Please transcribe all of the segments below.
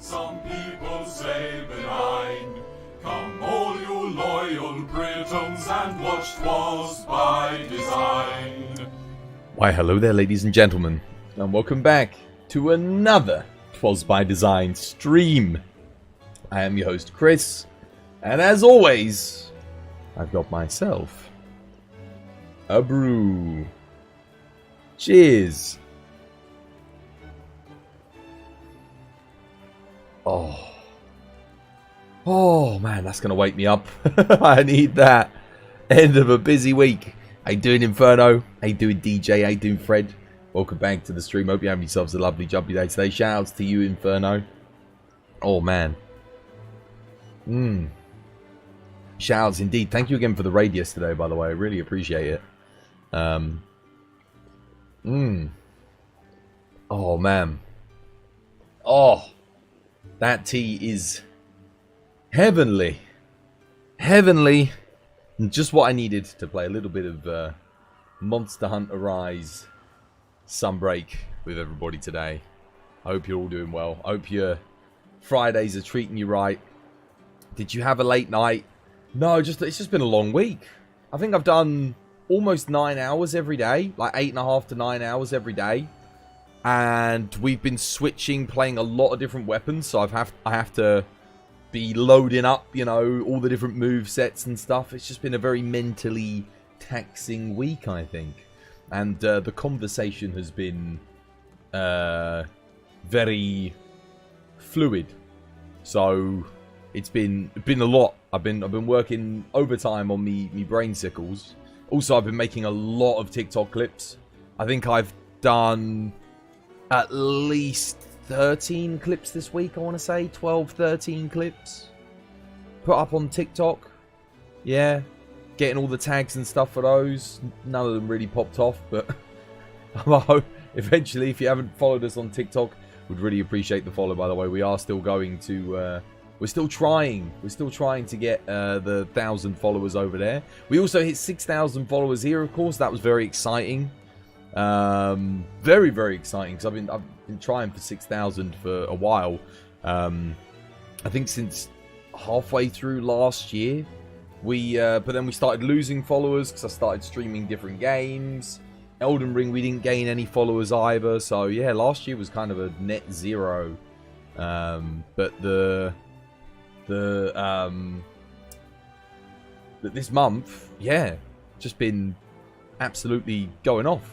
some people say benign. Come all you loyal Britons and watch 'Twas by Design. Why hello there ladies and gentlemen, and welcome back to another 'Twas by Design stream. I am your host Chris, and as always, I've got myself a brew. Cheers. Oh man, that's gonna wake me up. I need that. End of a busy week. How you doing, Inferno? How you doing, DJ? How you doing, Fred? Welcome back to the stream. Hope you have yourselves a lovely jubbly day today. Shout outs to you, Inferno. Oh man. Shout outs indeed. Thank you again for the raid yesterday, by the way. I really appreciate it. Oh man. Oh, that tea is heavenly. Heavenly. And just what I needed to play a little bit of Monster Hunter Rise Sunbreak with everybody today. I hope you're all doing well. I hope your Fridays are treating you right. Did you have a late night? No, it's just been a long week. I think I've done almost 9 hours every day. Like 8.5 to 9 hours every day. And we've been switching, playing a lot of different weapons. So I have to be loading up, you know, all the different move sets and stuff. It's just been a very mentally taxing week, I think. And the conversation has been very fluid. So it's been a lot. I've been working overtime on me brain sickles. Also, I've been making a lot of TikTok clips. I think I've done at least 13 clips this week, I want to say. 12, 13 clips. Put up on TikTok. Yeah. Getting all the tags and stuff for those. None of them really popped off, but I hope eventually, if you haven't followed us on TikTok, would really appreciate the follow, by the way. We are still going to... we're still trying to get the 1,000 followers over there. We also hit 6,000 followers here, of course. That was very exciting. Very, very exciting, because I've been trying for 6,000 for a while. I think since halfway through last year. But then we started losing followers because I started streaming different games. Elden Ring, we didn't gain any followers either. So yeah, last year was kind of a net zero. But this month, yeah, just been absolutely going off.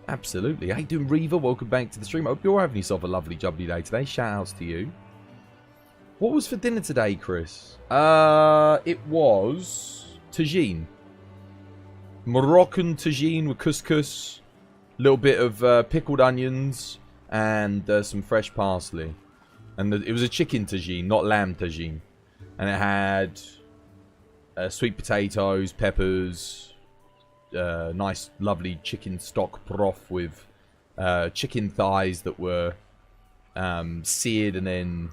Absolutely. How you doing, Reaver? Welcome back to the stream. I hope you're having yourself a lovely jubbly day today. Shout outs to you. What was for dinner today, Chris? It was tagine. Moroccan tagine with couscous, a little bit of pickled onions, and some fresh parsley. And it was a chicken tagine, not lamb tagine. And it had sweet potatoes, peppers, nice, lovely chicken stock broth with chicken thighs that were seared and then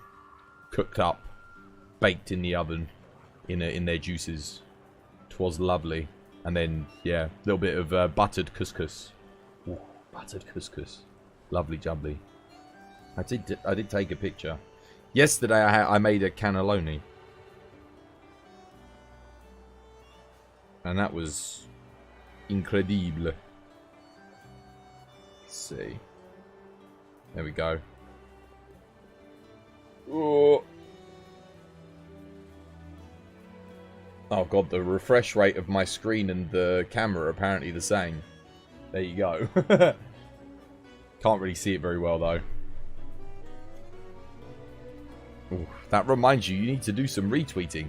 cooked up, baked in the oven in their juices. 'Twas lovely. And then, yeah, a little bit of buttered couscous. Ooh, buttered couscous. Lovely jubbly. I did take a picture. Yesterday I made a cannelloni. And that was incredible. Let's see. There we go. Oh god, the refresh rate of my screen and the camera are apparently the same. There you go. Can't really see it very well though. Ooh, that reminds you, you need to do some retweeting.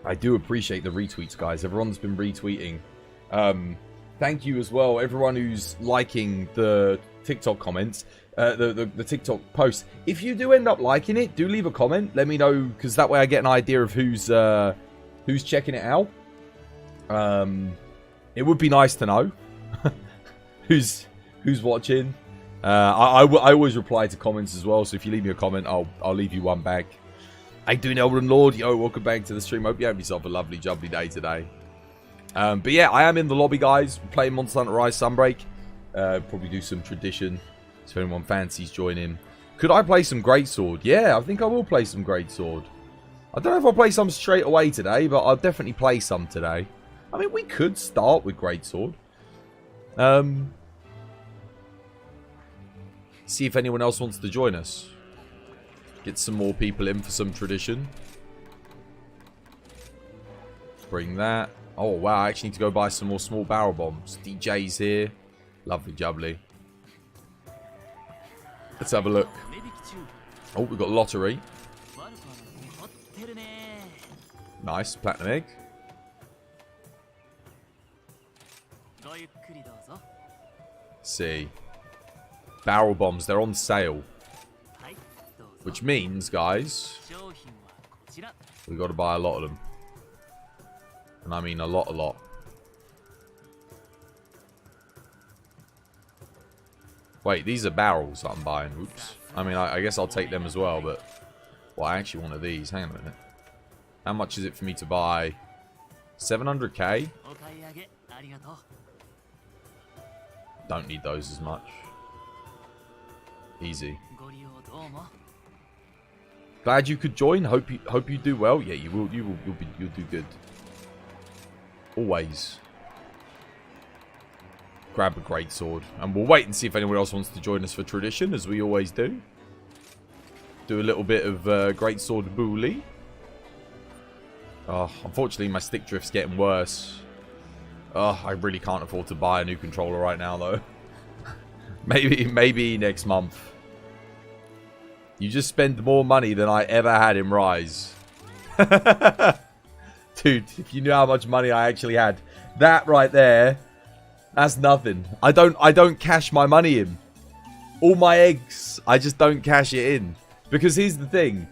I do appreciate the retweets, guys. Everyone's been retweeting. Thank you as well, everyone who's liking the TikTok comments. The TikTok posts. If you do end up liking it, do leave a comment. Let me know, because that way I get an idea of who's checking it out. It would be nice to know who's watching. I always reply to comments as well, so if you leave me a comment, I'll leave you one back. How you doing, Elden Lord? Yo, welcome back to the stream. Hope you have yourself a lovely, jubbly day today. But yeah, I am in the lobby, guys. We're playing Monster Hunter Rise Sunbreak. Probably do some tradition, so if anyone fancies joining. Could I play some Greatsword? Yeah, I think I will play some Greatsword. I don't know if I'll play some straight away today, but I'll definitely play some today. I mean, we could start with Greatsword. See if anyone else wants to join us. Get some more people in for some tradition. Bring that. Oh, wow. I actually need to go buy some more small barrel bombs. DJ's here. Lovely jubbly. Let's have a look. Oh, we've got lottery. Nice. Platinum egg. Let's see. Barrel bombs. They're on sale. Which means, guys, we've got to buy a lot of them. And I mean a lot. Wait, these are barrels that I'm buying. Oops. I mean, I guess I'll take them as well, but... Well, I actually wanted these. Hang on a minute. How much is it for me to buy? 700k? Don't need those as much. Easy. Glad you could join. Hope you do well. Yeah, you will. You'll do good. Always. Grab a Greatsword. And we'll wait and see if anyone else wants to join us for tradition, as we always do. Do a little bit of Greatsword bully. Oh, unfortunately, my stick drift's getting worse. Oh, I really can't afford to buy a new controller right now, though. Maybe next month. You just spend more money than I ever had in Rise. Dude, if you knew how much money I actually had. That right there... That's nothing. I don't cash my money in. All my eggs, I just don't cash it in. Because here's the thing.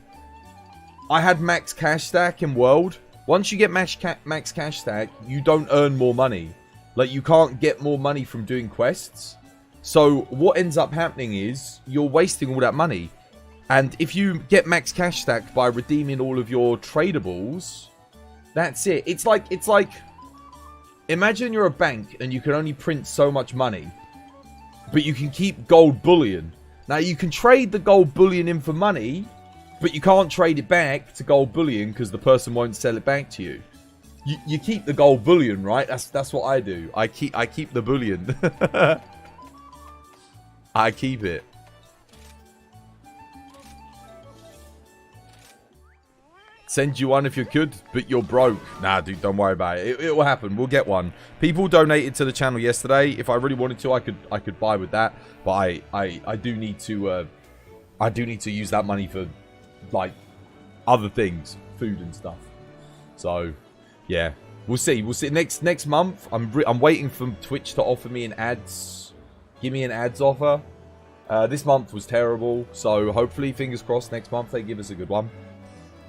I had max cash stack in World. Once you get max cash stack, you don't earn more money. Like, you can't get more money from doing quests. So, what ends up happening is, you're wasting all that money. And if you get max cash stack by redeeming all of your tradables, that's it. It's like... Imagine you're a bank and you can only print so much money, but you can keep gold bullion. Now, you can trade the gold bullion in for money, but you can't trade it back to gold bullion because the person won't sell it back to you. You keep the gold bullion, right? That's what I do. I keep the bullion. I keep it. Send you one if you could, but you're broke. Nah, dude, don't worry about it. It will happen. We'll get one. People donated to the channel yesterday. If I really wanted to, I could buy with that. But I do need to use that money for like other things, food and stuff. So yeah, we'll see. We'll see next month. I'm waiting for Twitch to offer me an ads. Give me an ads offer. This month was terrible, so hopefully, fingers crossed, next month they give us a good one.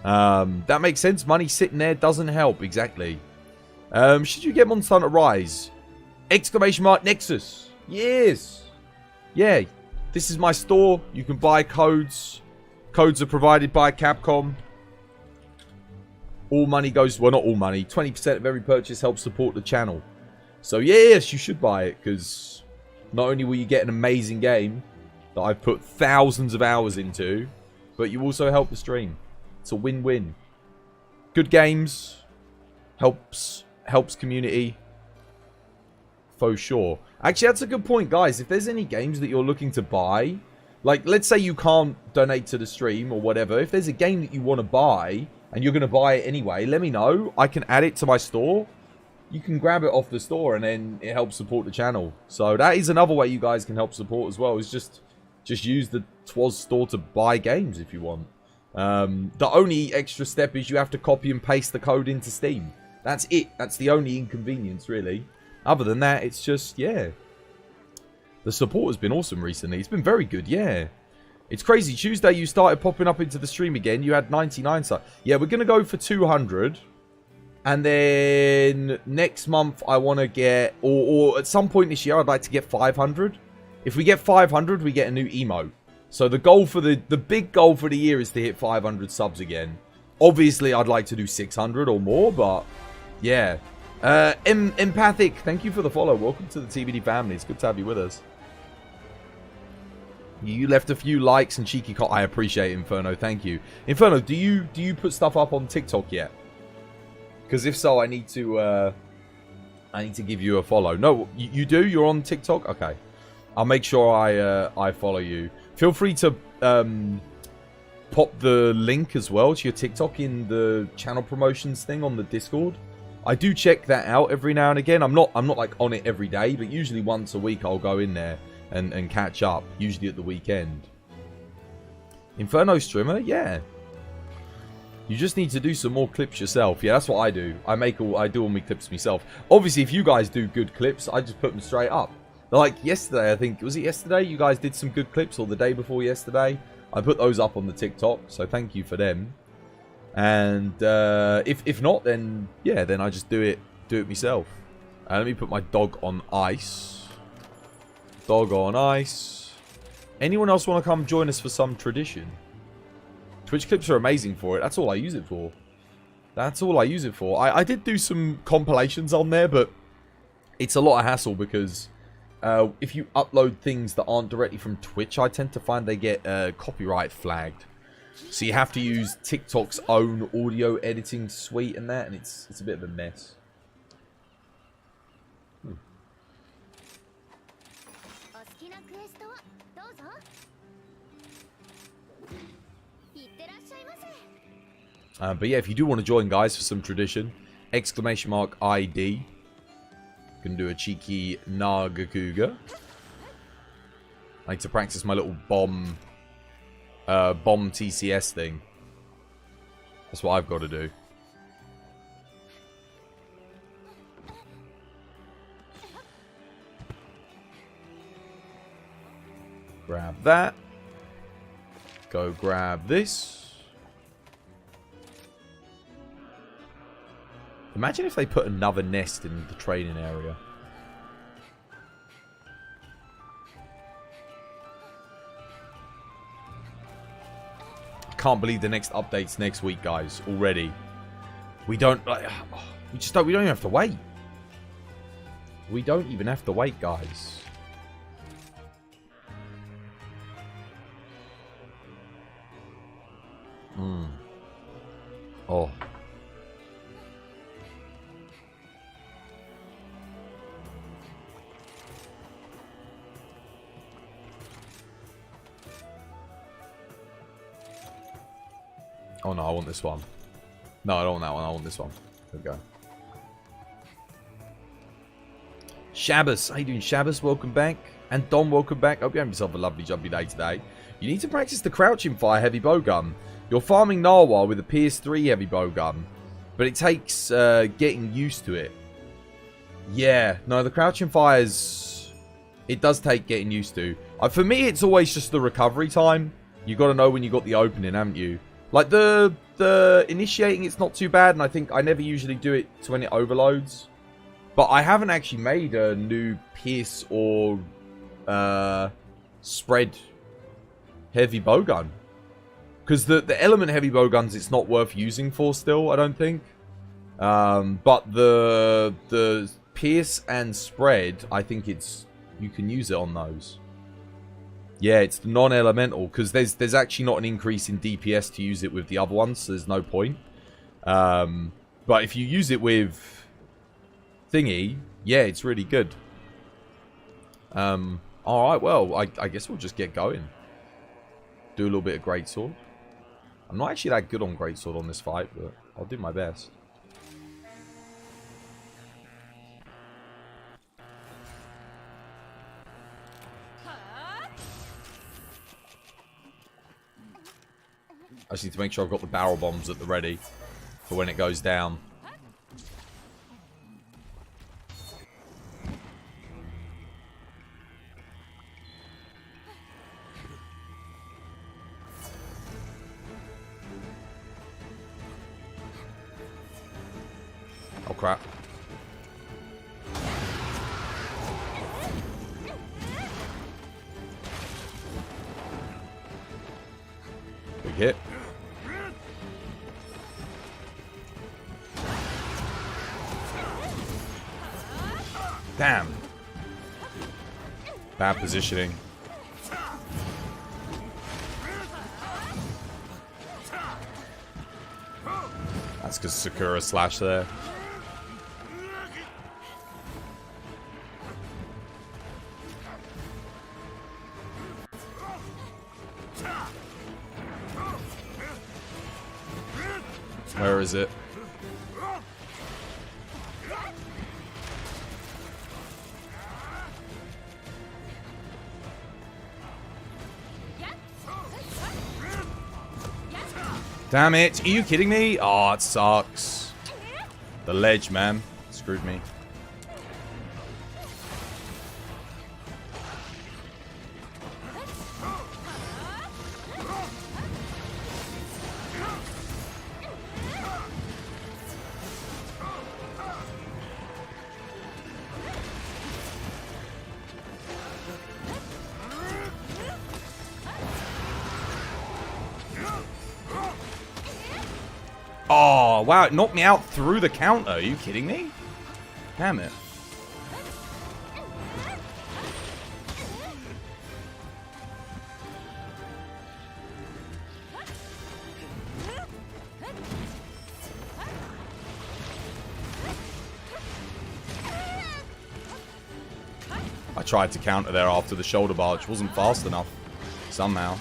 That makes sense. Money sitting there doesn't help. Exactly. Should you get Monster Hunter Rise? Exclamation mark Nexus. Yes. Yeah. This is my store. You can buy codes. Codes are provided by Capcom. All money goes... Well, not all money. 20% of every purchase helps support the channel. So, yes, you should buy it. Because not only will you get an amazing game that I've put thousands of hours into, but you also help the stream. It's a win-win. Good games. Helps community. For sure. Actually, that's a good point, guys. If there's any games that you're looking to buy, like, let's say you can't donate to the stream or whatever. If there's a game that you want to buy, and you're going to buy it anyway, let me know. I can add it to my store. You can grab it off the store, and then it helps support the channel. So that is another way you guys can help support as well. Is just use the TWOS store to buy games if you want. The only extra step is you have to copy and paste the code into Steam. That's it. That's the only inconvenience, really. Other than that, it's just, yeah. The support has been awesome recently. It's been very good, yeah. It's crazy. Tuesday, you started popping up into the stream again. You had 99 subs. Yeah, we're going to go for 200. And then next month, I want to get, or at some point this year, I'd like to get 500. If we get 500, we get a new emote. So the goal for the big goal for the year is to hit 500 subs again. Obviously, I'd like to do 600 or more, but yeah. Empathic, thank you for the follow. Welcome to the TBD family. It's good to have you with us. You left a few likes and cheeky I appreciate it, Inferno. Thank you. Inferno, do you put stuff up on TikTok yet? Because if so, I need to give you a follow. No, you do? You're on TikTok? Okay. I'll make sure I follow you. Feel free to pop the link as well to your TikTok in the channel promotions thing on the Discord. I do check that out every now and again. I'm not like on it every day, but usually once a week I'll go in there and catch up, usually at the weekend. Inferno streamer? Yeah. You just need to do some more clips yourself. Yeah, that's what I do. I do all my clips myself. Obviously, if you guys do good clips, I just put them straight up. Like yesterday, I think, was it yesterday? You guys did some good clips, or the day before yesterday. I put those up on the TikTok, so thank you for them. And if not, then yeah, then I just do it myself. Let me put my dog on ice. Dog on ice. Anyone else want to come join us for some tradition? Twitch clips are amazing for it. That's all I use it for. That's all I use it for. I did do some compilations on there, but it's a lot of hassle because if you upload things that aren't directly from Twitch, I tend to find they get copyright flagged. So you have to use TikTok's own audio editing suite and that, and it's a bit of a mess. But yeah, if you do want to join, guys, for some tradition, !ID. Can do a cheeky Nagakuga. I need to practice my little bomb TCS thing. That's what I've got to do. Grab that. Go grab this. Imagine if they put another nest in the training area. I can't believe the next update's next week, guys. Already. We don't even have to wait. We don't even have to wait, guys. Oh. Oh no, I want this one. No, I don't want that one. I want this one. There we go. Shabbos. How you doing, Shabbos? Welcome back. And Dom, welcome back. Hope you have yourself a lovely, jumpy day today. You need to practice the crouching fire heavy bowgun. You're farming Narwhal with a PS3 heavy bowgun, but it takes getting used to it. Yeah, no, the crouching fires, it does take getting used to. For me, it's always just the recovery time. You got to know when you got the opening, haven't you? Like the initiating, it's not too bad, and I think I never usually do it to when it overloads. But I haven't actually made a new pierce or spread heavy bowgun. Because the element heavy bowguns, it's not worth using for still, I don't think. But the pierce and spread, I think you can use it on those. Yeah, it's the non-elemental, because there's actually not an increase in DPS to use it with the other ones, so there's no point. But if you use it with thingy, yeah, it's really good. Alright, well, I guess we'll just get going. Do a little bit of greatsword. I'm not actually that good on greatsword on this fight, but I'll do my best. I just need to make sure I've got the barrel bombs at the ready for when it goes down. Oh crap. Big hit. Damn. Bad positioning. That's because Sakura slash there. Where is it? Damn it. Are you kidding me? Oh, it sucks. The ledge, man. Screwed me. Oh, wow. It knocked me out through the counter. Are you kidding me? Damn it. I tried to counter there after the shoulder barge. Wasn't fast enough. Somehow.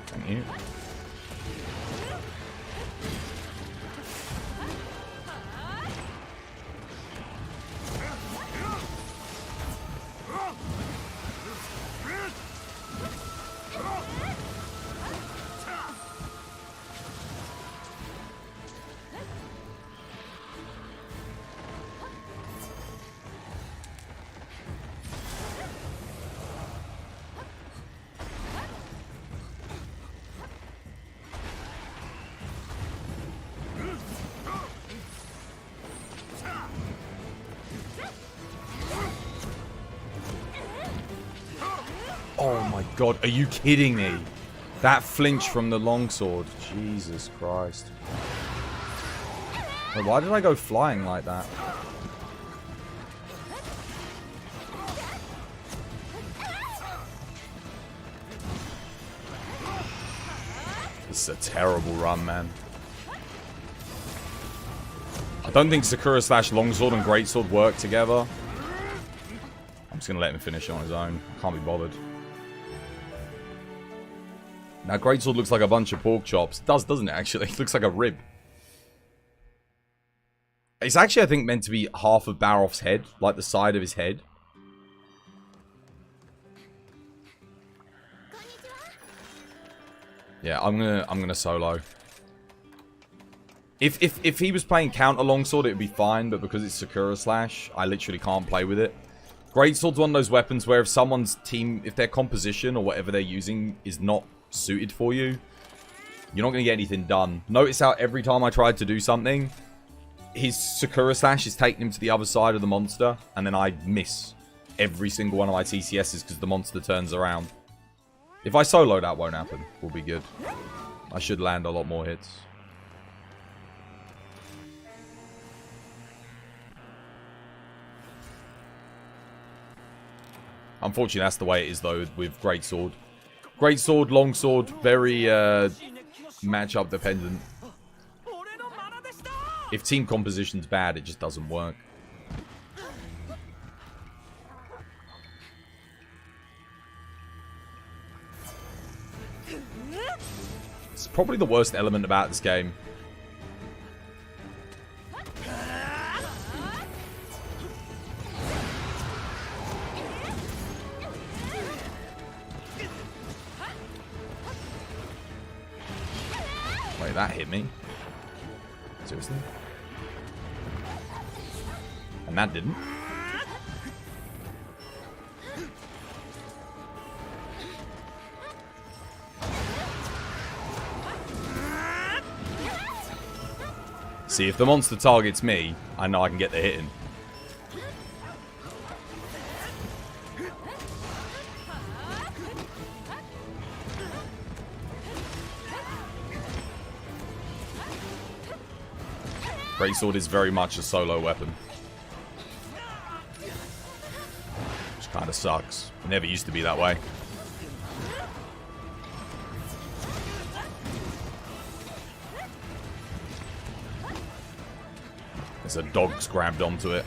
Thank you. Oh my god, are you kidding me? That flinch from the longsword. Jesus Christ. Wait, why did I go flying like that? This is a terrible run, man. I don't think Sakura slash longsword and greatsword work together. I'm just going to let him finish on his own. I can't be bothered. Now, greatsword looks like a bunch of pork chops. It does, doesn't it, actually? It looks like a rib. It's actually, I think, meant to be half of Barroth's head. Like the side of his head. Yeah, I'm gonna solo. If he was playing counter longsword, it would be fine. But because it's Sakura slash, I literally can't play with it. Greatsword's one of those weapons where if someone's team, if their composition or whatever they're using is not suited for you, you're not going to get anything done. Notice how every time I tried to do something, his Sakura slash is taking him to the other side of the monster, and then I miss every single one of my TCSs because the monster turns around. If I solo, that won't happen. We'll be good. I should land a lot more hits. Unfortunately, that's the way it is, though, with greatsword. Greatsword, longsword, very matchup dependent. If team composition's bad, it just doesn't work. It's probably the worst element about this game. Wait, that hit me. Seriously? And that didn't. See, if the monster targets me, I know I can get the hit in. Greatsword is very much a solo weapon. Which kind of sucks. It never used to be that way. Because the dog's grabbed onto it.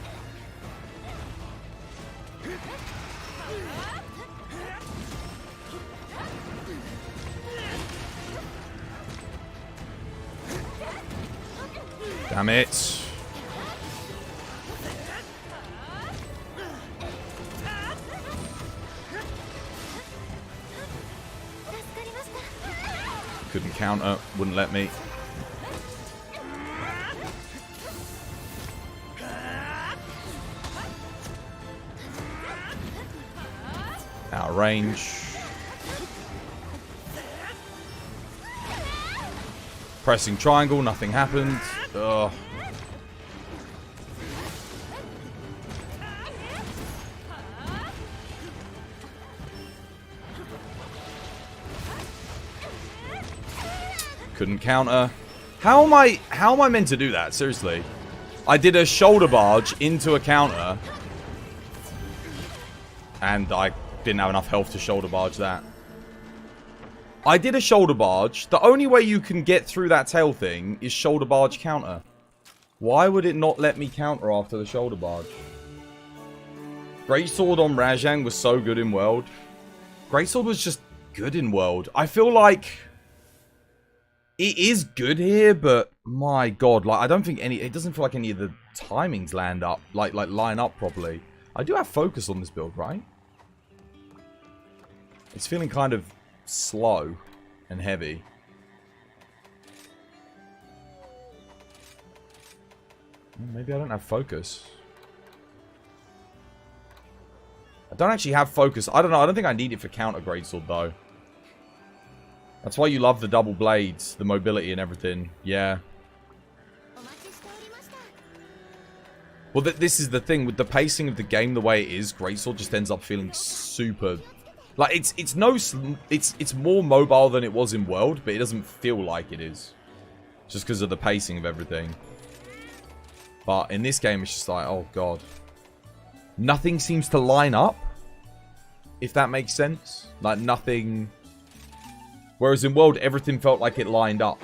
Damn it. Couldn't counter, wouldn't let me. Out of range. Pressing triangle, nothing happened. Ugh. Couldn't counter. How am I meant to do that? Seriously. I did a shoulder barge into a counter. And I didn't have enough health to shoulder barge that. I did a shoulder barge. The only way you can get through that tail thing is shoulder barge counter. Why would it not let me counter after the shoulder barge? Greatsword on Rajang was so good in World. Greatsword was just good in World. I feel like it is good here, but my god, like I don't think it doesn't feel like any of the timings line up properly. I do have focus on this build, right? It's feeling kind of slow and heavy. Maybe I don't have focus. I don't actually have focus. I don't know. I don't think I need it for counter greatsword though. That's why you love the double blades, the mobility and everything. Yeah. Well, this is the thing with the pacing of the game the way it is. Greatsword just ends up feeling super. Like it's more mobile than it was in World, but it doesn't feel like it is, just because of the pacing of everything. But in this game, it's just like, oh god, nothing seems to line up. If that makes sense, like nothing. Whereas in World, everything felt like it lined up.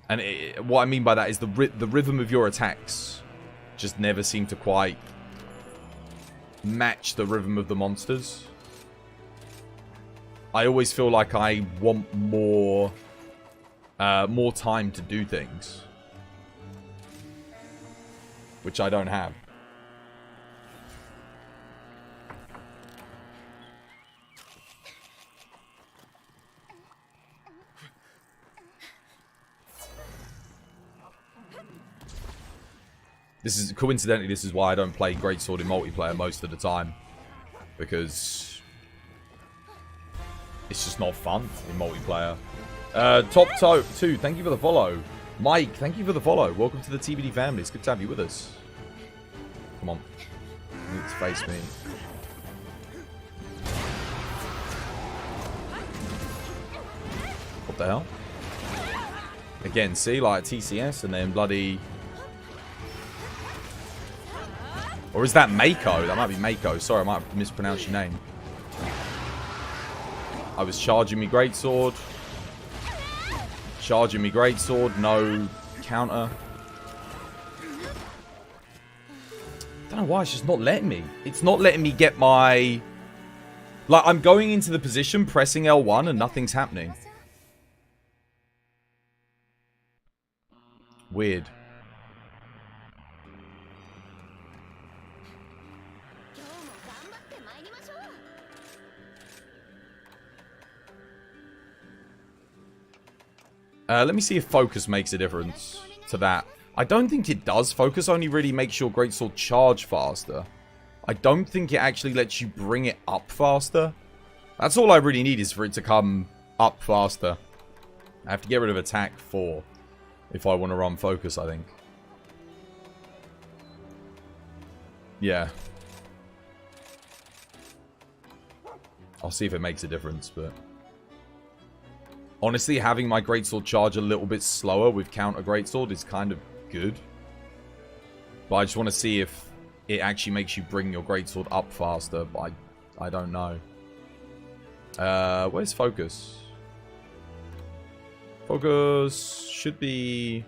And what I mean by that is the rhythm of your attacks just never seemed to quite match the rhythm of the monsters. I always feel like I want more time to do things, which I don't have. This is coincidentally, this is why I don't play Greatsword in multiplayer most of the time, because it's just not fun in multiplayer. Top 2, thank you for the follow. Mike, thank you for the follow. Welcome to the TBD family. It's good to have you with us. Come on, you need to face me. What the hell? Again, see, like TCS and then bloody. Or is that Mako? That might be Mako. Sorry, I might have mispronounced your name. I was charging me greatsword. Charging me greatsword. No counter. Don't know why. It's just not letting me. It's not letting me get my. Like, I'm going into the position, pressing L1, and nothing's happening. Weird. Let me see if focus makes a difference to that. I don't think it does. Focus only really makes your greatsword charge faster. I don't think it actually lets you bring it up faster. That's all I really need is for it to come up faster. I have to get rid of attack 4 if I want to run focus, I think. Yeah. I'll see if it makes a difference, but honestly, having my greatsword charge a little bit slower with counter greatsword is kind of good. But I just want to see if it actually makes you bring your greatsword up faster. But I don't know. Where's focus? Focus should be.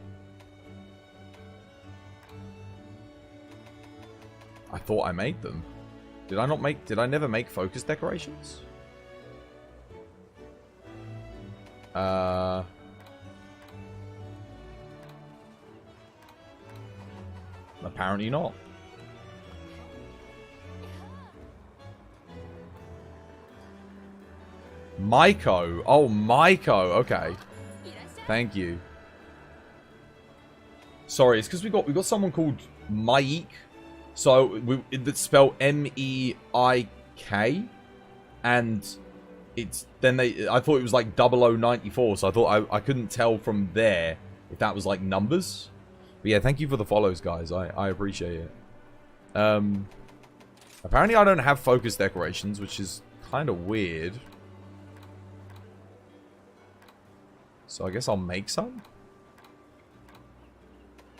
I thought I made them. Did I not make... Did I never make focus decorations? Apparently not. Maiko. Oh, Maiko. Okay. Thank you. Sorry, it's because we got someone called Maik. So it's spelled M-E-I-K, and it's then I thought it was like 0094, so I thought I couldn't tell from there if that was like numbers. But yeah, thank you for the follows, guys. I appreciate it. Apparently I don't have focus decorations, which is kind of weird. So I guess I'll make some.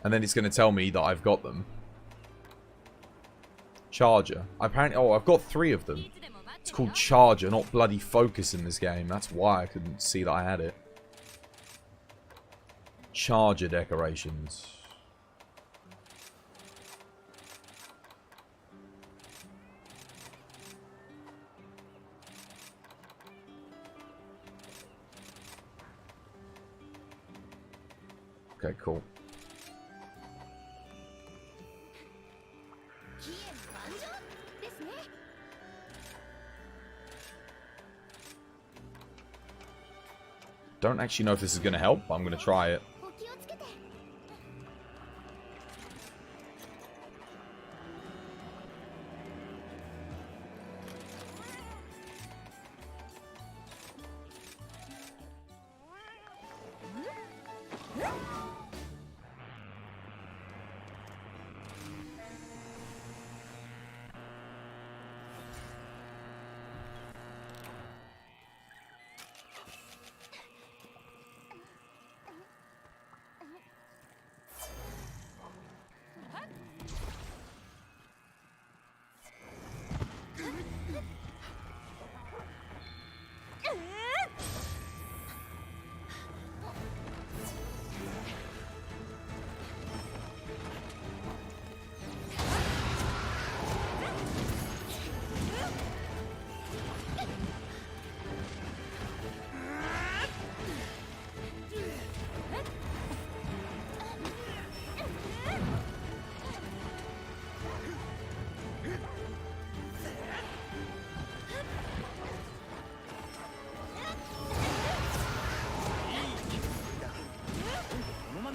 And then it's going to tell me that I've got them. Charger. Apparently, oh, I've got 3 of them. It's called Charger, not bloody Focus in this game. That's why I couldn't see that I had it. Charger decorations. Okay, cool. Don't actually know if this is going to help, but I'm going to try it.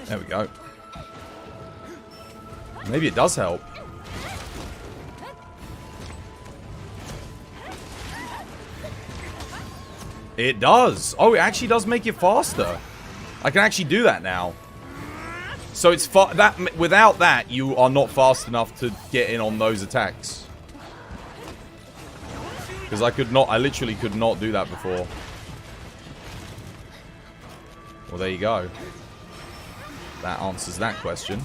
There we go. Maybe it does help. It does. Oh, it actually does make it faster. I can actually do that now. So it's without that, you are not fast enough to get in on those attacks. Because I literally could not do that before. Well, there you go. That answers that question.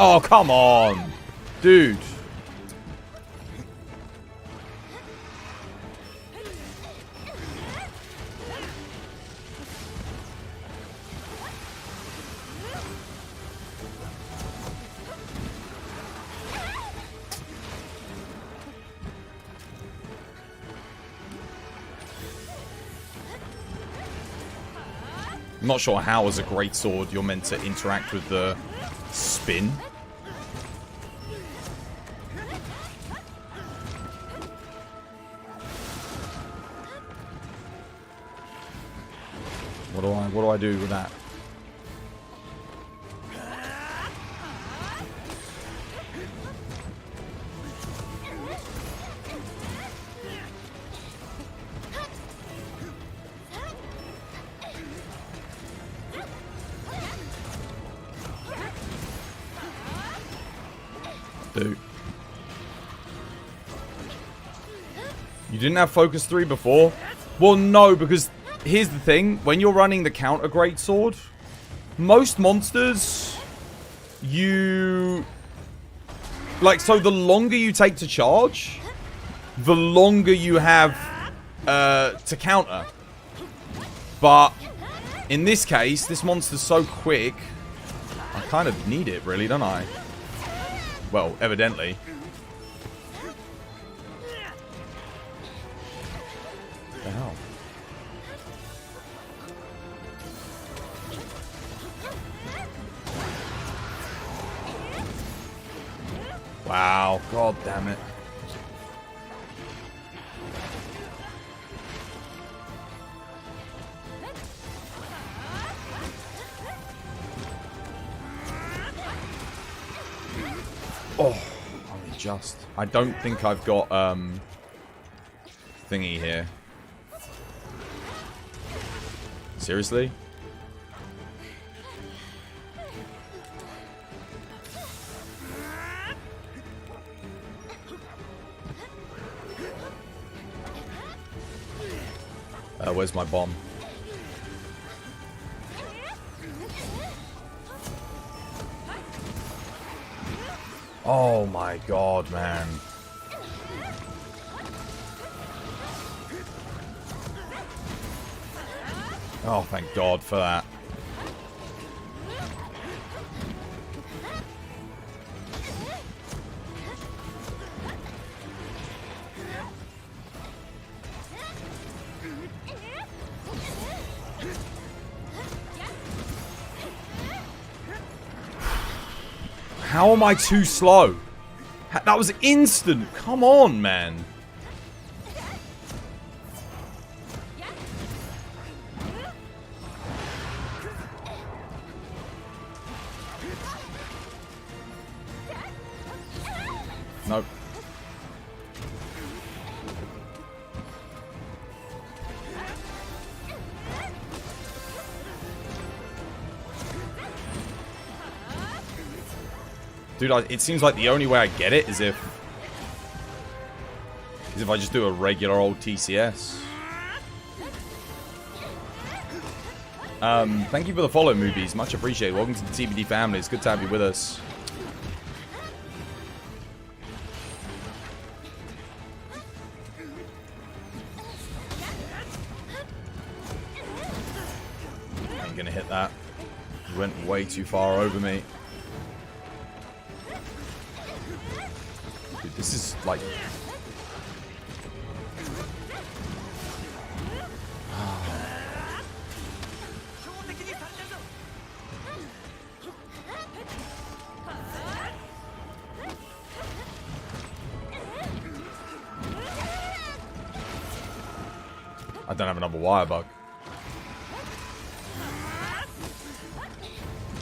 Oh, come on. Dude. I'm not sure how, as a greatsword, you're meant to interact with the spin. What do I do with that? do. You didn't have Focus 3 before? Well, no, because here's the thing. When you're running the counter greatsword, most monsters, you... Like, so the longer you take to charge, the longer you have to counter. But in this case, this monster's so quick, I kind of need it, really, don't I? Well, evidently. What the hell? Wow, god damn it. Oh, only just. I don't think I've got thingy here. Seriously? Where's my bomb? Oh my god, man. Oh, thank God for that. How am I too slow? That was instant. Come on, man. Nope. Dude, it seems like the only way I get it is if I just do a regular old TCS. Thank you for the follow, Movies. Much appreciated. Welcome to the TBD family. It's good to have you with us. Ain't gonna hit that. It went way too far over me. Dude, this is like... I don't have another wire bug.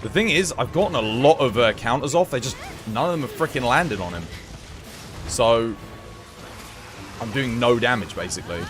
The thing is, I've gotten a lot of counters off. They just... None of them have freaking landed on him. So... I'm doing no damage, basically.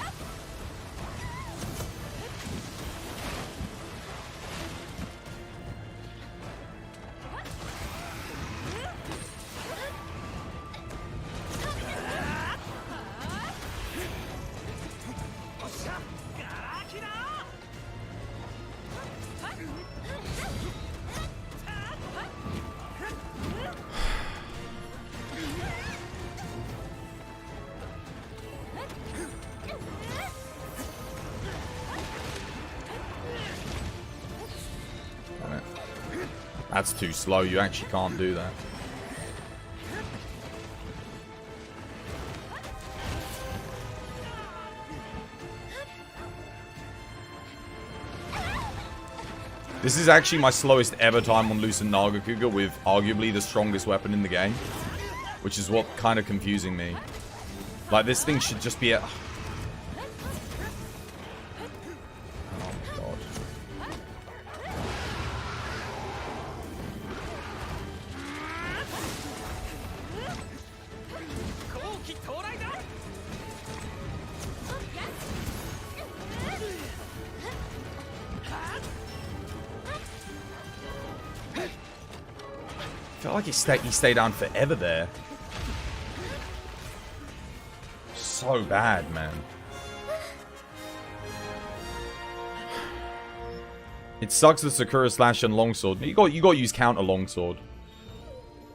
That's too slow. You actually can't do that. This is actually my slowest ever time on Lucent Nagakuga with arguably the strongest weapon in the game. Which is what kind of confusing me. Like, this thing should just be a... I felt like he stayed down forever there. so bad, man. It sucks the Sakura Slash and Longsword. You got to use counter Longsword.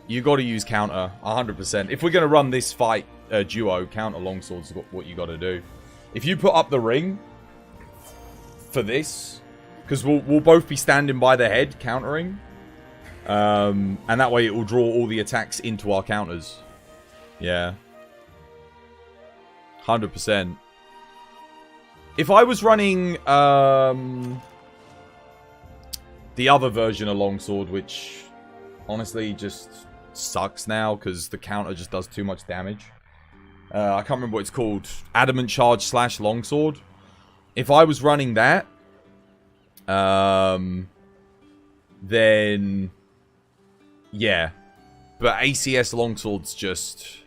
You got to use counter 100%. If we're gonna run this fight duo, counter Longsword's what you got to do. If you put up the ring for this, because we'll both be standing by the head countering, and that way it will draw all the attacks into our counters. Yeah, 100%. If I was running the other version of Longsword, which honestly just sucks now because the counter just does too much damage. I can't remember what it's called. Adamant Charge slash Longsword. If I was running that, then yeah. But ACS Longsword's just...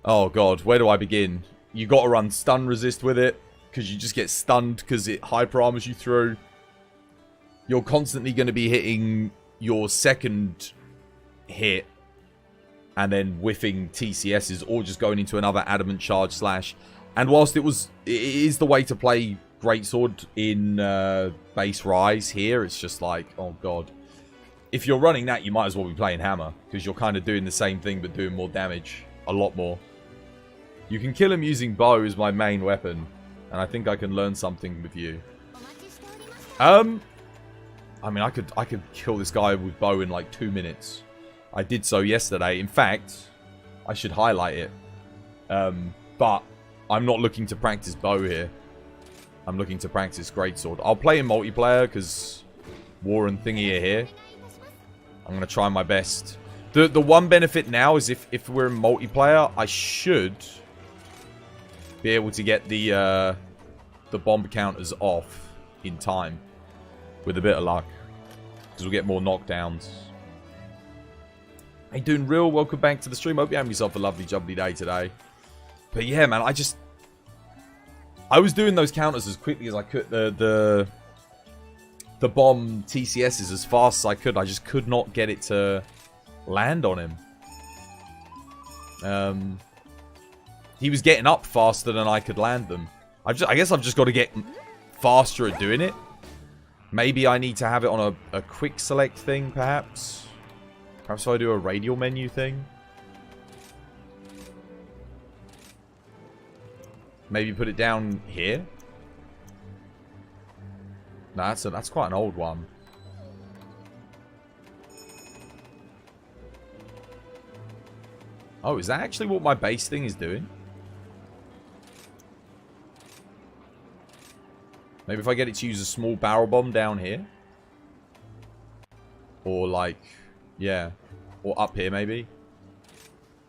Oh god, where do I begin? You gotta run stun resist with it, because you just get stunned because it hyper armors you through. You're constantly going to be hitting your second hit and then whiffing TCSs or just going into another Adamant Charge slash. And whilst it is the way to play Greatsword in base Rise here, it's just like, oh god. If you're running that, you might as well be playing Hammer, because you're kind of doing the same thing but doing more damage. A lot more. You can kill him using bow as my main weapon, and I think I can learn something with you. I mean, I could kill this guy with bow in like 2 minutes. I did so yesterday. In fact, I should highlight it. But I'm not looking to practice bow here. I'm looking to practice Greatsword. I'll play in multiplayer because War and Thingy are here. I'm going to try my best. The one benefit now is if we're in multiplayer, I should be able to get the bomb counters off in time. With a bit of luck. Because we'll get more knockdowns. Hey, doing real? Welcome back to the stream. Hope you're having yourself a lovely, jubbly day today. But yeah, man, I was doing those counters as quickly as I could. The bomb TCSs as fast as I could. I just could not get it to land on him. He was getting up faster than I could land them. I guess I've just got to get faster at doing it. Maybe I need to have it on a quick select thing, perhaps. Perhaps I do a radial menu thing. Maybe put it down here. Nah, that's quite an old one. Oh, is that actually what my base thing is doing? Maybe if I get it to use a small barrel bomb down here. Or like, yeah. Or up here maybe.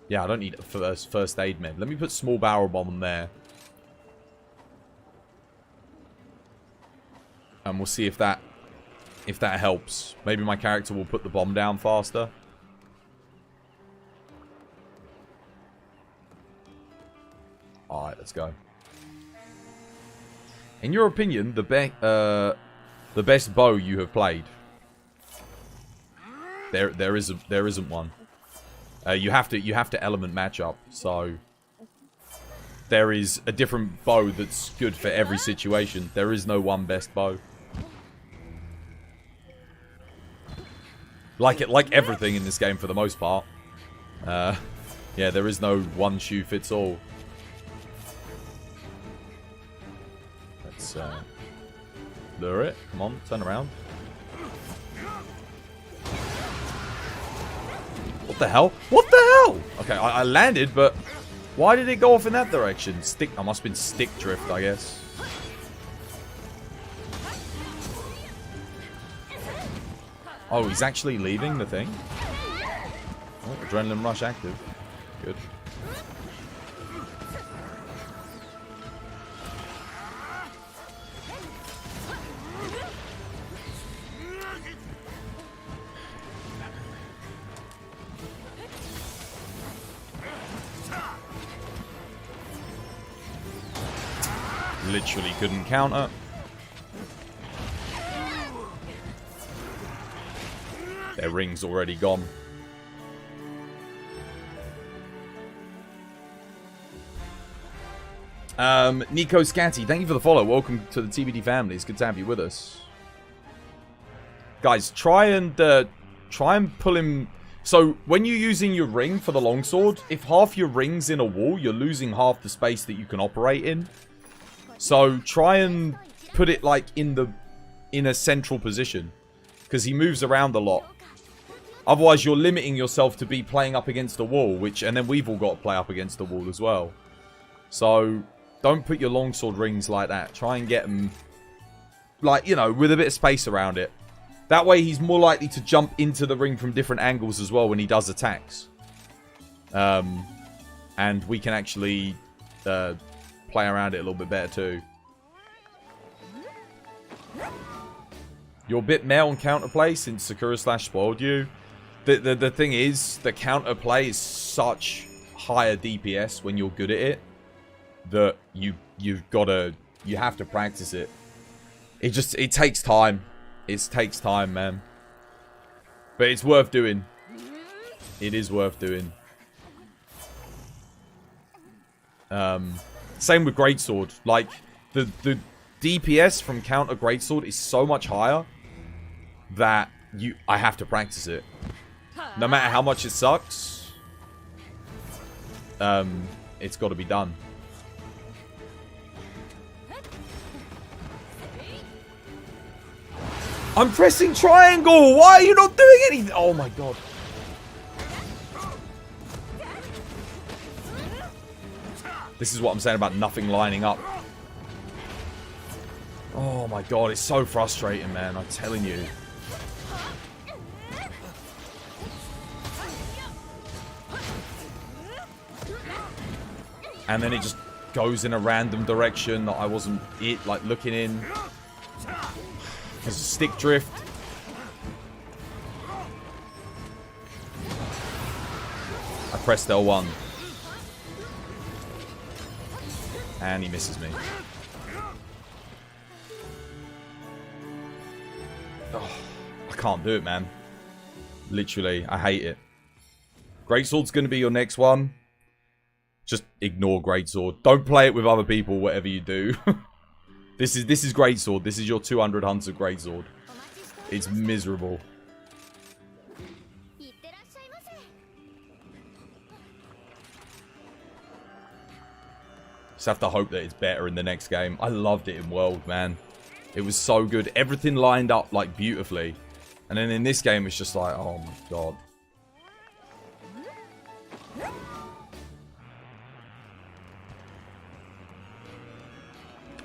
Yeah, I don't need a first aid med. Let me put small barrel bomb on there. And we'll see if that helps. Maybe my character will put the bomb down faster. Alright, let's go. In your opinion, the best bow you have played? There isn't one. You have to element match up. So there is a different bow that's good for every situation. There is no one best bow. Like everything in this game for the most part. Yeah, there is no one shoe fits all. Let's lure it. Come on, turn around. What the hell? What the hell? Okay, I landed, but why did it go off in that direction? I must have been stick drift, I guess. Oh, he's actually leaving the thing? Oh, adrenaline rush active. Good. Literally couldn't counter. Their ring's already gone. Nico Scatty, thank you for the follow. Welcome to the TBD family. It's good to have you with us. Guys, try and pull him. So, when you're using your ring for the longsword, if half your ring's in a wall, you're losing half the space that you can operate in. So, try and put it, like, in a central position. Because he moves around a lot. Otherwise, you're limiting yourself to be playing up against the wall, and then we've all got to play up against the wall as well. So, don't put your longsword rings like that. Try and get them, like, you know, with a bit of space around it. That way, he's more likely to jump into the ring from different angles as well when he does attacks. And we can actually play around it a little bit better too. You're a bit meh on counterplay since Sakura Slash spoiled you. The thing is, the counterplay is such higher DPS when you're good at it that you have to practice it. It takes time. It takes time, man. But it's worth doing. It is worth doing. Same with Greatsword. Like, the DPS from counter Greatsword is so much higher that I have to practice it. No matter how much it sucks, it's got to be done. I'm pressing triangle! Why are you not doing anything? Oh my god. This is what I'm saying about nothing lining up. Oh my god, it's so frustrating, man. I'm telling you. And then it just goes in a random direction that I wasn't looking in. There's a stick drift. I pressed L1. And he misses me. Oh, I can't do it, man. Literally, I hate it. Greatsword's going to be your next one. Just ignore Greatsword. Don't play it with other people, whatever you do. This is Greatsword. This is your 200 hunts of Greatsword. It's miserable. Just have to hope that it's better in the next game. I loved it in World, man. It was so good. Everything lined up, like, beautifully. And then in this game, it's just like, oh my god.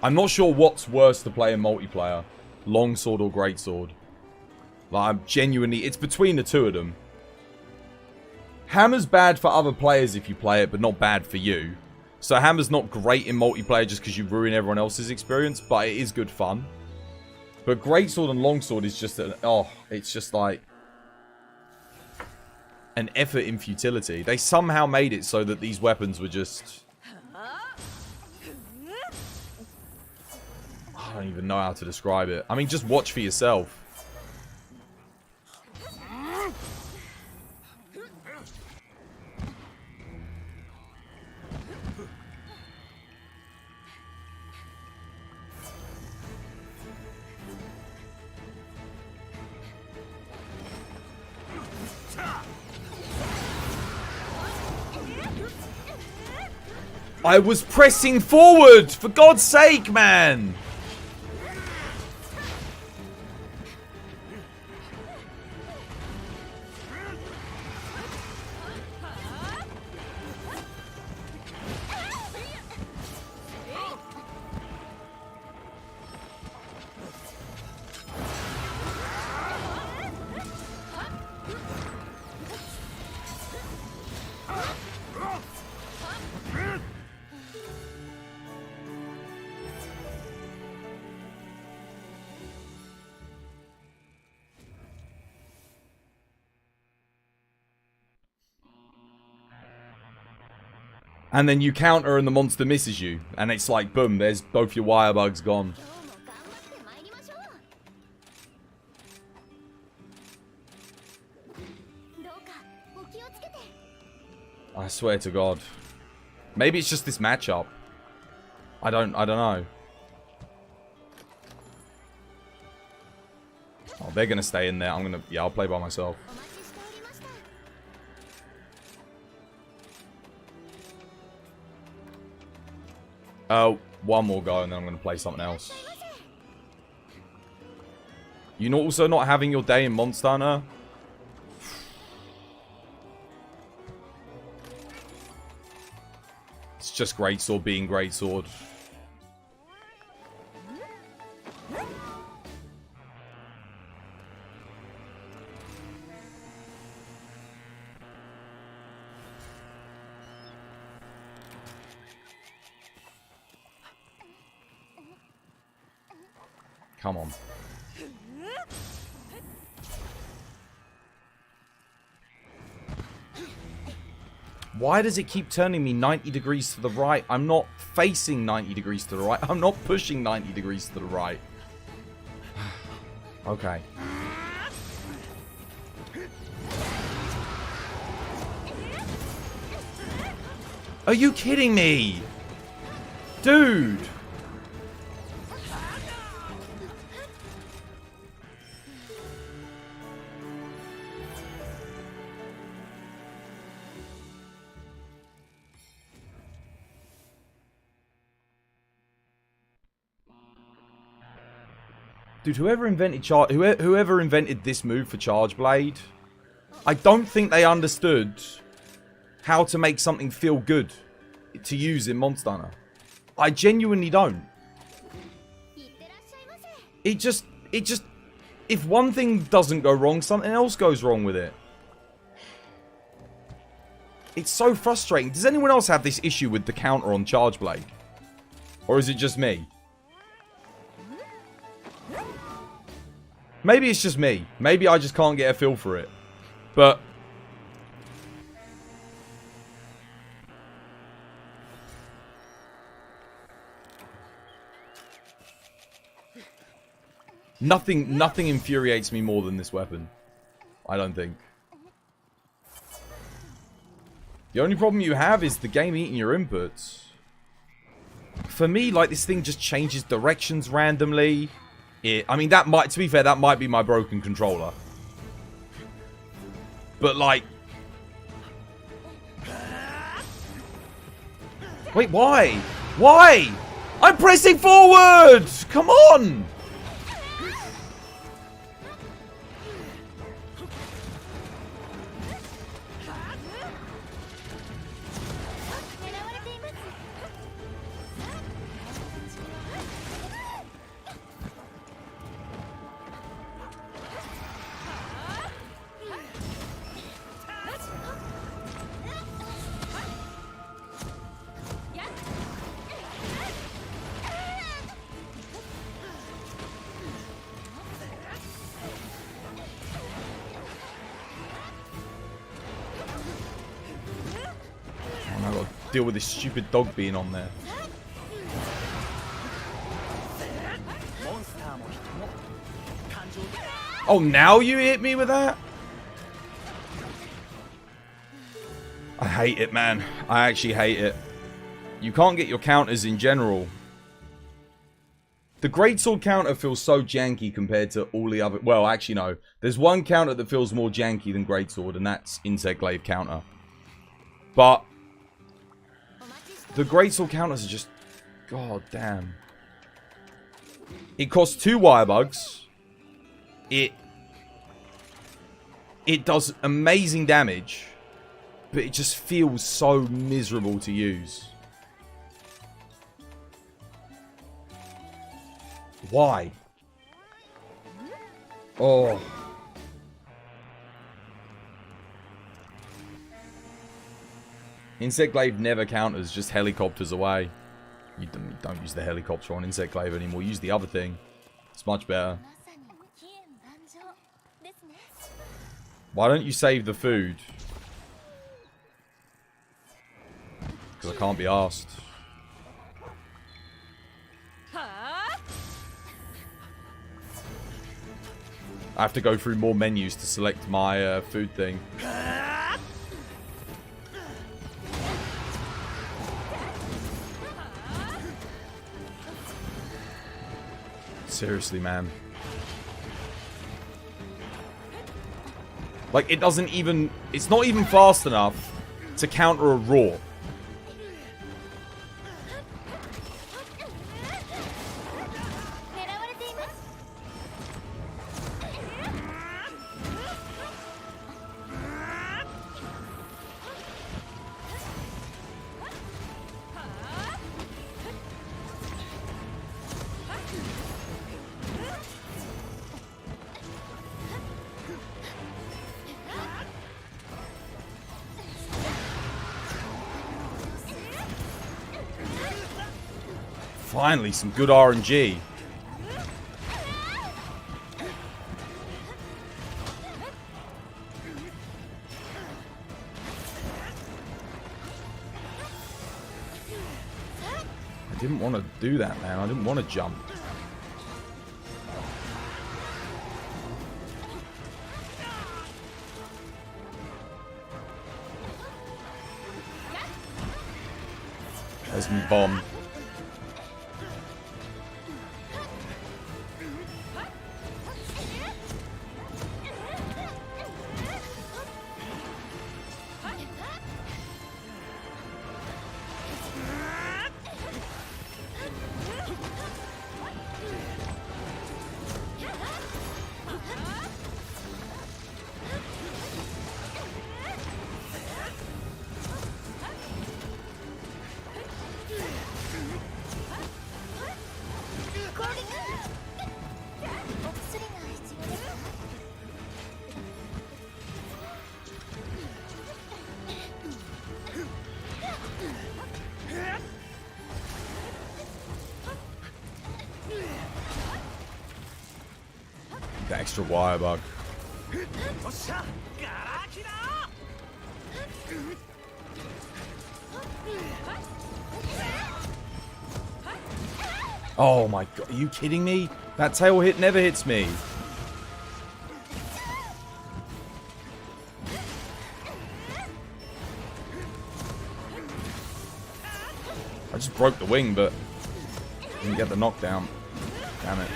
I'm not sure what's worse to play in multiplayer. Longsword or Greatsword. Like, I'm genuinely... It's between the two of them. Hammer's bad for other players if you play it, but not bad for you. So Hammer's not great in multiplayer just because you ruin everyone else's experience, but it is good fun. But Greatsword and Longsword is just... it's just like... an effort in futility. They somehow made it so that these weapons were just... I don't even know how to describe it. I mean, just watch for yourself. I was pressing forward! For God's sake, man! And then you counter and the monster misses you. And it's like, boom, there's both your wire bugs gone. I swear to God. Maybe it's just this matchup. I don't know. Oh, they're gonna stay in there. Yeah, I'll play by myself. Oh, one more go and then I'm gonna play something else. You also not having your day in Monster Hunter? It's just Greatsword being Greatsword. Come on. Why does it keep turning me 90 degrees to the right? I'm not facing 90 degrees to the right. I'm not pushing 90 degrees to the right. Okay. Are you kidding me? Dude! Dude, whoever invented this move for Charge Blade, I don't think they understood how to make something feel good to use in Monster Hunter. I genuinely don't. It just, if one thing doesn't go wrong, something else goes wrong with it. It's so frustrating. Does anyone else have this issue with the counter on Charge Blade? Or is it just me? Maybe it's just me. Maybe I just can't get a feel for it. But nothing infuriates me more than this weapon. I don't think. The only problem you have is the game eating your inputs. For me, like, this thing just changes directions randomly. I mean, that might, to be fair, that might be my broken controller. But, like... Wait, why? Why? I'm pressing forward! Come on! Deal with this stupid dog being on there. Oh, now you hit me with that? I hate it, man. I actually hate it. You can't get your counters in general. The Greatsword counter feels so janky compared to all the other... Well, actually, no. There's one counter that feels more janky than Greatsword, and that's Insect Glaive counter. But... the Greatsword counters are just... God damn. It costs 2 wire bugs. It does amazing damage. But it just feels so miserable to use. Why? Oh. Insect Glaive never counters, just helicopters away. You don't use the helicopter on Insect Glaive anymore. Use the other thing. It's much better. Why don't you save the food? Because I can't be asked. I have to go through more menus to select my food thing. Seriously, man. Like, it doesn't even... It's not even fast enough to counter a roar. Finally, some good RNG. I didn't want to do that, man. I didn't want to jump. There's my bomb. The extra wire bug. Oh my god, are you kidding me? That tail hit never hits me. I just broke the wing, but didn't get the knockdown. Damn it.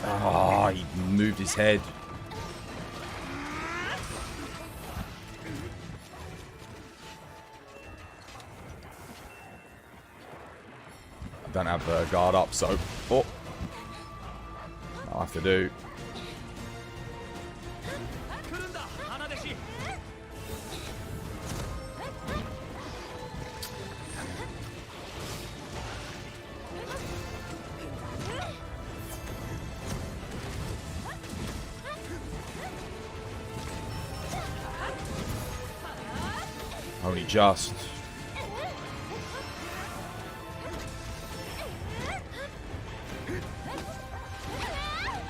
Ah, oh, he moved his head. I don't have the guard up, so... Oh. I'll have to do. Only just.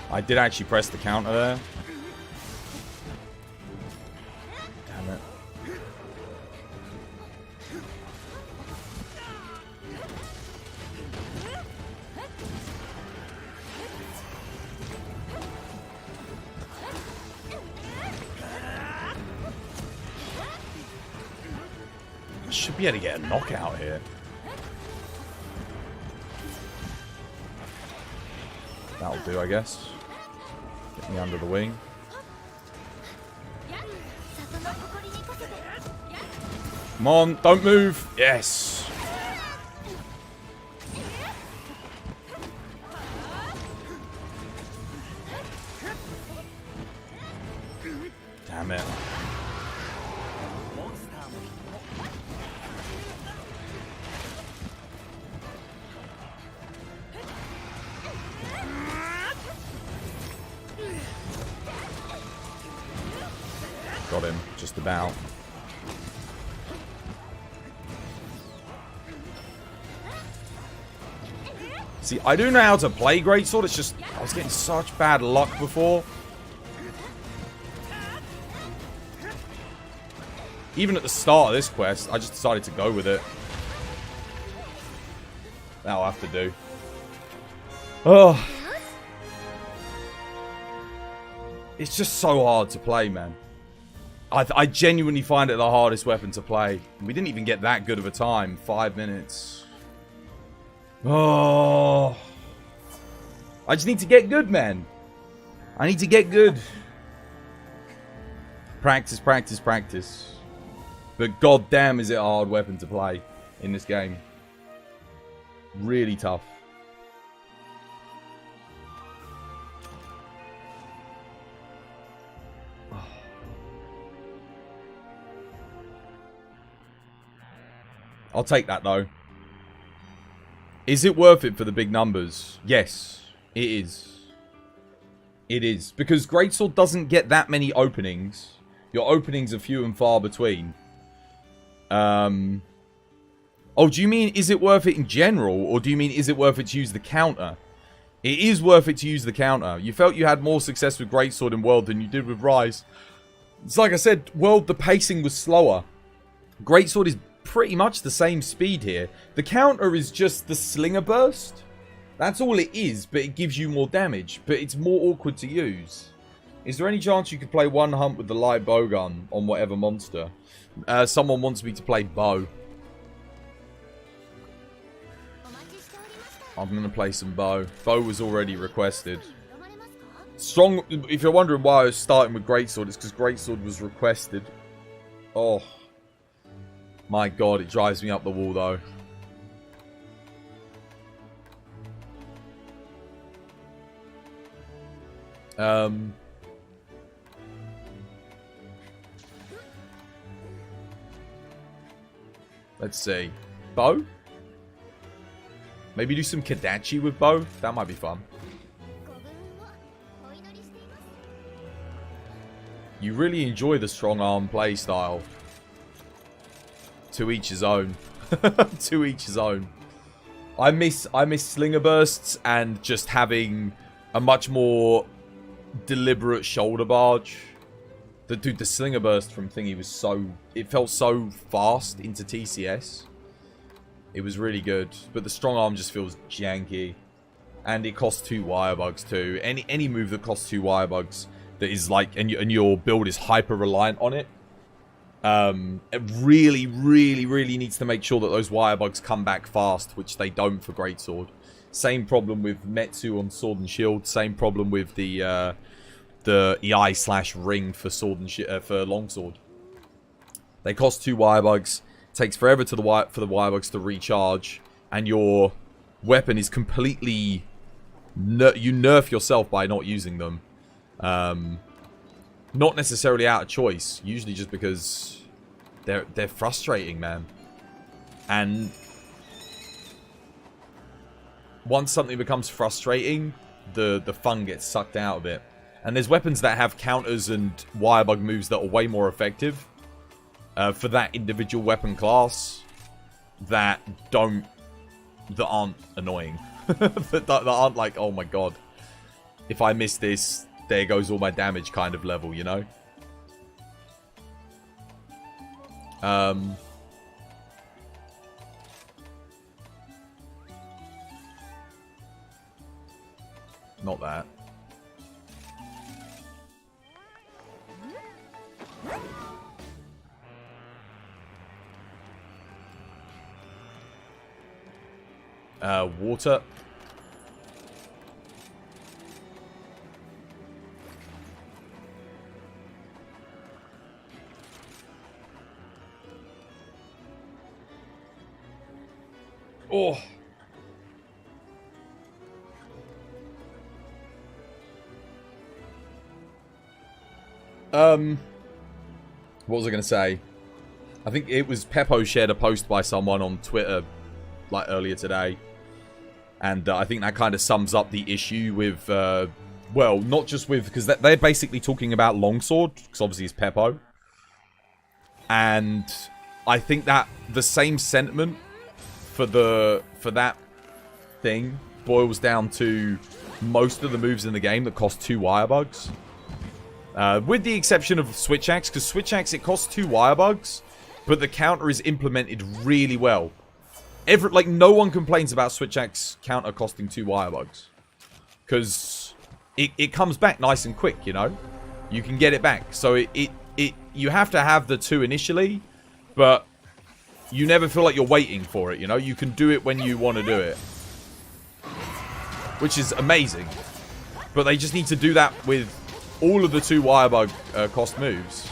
I did actually press the counter there. Damn it. I should be able to get a knockout here. That'll do, I guess. Get me under the wing. Come on, don't move. Yes. Damn it. Got him, just about. See, I do know how to play Greatsword, it's just, I was getting such bad luck before. Even at the start of this quest, I just decided to go with it. That'll have to do. Oh. It's just so hard to play, man. I genuinely find it the hardest weapon to play. We didn't even get that good of a time. 5 minutes. Oh. I just need to get good, man. I need to get good. Practice, practice, practice. But goddamn is it a hard weapon to play in this game. Really tough. I'll take that though. Is it worth it for the big numbers? Yes, it is. It is. Because Greatsword doesn't get that many openings. Your openings are few and far between. Oh, do you mean is it worth it in general? Or do you mean is it worth it to use the counter? It is worth it to use the counter. You felt you had more success with Greatsword in World than you did with Rise. It's like I said, World, the pacing was slower. Greatsword is pretty much the same speed here. The counter is just the Slinger Burst. That's all it is, but it gives you more damage. But it's more awkward to use. Is there any chance you could play one hump with the light bow gun on whatever monster? Someone wants me to play bow. I'm going to play some bow. Bow was already requested. Strong. If you're wondering why I was starting with Greatsword, it's because Greatsword was requested. Oh. My god, it drives me up the wall though. Let's see. Bow? Maybe do some Kadachi with bow? That might be fun. You really enjoy the strong arm play style. To each his own. To each his own. I miss Slinger Bursts and just having a much more deliberate shoulder barge. The Slinger Burst from Thingy was so... It felt so fast into TCS. It was really good. But the strong arm just feels janky. And it costs 2 wire bugs too. Any move that costs 2 wire bugs that is like... And your build is hyper reliant on it. It really, really, really needs to make sure that those wire bugs come back fast, which they don't for Greatsword. Same problem with Metsu on Sword and Shield. Same problem with the EI/ring for Sword and for Longsword. They cost 2 wire bugs. It takes forever for the wire bugs to recharge, and your weapon is completely you nerf yourself by not using them. Not necessarily out of choice, usually just because they're frustrating, man. And once something becomes frustrating, the fun gets sucked out of it. And there's weapons that have counters and wirebug moves that are way more effective for that individual weapon class that aren't annoying. that aren't like, oh my god, if I miss this, there goes all my damage kind of level, you know? Not that. Water. Oh. What was I going to say? I think it was Peppo shared a post by someone on Twitter like earlier today. And I think that kind of sums up the issue with, well, not just with, because they're basically talking about Longsword, because obviously it's Peppo. And I think that the same sentiment for that thing boils down to most of the moves in the game that cost 2 wire bugs. With the exception of Switch Axe, because Switch Axe, it costs 2 wire bugs, but the counter is implemented really well. Like, no one complains about Switch Axe counter costing 2 wire bugs. Because it comes back nice and quick, you know? You can get it back. So you have to have the 2 initially, but you never feel like you're waiting for it, you know? You can do it when you want to do it. Which is amazing. But they just need to do that with all of the 2 wire bug cost moves.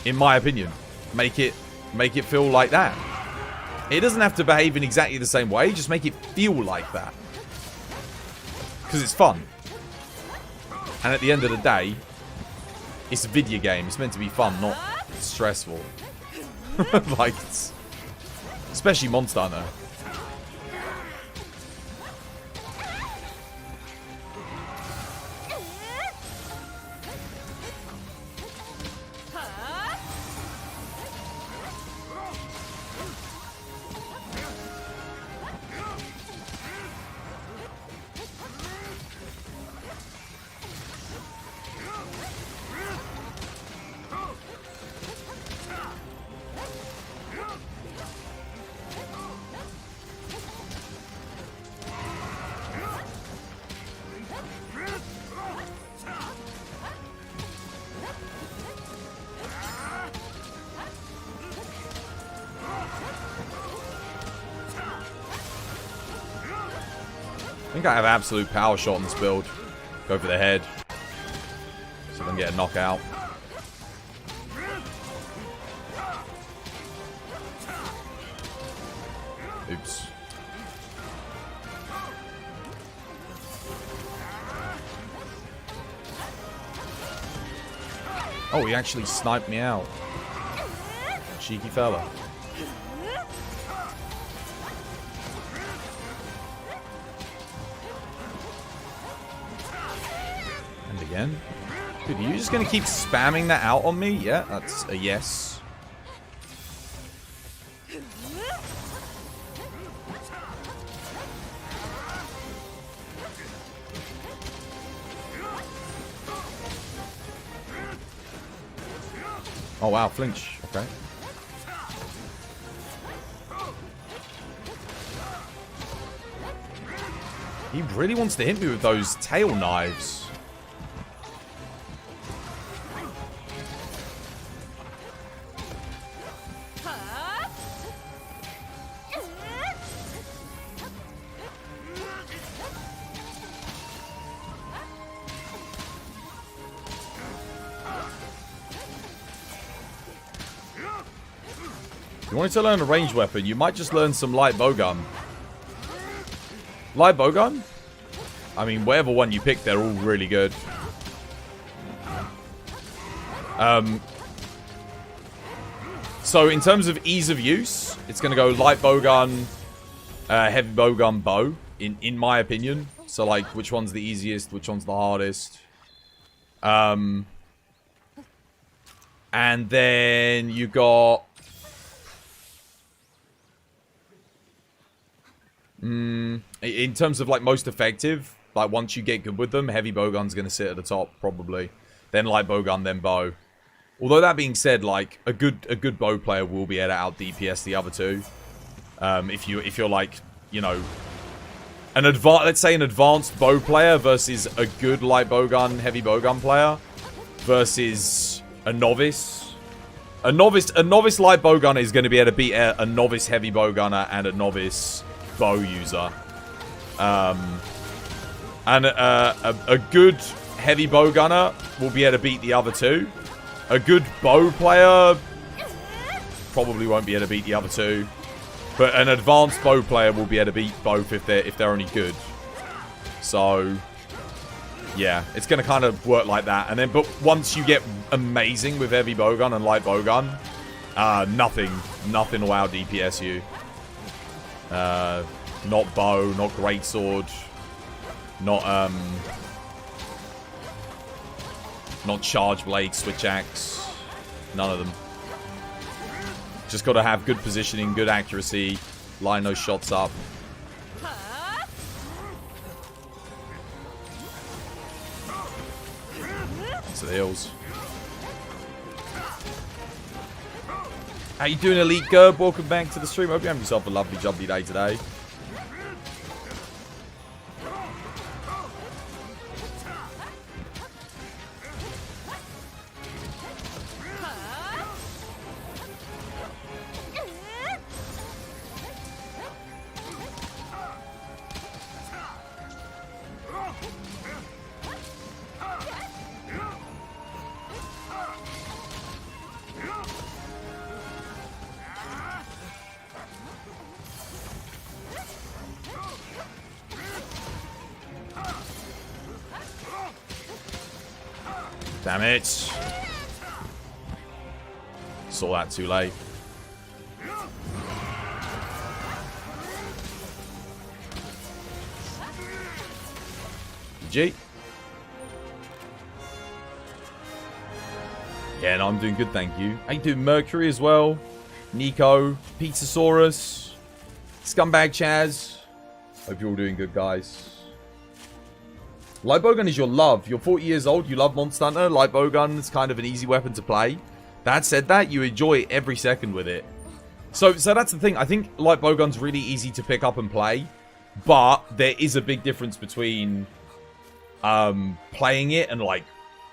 In my opinion. Make it feel like that. It doesn't have to behave in exactly the same way. Just make it feel like that. Because it's fun. And at the end of the day, it's a video game. It's meant to be fun, not stressful. Like, especially Monster Hunter. I think I have absolute power shot on this build. Go for the head. So I can get a knockout. Oops. Oh, he actually sniped me out. Cheeky fella. Again. Dude, are you just going to keep spamming that out on me? Yeah, that's a yes. Oh, wow, flinch. Okay. He really wants to hit me with those tail knives. If you wanted to learn a ranged weapon, you might just learn some light bowgun. Light bowgun? I mean, whatever one you pick, they're all really good. So in terms of ease of use, it's going to go light bowgun, heavy bowgun, bow, in my opinion. So like, which one's the easiest, which one's the hardest. And then you got... in terms of like most effective, like once you get good with them, heavy bowgun's going to sit at the top probably, then light bowgun, then bow. Although that being said, like a good bow player will be able to out DPS the other 2. If you're like, you know, let's say an advanced bow player versus a good light bowgun, heavy bowgun player versus a novice. A novice light bowgunner is going to be able to beat a novice heavy bowgunner and a novice bow user. And a good heavy bowgunner will be able to beat the other 2. A good bow player probably won't be able to beat the other 2. But an advanced bow player will be able to beat both if they're only good. So yeah, it's going to kind of work like that. And then, but once you get amazing with heavy bowgun and light bowgun, nothing will out DPS you. Not bow, not greatsword, not charge blade, switch axe, none of them. Just got to have good positioning, good accuracy, line those shots up. To the hills. How you doing, Elite Gerb? Welcome back to the stream. Hope you have yourself a lovely, jubbly day today. Damn it. Saw that too late. G. Yeah, no, I'm doing good, thank you. How you doing, Mercury as well? Nico, Pizzasaurus, Scumbag Chaz. Hope you're all doing good, guys. Light bowgun is your love. You're 40 years old, you love Monster Hunter. Light bowgun is kind of an easy weapon to play. That said that, you enjoy every second with it. So that's the thing. I think light bowgun's really easy to pick up and play. But there is a big difference between playing it and like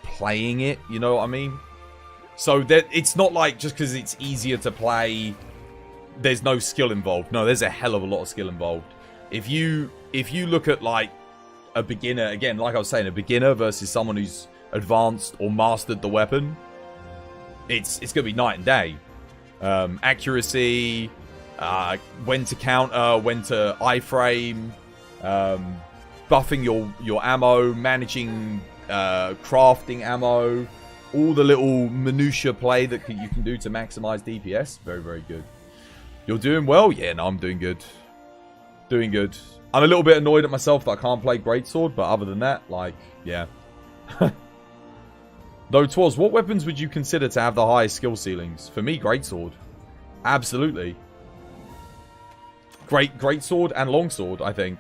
playing it, you know what I mean? So that it's not like just because it's easier to play, there's no skill involved. No, there's a hell of a lot of skill involved. If you look at like a beginner, again, like I was saying, a beginner versus someone who's advanced or mastered the weapon, it's gonna be night and day. Accuracy, when to counter, when to iframe, buffing your ammo, managing crafting ammo, all the little minutia play that you can do to maximize DPS. Very, very good. You're doing well? Yeah, no, I'm doing good. Doing good. I'm a little bit annoyed at myself that I can't play Greatsword, but other than that, like, yeah. Though, Twas, what weapons would you consider to have the highest skill ceilings? For me, Greatsword. Absolutely. Greatsword and Longsword, I think.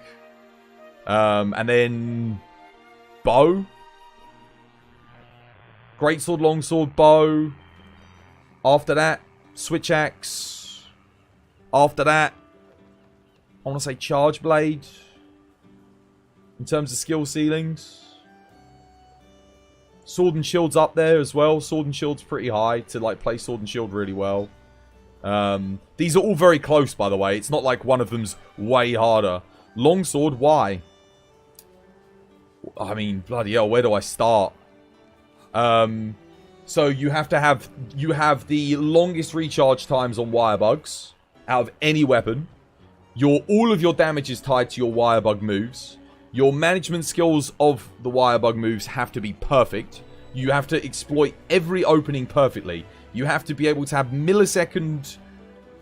And then bow. Greatsword, longsword, bow. After that, switch axe. After that, I want to say charge blade. In terms of skill ceilings. Sword and shield's up there as well. Sword and shield's pretty high to like play sword and shield really well. These are all very close, by the way. It's not like one of them's way harder. Longsword, why? I mean, bloody hell, where do I start? So you have the longest recharge times on wire bugs out of any weapon. All of your damage is tied to your wire bug moves. Your management skills of the wire bug moves have to be perfect. You have to exploit every opening perfectly. You have to be able to have millisecond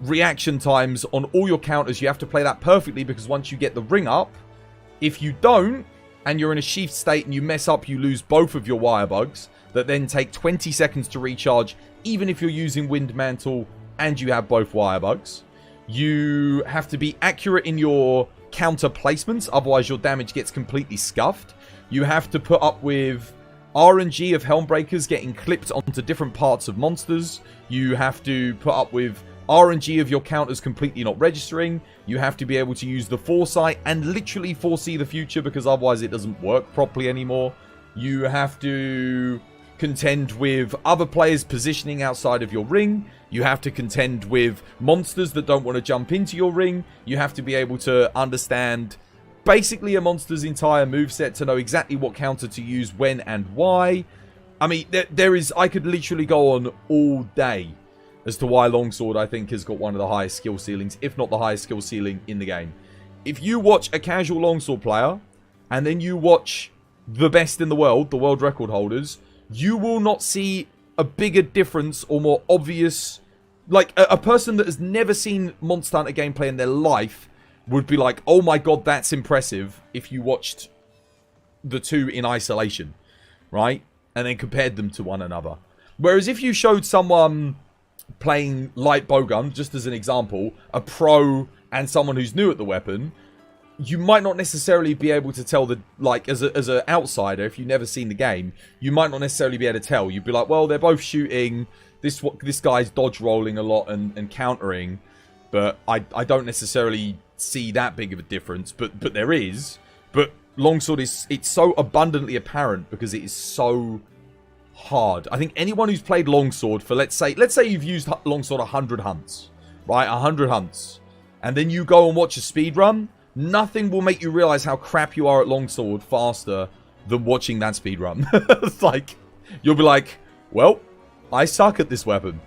reaction times on all your counters. You have to play that perfectly because once you get the ring up, if you don't, and you're in a sheath state and you mess up, you lose both of your wire bugs that then take 20 seconds to recharge, even if you're using Wind Mantle and you have both wire bugs. You have to be accurate in your counter placements, otherwise your damage gets completely scuffed. You have to put up with RNG of Helmbreakers getting clipped onto different parts of monsters. You have to put up with RNG of your counters completely not registering. You have to be able to use the foresight and literally foresee the future because otherwise it doesn't work properly anymore. You have to contend with other players positioning outside of your ring. You have to contend with monsters that don't want to jump into your ring. You have to be able to understand basically a monster's entire moveset to know exactly what counter to use when and why. I mean, I could literally go on all day as to why Longsword, I think, has got one of the highest skill ceilings, if not the highest skill ceiling in the game. If you watch a casual Longsword player, and then you watch the best in the world record holders, you will not see a bigger difference or more obvious. Like, a person that has never seen Monster Hunter gameplay in their life would be like, oh my god, that's impressive, if you watched the two in isolation, right? And then compared them to one another. Whereas if you showed someone playing light bowgun, just as an example, a pro and someone who's new at the weapon, you might not necessarily be able to tell the, like, as an outsider, if you've never seen the game, you might not necessarily be able to tell. You'd be like, well, they're both shooting, this guy's dodge rolling a lot and countering, but I don't necessarily see that big of a difference, but there is. But Longsword it's so abundantly apparent because it is so hard. I think anyone who's played Longsword for, let's say you've used Longsword 100 hunts, right? 100 hunts. And then you go and watch a speedrun. Nothing will make you realize how crap you are at Longsword faster than watching that speedrun. It's like, you'll be like, well, I suck at this weapon.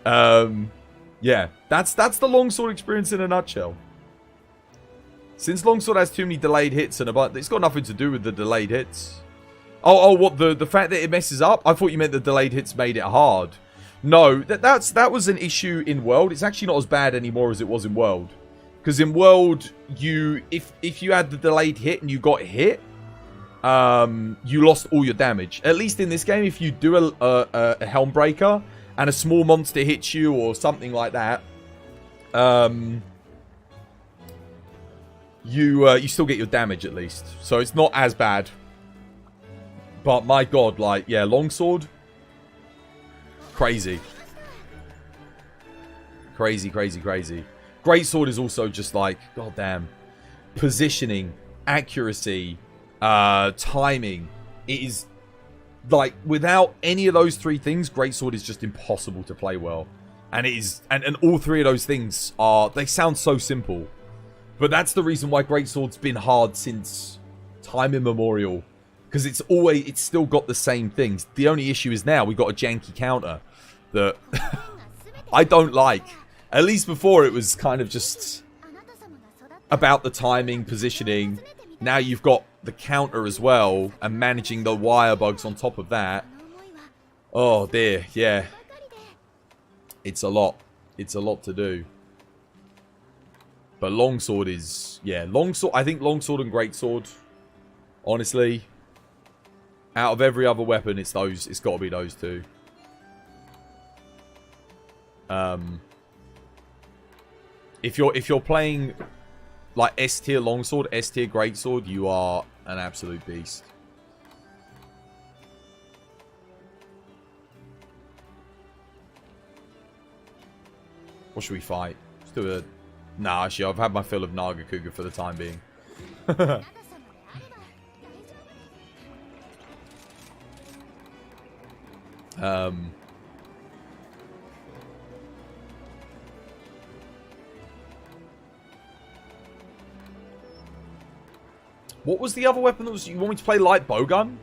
Yeah, that's the Longsword experience in a nutshell. Since Longsword has too many delayed hits and it's got nothing to do with the delayed hits. Oh, what, the fact that it messes up? I thought you meant the delayed hits made it hard. No, that was an issue in World. It's actually not as bad anymore as it was in World. Because in World, if you had the delayed hit and you got hit, you lost all your damage. At least in this game, if you do a Helm Breaker and a small monster hits you or something like that, you still get your damage at least. So it's not as bad. But my god, like, yeah, Longsword, crazy. Crazy, crazy, crazy. Greatsword is also just like, goddamn, positioning, accuracy, timing. It is like, without any of those three things, Greatsword is just impossible to play well. And it is, and all three of those things are, they sound so simple, but that's the reason why Greatsword's been hard since time immemorial, because it's still got the same things. The only issue is now we've got a janky counter that I don't like. At least before it was kind of just about the timing, positioning. Now you've got the counter as well, and managing the wire bugs on top of that. Oh dear, yeah. It's a lot. It's a lot to do. But Longsword is, yeah, Longsword. I think Longsword and Greatsword, honestly, out of every other weapon, it's those. It's got to be those two. If you're playing like S tier Longsword, S tier Greatsword, you are an absolute beast. What should we fight? Let's do a... Nah, actually, I've had my fill of Nagakuga for the time being. What was the other weapon that was... You want me to play light bowgun?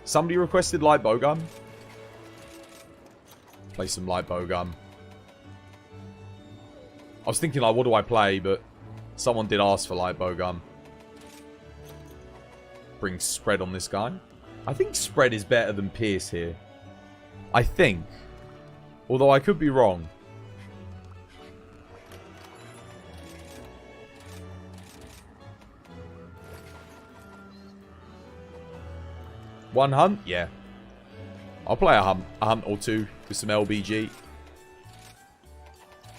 Somebody requested light bowgun. Play some light bowgun. I was thinking, like, what do I play? But someone did ask for light bowgun. Bring spread on this guy. I think spread is better than pierce here. I think. Although I could be wrong. One hunt? Yeah. I'll play a hunt or two with some LBG.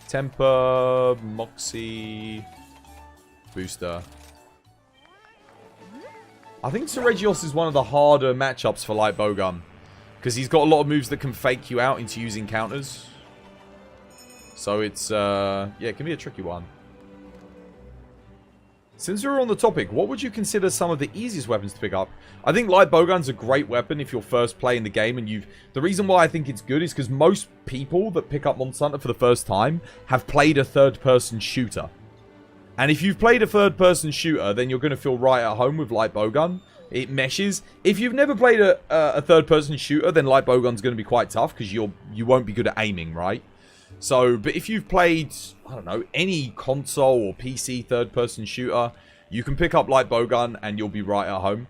Temper, Moxie, Booster. I think Seregios is one of the harder matchups for light bowgun, because he's got a lot of moves that can fake you out into using counters. So it's, yeah, it can be a tricky one. Since we're on the topic, what would you consider some of the easiest weapons to pick up? I think light bowgun's a great weapon if you're first playing the game, and you've... The reason why I think it's good is because most people that pick up Monster Hunter for the first time have played a third-person shooter. And if you've played a third-person shooter, then you're going to feel right at home with light bowgun. It meshes. If you've never played a third-person shooter, then light bowgun's going to be quite tough, because you won't be good at aiming, right? So, but if you've played, I don't know, any console or PC third-person shooter, you can pick up light bowgun and you'll be right at home.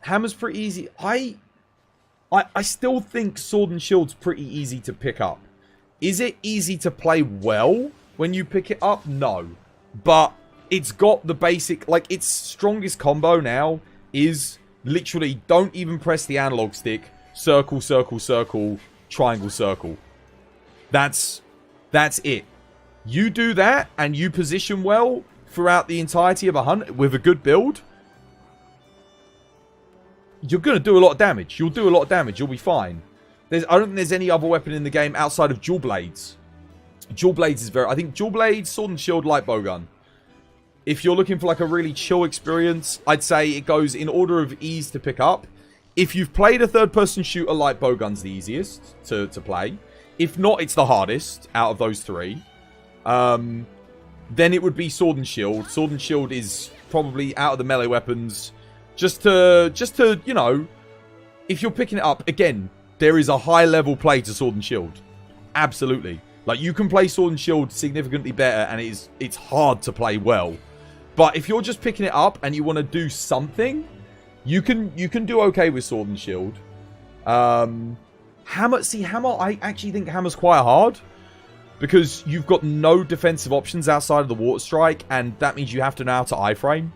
Hammer's pretty easy. I still think Sword and Shield's pretty easy to pick up. Is it easy to play well when you pick it up? No. But it's got the basic, like, its strongest combo now is literally don't even press the analog stick. Circle, circle, circle, triangle, circle. That's it. You do that and you position well throughout the entirety of a hunt with a good build, you're going to do a lot of damage. You'll do a lot of damage. You'll be fine. I don't think there's any other weapon in the game outside of Dual Blades. Dual Blades is very... I think Dual Blades, Sword and Shield, light bowgun. If you're looking for like a really chill experience, I'd say it goes in order of ease to pick up. If you've played a third-person shooter, light bowgun's the easiest to play. If not, it's the hardest out of those three. Then it would be Sword and Shield. Sword and Shield is probably out of the melee weapons. Just to, you know, if you're picking it up, again, there is a high level play to Sword and Shield. Absolutely. Like, you can play Sword and Shield significantly better, and it's hard to play well. But if you're just picking it up and you want to do something, You can do okay with Sword and Shield. Hammer, see, Hammer, I actually think Hammer's quite hard. Because you've got no defensive options outside of the Water Strike, and that means you have to know how to iframe.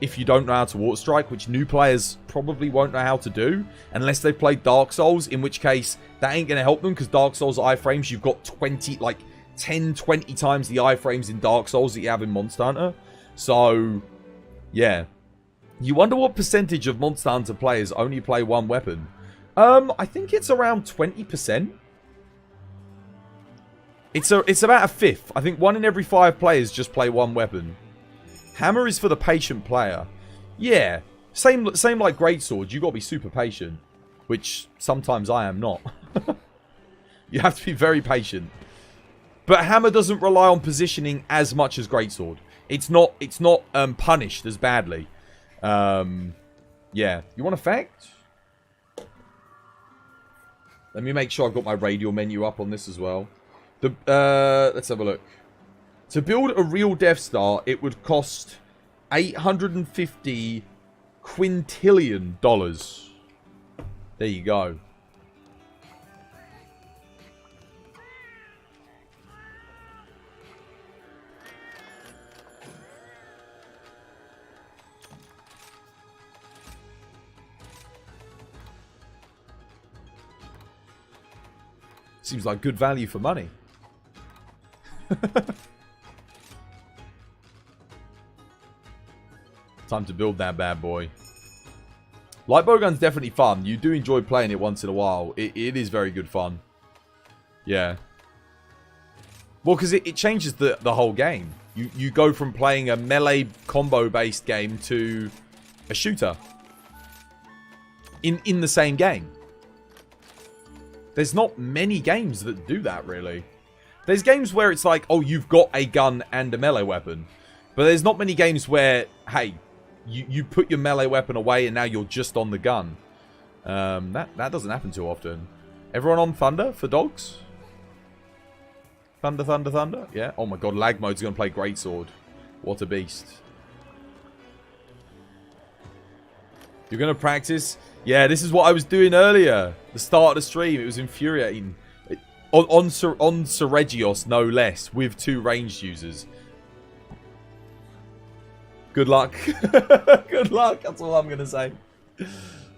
If you don't know how to Water Strike, which new players probably won't know how to do, unless they've played Dark Souls, in which case, that ain't going to help them, because Dark Souls iframes, you've got 10, 20 times the iframes in Dark Souls that you have in Monster Hunter. So, yeah. You wonder what percentage of Monster Hunter players only play one weapon. I think it's around 20%. It's about a fifth. I think 1 in every 5 players just play one weapon. Hammer is for the patient player. Yeah. Same like Greatsword. You got to be super patient. Which sometimes I am not. You have to be very patient. But Hammer doesn't rely on positioning as much as Greatsword. It's not punished as badly. Yeah. You want a fact? Let me make sure I've got my radial menu up on this as well. Let's have a look. To build a real Death Star, it would cost $850 quintillion. There you go. Seems like good value for money. Time to build that bad boy. Light bowgun's definitely fun. You do enjoy playing it once in a while. It is very good fun. Yeah. Well, because it changes the whole game. You go from playing a melee combo-based game to a shooter. In the same game. There's not many games that do that, really. There's games where it's like, oh, you've got a gun and a melee weapon. But there's not many games where, hey, you put your melee weapon away and now you're just on the gun. That doesn't happen too often. Everyone on Thunder for dogs? Thunder, Thunder, Thunder? Yeah. Oh my god, lag mode's going to play Greatsword. What a beast. You're going to practice? Yeah, this is what I was doing earlier. The start of the stream. It was infuriating. On Seregios, no less. With 2 ranged users. Good luck. Good luck. That's all I'm going to say.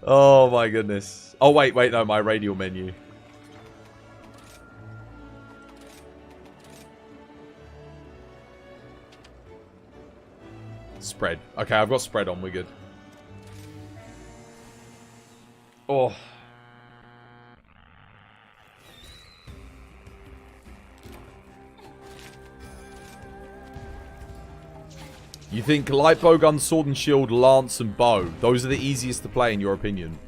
Oh, my goodness. Oh, wait. No, my radial menu. Spread. Okay, I've got spread on. We're good. Oh. You think light bowgun, sword and shield, lance and bow. Those are the easiest to play in your opinion.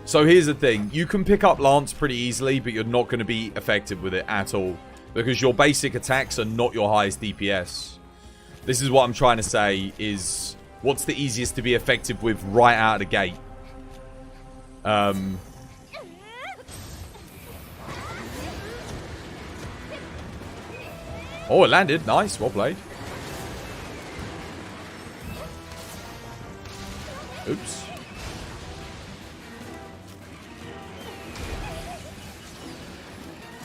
So here's the thing. You can pick up lance pretty easily, but you're not going to be effective with it at all. Because your basic attacks are not your highest DPS. This is what I'm trying to say is... What's the easiest to be effective with right out of the gate? Oh, it landed. Nice. Well played. Oops.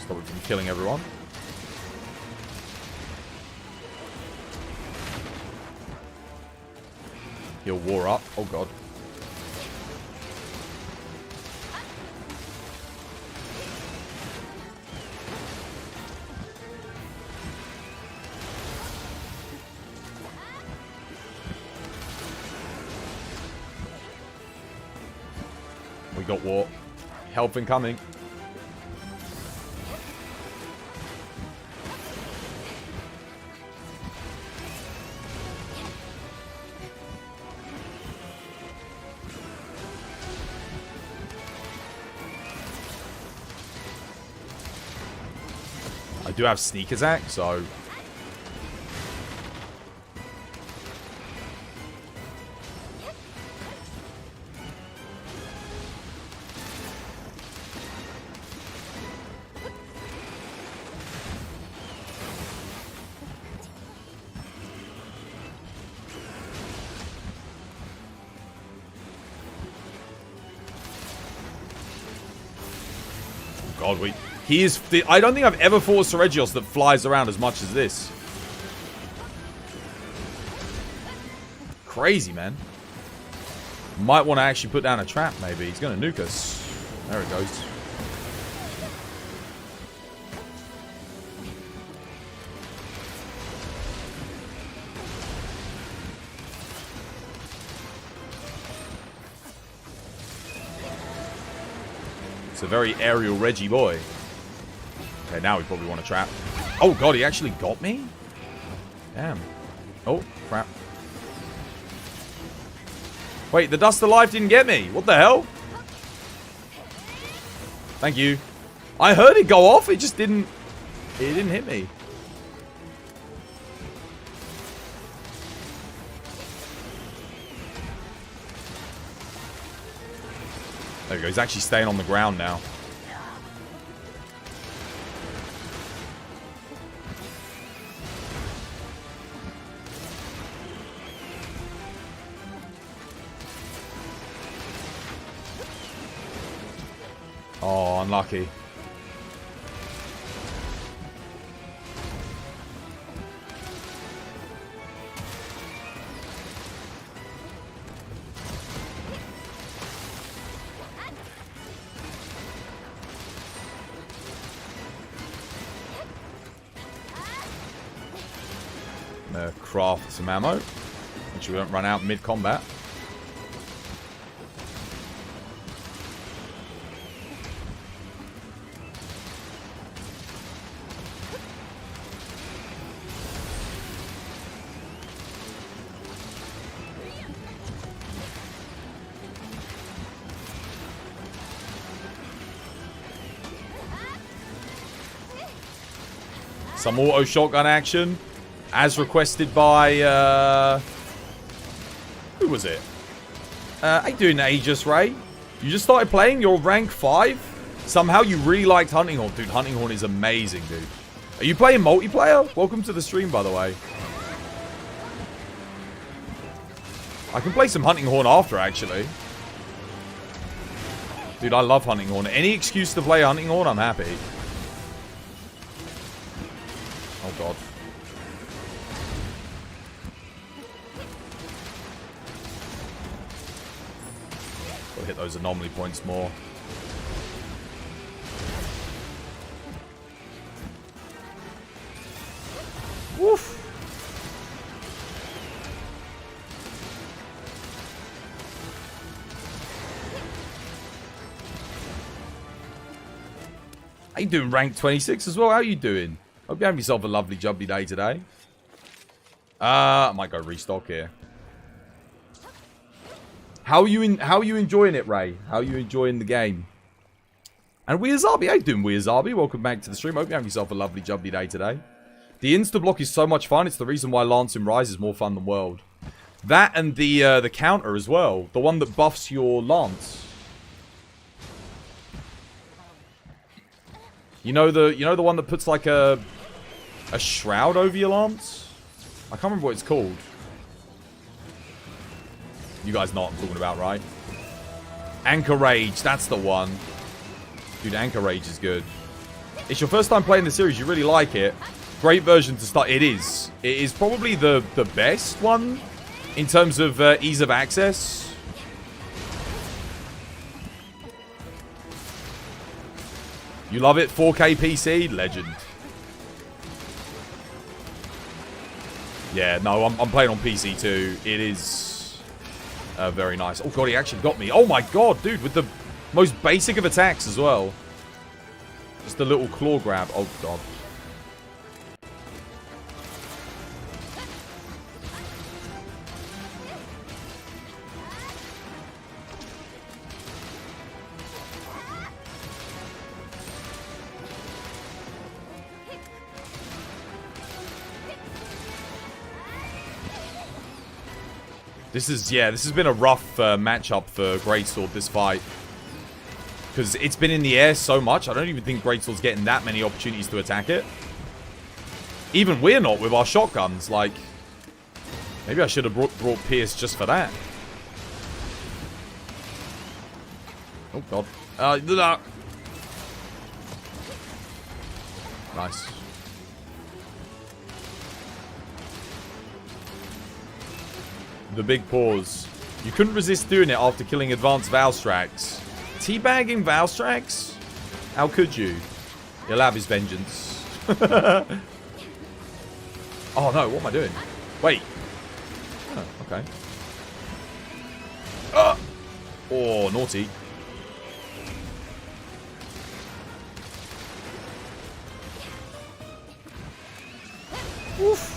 Stop it from killing everyone. He'll war up. Oh god. We got war. Help incoming. I do have sneak attack, so... God, he is... I don't think I've ever fought a Seregios that flies around as much as this. Crazy, man. Might want to actually put down a trap, maybe. He's going to nuke us. There it goes. It's a very aerial Reggie boy. Okay, now we probably want to trap. Oh, God, he actually got me? Damn. Oh, crap. Wait, the Dust of Life didn't get me. What the hell? Thank you. I heard it go off. It just didn't... It didn't hit me. There we go. He's actually staying on the ground now. Oh, unlucky. Craft some ammo. Make sure we don't run out mid-combat. Some auto shotgun action. As requested by, who was it? How you doing, Aegis Ray? You just started playing? You're rank 5? Somehow you really liked Hunting Horn. Dude, Hunting Horn is amazing, dude. Are you playing multiplayer? Welcome to the stream, by the way. I can play some Hunting Horn after, actually. Dude, I love Hunting Horn. Any excuse to play Hunting Horn, I'm happy. Oh, God. Hit those anomaly points more. Woof. How you doing, rank 26 as well? How you doing? Hope you have yourself a lovely jubbly day today. I might go restock here. How are you enjoying it, Ray? How are you enjoying the game? And Weazabi, how you doing, Weazabi? Welcome back to the stream. Hope you have yourself a lovely jubbly day today. The insta-block is so much fun. It's the reason why Lance in Rise is more fun than World. That and the counter as well. The one that buffs your Lance. You know the one that puts like a shroud over your Lance? I can't remember what it's called. You guys know what I'm talking about, right? Anchor Rage, that's the one. Dude, Anchor Rage is good. It's your first time playing the series, you really like it. Great version to start. It is. It is probably the best one in terms of ease of access. You love it? 4K PC? Legend. Yeah, no, I'm playing on PC too. It is... very nice. Oh, God, he actually got me. Oh, my God, dude, with the most basic of attacks as well. Just a little claw grab. Oh, God. This has been a rough matchup for Greatsword, this fight. Because it's been in the air so much, I don't even think Greatsword's getting that many opportunities to attack it. Even we're not with our shotguns, like... Maybe I should have brought Pierce just for that. Oh, God. Nice. The big pause. You couldn't resist doing it after killing advanced Valstrax. Teabagging Valstrax? How could you? He'll have his vengeance. Oh no, what am I doing? Wait. Oh, okay. Oh, naughty. Oof.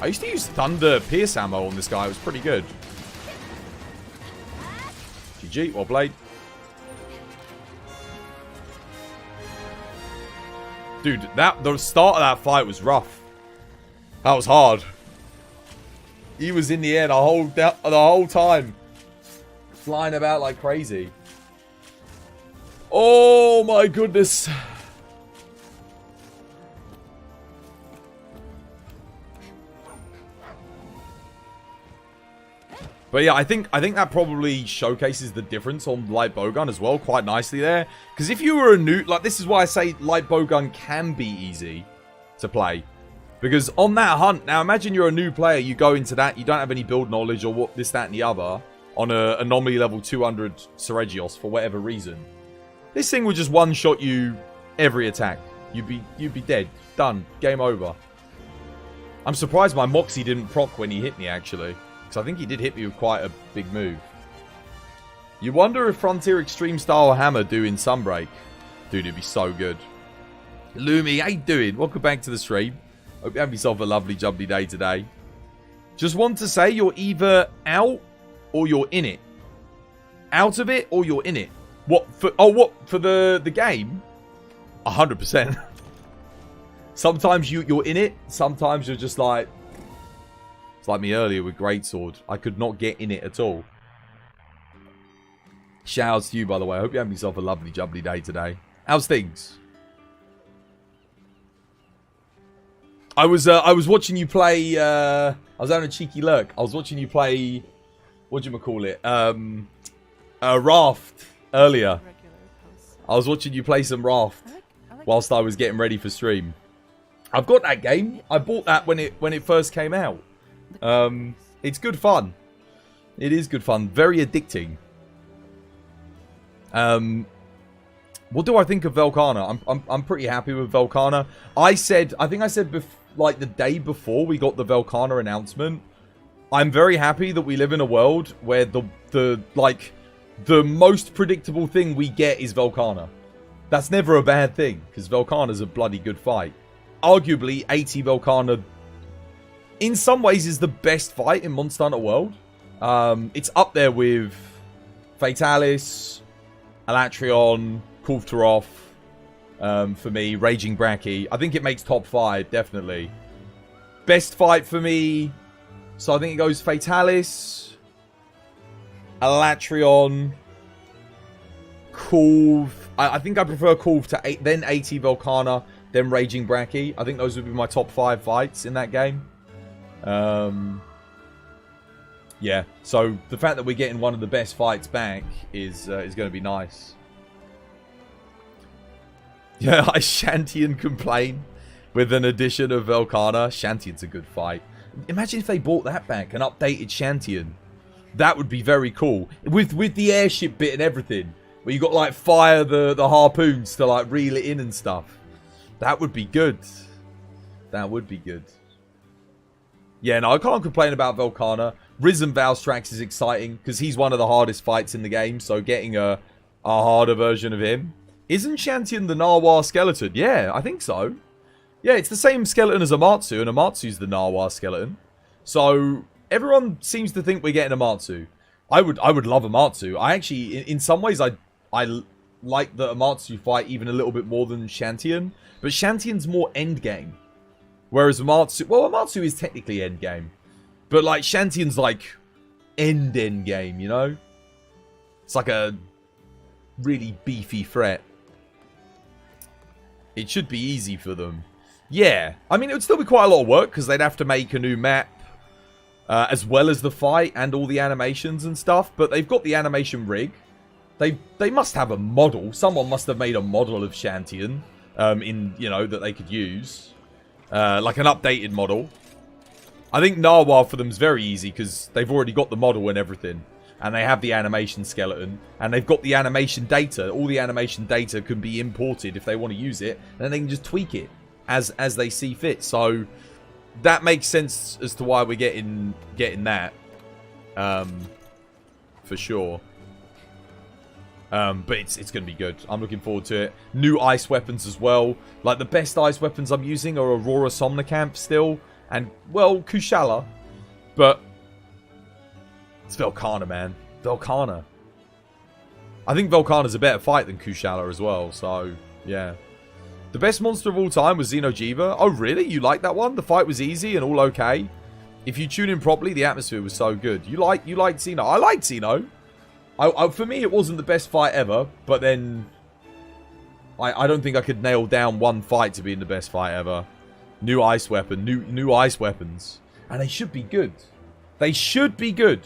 I used to use Thunder Pierce ammo on this guy. It was pretty good. GG, well played. Dude, the start of that fight was rough. That was hard. He was in the air the whole time. Flying about like crazy. Oh my goodness. But yeah, I think that probably showcases the difference on light bowgun as well quite nicely there. Because if you were a new... Like, this is why I say light bowgun can be easy to play. Because on that hunt... Now, imagine you're a new player. You go into that. You don't have any build knowledge or what this, that, and the other. On a anomaly level 200 Seregios for whatever reason. This thing would just one-shot you every attack. You'd be dead. Done. Game over. I'm surprised my Moxie didn't proc when he hit me, actually. Because I think he did hit me with quite a big move. You wonder if Frontier Extreme Style Hammer do in Sunbreak. Dude, it'd be so good. Lumi, how you doing? Welcome back to the stream. Hope you have yourself a lovely, jubbly day today. Just want to say you're either out or you're in it. Out of it or you're in it. What? For the game? 100%. Sometimes you're in it. Sometimes you're just like... It's like me earlier with Greatsword. I could not get in it at all. Shoutouts to you, by the way. I hope you have yourself a lovely, jubbly day today. How's things? I was watching you play... I was having a cheeky lurk. I was watching you play... Whatchamacallit? Raft earlier. I was watching you play some Raft whilst I was getting ready for stream. I've got that game. I bought that when it first came out. It's good fun. It is good fun. Very addicting. What do I think of Velkhana? I'm pretty happy with Velkhana. I think I said like the day before we got the Velkhana announcement. I'm very happy that we live in a world where the most predictable thing we get is Velkhana. That's never a bad thing because Velkhana's a bloody good fight. Arguably, 80 Velkhana in some ways is the best fight in Monster Hunter World. It's up there with Fatalis, Alatreon, Kulftaroth, for me, Raging Bracky. I think it makes top 5, definitely. Best fight for me, so I think it goes Fatalis, Alatreon, Kulv. I think I prefer Kulv to 8, then 80 Velkhana, then Raging Bracky. I think those would be my top 5 fights in that game. Yeah, so the fact that we're getting one of the best fights back is going to be nice. Yeah, I Shantian complain with an addition of Velkhana. Shantian's a good fight. Imagine if they brought that back, an updated Shantian. That would be very cool. With the airship bit and everything. Where you got like fire the harpoons to like reel it in and stuff. That would be good. That would be good. Yeah, no, I can't complain about Velkhana. Risen Valstrax is exciting because he's one of the hardest fights in the game. So getting a harder version of him. Isn't Shantian the Narwhal skeleton? Yeah, I think so. Yeah, it's the same skeleton as Amatsu, and Amatsu's the Narwhal skeleton. So everyone seems to think we're getting Amatsu. I would love Amatsu. I actually, in some ways, I like the Amatsu fight even a little bit more than Shantian. But Shantian's more endgame. Whereas Amatsu... Well, Amatsu is technically endgame. But, like, Shantian's, like, endgame, you know? It's like a really beefy threat. It should be easy for them. Yeah. I mean, it would still be quite a lot of work, because they'd have to make a new map. as well as the fight and all the animations and stuff. But they've got the animation rig. They must have a model. Someone must have made a model of Shantian, that they could use. Like an updated model. I think Narwhal for them is very easy because they've already got the model and everything. And they have the animation skeleton. And they've got the animation data. All the animation data can be imported if they want to use it. And then they can just tweak it as they see fit. So that makes sense as to why we're getting that. For sure. But it's going to be good. I'm looking forward to it. New ice weapons as well. Like, the best ice weapons I'm using are Aurora Somnicamp still. And, well, Kushala. But it's Velkhana, man. Velkhana. I think Velkhana's a better fight than Kushala as well. So, yeah. The best monster of all time was Xeno'jiiva. Oh, really? You like that one? The fight was easy and all okay. If you tune in properly, the atmosphere was so good. You liked Xeno. I liked Xeno. For me, it wasn't the best fight ever, but then I don't think I could nail down one fight to being the best fight ever. New ice weapon, new ice weapons, and they should be good. They should be good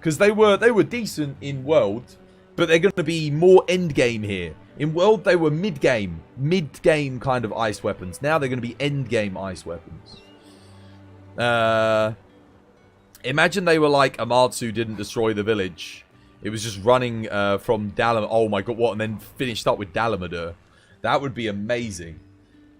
because they were decent in World, but they're going to be more end game here. In World, they were mid game kind of ice weapons. Now they're going to be end game ice weapons. Imagine they were like Amatsu didn't destroy the village. It was just running from Dalam. Oh my god, what? And then finished up with Dalamadur. That would be amazing.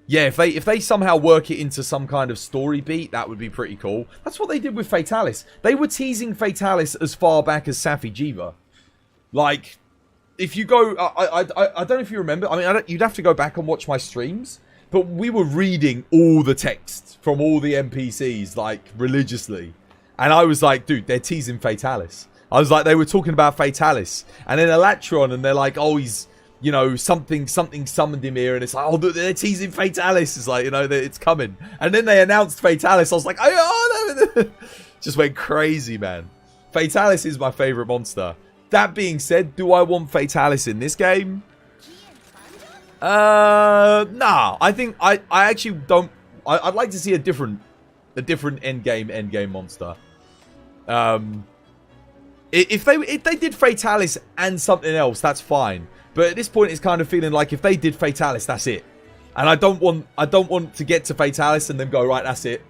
Yeah, if they somehow work it into some kind of story beat, that would be pretty cool. That's what they did with Fatalis. They were teasing Fatalis as far back as Safi'jiiva. Like, if you go... I don't know if you remember. I mean, you'd have to go back and watch my streams. But we were reading all the text from all the NPCs, like, religiously. And I was like, dude, they're teasing Fatalis. I was like, they were talking about Fatalis. And then Elatron, and they're like, oh, he's, something summoned him here. And it's like, oh, they're teasing Fatalis. It's like, it's coming. And then they announced Fatalis. I was like, oh, no. Just went crazy, man. Fatalis is my favorite monster. That being said, do I want Fatalis in this game? Nah. I think, I actually don't, I'd like to see a different endgame monster. If they did Fatalis and something else, that's fine. But at this point, it's kind of feeling like if they did Fatalis, that's it. And I don't want to get to Fatalis and then go, right, that's it.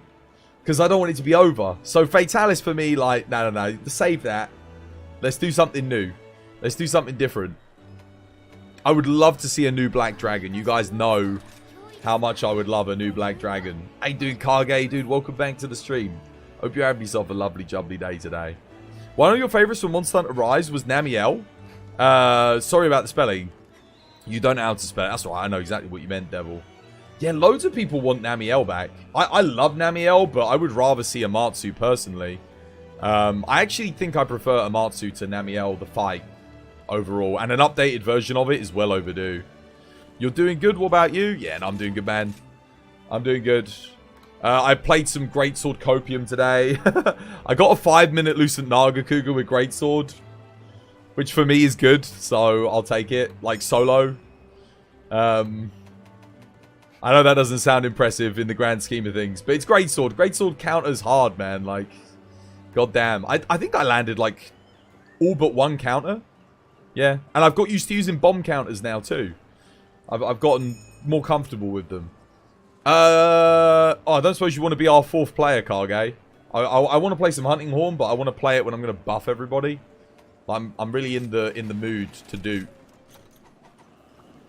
Because I don't want it to be over. So Fatalis for me, like, no. Save that. Let's do something new. Let's do something different. I would love to see a new Black Dragon. You guys know how much I would love a new Black Dragon. Hey, dude, Kage, dude, welcome back to the stream. Hope you have yourself a lovely, jubbly day today. One of your favorites from Monster Hunter Rise was Namiel. Sorry about the spelling. You don't know how to spell it. That's right. I know exactly what you meant, Devil. Yeah, loads of people want Namiel back. I love Namiel, but I would rather see Amatsu personally. I actually think I prefer Amatsu to Namiel, the fight, overall. And an updated version of it is well overdue. You're doing good. What about you? Yeah, no, I'm doing good, man. I'm doing good. I played some Greatsword Copium today. I got a 5-minute Lucent Nagakuga with Greatsword, which for me is good, so I'll take it. Like, solo. I know that doesn't sound impressive in the grand scheme of things, but it's Greatsword. Greatsword counters hard, man. Like, goddamn. I think I landed, like, all but one counter. Yeah, and I've got used to using bomb counters now, too. I've gotten more comfortable with them. I don't suppose you want to be our 4th player, Kage. I want to play some Hunting Horn, but I want to play it when I'm going to buff everybody. I'm really in the mood to do.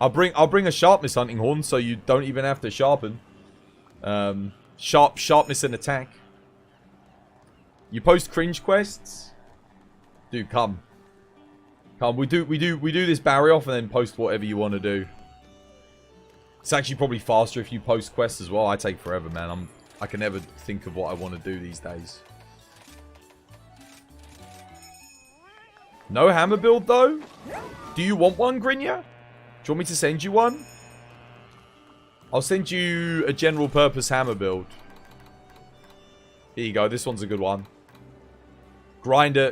I'll bring a sharpness Hunting Horn, so you don't even have to sharpen. Sharpness and attack. You post cringe quests, dude. Come. We do this barrier off and then post whatever you want to do. It's actually probably faster if you post quests as well. I take forever, man. I can never think of what I want to do these days. No hammer build, though? Do you want one, Grinya? Do you want me to send you one? I'll send you a general purpose hammer build. Here you go. This one's a good one. Grinder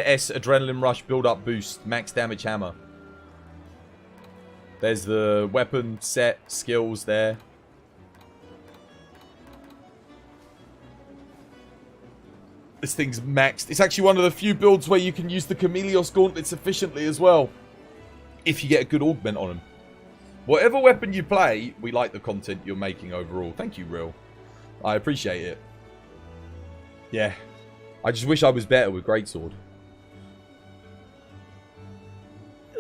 S Adrenaline Rush build up boost. Max damage hammer. There's the weapon set skills there. This thing's maxed. It's actually one of the few builds where you can use the Chameleos gauntlets efficiently as well. If you get a good augment on them. Whatever weapon you play, we like the content you're making overall. Thank you, Real. I appreciate it. Yeah. I just wish I was better with Greatsword.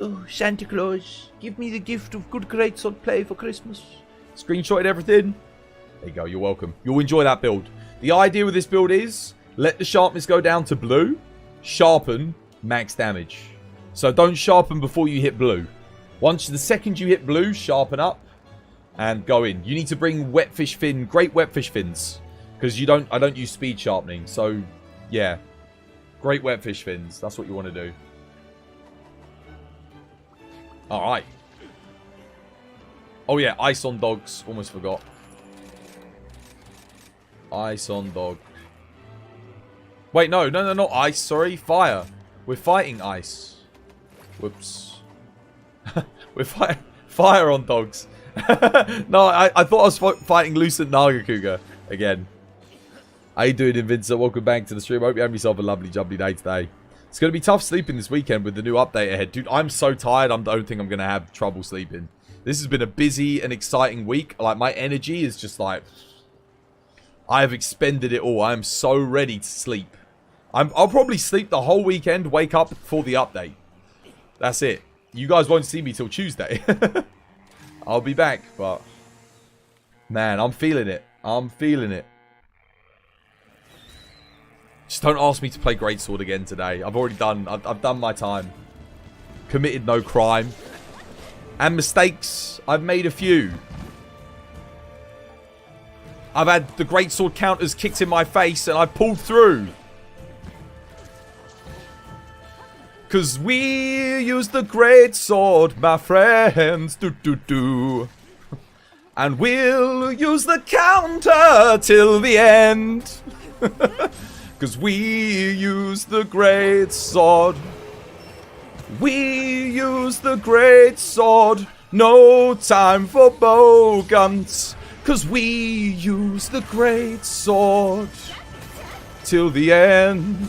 Oh, Santa Claus, give me the gift of good Greatsword play for Christmas. Screenshotted everything. There you go, you're welcome. You'll enjoy that build. The idea with this build is, let the sharpness go down to blue, sharpen, max damage. So don't sharpen before you hit blue. Once the second you hit blue, sharpen up and go in. You need to bring wetfish fin, great wetfish fins. Because I don't use speed sharpening. So, yeah. Great wetfish fins. That's what you want to do. Alright. Oh yeah, ice on dogs. Almost forgot. Ice on dog. Wait, no, not ice. Sorry, fire. We're fighting ice. Whoops. We're fire on dogs. No, I thought I was fighting Lucent Nagakuga again. How you doing, Invincent? Welcome back to the stream. I hope you have yourself a lovely, jubbly day today. It's going to be tough sleeping this weekend with the new update ahead. Dude, I'm so tired, I don't think I'm going to have trouble sleeping. This has been a busy and exciting week. Like, my energy is just like... I have expended it all. I am so ready to sleep. I'll probably sleep the whole weekend, wake up for the update. That's it. You guys won't see me till Tuesday. I'll be back, but... Man, I'm feeling it. I'm feeling it. Just don't ask me to play Greatsword again today. I've already done... I've done my time. Committed no crime. And mistakes. I've made a few. I've had the Greatsword counters kicked in my face and I pulled through. Cause we use the Greatsword, my friends. Do. And we'll use the counter till the end. Cause we use the Greatsword. We use the Greatsword. No time for bogums. Cause we use the Greatsword till the end.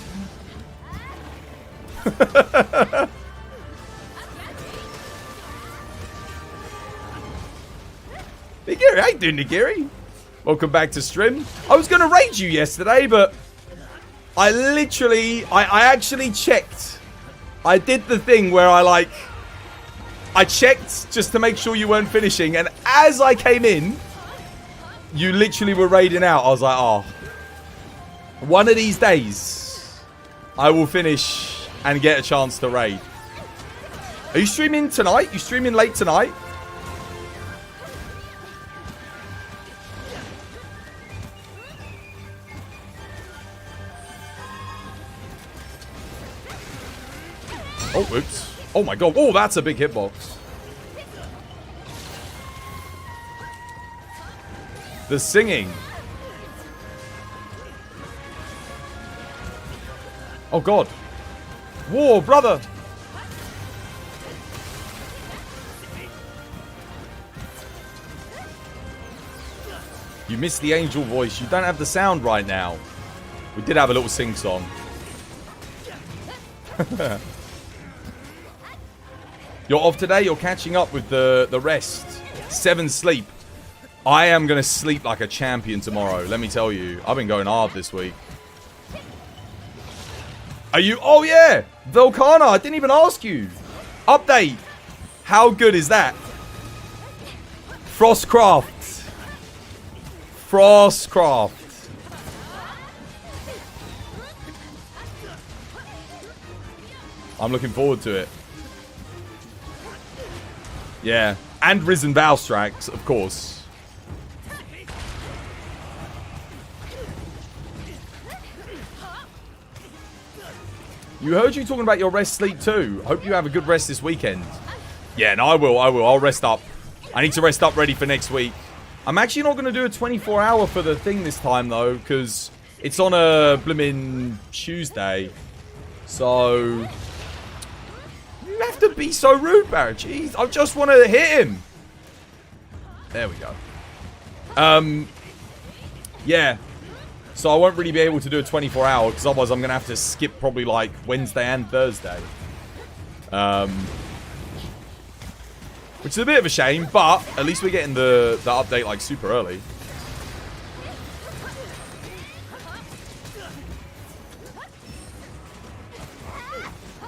Nigiri, how you doing, Nigiri? Welcome back to stream. I was gonna raid you yesterday, but I actually checked. I did the thing where I checked just to make sure you weren't finishing, and as I came in, you literally were raiding out. I was like, oh, one of these days, I will finish and get a chance to raid. Are you streaming tonight? You streaming late tonight? Oh, oops. Oh my god. Oh, that's a big hitbox. The singing. Oh god. Whoa, brother. You missed the angel voice. You don't have the sound right now. We did have a little sing song. You're off today. You're catching up with the rest. 7 sleep. I am going to sleep like a champion tomorrow. Let me tell you. I've been going hard this week. Are you... Oh, yeah. Volcana. I didn't even ask you. Update. How good is that? Frostcraft. Frostcraft. I'm looking forward to it. Yeah. And Risen Valstrax, of course. You heard you talking about your rest sleep too. Hope you have a good rest this weekend. Yeah, no, I will. I'll rest up. I need to rest up ready for next week. I'm actually not going to do a 24-hour for the thing this time, though, because it's on a blimmin' Tuesday. So... You have to be so rude, Barrett. Jeez, I just want to hit him. There we go. Yeah. So so I won't really be able to do a 24-hour, because otherwise I'm going to have to skip probably, like, Wednesday and Thursday. Which is a bit of a shame, but at least we're getting the update, like, super early.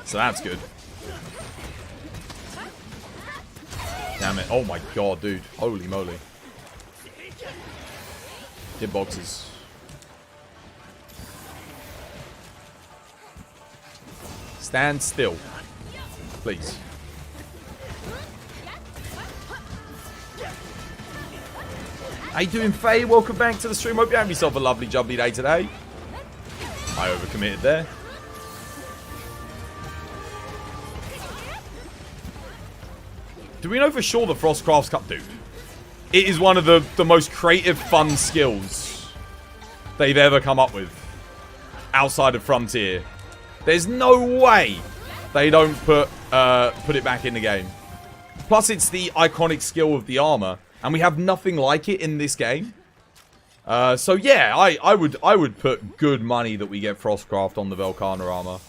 So that's good. Damn it. Oh my god, dude. Holy moly. Hitboxes. Stand still. Please. How you doing, Faye? Welcome back to the stream. Hope you have yourself a lovely, jubbly day today. I overcommitted there. Do we know for sure that Frostcraft's Cup, dude? It is one of the most creative, fun skills they've ever come up with outside of Frontier. There's no way they don't put it back in the game. Plus, it's the iconic skill of the armor, and we have nothing like it in this game. So yeah, I would put good money that we get Frostcraft on the Velkhana armor.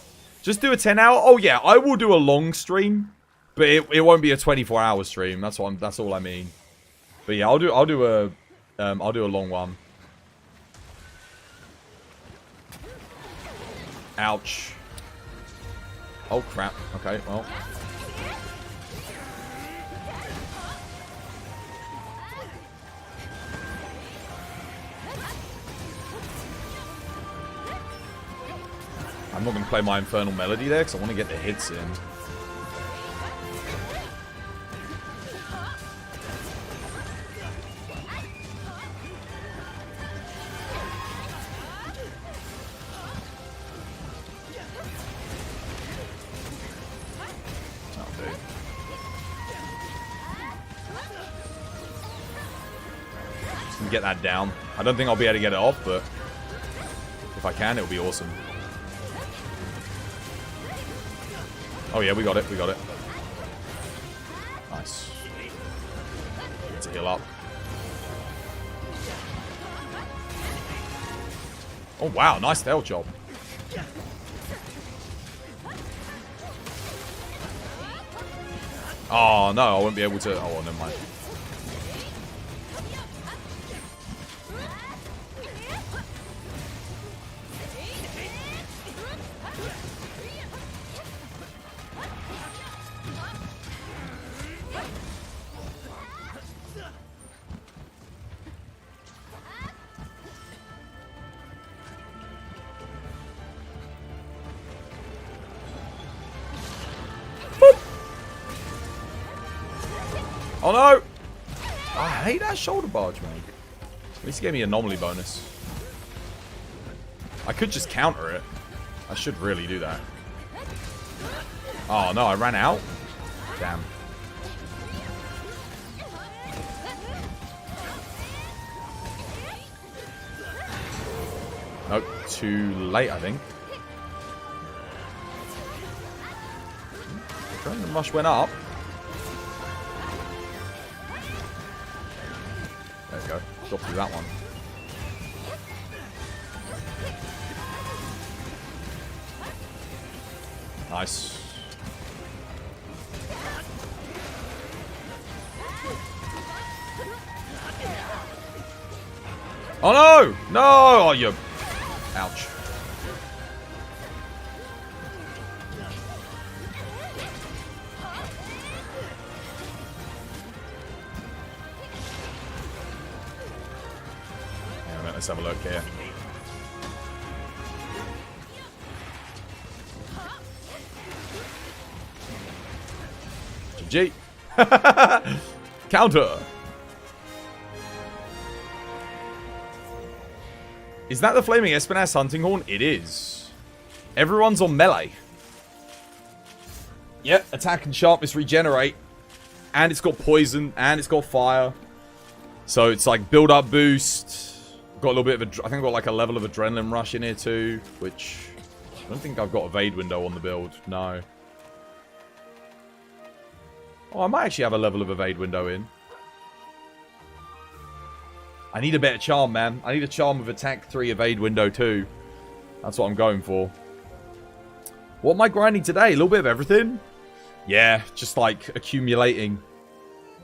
Just do a 10-hour. Oh yeah, I will do a long stream. But it won't be a 24-hour stream. That's all I mean. But yeah, I'll do a long one. Ouch. Oh crap. Okay, well. I'm not going to play my Infernal Melody there because I want to get the hits in. Get that down. I don't think I'll be able to get it off, but if I can, it'll be awesome. Oh yeah, we got it. We got it. Nice. Let's heal up. Oh wow, nice tail job. Oh no, I won't be able to. Oh, well, never mind. Oh no! I hate that shoulder barge, man. At least he gave me anomaly bonus. I could just counter it. I should really do that. Oh no, I ran out? Damn. Nope, too late, I think. Adrenaline rush went up. There we go. Got through that one. Nice. Oh no! No! Oh, you... Ouch. Yeah, let's have a look here. GG. Counter. Is that the Flaming Espinas Hunting Horn? It is. Everyone's on melee. Yep, attack and sharpness regenerate. And it's got poison, and it's got fire. So it's like build-up boost. Got a little bit of I think I've got like a level of adrenaline rush in here too. Which, I don't think I've got evade window on the build. No. Oh, I might actually have a level of evade window in. I need a better charm, man. I need a charm with attack 3, evade window 2. That's what I'm going for. What am I grinding today? A little bit of everything? Yeah, just like accumulating.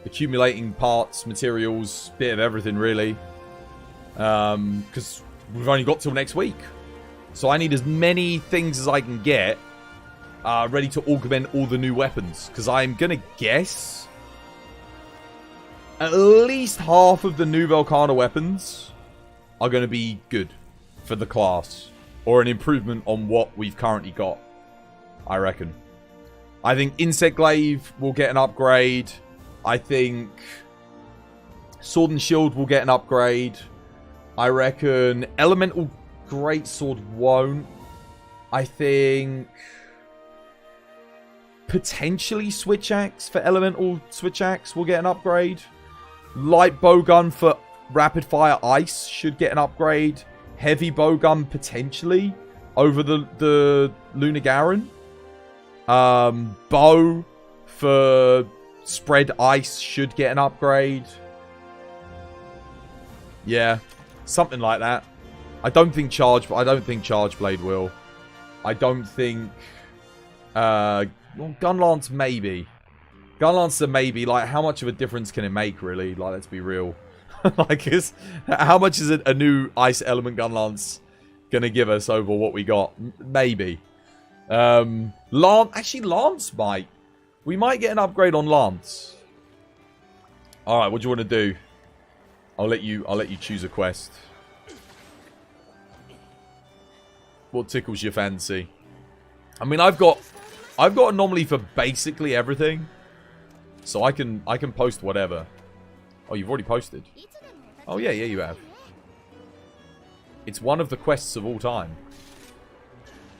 Accumulating parts, materials, bit of everything, really. Because we've only got till next week. So I need as many things as I can get ready to augment all the new weapons. Because I'm going to guess at least half of the new Volcana weapons are going to be good for the class. Or an improvement on what we've currently got, I reckon. I think Insect Glaive will get an upgrade. I think Sword and Shield will get an upgrade. I reckon Elemental Greatsword won't. I think potentially Switch Axe for Elemental Switch Axe will get an upgrade. Light Bowgun for Rapid Fire Ice should get an upgrade. Heavy Bowgun potentially over the Lunar Garen. Bow for Spread Ice should get an upgrade. Yeah, something like that. I don't think Charge Blade will. I don't think well, Gunlance maybe. Gunlance a maybe. Like, how much of a difference can it make, really? Like, let's be real. Like, how much is a new Ice Element Gunlance gonna give us over what we got? Maybe. Actually, Lance might. We might get an upgrade on Lance. Alright, what do you want to do? I'll let you choose a quest. What tickles your fancy? I mean, I've got anomaly for basically everything. So I can post whatever. Oh, you've already posted. Oh yeah, you have. It's one of the quests of all time.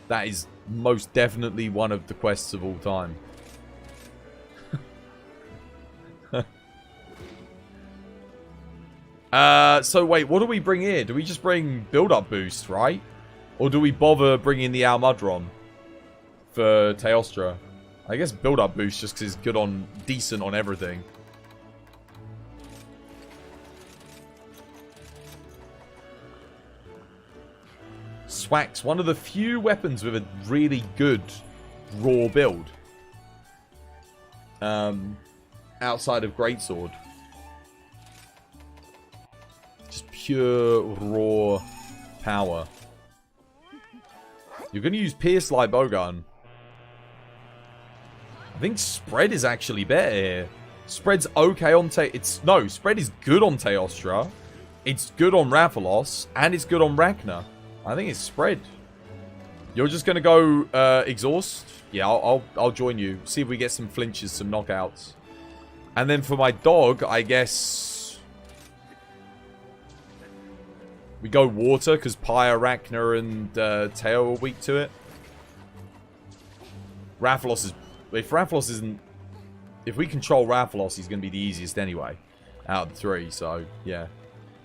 That is most definitely one of the quests of all time. So wait, what do we bring here? Do we just bring build-up boost, right? Or do we bother bringing the Almudron for Teostra? I guess build-up boost just because it's good on, decent on everything. Swax, one of the few weapons with a really good raw build. Outside of Greatsword. Just pure raw power. You're going to use Pierce Light Bowgun. I think Spread is actually better here. Spread's okay on no, Spread is good on Teostra. It's good on Rathalos. And it's good on Ragnar. I think it's Spread. You're just going to go Exhaust? Yeah, I'll join you. See if we get some flinches, some knockouts. And then for my dog, I guess we go Water, because Pyre, Ragnar, and Teo are weak to it. Rathalos is... If Rathalos isn't... If we control Rathalos, he's going to be the easiest anyway. Out of the three, so, yeah.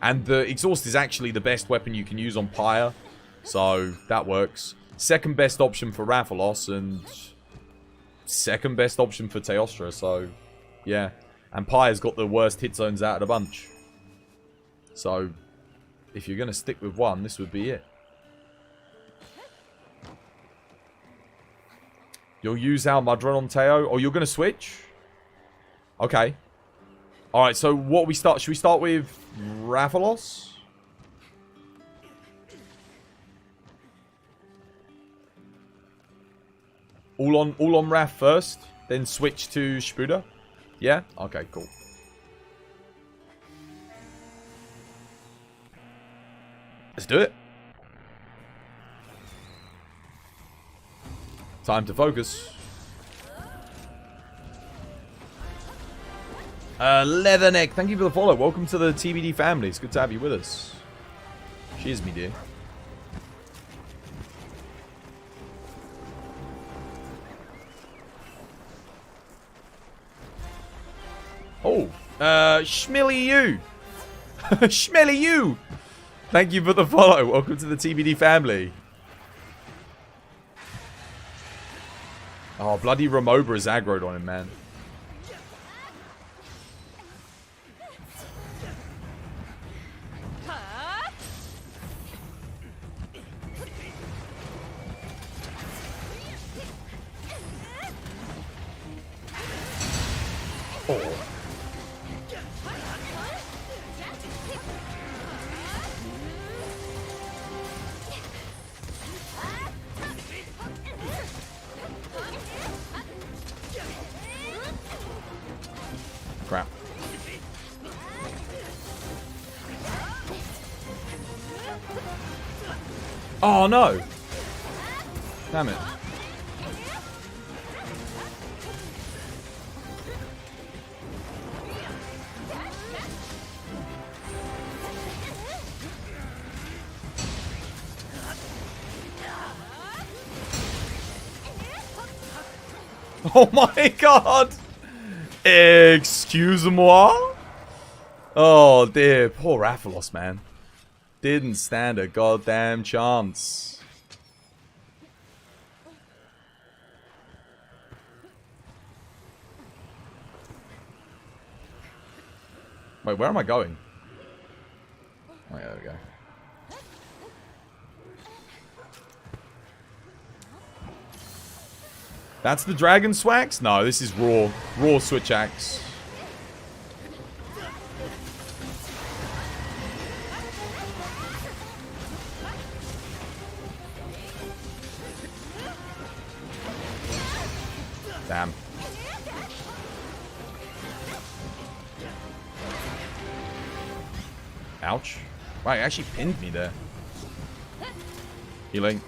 And the Exhaust is actually the best weapon you can use on Pyre. So, that works. Second best option for Rathalos, and second best option for Teostra, so, yeah. And Pyre's got the worst hit zones out of the bunch. So, if you're going to stick with one, this would be it. You'll use Almudron on Teo, or you're going to switch? Okay. Alright, so what we start... Should we start with Rathalos? All on Wrath first, then switch to Spuda? Yeah? Okay, cool. Let's do it. Time to focus. Leatherneck, thank you for the follow. Welcome to the TBD family. It's good to have you with us. Cheers, me dear. Oh, Schmilly you. Schmelly you. Thank you for the follow. Welcome to the TBD family. Oh, bloody Remobra is aggroed on him, man. no. Damn it. Oh my god! Excuse-moi? Oh dear, poor Rathalos, man. Didn't stand a goddamn chance. Wait, where am I going? Oh yeah, there we go. That's the dragon swags? No, this is raw. Raw switch axe. Damn. Ouch. Wow, he actually pinned me there. Healing.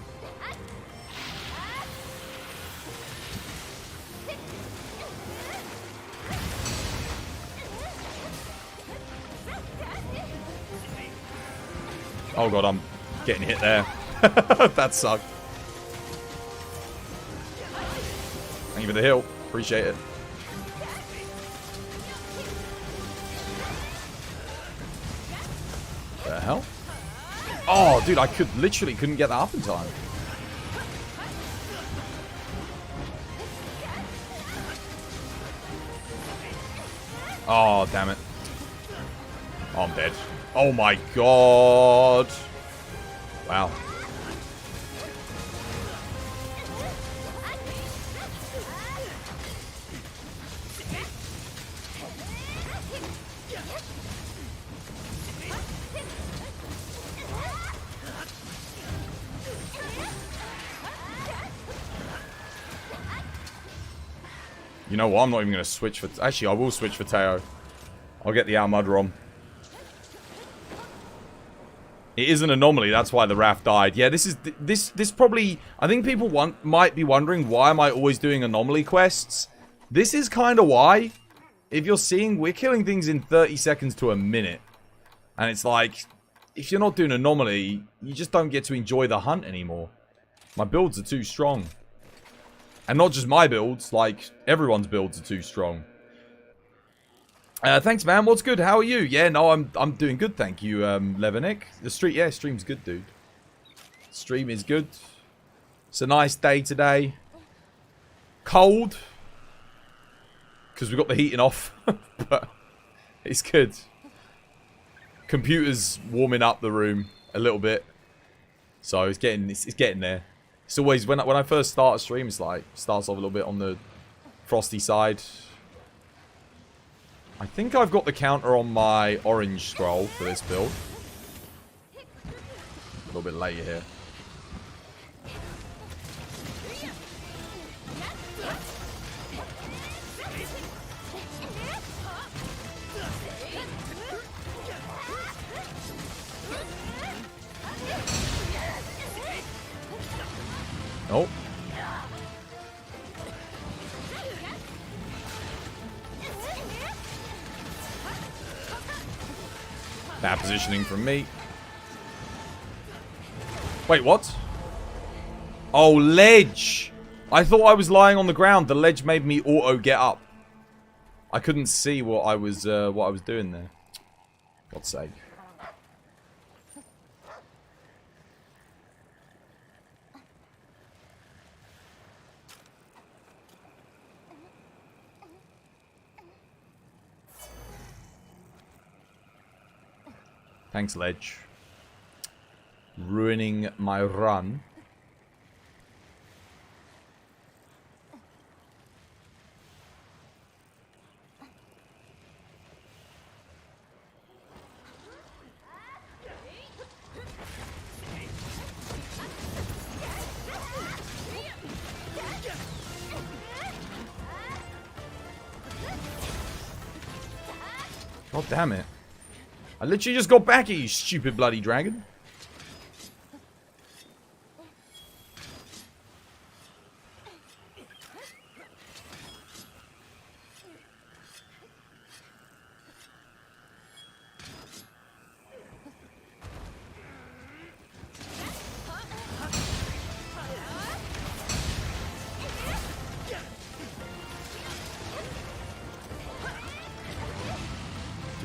Oh god, I'm getting hit there. That sucked. Thank you for the heal. Appreciate it. The hell? Oh, dude, I literally couldn't get that up in time. Oh, damn it. Oh, I'm dead. Oh my god. Wow. You know what? I'm not even going to switch for... Actually, I will switch for Teo. I'll get the Almudrom. It is an anomaly. That's why the Wrath died. Yeah, this probably... I think people might be wondering, why am I always doing anomaly quests? This is kind of why. If you're seeing, we're killing things in 30 seconds to a minute. And it's like, if you're not doing anomaly, you just don't get to enjoy the hunt anymore. My builds are too strong. And not just my builds, like, everyone's builds are too strong. Thanks, man. What's good? How are you? Yeah, no, I'm doing good, thank you, Levanik. The stream's good, dude. Stream is good. It's a nice day today. Cold. Because we've got the heating off. But it's good. Computer's warming up the room a little bit. So it's getting there. It's always, when I first start a stream, it's like, starts off a little bit on the frosty side. I think I've got the counter on my orange scroll for this build. A little bit later here. Oh. Bad positioning from me. Wait, what? Oh, ledge. I thought I was lying on the ground. The ledge made me auto get up. I couldn't see what I was doing there. God's sake. Thanks, ledge. Ruining my run. God damn it. I literally just got back at you, stupid bloody dragon.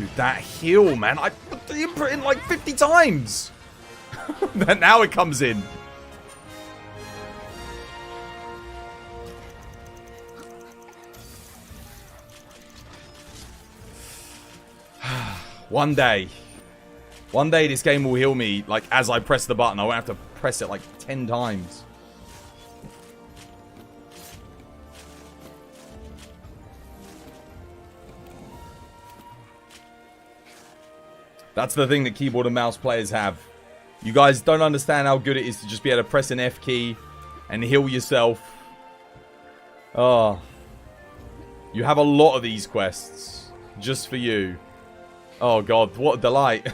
Dude, that heal, man. I put the input in like 50 times. Now it comes in. One day this game will heal me, like, as I press the button. I won't have to press it like 10 times. That's the thing that keyboard and mouse players have. You guys don't understand how good it is to just be able to press an F key and heal yourself. Oh. You have a lot of these quests just for you. Oh god, what a delight.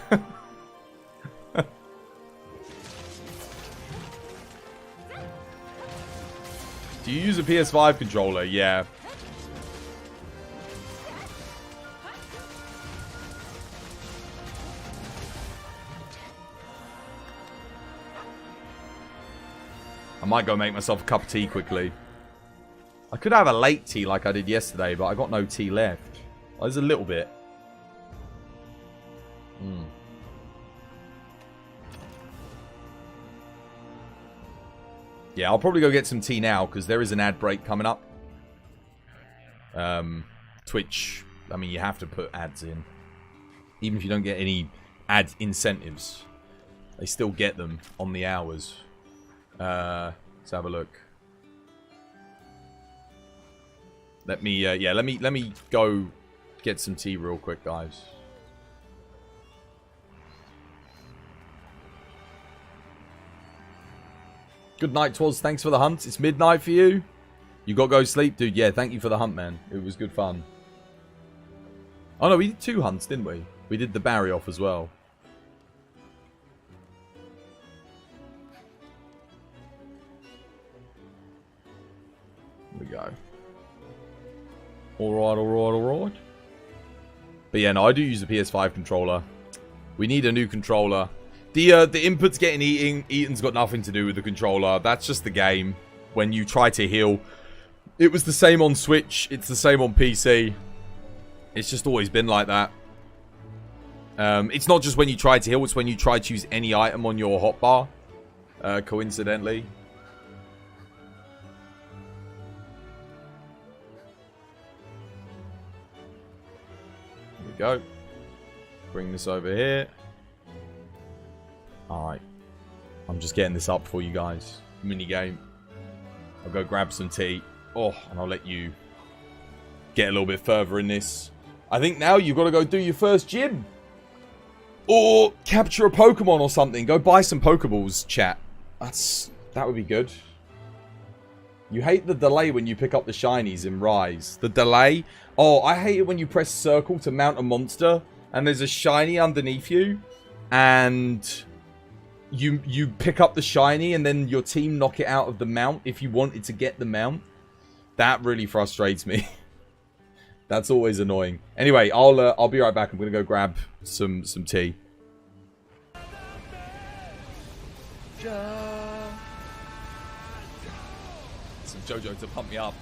Do you use a PS5 controller? Yeah. I might go make myself a cup of tea quickly. I could have a late tea like I did yesterday, but I got no tea left. Oh, there's a little bit. Yeah, I'll probably go get some tea now, because there is an ad break coming up. Twitch, I mean, you have to put ads in. Even if you don't get any ad incentives, they still get them on the hours. Let's have a look. Let me, let me go get some tea real quick, guys. Good night, Twas. Thanks for the hunt. It's midnight for you. You got to go sleep, dude. Yeah, thank you for the hunt, man. It was good fun. Oh, no, we did 2 hunts, didn't we? We did the Barry off as well. Here we go. Alright, alright, alright. But yeah, no, I do use the PS5 controller. We need a new controller. The input's getting eaten's got nothing to do with the controller. That's just the game. When you try to heal. It was the same on Switch. It's the same on PC. It's just always been like that. It's not just when you try to heal. It's when you try to use any item on your hotbar. Coincidentally. Here we go. Bring this over here. Alright. I'm just getting this up for you guys. Mini game. I'll go grab some tea. Oh, and I'll let you get a little bit further in this. I think now you've got to go do your first gym. Or capture a Pokemon or something. Go buy some Pokeballs, chat. That would be good. You hate the delay when you pick up the shinies in Rise. The delay? Oh, I hate it when you press circle to mount a monster and there's a shiny underneath you and you pick up the shiny and then your team knock it out of the mount if you wanted to get the mount. That really frustrates me. That's always annoying. Anyway, I'll be right back. I'm gonna go grab some tea. Some JoJo to pump me up.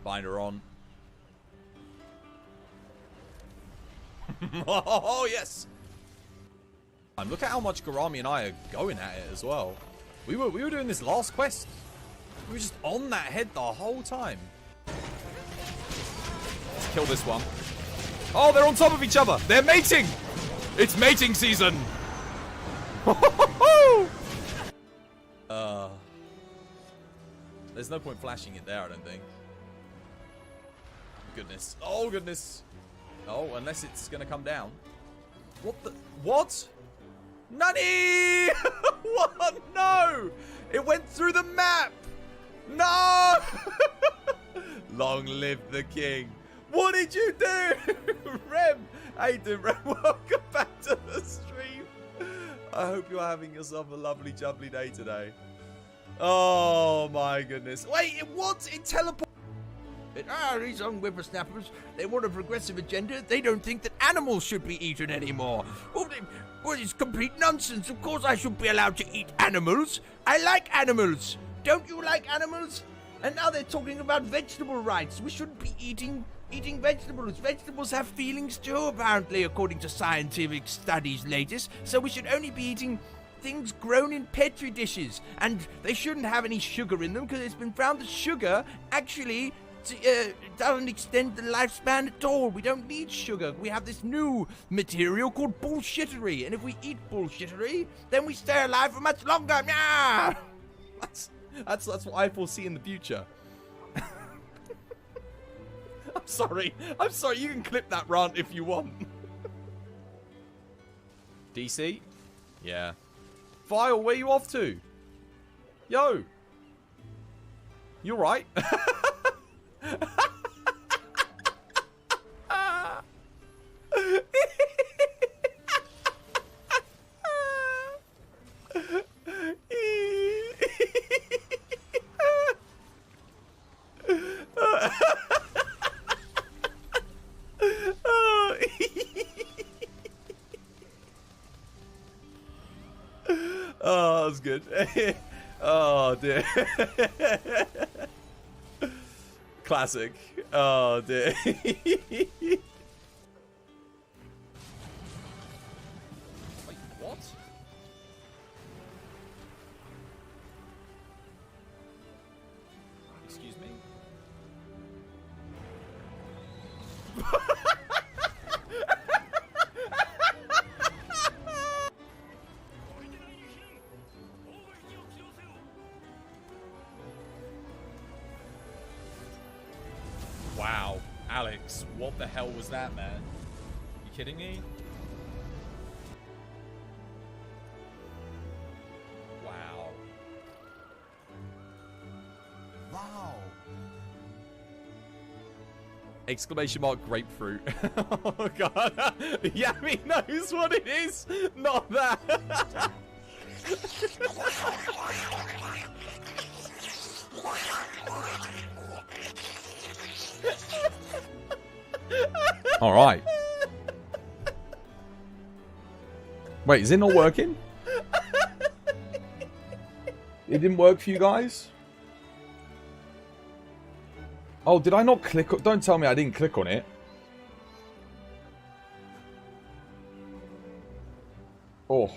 Binder on. Oh, yes. And look at how much Garami and I are going at it as well. We were doing this last quest. We were just on that head the whole time. Let's kill this one. Oh, they're on top of each other. They're mating. It's mating season. There's no point flashing it there, I don't think. Goodness. Oh, goodness. Oh, unless it's going to come down. What the? What? Nani! What? No! It went through the map! No! Long live the king. What did you do? Rem! How you doing, Rem? Welcome back to the stream. I hope you're having yourself a lovely, jubbly day today. Oh, my goodness. Wait, what? It teleported. These young whippersnappers, they want a progressive agenda. They don't think that animals should be eaten anymore. Well, it's complete nonsense. Of course I should be allowed to eat animals. I like animals. Don't you like animals? And now they're talking about vegetable rights. We shouldn't be eating vegetables. Vegetables have feelings too, apparently, according to scientific studies latest. So we should only be eating things grown in petri dishes, and they shouldn't have any sugar in them because it's been found that sugar actually doesn't extend the lifespan at all. We don't need sugar. We have this new material called bullshittery, and if we eat bullshittery, then we stay alive for much longer. Yeah! That's what I foresee in the future. I'm sorry. You can clip that rant if you want. DC? Yeah. Vile, where you off to? Yo. You right? Oh, that was good. Oh, dear. Classic. Oh, dear. Wait, what? Excuse me? Wow, Alex, what the hell was that, man? You kidding me? Wow. Wow. Exclamation mark grapefruit. Oh god. Yami knows what it is, not that. All right. Wait, is it not working? It didn't work for you guys? Oh, did I not click? Don't tell me I didn't click on it. Oh.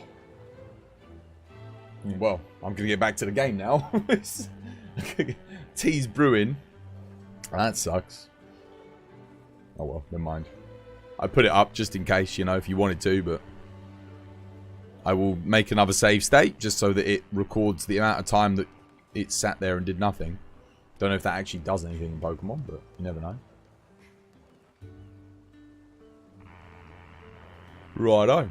Well, I'm going to get back to the game now. Tea's brewing. That sucks. Oh well, never mind. I put it up just in case, you know, if you wanted to, but I will make another save state just so that it records the amount of time that it sat there and did nothing. Don't know if that actually does anything in Pokemon, but you never know. Righto.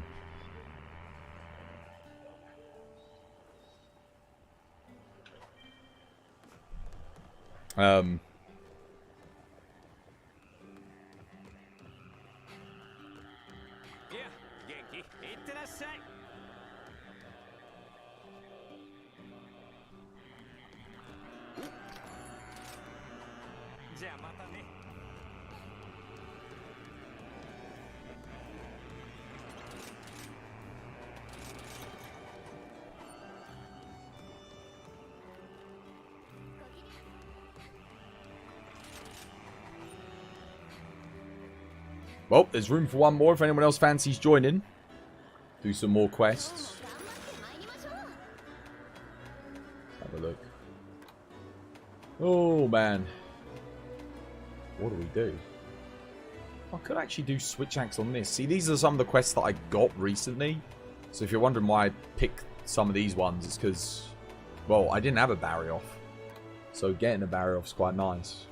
Well, there's room for one more if anyone else fancies joining. Do some more quests. Have a look. Oh, man. What do we do? I could actually do switch axe on this. See, these are some of the quests that I got recently. So if you're wondering why I picked some of these ones, it's because, well, I didn't have a barrier off. So getting a barrier off is quite nice.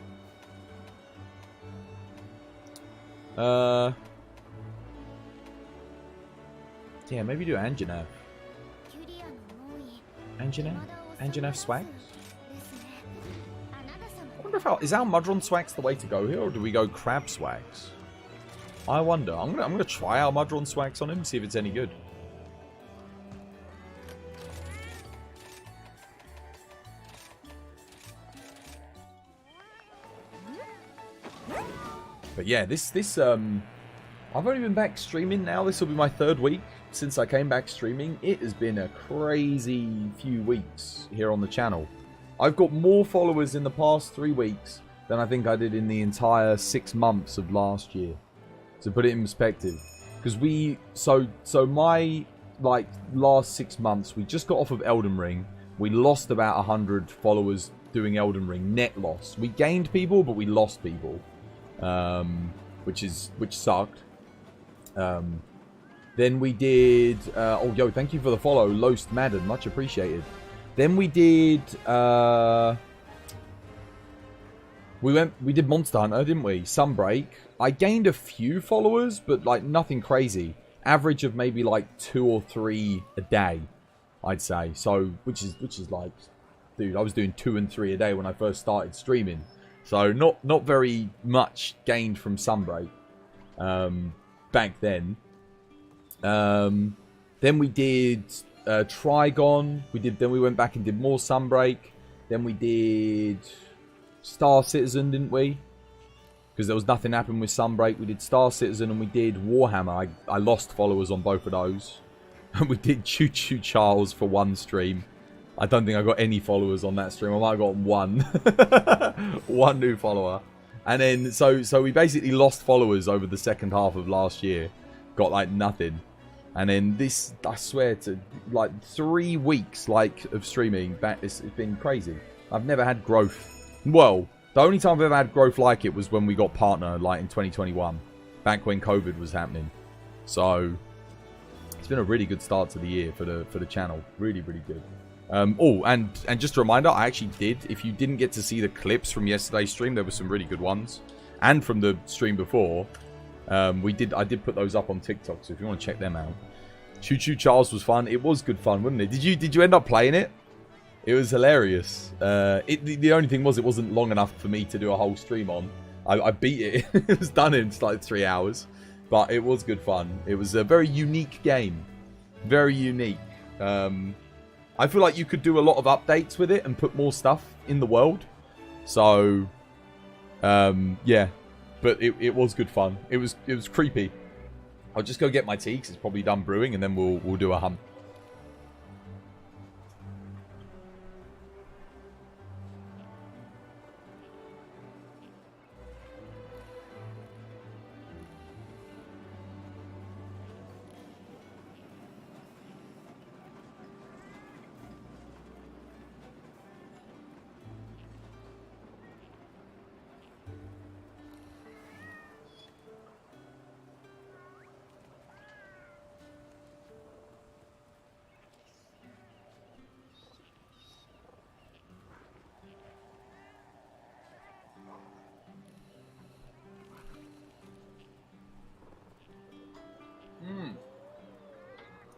Yeah, maybe do Anjanath. Anjanath Swags? I wonder if is our Mudron Swags the way to go here, or do we go Crab Swags? I wonder. I'm gonna try our Mudron Swags on him, see if it's any good. But yeah, this I've only been back streaming now. This will be my 3rd week since I came back streaming. It has been a crazy few weeks here on the channel. I've got more followers in the past 3 weeks than I think I did in the entire 6 months of last year. To put it in perspective. Because my, like, last 6 months, we just got off of Elden Ring. We lost about 100 followers doing Elden Ring. Net loss. We gained people, but we lost people. Which sucked. Then we did... oh, yo, thank you for the follow. Lost Madden. Much appreciated. Then we did... we did Monster Hunter, didn't we? Sunbreak. I gained a few followers, but, like, nothing crazy. Average of maybe, like, 2 or 3 a day, I'd say. So, which is like... Dude, I was doing 2 and 3 a day when I first started streaming. So, not very much gained from Sunbreak. Back then. Then we did Trigon. Then we went back and did more Sunbreak. Then we did Star Citizen, didn't we? Because there was nothing happened with Sunbreak. We did Star Citizen and we did Warhammer. I lost followers on both of those. And we did Choo Choo Charles for one stream. I don't think I got any followers on that stream. I might have got one. One new follower. And then, so we basically lost followers over the second half of last year. Got, like, nothing. And then this, I swear to, like, 3 weeks, like, of streaming, it's been crazy. I've never had growth. Well, the only time I've ever had growth like it was when we got partner, like, in 2021. Back when COVID was happening. So, it's been a really good start to the year for the channel. Really, really good. Oh, and just a reminder, I actually did. If you didn't get to see the clips from yesterday's stream, there were some really good ones. And from the stream before, I did put those up on TikTok, so if you want to check them out. Choo Choo Charles was fun. It was good fun, wasn't it? Did you end up playing it? It was hilarious. The only thing was it wasn't long enough for me to do a whole stream on. I beat it. It was done in like 3 hours. But it was good fun. It was a very unique game. Very unique. I feel like you could do a lot of updates with it and put more stuff in the world. So, yeah. But it was good fun. It was creepy. I'll just go get my tea because it's probably done brewing and then we'll do a hunt.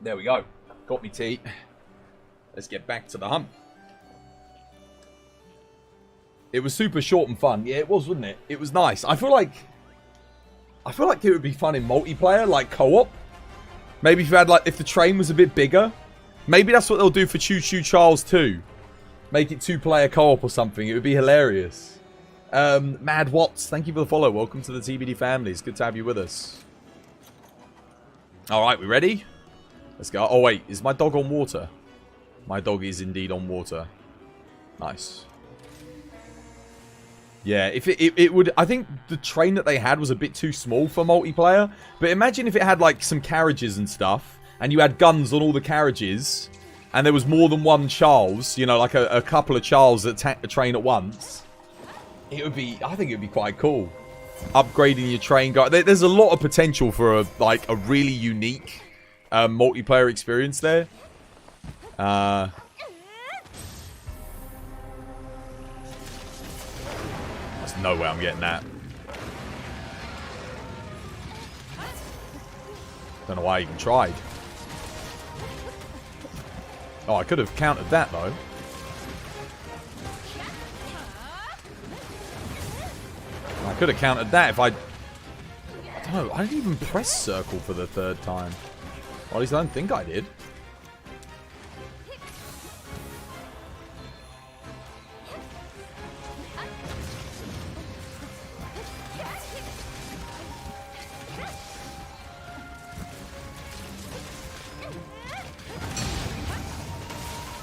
There we go. Got me tea. Let's get back to the hunt. It was super short and fun. Yeah, it was, wasn't it? It was nice. I feel like it would be fun in multiplayer, like co-op. Maybe if you had, like, if the train was a bit bigger. Maybe that's what they'll do for Choo Choo Charles 2. Make it 2-player co-op or something. It would be hilarious. Mad Watts, thank you for the follow. Welcome to the TBD family. It's good to have you with us. Alright, we ready? Let's go. Oh, wait. Is my dog on water? My dog is indeed on water. Nice. Yeah, if it would... I think the train that they had was a bit too small for multiplayer. But imagine if it had, like, some carriages and stuff. And you had guns on all the carriages. And there was more than one Charles. You know, like a couple of Charles that attack the train at once. It would be... I think it would be quite cool. Upgrading your train guy. There's a lot of potential for, a really unique... multiplayer experience there. There's no way I'm getting that. Don't know why I even tried. Oh, I could have countered that though. I could have countered that if I don't know. I didn't even press circle for the 3rd time. Or at least I don't think I did.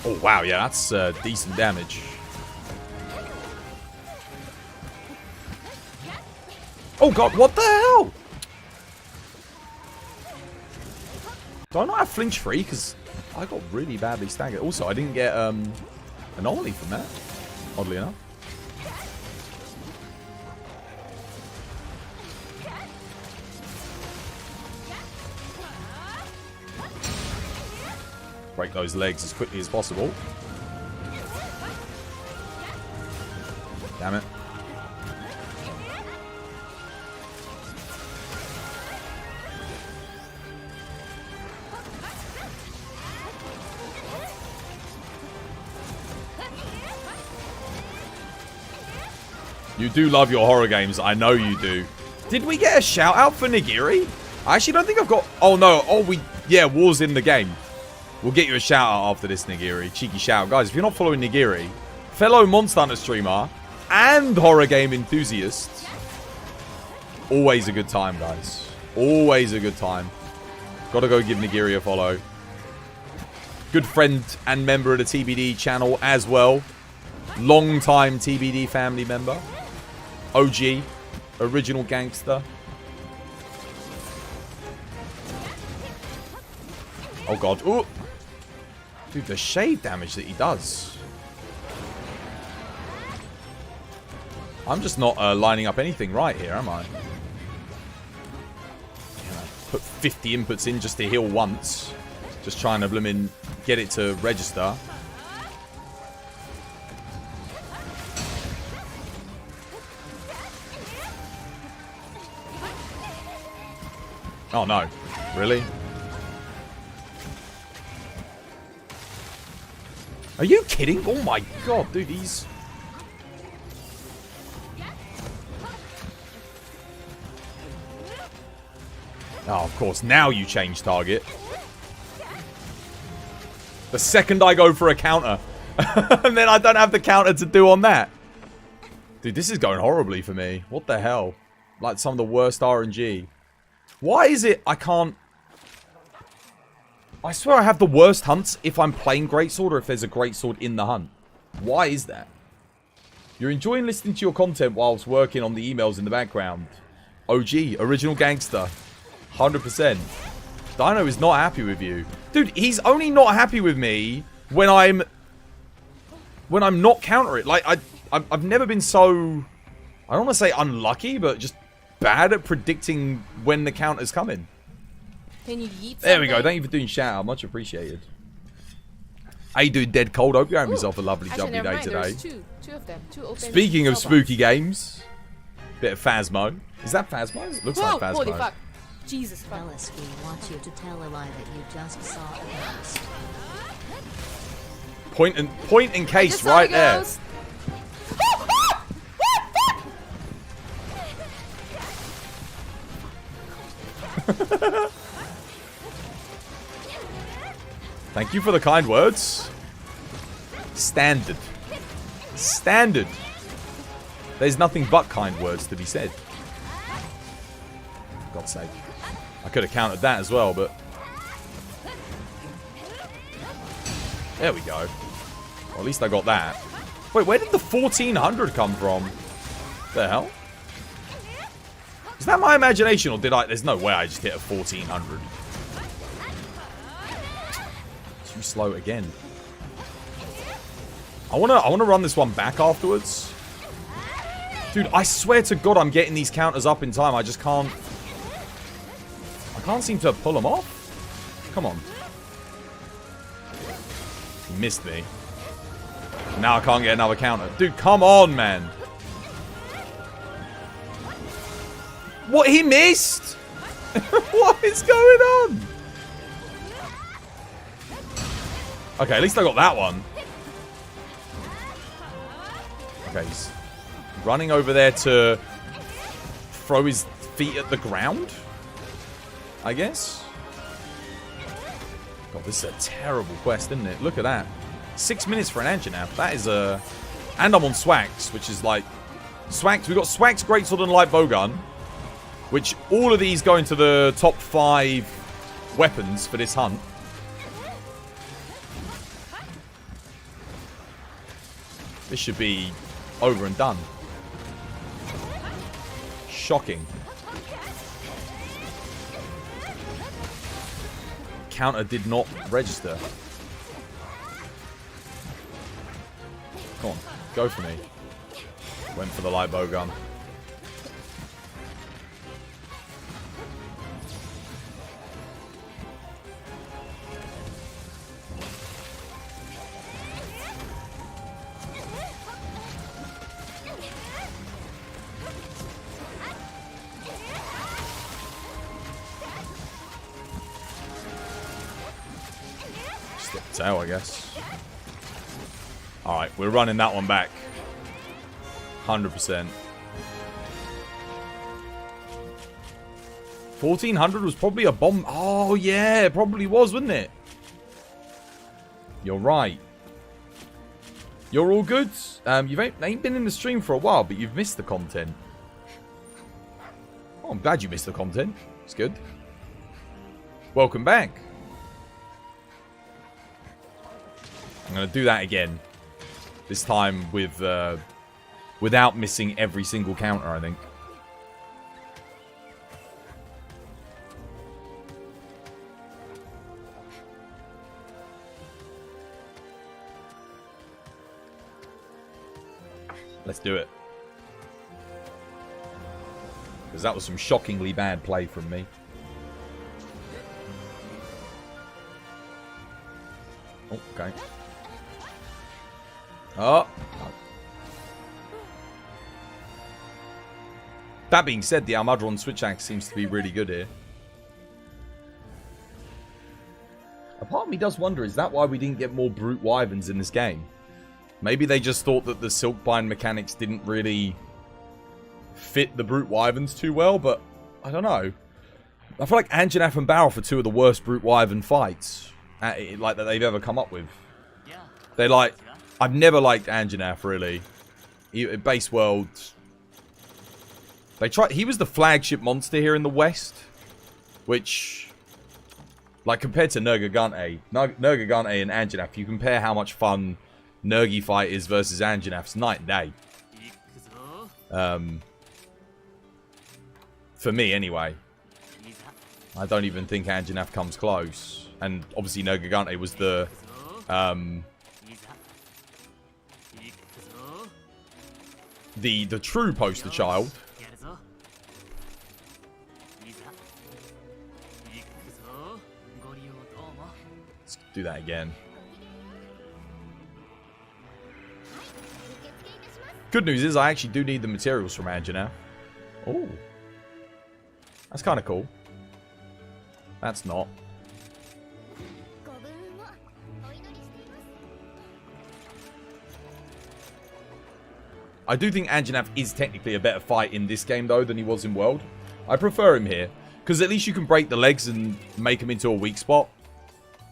Oh, wow. Yeah, that's decent damage. Oh god, what the hell? Do I not have flinch free? Because I got really badly staggered. Also, I didn't get anomaly from that, oddly enough. Break those legs as quickly as possible. Damn it. You do love your horror games. I know you do. Did we get a shout out for Nigiri? I actually don't think I've got... Oh, no. Oh, yeah, War's in the game. We'll get you a shout out after this, Nigiri. Cheeky shout. Guys, if you're not following Nigiri, fellow Monster Hunter streamer and horror game enthusiast, always a good time, guys. Always a good time. Gotta go give Nigiri a follow. Good friend and member of the TBD channel as well. Long-time TBD family member. OG. Original gangster. Oh, God. Ooh. Dude, the shade damage that he does. I'm just not lining up anything right here, am I? Put 50 inputs in just to heal once. Just trying to blimmin' get it to register. Oh, no. Really? Are you kidding? Oh, my God, dude, he's... Oh, of course, now you change target. The second I go for a counter. And then I don't have the counter to do on that. Dude, this is going horribly for me. What the hell? Like some of the worst RNG. Why is it I can't... I swear I have the worst hunts if I'm playing Greatsword or if there's a Greatsword in the hunt. Why is that? You're enjoying listening to your content whilst working on the emails in the background. OG, original gangster. 100%. Dino is not happy with you. Dude, he's only not happy with me when I'm not countering. Like, I've never been so... I don't want to say unlucky, but just bad at predicting when the counter's coming. Can you yeet There we something? go. Thank you for doing shout out. Much appreciated. How you doing, Dead Cold? Hope you're having yourself a lovely, Actually, jubbly never day mind, today. there's two of them. Two open Speaking of spell spooky games, bit of Phasmo. Is that Phasmo? It looks box. like Phasmo. Whoa, holy fuck. Jesus fuck. Alice, we want you to tell a lie that you just saw a ghost. Point and case Just saw right the there. ghost. Thank you for the kind words. Standard. Standard. There's nothing but kind words to be said. God's sake. I could have countered that as well, but... There we go. Well, at least I got that. Wait, where did the 1400 come from? The hell? Is that my imagination, or did I... There's no way I just hit a 1400. Too slow again. I wanna run this one back afterwards. Dude, I swear to God I'm getting these counters up in time. I just can't... I can't seem to pull them off. Come on. He missed me. Now I can't get another counter. Dude, come on, man. What? He missed? What is going on? Okay, at least I got that one. Okay, he's running over there to throw his feet at the ground, I guess. God, this is a terrible quest, isn't it? Look at that. 6 minutes for an Anjanath. That is a... And I'm on Swax, which is like... Swax. We've got Swax, Greatsword, and Light Bowgun. Which, all of these go into the top 5 weapons for this hunt. This should be over and done. shocking. Counter did not register. Come on, go for me. Went for the light bow gun. Stick the tail, I guess. Alright, we're running that one back. 100%. 1400 was probably a bomb. Oh, yeah, it probably was, wasn't it? You're right. You're all good. You ain't been in the stream for a while, but you've missed the content. Oh, I'm glad you missed the content. It's good. Welcome back. I'm going to do that again. This time with without missing every single counter, I think. Let's do it. Because that was some shockingly bad play from me. Oh, okay. Oh. That being said, the Almadron switch axe seems to be really good here. A part of me does wonder, is that why we didn't get more brute wyverns in this game? Maybe they just thought that the silkbind mechanics didn't really fit the brute wyverns too well, but I don't know. I feel like Anjanath and Barrel are two of the worst brute wyvern fights like that they've ever come up with. They like... I've never liked Anjanath, really. Base World. They tried. He was the flagship monster here in the West, which, like, compared to Nergigante and Anjanath, you compare how much fun Nergi fight is versus Anjanath's night and day. For me, anyway. I don't even think Anjanath comes close, and obviously Nergigante was the true poster child. Let's do that again. Good news is I actually do need the materials from Anjanath. Oh. That's kind of cool. That's not. I do think Anjanath is technically a better fight in this game, though, than he was in World. I prefer him here. Because at least you can break the legs and make him into a weak spot.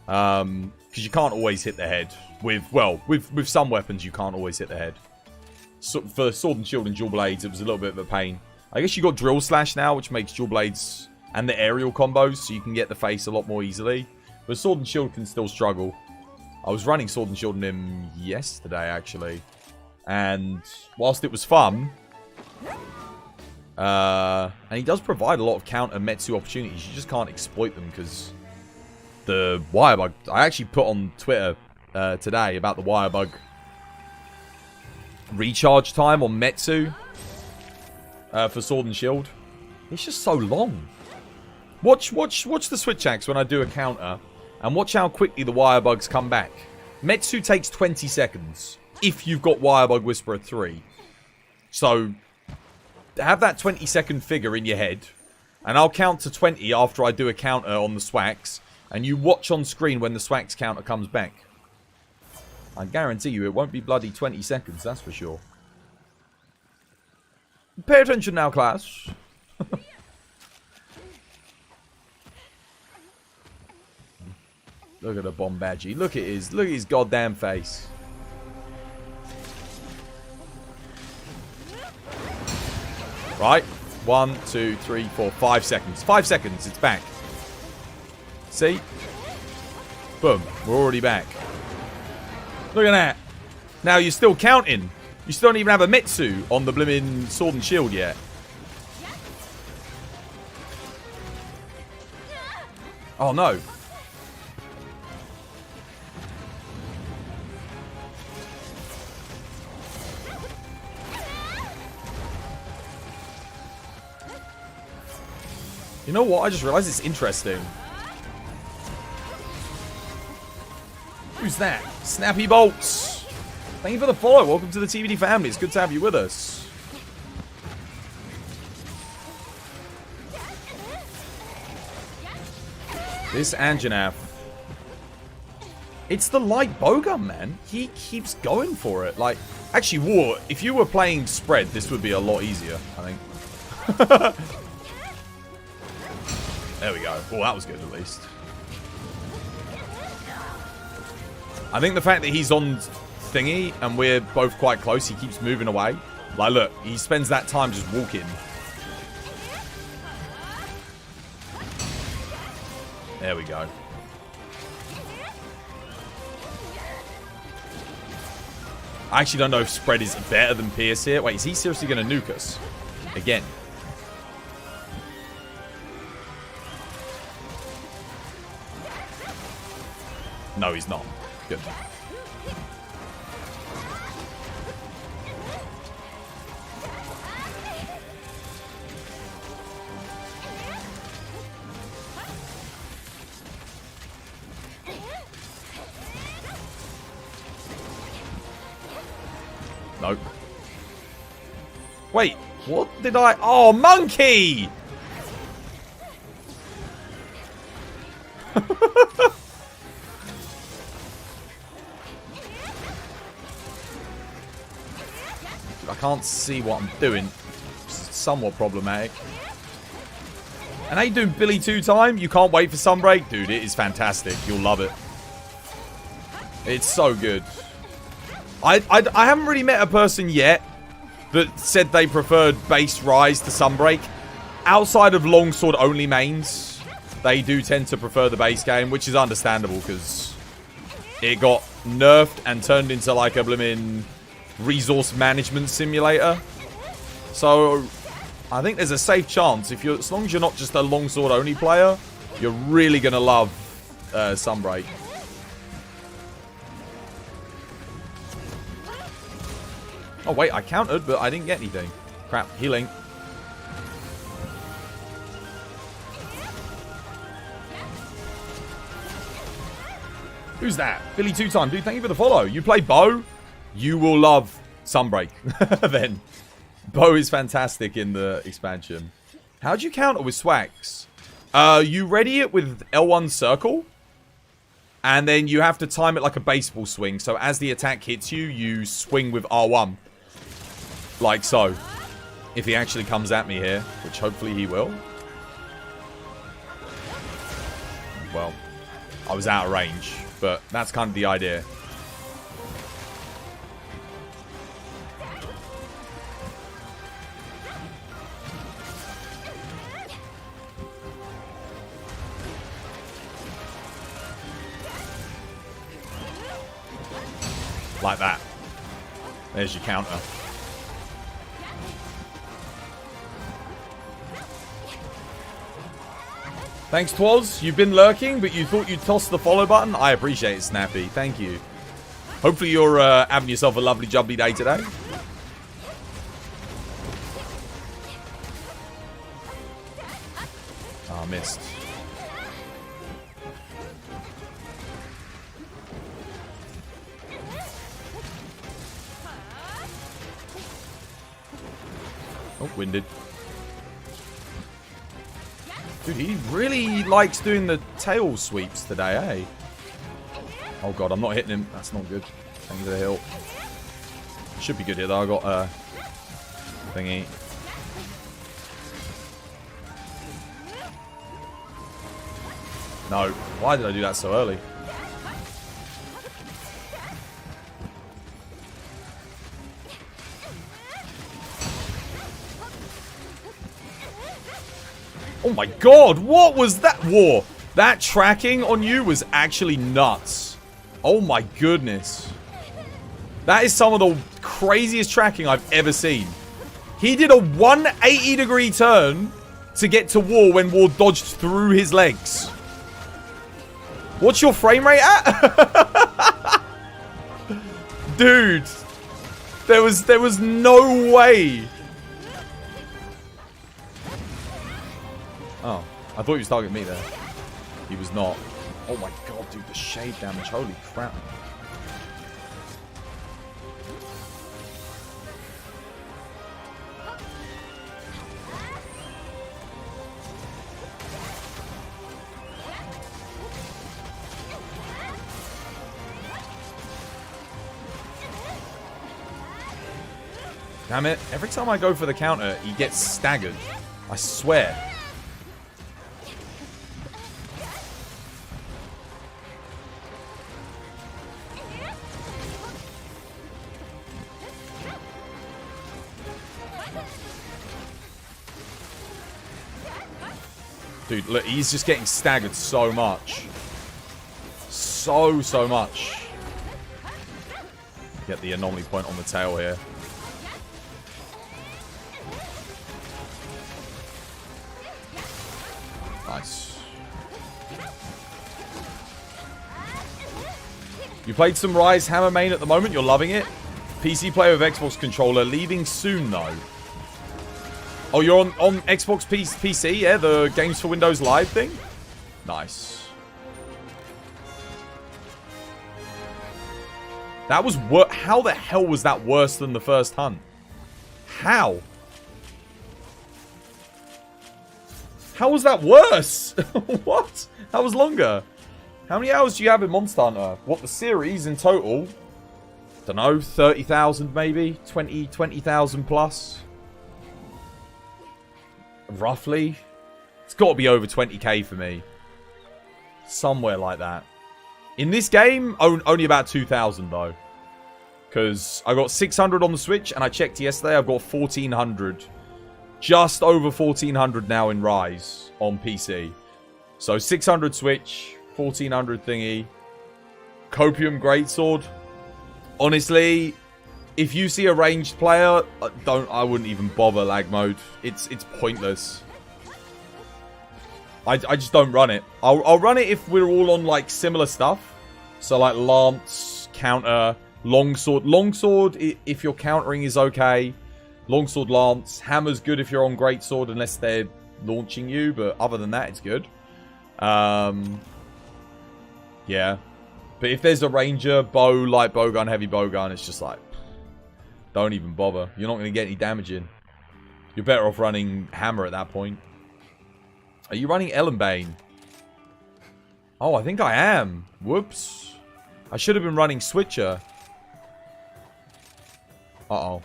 Because you can't always hit the head. With some weapons, you can't always hit the head. So, for Sword and Shield and Dual Blades, it was a little bit of a pain. I guess you got Drill Slash now, which makes Dual Blades and the aerial combos, so you can get the face a lot more easily. But Sword and Shield can still struggle. I was running Sword and Shield on him yesterday, actually. And whilst it was fun, and he does provide a lot of counter Metsu opportunities, you just can't exploit them because the wire bug. I actually put on Twitter today about the wire bug recharge time on Metsu for Sword and Shield. It's just so long. Watch the switch axe when I do a counter, and watch how quickly the wire bugs come back. Metsu takes 20 seconds. If you've got Wirebug Whisperer 3. So, have that 20-second figure in your head. And I'll count to 20 after I do a counter on the Swax. And you watch on screen when the Swax counter comes back. I guarantee you it won't be bloody 20 seconds, that's for sure. Pay attention now, class. Look at the Bombadgy. Look at his goddamn face. Right. 1, 2, 3, 4, 5 seconds. 5 seconds. It's back. See? Boom. We're already back. Look at that. Now you're still counting. You still don't even have a Metsu on the blimmin' Sword and Shield yet. Oh, no. You know what? I just realized it's interesting. Who's that? Snappy Bolts. Thank you for the follow. Welcome to the TBD family. It's good to have you with us. This Anjanath. It's the light bowgun, man. He keeps going for it. Like, actually, War, if you were playing spread, this would be a lot easier, I think. There we go. Well, that was good, at least. I think the fact that he's on thingy and we're both quite close, he keeps moving away. Like, look, he spends that time just walking. There we go. I actually don't know if spread is better than Pierce here. Wait, is he seriously going to nuke us? Again. No, he's not. Good. Nope. Wait, what did I... Oh, monkey! I can't see what I'm doing. It's somewhat problematic. And how you doing, Billy 2-time? You can't wait for Sunbreak? Dude, it is fantastic. You'll love it. It's so good. I haven't really met a person yet that said they preferred base Rise to Sunbreak. Outside of longsword only mains, they do tend to prefer the base game, which is understandable because it got nerfed and turned into like a blimmin' resource management simulator. So I think there's a safe chance if you're, as long as you're not just a longsword only player, you're really gonna love Sunbreak. Oh wait, I countered, but I didn't get anything. Crap, healing. Who's that? Billy 2-time. Dude, thank you for the follow. You play bow? You will love Sunbreak. Then. Bow is fantastic in the expansion. How do you counter with swags? You ready it with L1 circle. And then you have to time it like a baseball swing. So as the attack hits you, you swing with R1. Like so. If he actually comes at me here. Which hopefully he will. Well, I was out of range. But that's kind of the idea. Like that. There's your counter. Thanks, Twoz. You've been lurking, but you thought you'd toss the follow button? I appreciate it, Snappy. Thank you. Hopefully you're having yourself a lovely, jubbly day today. Oh, missed. Oh, winded. Dude, he really likes doing the tail sweeps today, eh? Oh god, I'm not hitting him. That's not good. Thank you for the hill. Should be good here though. I got thingy. No. Why did I do that so early? Oh my god, what was that? War? That tracking on you was actually nuts. Oh my goodness. That is some of the craziest tracking I've ever seen. He did a 180-degree turn to get to War when War dodged through his legs. What's your frame rate at? Dude. There was no way. Oh, I thought he was targeting me there. He was not. Oh my god, dude, the shade damage. Holy crap. Damn it. Every time I go for the counter, he gets staggered. I swear. Dude, look, he's just getting staggered so much. So much. Get the anomaly point on the tail here. Nice. You played some Rise Hammer main at the moment. You're loving it. PC player with Xbox controller. Leaving soon, though. Oh, you're on Xbox PC, yeah? The Games for Windows Live thing? Nice. That was how the hell was that worse than the first hunt? How? How was that worse? What? That was longer. How many hours do you have in Monster Hunter? What, the series in total? Don't know, 30,000 maybe? 20,000 plus? Roughly. It's got to be over 20k for me. Somewhere like that. In this game, only about 2,000 though. Because I got 600 on the Switch, and I checked yesterday, I've got 1,400. Just over 1,400 now in Rise on PC. So 600 Switch, 1,400 thingy. Copium Greatsword. Honestly, if you see a ranged player, I wouldn't even bother lag mode. It's pointless. I just don't run it. I'll run it if we're all on like similar stuff. So like Lance, counter, Longsword. Longsword, if you're countering, is okay. Longsword, Lance. Hammer's good if you're on Greatsword, unless they're launching you. But other than that, it's good. Yeah. But if there's a ranger, bow, light bowgun, heavy bowgun, it's just like, don't even bother. You're not going to get any damage in. You're better off running hammer at that point. Are you running Ellenbane? Oh, I think I am. Whoops. I should have been running Switcher. Uh-oh.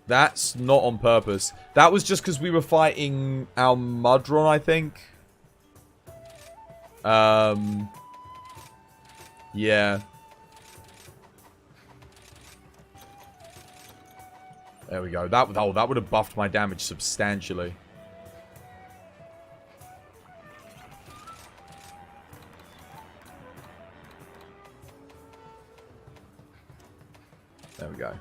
That's not on purpose. That was just because we were fighting our Mudron, I think. Yeah. There we go. That would have buffed my damage substantially. There we go.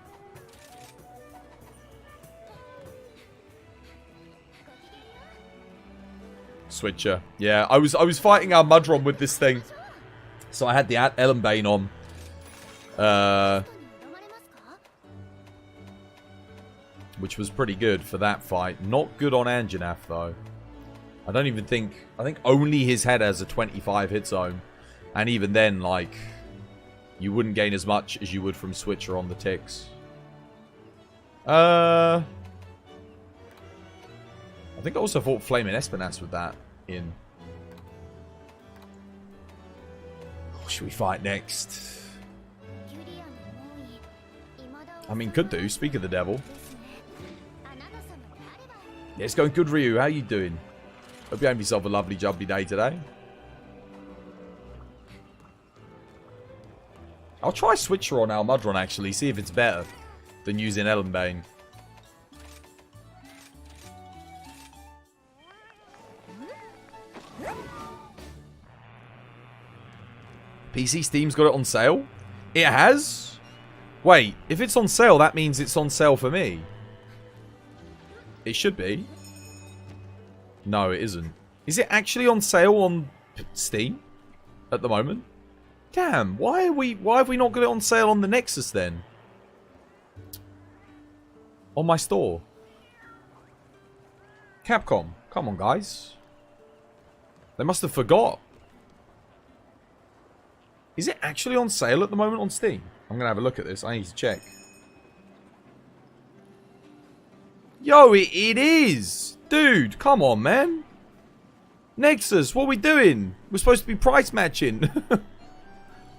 Switcher. Yeah, I was fighting our Mudron with this thing. So I had the Ellenbane on. Which was pretty good for that fight. Not good on Anjanath, though. I don't even think... I think only his head has a 25 hit zone. And even then, like... You wouldn't gain as much as you would from Switcher on the ticks. I think I also fought Flaming Espinas with that in. What should we fight next? I mean, could do. Speak of the devil. Yeah, it's going good, Ryu. How you doing? Hope you have yourself a lovely, jubbly day today. I'll try Switcher on Almudron, actually. See if it's better than using Ellenbane. PC Steam's got it on sale? It has? Wait, if it's on sale, that means it's on sale for me. It should be. No, it isn't. Is it actually on sale on Steam? at the moment. Damn, why have we not got it on sale on the Nexus then? On my store. Capcom, come on guys. They must have forgot. Is it actually on sale at the moment on Steam? I'm going to have a look at this. I need to check. Yo, it is! Dude, come on, man. Nexus, what are we doing? We're supposed to be price matching.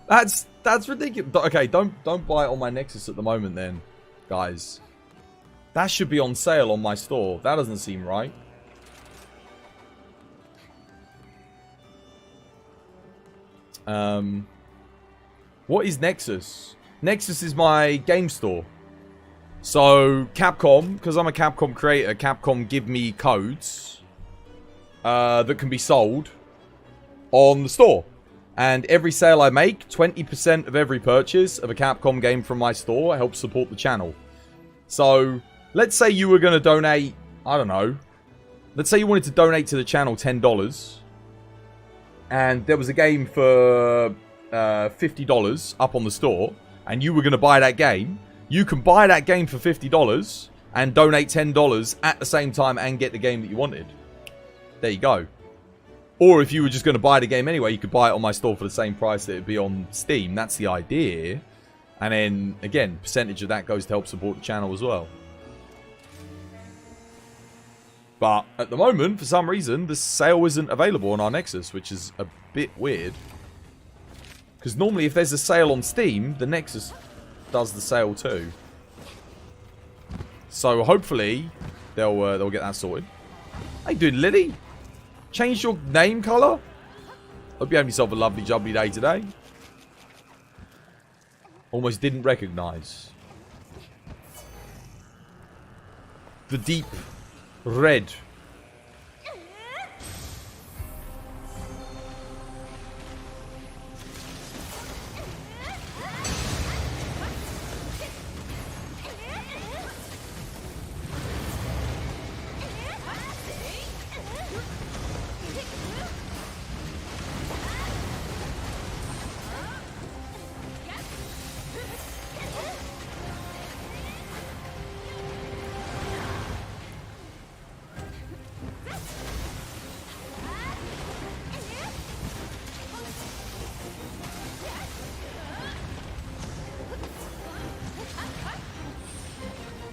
That's ridiculous. Okay, don't buy it on my Nexus at the moment then, guys. That should be on sale on my store. That doesn't seem right. What is Nexus? Nexus is my game store. So, Capcom, because I'm a Capcom creator, Capcom give me codes that can be sold on the store. And every sale I make, 20% of every purchase of a Capcom game from my store helps support the channel. So, let's say you were going to donate, I don't know. Let's say you wanted to donate to the channel $10. And there was a game for $50 up on the store. And you were going to buy that game. You can buy that game for $50 and donate $10 at the same time and get the game that you wanted. There you go. Or if you were just going to buy the game anyway, you could buy it on my store for the same price that it would be on Steam. That's the idea. And then, again, percentage of that goes to help support the channel as well. But at the moment, for some reason, the sale isn't available on our Nexus, which is a bit weird. Because normally if there's a sale on Steam, the Nexus does the sale too. So hopefully they'll get that sorted. How you doing, Lily? Changed your name colour? Hope you have yourself a lovely jubbly day today. Almost didn't recognise. The deep red.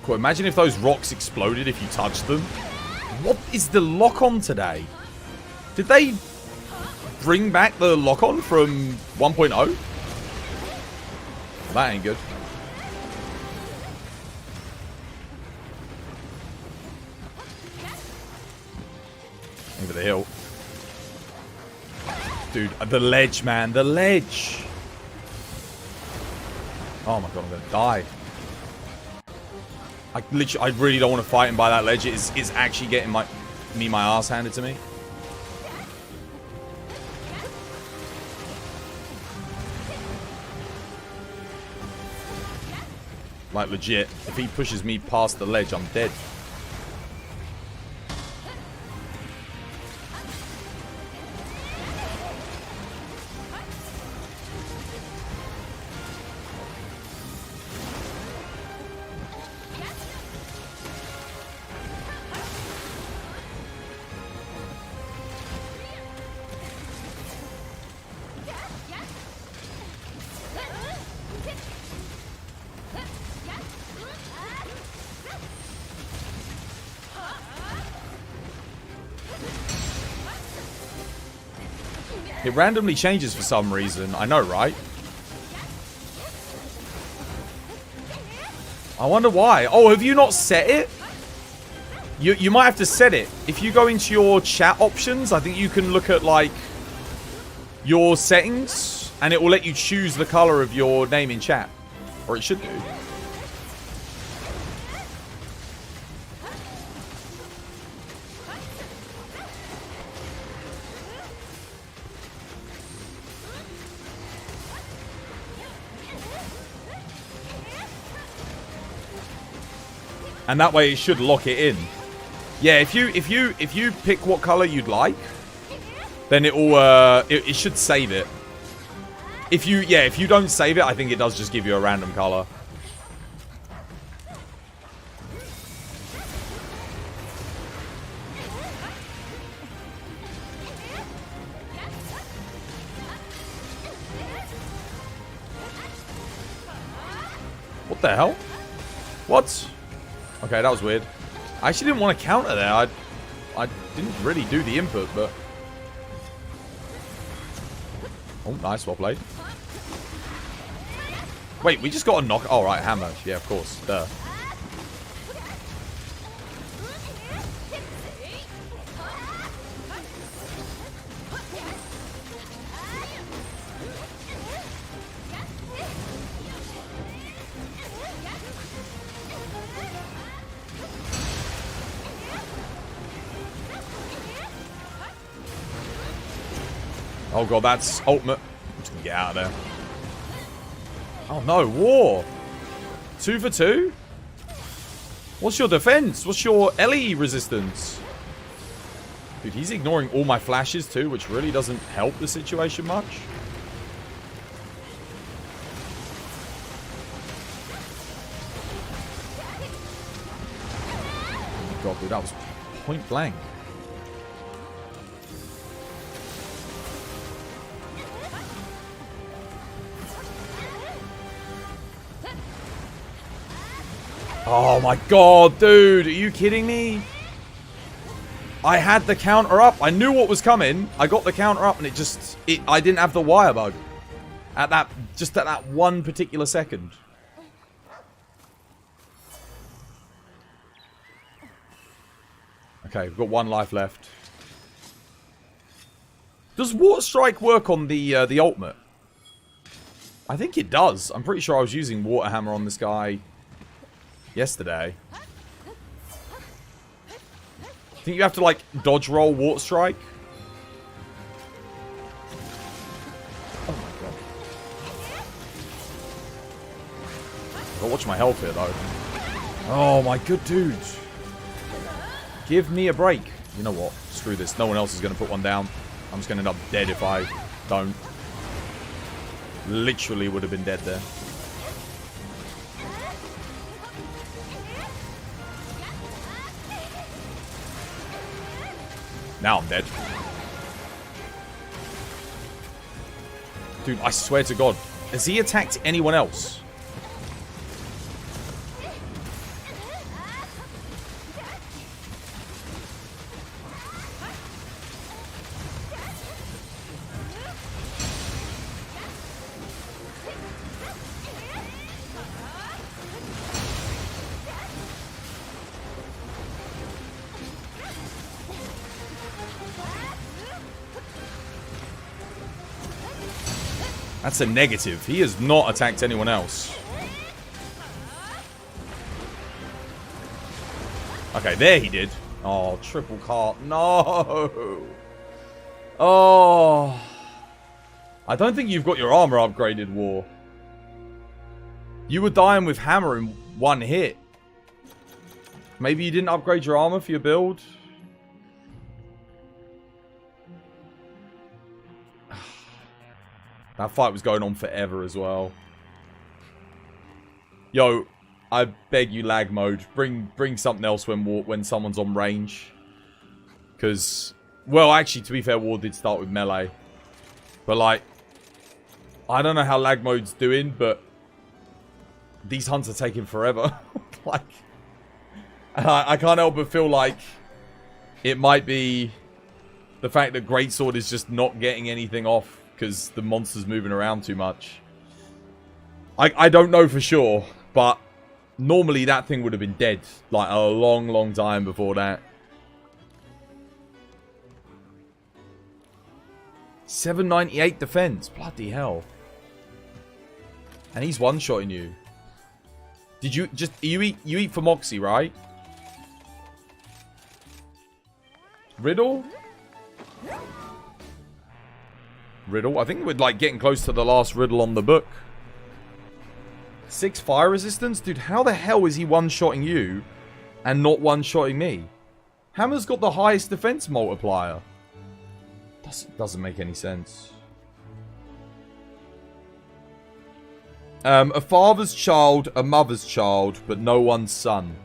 Cool. Imagine if those rocks exploded if you touched them. What is the lock-on today? Did they bring back the lock-on from 1.0? That ain't good. Over the hill. Dude, the ledge, man. The ledge. Oh my god, I'm gonna die. I really don't want to fight him by that ledge. It's actually getting my ass handed to me. Like, legit. If he pushes me past the ledge, I'm dead. It randomly changes for some reason. I know, right? I wonder why. Oh, have you not set it? You might have to set it. If you go into your chat options, I think you can look at, like, your settings, and it will let you choose the color of your name in chat. Or it should do. And that way it should lock it in. Yeah, if you pick what color you'd like, then it will it should save it. If you don't save it, I think it does just give you a random color. What the hell? What? Okay, that was weird. I actually didn't want to counter there. I didn't really do the input, but... Oh, nice. Well played. Wait, we just got a knock... Oh, right. Hammer. Yeah, of course. Duh. Oh god, that's ultimate. I'm just gonna get out of there. Oh no, war! 2 for 2? What's your defense? What's your LE resistance? Dude, he's ignoring all my flashes too, which really doesn't help the situation much. Oh my god, dude, that was point blank. Oh my god, dude, are you kidding me? I had the counter up. I knew what was coming. I got the counter up and I didn't have the wire bug. At that one particular second. Okay, we've got 1 life left. Does Water Strike work on the ultimate? I think it does. I'm pretty sure I was using Water Hammer on this guy yesterday. I think you have to, like, dodge roll Water Strike. Oh my god. Gotta watch my health here, though. Oh my good dude. Give me a break. You know what? Screw this. No one else is going to put one down. I'm just going to end up dead if I don't. Literally would have been dead there. Now I'm dead. Dude, I swear to God. Has he attacked anyone else? That's a negative. He has not attacked anyone else. Okay, there he did. Oh, triple cart. No. Oh. I don't think you've got your armor upgraded, War. You were dying with hammer in 1 hit. Maybe you didn't upgrade your armor for your build. That fight was going on forever as well. Yo, I beg you, lag mode. Bring something else when someone's on range. Because, well, actually, to be fair, War did start with melee. But, like, I don't know how lag mode's doing, but these hunts are taking forever. Like, I can't help but feel like it might be the fact that Greatsword is just not getting anything off because the monster's moving around too much. I don't know for sure, but normally that thing would have been dead like a long, long time before that. 798 defense. Bloody hell. And he's one-shotting you. Did you just... You eat for Moxie, right? Riddle? Riddle? I think we're like getting close to the last riddle on the book. 6 fire resistance? Dude, how the hell is he one-shotting you and not one-shotting me? Hammer's got the highest defense multiplier. Doesn't make any sense. A father's child, a mother's child, but no one's son.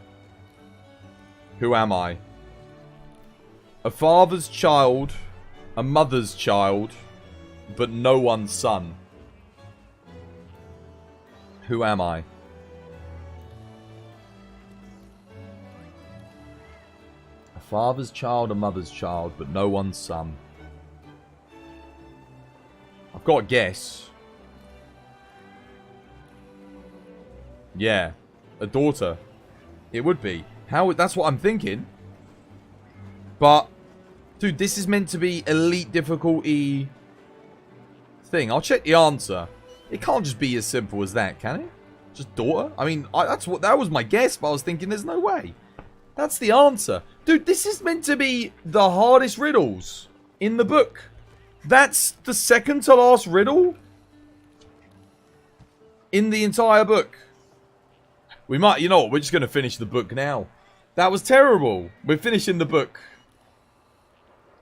Who am I? A father's child, a mother's child, but no one's son. Who am I? A father's child, a mother's child, but no one's son. I've got a guess. Yeah, a daughter. It would be. How? That's what I'm thinking. But, dude, this is meant to be elite difficulty thing. I'll check the answer. It can't just be as simple as that, can it? Just daughter? I mean, that was my guess, but I was thinking there's no way. That's the answer. Dude, this is meant to be the hardest riddles in the book. That's the second to last riddle in the entire book. We might, you know what, we're just going to finish the book now. That was terrible. We're finishing the book.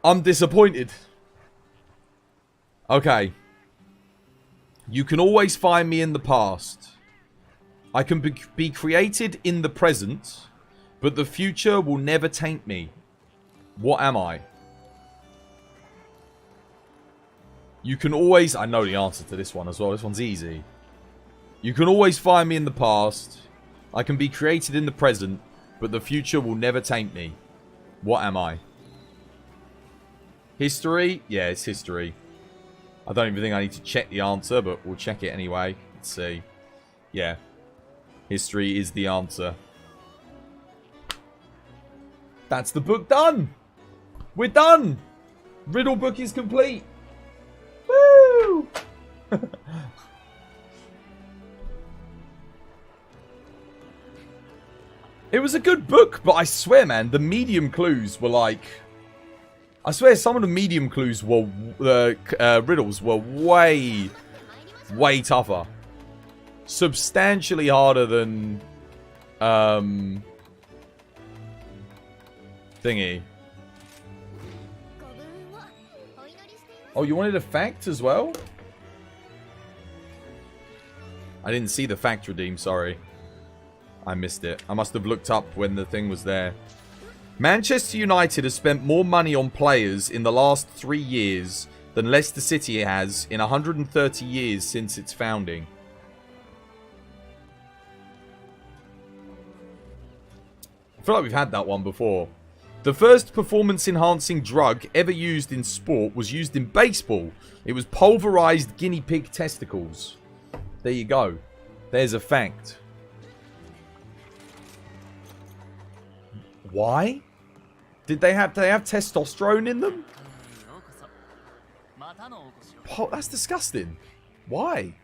I'm disappointed. Okay. You can always find me in the past. I can be created in the present, but the future will never taint me. What am I? You can always... I know the answer to this one as well. This one's easy. You can always find me in the past. I can be created in the present, but the future will never taint me. What am I? History? Yeah, it's history. I don't even think I need to check the answer, but we'll check it anyway. Let's see. Yeah. History is the answer. That's the book done! We're done! Riddle book is complete! Woo! It was a good book, but I swear, man, the medium clues were like... I swear some of the medium clues were... riddles were way tougher. Substantially harder than... thingy. Oh, you wanted a fact as well? I didn't see the fact redeem, sorry. I missed it. I must have looked up when the thing was there. Manchester United has spent more money on players in the last 3 years than Leicester City has in 130 years since its founding. I feel like we've had that one before. The first performance-enhancing drug ever used in sport was used in baseball. It was pulverized guinea pig testicles. There you go. There's a fact. Why? Did they have testosterone in them? Oh, that's disgusting. Why?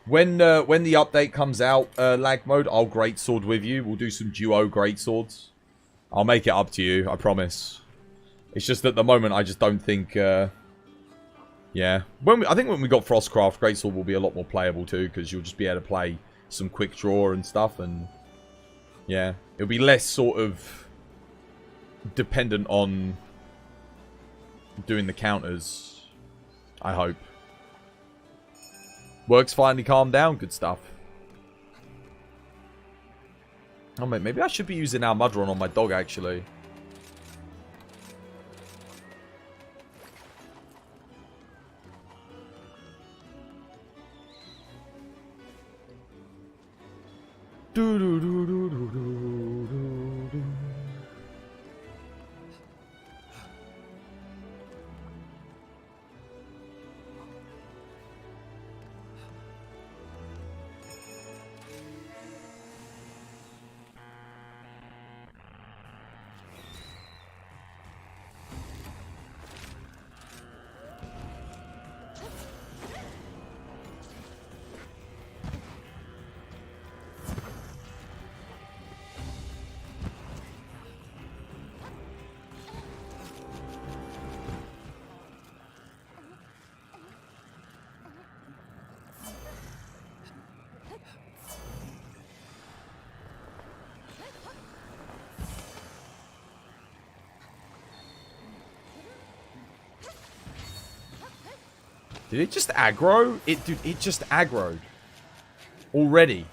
When the update comes out, lag mode, I'll greatsword with you. We'll do some duo greatswords. I'll make it up to you, I promise. It's just at the moment, I just don't think... yeah. I think when we got Frostcraft, greatsword will be a lot more playable too, because you'll just be able to play some quick draw and stuff, and... yeah. It'll be less sort of... dependent on... doing the counters. I hope. Work's finally calmed down. Good stuff. Oh, mate, maybe I should be using our Mudron on my dog, actually. Did it just aggro? Dude, it just aggroed. Already.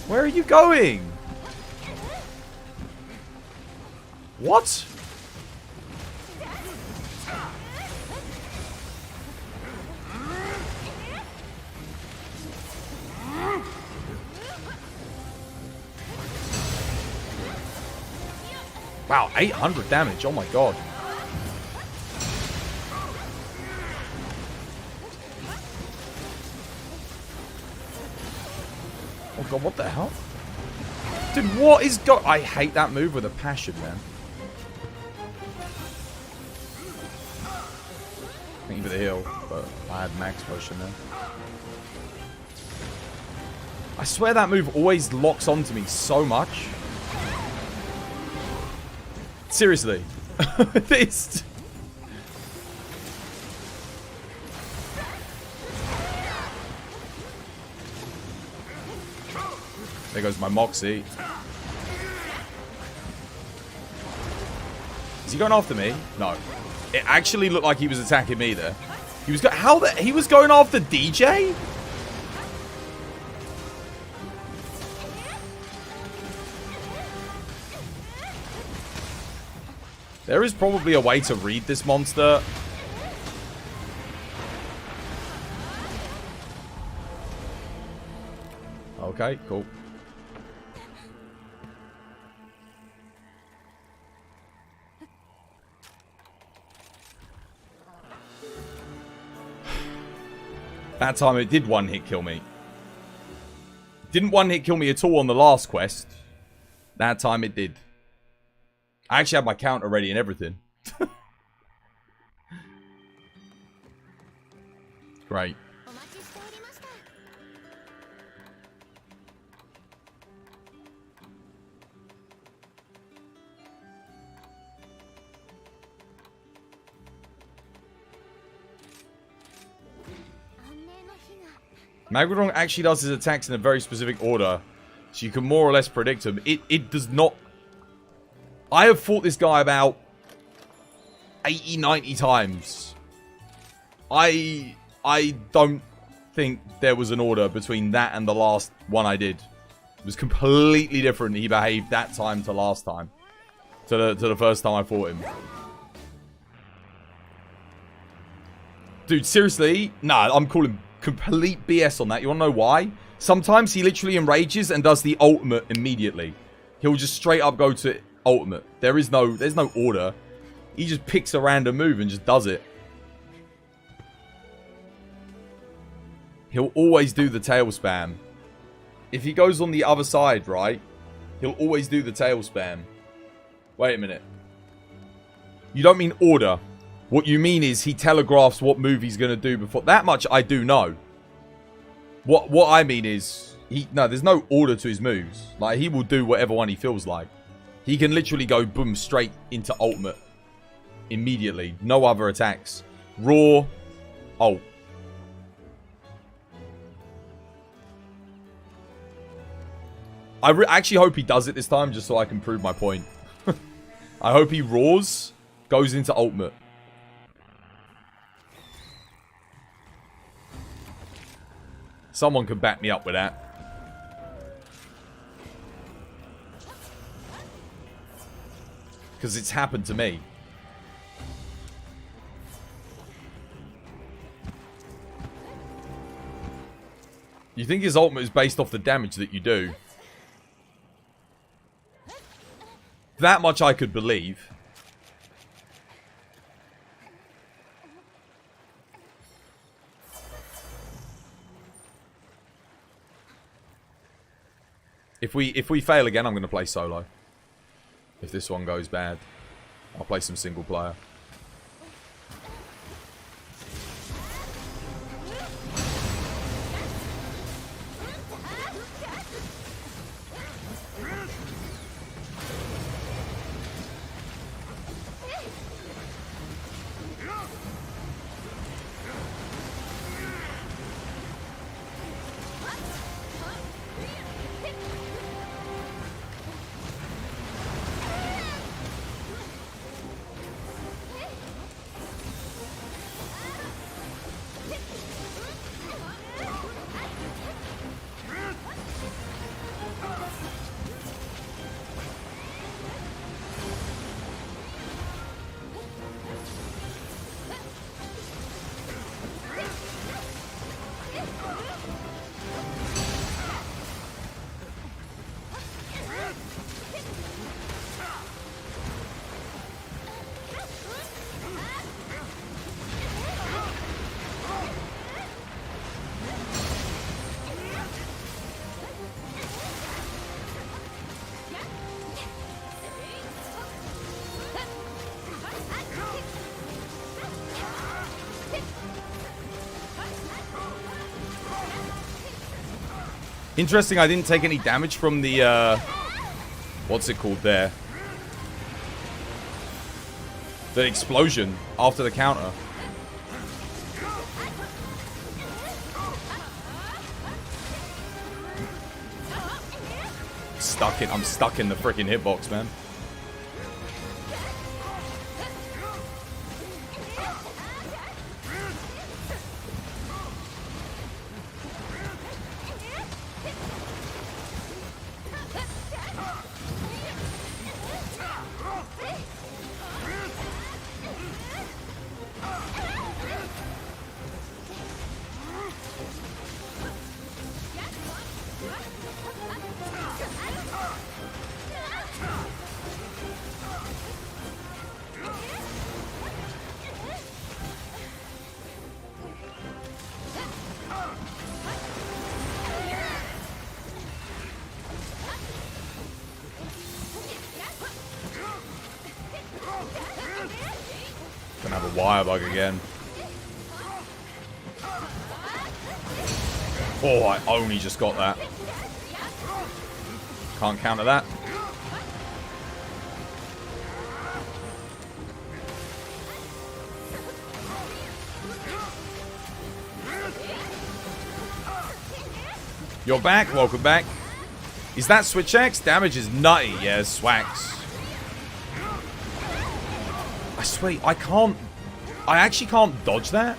Where are you going? What? Wow, 800 damage. Oh my god. Oh god, what the hell? Dude, what is I hate that move with a passion, man. Thank you for the heal, but I had max potion there. I swear that move always locks onto me so much. Seriously. This... There goes my Moxie. Is he going after me? No. It actually looked like he was attacking me there. He was he was going after DJ? There is probably a way to read this monster. Okay, cool. That time it did one-hit kill me. Didn't one-hit kill me at all on the last quest. That time it did. I actually had my counter ready and everything. Great. Magrodon actually does his attacks in a very specific order, so you can more or less predict him. It does not... I have fought this guy about 80, 90 times. I don't think there was an order between that and the last one I did. It was completely different. He behaved that time to last time. To the first time I fought him. Dude, seriously? Nah, I'm calling complete BS on that. You wanna know why? Sometimes he literally enrages and does the ultimate immediately. He'll just straight up go to ultimate. There's no order. He just picks a random move and just does it. He'll always do the tail spam. If he goes on the other side, right? He'll always do the tail spam. Wait a minute. You don't mean order. What you mean is he telegraphs what move he's going to do before. That much I do know. What I mean is... there's no order to his moves. Like, he will do whatever one he feels like. He can literally go boom straight into ultimate. Immediately. No other attacks. Raw. Ult. I actually hope he does it this time just so I can prove my point. I hope he roars, goes into ultimate. Someone could back me up with that. Because it's happened to me. You think his ultimate is based off the damage that you do? That much I could believe. If we fail again, I'm going to play solo. If this one goes bad, I'll play some single player. Interesting, I didn't take any damage from the, what's it called there? The explosion after the counter. I'm stuck in the freaking hitbox, man. Gonna have a wire bug again. Oh, I only just got that. Can't counter that. You're back. Welcome back. Is that Switch X? Damage is nutty. Yeah, swags. I swear, I actually can't dodge that.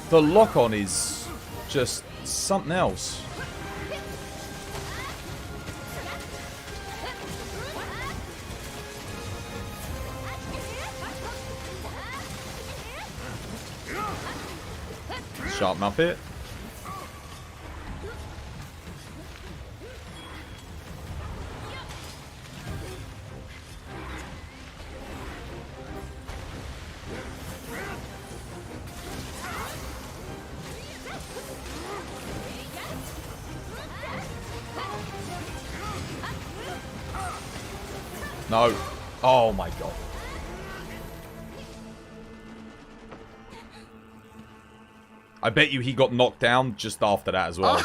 The lock-on is just something else. Sharp Muppet. No. Oh my god. I bet you he got knocked down just after that as well.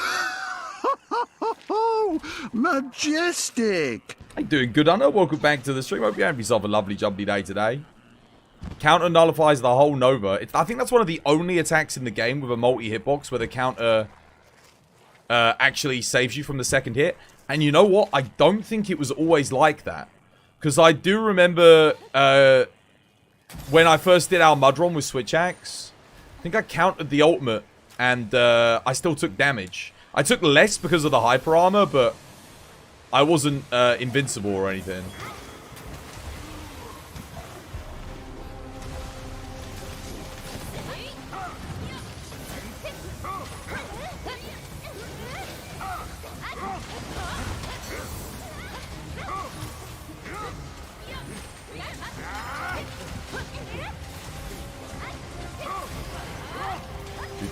Oh, majestic! How you doing, good Hunter? Welcome back to the stream. Hope you have yourself a lovely jubbly day today. Counter nullifies the whole Nova. I think that's one of the only attacks in the game with a multi-hitbox where the counter actually saves you from the second hit. And you know what? I don't think it was always like that. Because I do remember when I first did our Mudron with Switch Axe, I think I countered the ultimate and I still took damage. I took less because of the hyper armor, but I wasn't invincible or anything.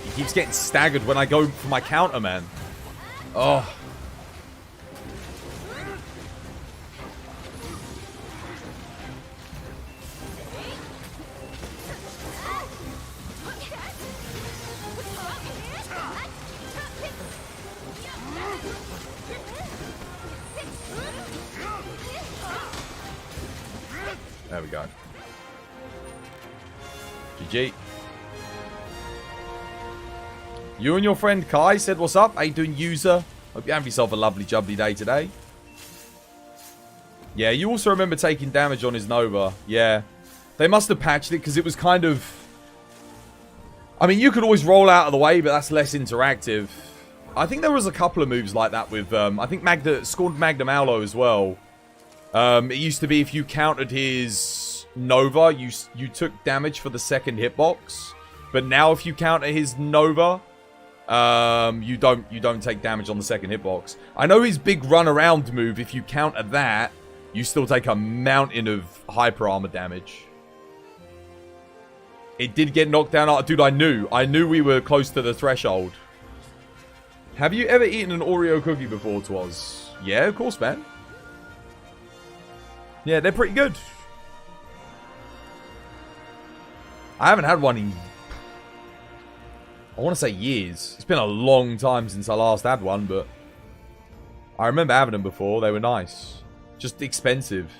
He keeps getting staggered when I go for my counter, man. Oh. There we go. GG. You and your friend Kai said, what's up? How you doing, user? Hope you have yourself a lovely jubbly day today. Yeah, you also remember taking damage on his Nova. Yeah. They must have patched it because it was kind of... I mean, you could always roll out of the way, but that's less interactive. I think there was a couple of moves like that with... I think Scorned Magnum Aulo as well. It used to be if you countered his Nova, you took damage for the second hitbox. But now if you counter his Nova... you don't take damage on the second hitbox. I know his big run around move, if you counter that, you still take a mountain of hyper armor damage. It did get knocked down. Dude, I knew we were close to the threshold. Have you ever eaten an Oreo cookie before, Twas? Yeah, of course, man. Yeah, they're pretty good. I haven't had one in... I want to say years. It's been a long time since I last had one, but I remember having them before. They were nice. Just expensive.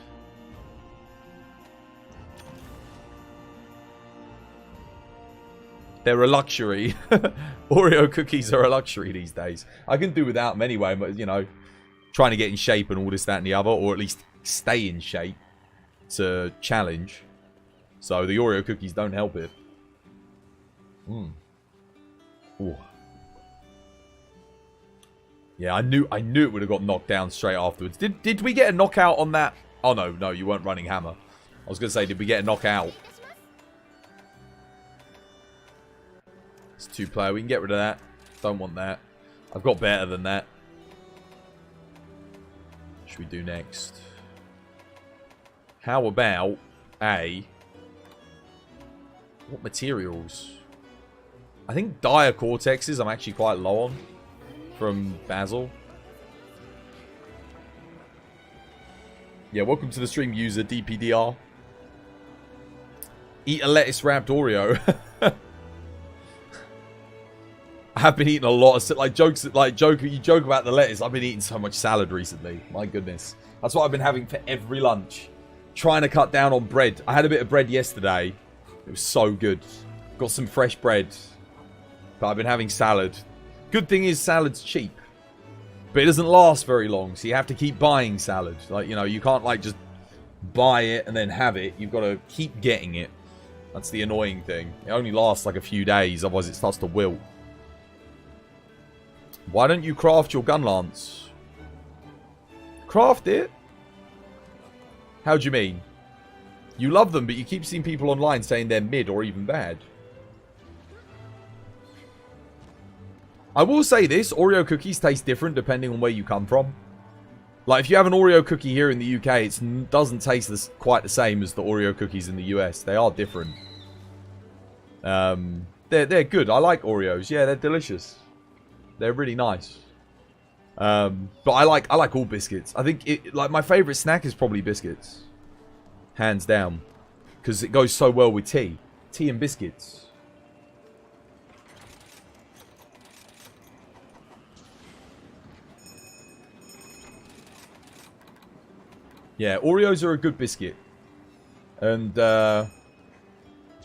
They're a luxury. Oreo cookies are a luxury these days. I can do without them anyway, but, you know, trying to get in shape and all this, that, and the other, or at least stay in shape. It's a challenge. So the Oreo cookies don't help it. Ooh. Yeah, I knew it would have got knocked down straight afterwards. Did we get a knockout on that? Oh, no, you weren't running hammer. I was going to say, did we get a knockout? It's 2-player. We can get rid of that. Don't want that. I've got better than that. What should we do next? How about a... What materials? I think dire cortexes I'm actually quite low on. From Basil. Yeah, welcome to the stream, user DPDR. Eat a lettuce wrapped Oreo. I have been eating a lot of you joke about the lettuce. I've been eating so much salad recently. My goodness. That's what I've been having for every lunch. Trying to cut down on bread. I had a bit of bread yesterday. It was so good. Got some fresh bread. But I've been having salad. Good thing is salad's cheap. But it doesn't last very long. So you have to keep buying salad. Like, you know, you can't like just buy it and then have it. You've got to keep getting it. That's the annoying thing. It only lasts like a few days. Otherwise it starts to wilt. Why don't you craft your gun lance? Craft it? How do you mean? You love them, but you keep seeing people online saying they're mid or even bad. I will say this, Oreo cookies taste different depending on where you come from. Like, if you have an Oreo cookie here in the UK, it doesn't taste quite the same as the Oreo cookies in the US. They are different. They're good. I like Oreos. Yeah, they're delicious. They're really nice. But I like all biscuits. I think like my favorite snack is probably biscuits. Hands down. Because it goes so well with tea. Tea and biscuits. Yeah, Oreos are a good biscuit. And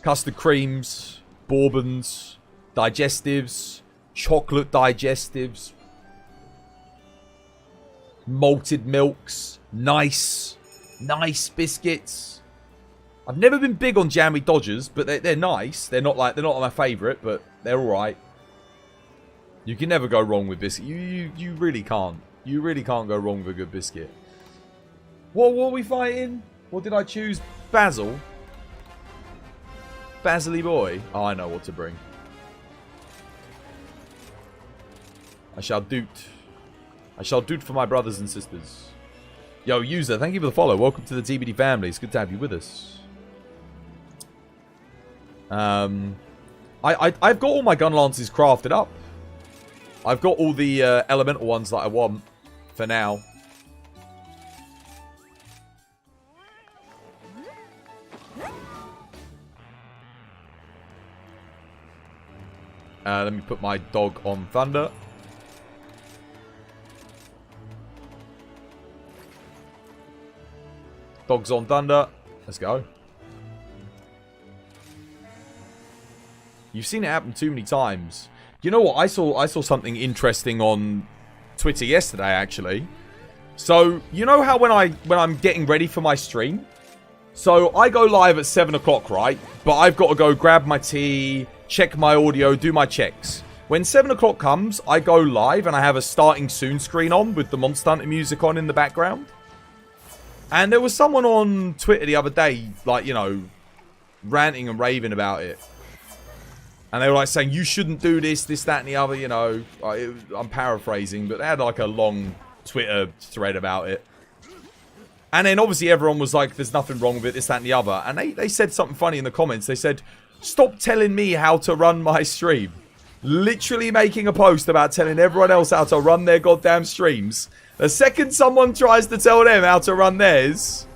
custard creams, bourbons, digestives, chocolate digestives, malted milks, nice biscuits. I've never been big on jammy Dodgers, but they're nice. They're not my favourite, but they're all right. You can never go wrong with biscuit. You really can't. You really can't go wrong with a good biscuit. What were we fighting? What did I choose? Basil. Basil-y boy. Oh, I know what to bring. I shall doot. I shall doot for my brothers and sisters. Yo, user, thank you for the follow. Welcome to the TBD family. It's good to have you with us. I've got all my gun lances crafted up. I've got all the elemental ones that I want for now. Let me put my dog on thunder. Dog's on thunder. Let's go. You've seen it happen too many times. You know what? I saw something interesting on Twitter yesterday, actually. So, you know how when I'm getting ready for my stream? So, I go live at 7 o'clock, right? But I've got to go grab my tea, check my audio, do my checks. When 7 o'clock comes, I go live and I have a starting soon screen on with the Monster Hunter music on in the background. And there was someone on Twitter the other day, like, you know, ranting and raving about it. And they were like saying, you shouldn't do this, that, and the other, you know. I'm paraphrasing, but they had like a long Twitter thread about it. And then obviously everyone was like, there's nothing wrong with it, this, that, and the other. And they said something funny in the comments. They said, stop telling me how to run my stream. Literally making a post about telling everyone else how to run their goddamn streams. The second someone tries to tell them how to run theirs...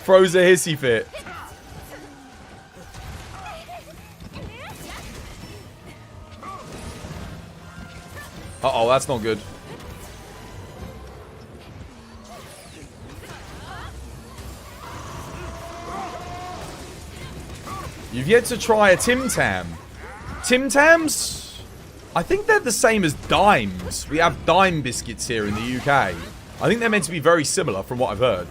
throws a hissy fit. Uh-oh, that's not good. You've yet to try a Tim Tam. Tim Tams? I think they're the same as dimes. We have dime biscuits here in the UK. I think they're meant to be very similar from what I've heard.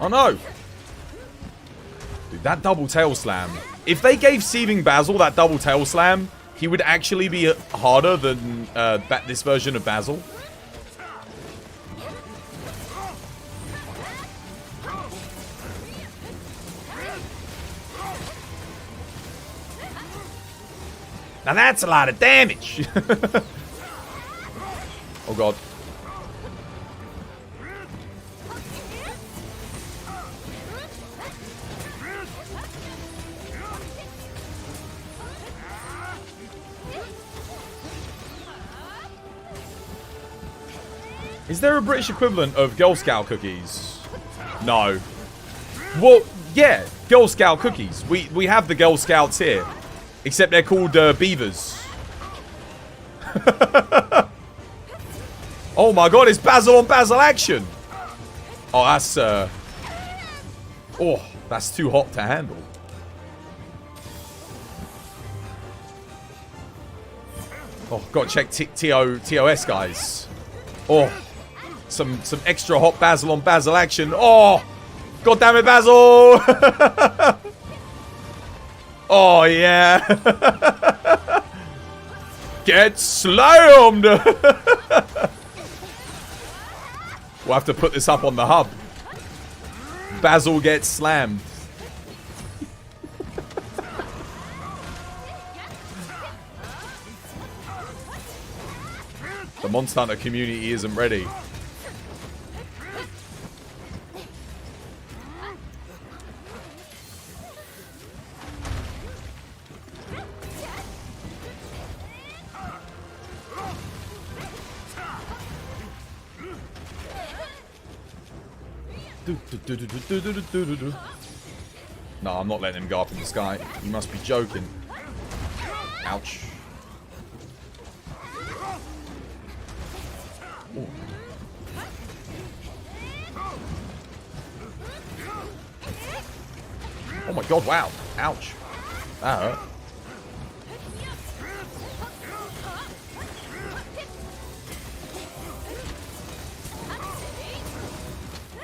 Oh no! Dude, that double tail slam. If they gave Seething Basil that double tail slam, he would actually be harder than this version of Basil. Now that's a lot of damage! Oh god. Is there a British equivalent of Girl Scout cookies? No. Well, yeah, Girl Scout cookies. We have the Girl Scouts here. Except they're called beavers. Oh my god, it's Basil on Basil action! Oh, that's oh, that's too hot to handle. Oh, gotta check TOS, guys. Oh, some extra hot Basil on Basil action. Oh, god damn it, Basil! Oh yeah. Get slammed! We'll have to put this up on the hub. Basil gets slammed. The Monster Hunter community isn't ready. No, I'm not letting him go up in the sky. You must be joking. Ouch. Ooh. Oh my god, wow. Ouch. That hurt.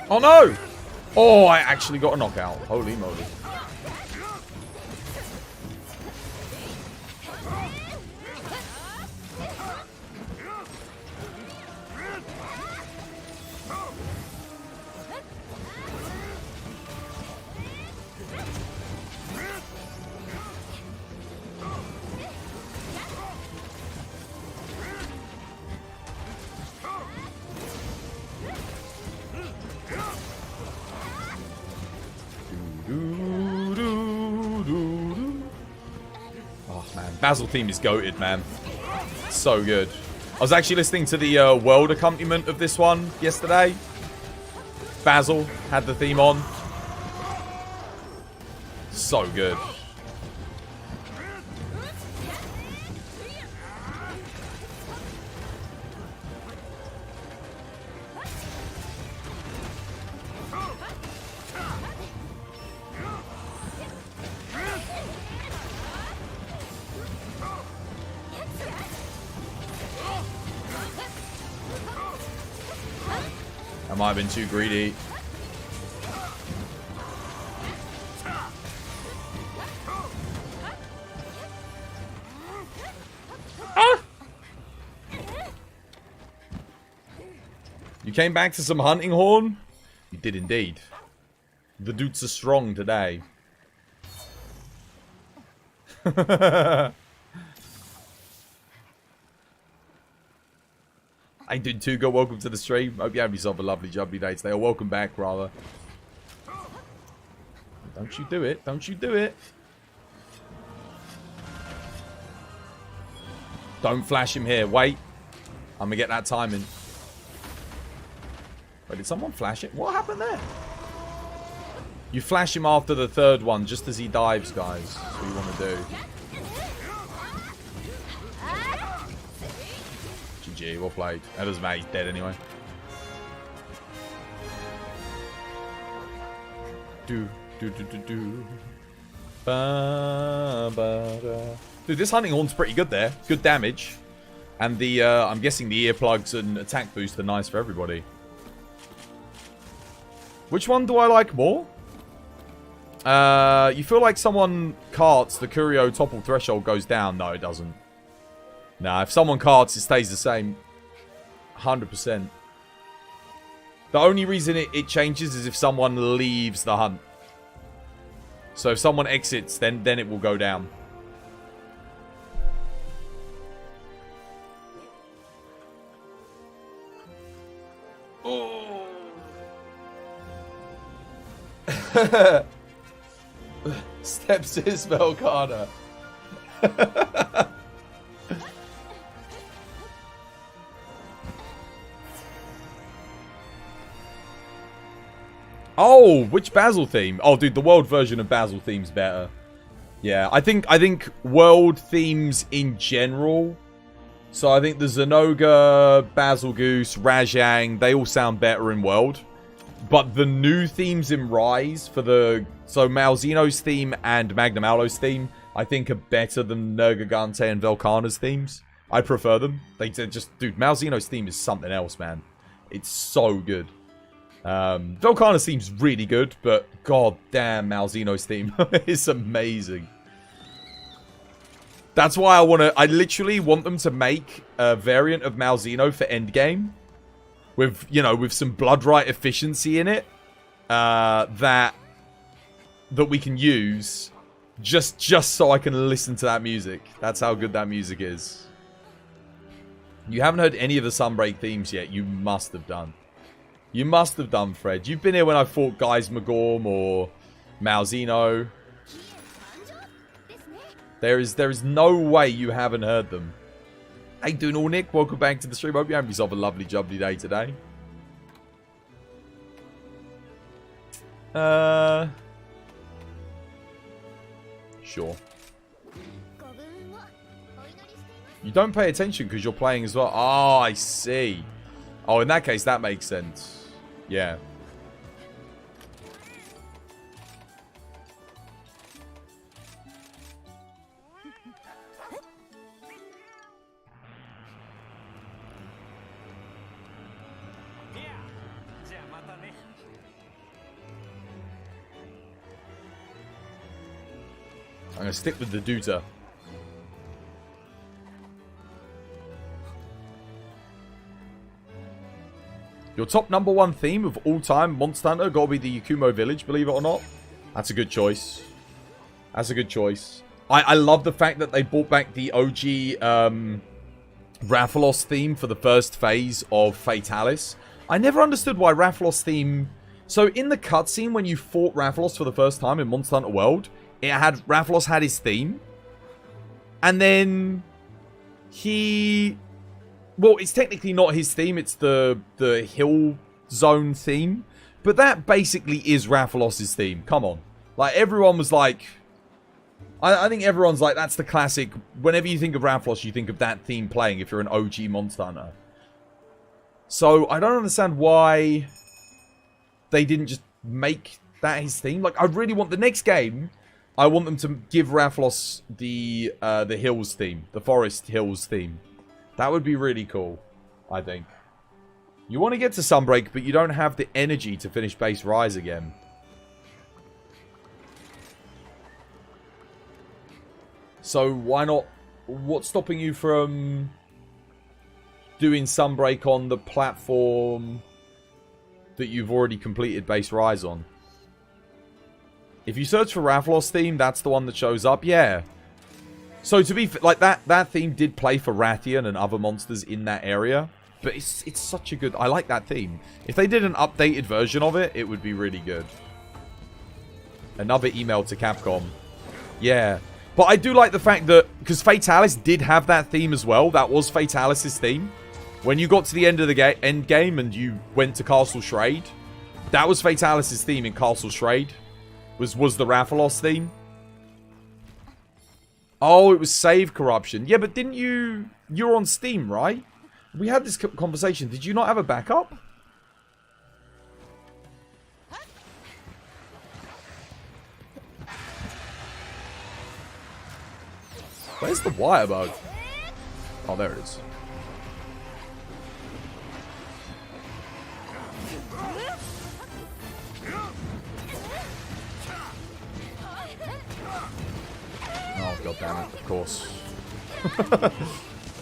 Oh no! Oh, I actually got a knockout. Holy moly. Basil theme is goated, man. So good. I was actually listening to the world accompaniment of this one yesterday. Basil had the theme on. So good. I might have been too greedy. Ah! You came back to some hunting horn? You did indeed. The dudes are strong today. Hey, dude, Tuga, welcome to the stream. Hope you have yourself a lovely, jubbly day today. Or welcome back, rather. Don't you do it. Don't you do it. Don't flash him here. Wait. I'm going to get that timing. Wait, did someone flash it? What happened there? You flash him after the third one, just as he dives, guys. That's what you want to do. GG, well played. That doesn't matter, he's dead anyway. Do. Ba, ba, da. Dude, this hunting horn's pretty good there. Good damage. And the, I'm guessing the earplugs and attack boost are nice for everybody. Which one do I like more? You feel like someone carts, the Curio topple threshold goes down. No, it doesn't. Nah, if someone carts, it stays the same. 100%. The only reason it changes is if someone leaves the hunt. So if someone exits, then it will go down. Oh. Stepsis Velcana. Oh, which Basil theme? Oh, dude, the world version of Basil theme's better. Yeah, I think world themes in general. So I think the Zenoga, Basil Goose, Rajang, they all sound better in world. But the new themes in Rise for the... So Malzeno's theme and Magnum Aulo's theme, I think are better than Nergigante and Velcana's themes. I prefer them. They just... Dude, Malzeno's theme is something else, man. It's so good. Velcana's theme's really good, but god damn, Malzeno's theme is amazing. That's why I literally want them to make a variant of Malzeno for endgame. With, you know, with some Bloodright efficiency in it. That we can use just so I can listen to that music. That's how good that music is. You haven't heard any of the Sunbreak themes yet. You must have done. You must have done, Fred. You've been here when I fought Guys Magorm or Malzeno. There is no way you haven't heard them. How you doing, all, Nick? Welcome back to the stream. Hope you have yourself a lovely, jubbly day today. Sure. You don't pay attention because you're playing as well. Oh, I see. Oh, in that case, that makes sense. Yeah. I'm going to stick with the Duta. Your top #1 theme of all time, Monster Hunter, gotta be the Yakumo Village, believe it or not. That's a good choice. That's a good choice. I love the fact that they brought back the OG Rathalos theme for the first phase of Fatalis. I never understood why Rathalos theme... So in the cutscene when you fought Rathalos for the first time in Monster Hunter World, Rathalos had his theme. And then he... Well, it's technically not his theme, it's the Hill Zone theme. But that basically is Rathalos' theme. Come on. Like, everyone was like... I think everyone's like, that's the classic. Whenever you think of Rathalos, you think of that theme playing if you're an OG Monster Hunter. So, I don't understand why they didn't just make that his theme. Like, I really want the next game... I want them to give Rathalos the Hills theme. The Forest Hills theme. That would be really cool, I think. You want to get to Sunbreak, but you don't have the energy to finish base Rise again. So why not... What's stopping you from doing Sunbreak on the platform that you've already completed base Rise on? If you search for Rathalos theme, that's the one that shows up. Yeah. So to be like that theme did play for Rathian and other monsters in that area, but it's such a good. I like that theme. If they did an updated version of it, it would be really good. Another email to Capcom. Yeah. But I do like the fact that, because Fatalis did have that theme as well. That was Fatalis' theme. When you got to the end of the end game and you went to Castle Shrade, that was Fatalis' theme in Castle Shrade. Was the Rathalos theme. Oh, it was save corruption. Yeah, but didn't you... You're on Steam, right? We had this conversation. Did you not have a backup? Where's the wire bug? Oh, there it is. Oh, god damn it, of course.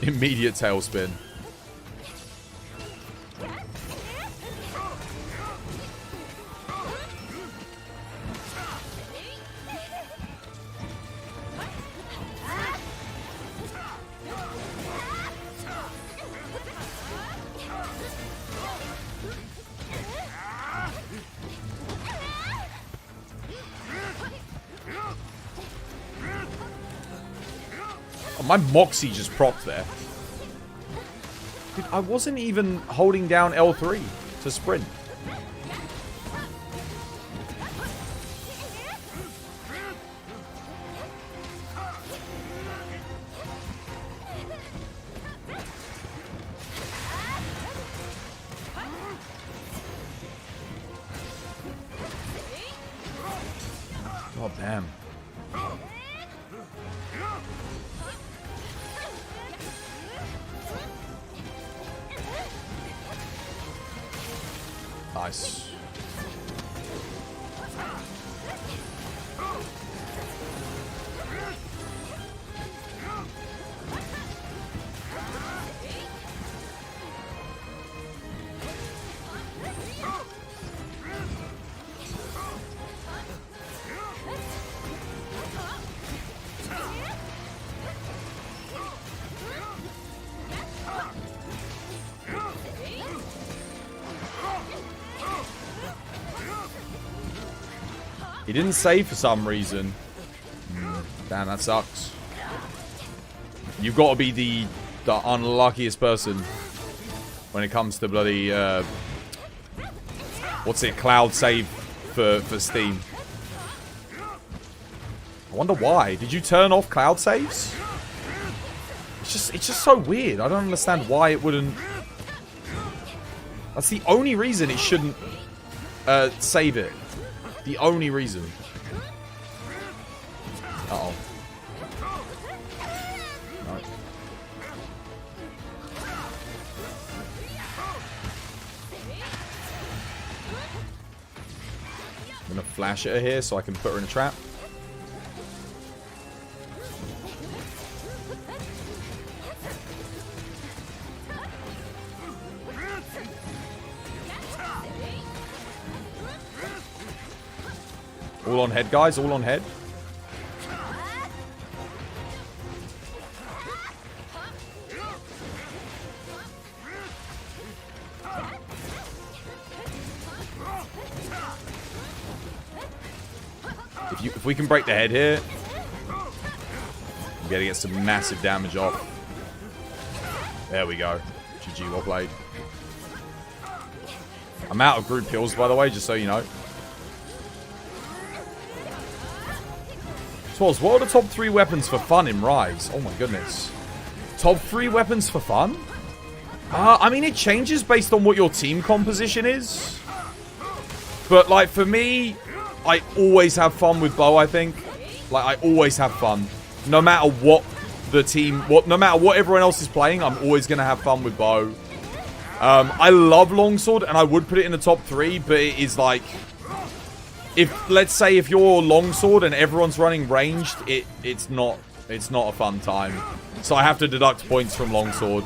Immediate tailspin. My Moxie just propped there. Dude, I wasn't even holding down L3 to sprint. God damn. Nice. He didn't save for some reason. Damn, that sucks. You've got to be the unluckiest person when it comes to bloody what's it, cloud save for Steam. I wonder why. Did you turn off cloud saves? It's just so weird. I don't understand why it wouldn't. That's the only reason it shouldn't save it. The only reason. Uh-oh. No. I'm gonna flash at her here so I can put her in a trap. All on head, guys. All on head. If we can break the head here, we gotta get some massive damage off. There we go. GG, well played. I'm out of group kills, by the way, just so you know. Swaz, what are the top 3 weapons for fun in Rise? Oh my goodness. Top 3 weapons for fun? I mean, it changes based on what your team composition is. But, like, for me, I always have fun with bow, I think. Like, I always have fun. No matter what the team... no matter what everyone else is playing, I'm always going to have fun with bow. I love longsword, and I would put it in the top 3, but it is, like... Let's say if you're longsword and everyone's running ranged, it's not a fun time. So I have to deduct points from longsword.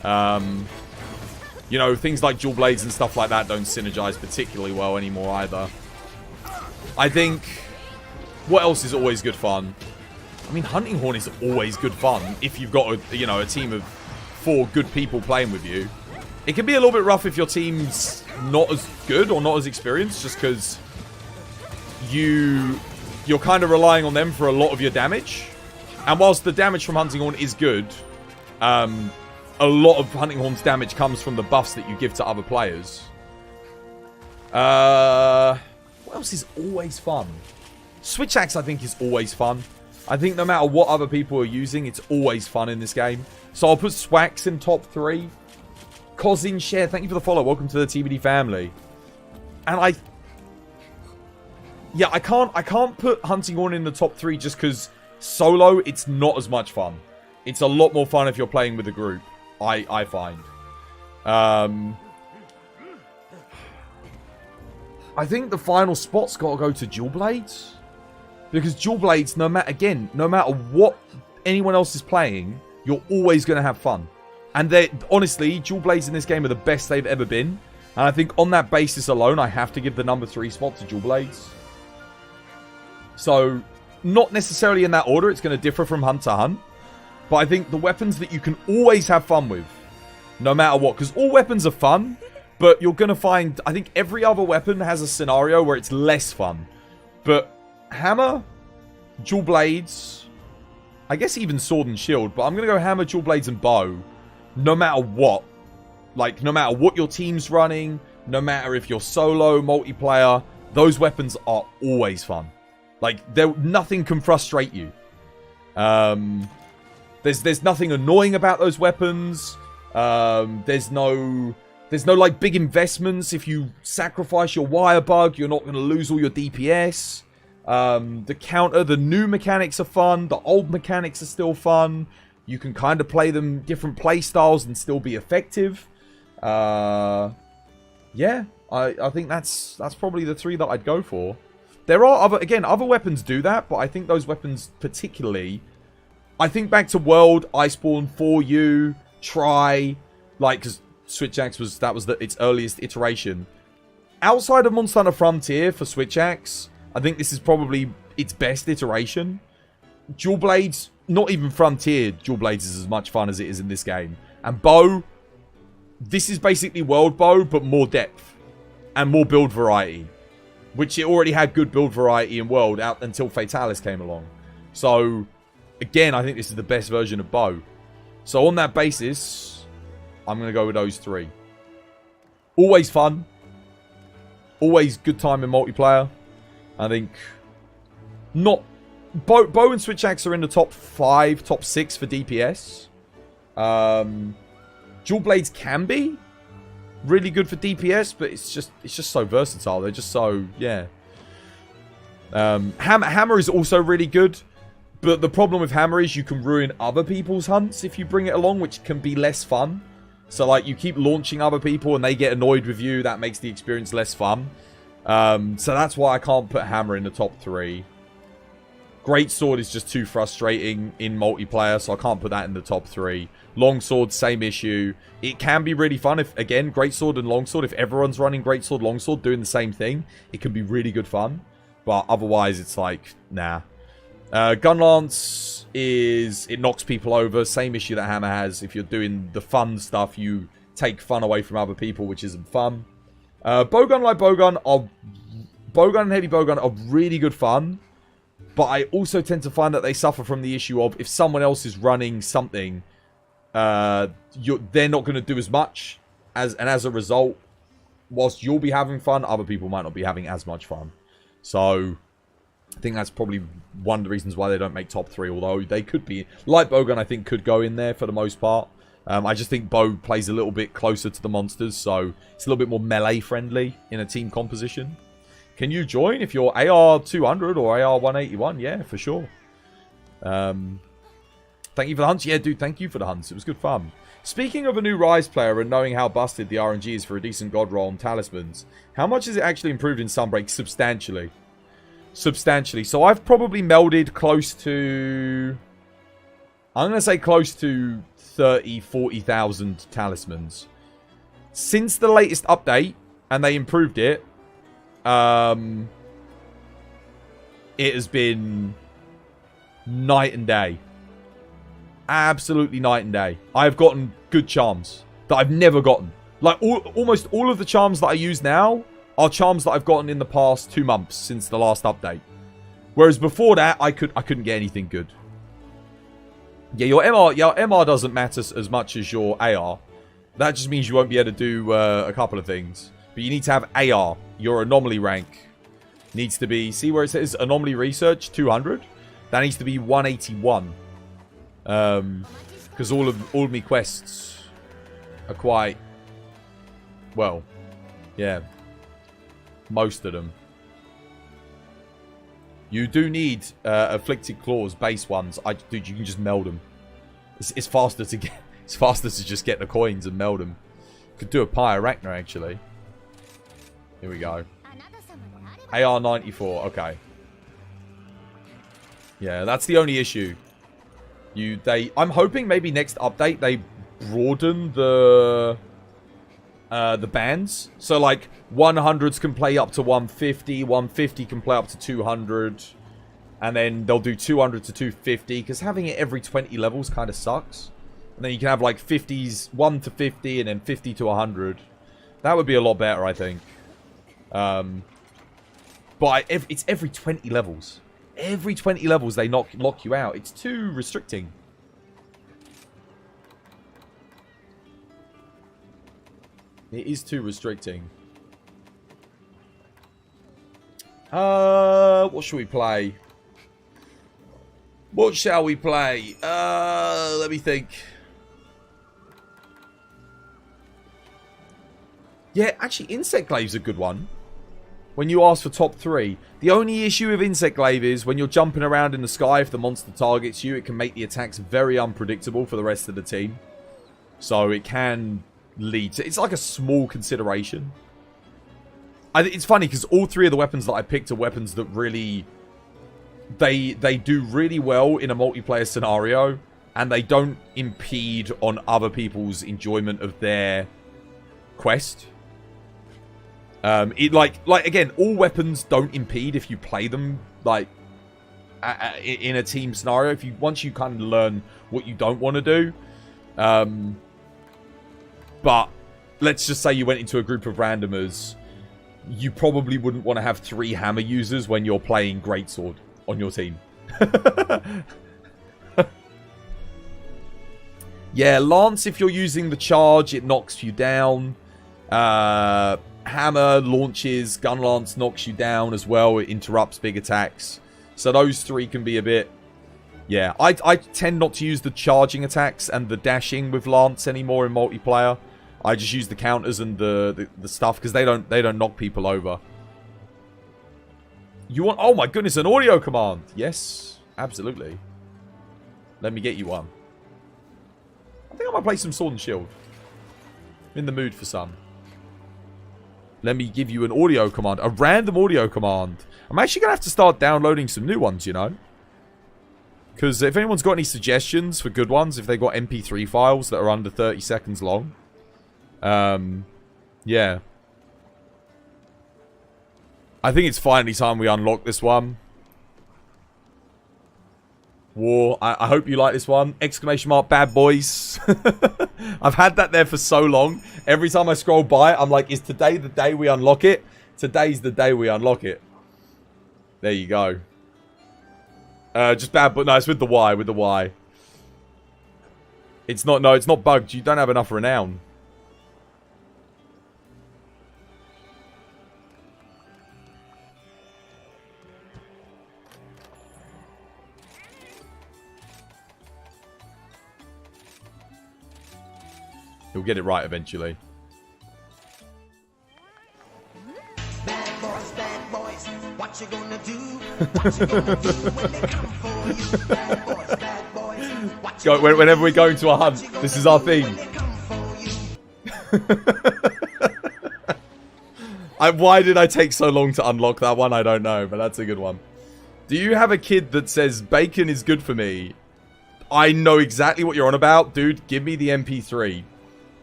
You know, things like dual blades and stuff like that don't synergize particularly well anymore either. I think, what else is always good fun? I mean, hunting horn is always good fun if you've got a team of 4 good people playing with you. It can be a little bit rough if your team's not as good or not as experienced, just because you're kind of relying on them for a lot of your damage. And whilst the damage from Hunting Horn is good, a lot of Hunting Horn's damage comes from the buffs that you give to other players. What else is always fun? Switch Axe, I think, is always fun. I think no matter what other people are using, it's always fun in this game. So I'll put Swax in top 3. Cozin Share, thank you for the follow. Welcome to the TBD family. And I can't put Hunting Horn in the top 3 just because solo, it's not as much fun. It's a lot more fun if you're playing with a group, I find. I think the final spot's got to go to Dual Blades. Because Dual Blades, no matter what anyone else is playing, you're always going to have fun. And honestly, Dual Blades in this game are the best they've ever been. And I think on that basis alone, I have to give the number 3 spot to Dual Blades. So, not necessarily in that order. It's going to differ from hunt to hunt. But I think the weapons that you can always have fun with, no matter what. Because all weapons are fun, but you're going to find, I think every other weapon has a scenario where it's less fun. But Hammer, Dual Blades, I guess even Sword and Shield, but I'm going to go Hammer, Dual Blades, and Bow, no matter what. Like, no matter what your team's running, no matter if you're solo, multiplayer, those weapons are always fun. Like, nothing can frustrate you. There's nothing annoying about those weapons. There's no like big investments. If you sacrifice your wire bug, you're not going to lose all your DPS. The new mechanics are fun. The old mechanics are still fun. You can kind of play them different play styles and still be effective. Yeah, I think that's probably the 3 that I'd go for. There are other weapons do that, but I think those weapons particularly, I think back to World, Iceborne, 4U, Try, like, because Switch Axe was its earliest iteration. Outside of Monster Hunter Frontier for Switch Axe, I think this is probably its best iteration. Dual Blades, not even Frontier Dual Blades is as much fun as it is in this game. And Bow, this is basically World Bow, but more depth and more build variety. Which it already had good build variety in World out until Fatalis came along. So, again, I think this is the best version of Bow. So on that basis, I'm going to go with those 3. Always fun. Always good time in multiplayer. I think not Bow and Switch Axe are in the top 5, top 6 for DPS. Dual Blades can be really good for DPS, but it's just so versatile. They're just so, yeah. Hammer is also really good, but the problem with Hammer is you can ruin other people's hunts if you bring it along, which can be less fun. So like you keep launching other people and they get annoyed with you, that makes the experience less fun. So that's why I can't put Hammer in the top 3. Greatsword is just too frustrating in multiplayer, so I can't put that in the top 3. Longsword, same issue. It can be really fun if, again, Greatsword and Longsword, if everyone's running Greatsword, Longsword, doing the same thing, it can be really good fun. But otherwise, it's like, nah. Gunlance it knocks people over. Same issue that Hammer has. If you're doing the fun stuff, you take fun away from other people, which isn't fun. Bowgun and Heavy Bowgun are really good fun. But I also tend to find that they suffer from the issue of if someone else is running something, they're not going to do as much. And as a result, whilst you'll be having fun, other people might not be having as much fun. So, I think that's probably one of the reasons why they don't make top 3. Although they could be. Light Bowgun, I think, could go in there for the most part. I just think Bow plays a little bit closer to the monsters. So, it's a little bit more melee friendly in a team composition. Can you join if you're AR200 or AR181? Yeah, for sure. Thank you for the hunts. Yeah, dude, thank you for the hunts. It was good fun. Speaking of a new Rise player and knowing how busted the RNG is for a decent god roll on talismans, how much is it actually improved in Sunbreak? Substantially. Substantially. So I've probably melded close to, I'm going to say close to 30, 40,000 talismans. Since the latest update, and they improved it, it has been night and day. Absolutely night and day. I've gotten good charms that I've never gotten. Like, almost all of the charms that I use now are charms that I've gotten in the past 2 months since the last update. Whereas before that, I couldn't get anything good. Yeah, your MR doesn't matter as much as your AR. That just means you won't be able to do a couple of things. But you need to have AR. Your anomaly rank needs to be... See where it says anomaly research? 200? That needs to be 181. Because all of me quests are quite... Well, yeah. Most of them. You do need afflicted claws, base ones. Dude, you can just meld them. It's faster to get... It's faster to just get the coins and meld them. Could do a Pyrarachna, actually. Here we go. AR-94, okay. Yeah, that's the only issue. I'm hoping maybe next update they broaden the bands. So, like, 100s can play up to 150, 150 can play up to 200, and then they'll do 200 to 250, because having it every 20 levels kind of sucks. And then you can have, like, 50s, 1 to 50, and then 50 to 100. That would be a lot better, I think. But it's every 20 levels. Every 20 levels they lock you out. It's too restricting. It is too restricting. What should we play? What shall we play? Let me think. Yeah, actually, Insect Glave's a good one. When you ask for top 3. The only issue with Insect Glaive is when you're jumping around in the sky, if the monster targets you, it can make the attacks very unpredictable for the rest of the team. So it can lead to... It's like a small consideration. It's funny because all 3 of the weapons that I picked are weapons that really... They do really well in a multiplayer scenario, and they don't impede on other people's enjoyment of their quest. Again, all weapons don't impede if you play them, like, in a team scenario. Once you kind of learn what you don't want to do. But, let's just say you went into a group of randomers. You probably wouldn't want to have 3 hammer users when you're playing Greatsword on your team. Yeah, Lance, if you're using the charge, it knocks you down. Hammer launches, Gun Lance knocks you down as well. It interrupts big attacks. So those 3 can be a bit... Yeah, I tend not to use the charging attacks and the dashing with Lance anymore in multiplayer. I just use the counters and the stuff because they don't knock people over. You want... Oh my goodness, an audio command. Yes, absolutely. Let me get you one. I think I might play some Sword and Shield. I'm in the mood for some. Let me give you an audio command. A random audio command. I'm actually going to have to start downloading some new ones, you know. Because if anyone's got any suggestions for good ones, if they've got MP3 files that are under 30 seconds long. Yeah. I think it's finally time we unlock this one. War. I hope you like this one. Exclamation mark, bad boys. I've had that there for so long. Every time I scroll by it, I'm like, is today the day we unlock it? Today's the day we unlock it. There you go. Just bad, but no, it's with the Y, with the Y. It's not, no, it's not bugged. You don't have enough renown. He'll get it right eventually. Bad boys, what you gonna do? What you gonna do when they come for you? Bad boys, what you gonna whenever we go into a hunt, this is our theme. Why did I take so long to unlock that one? I don't know, but that's a good one. Do you have a kid that says bacon is good for me? I know exactly what you're on about. Dude, give me the MP3.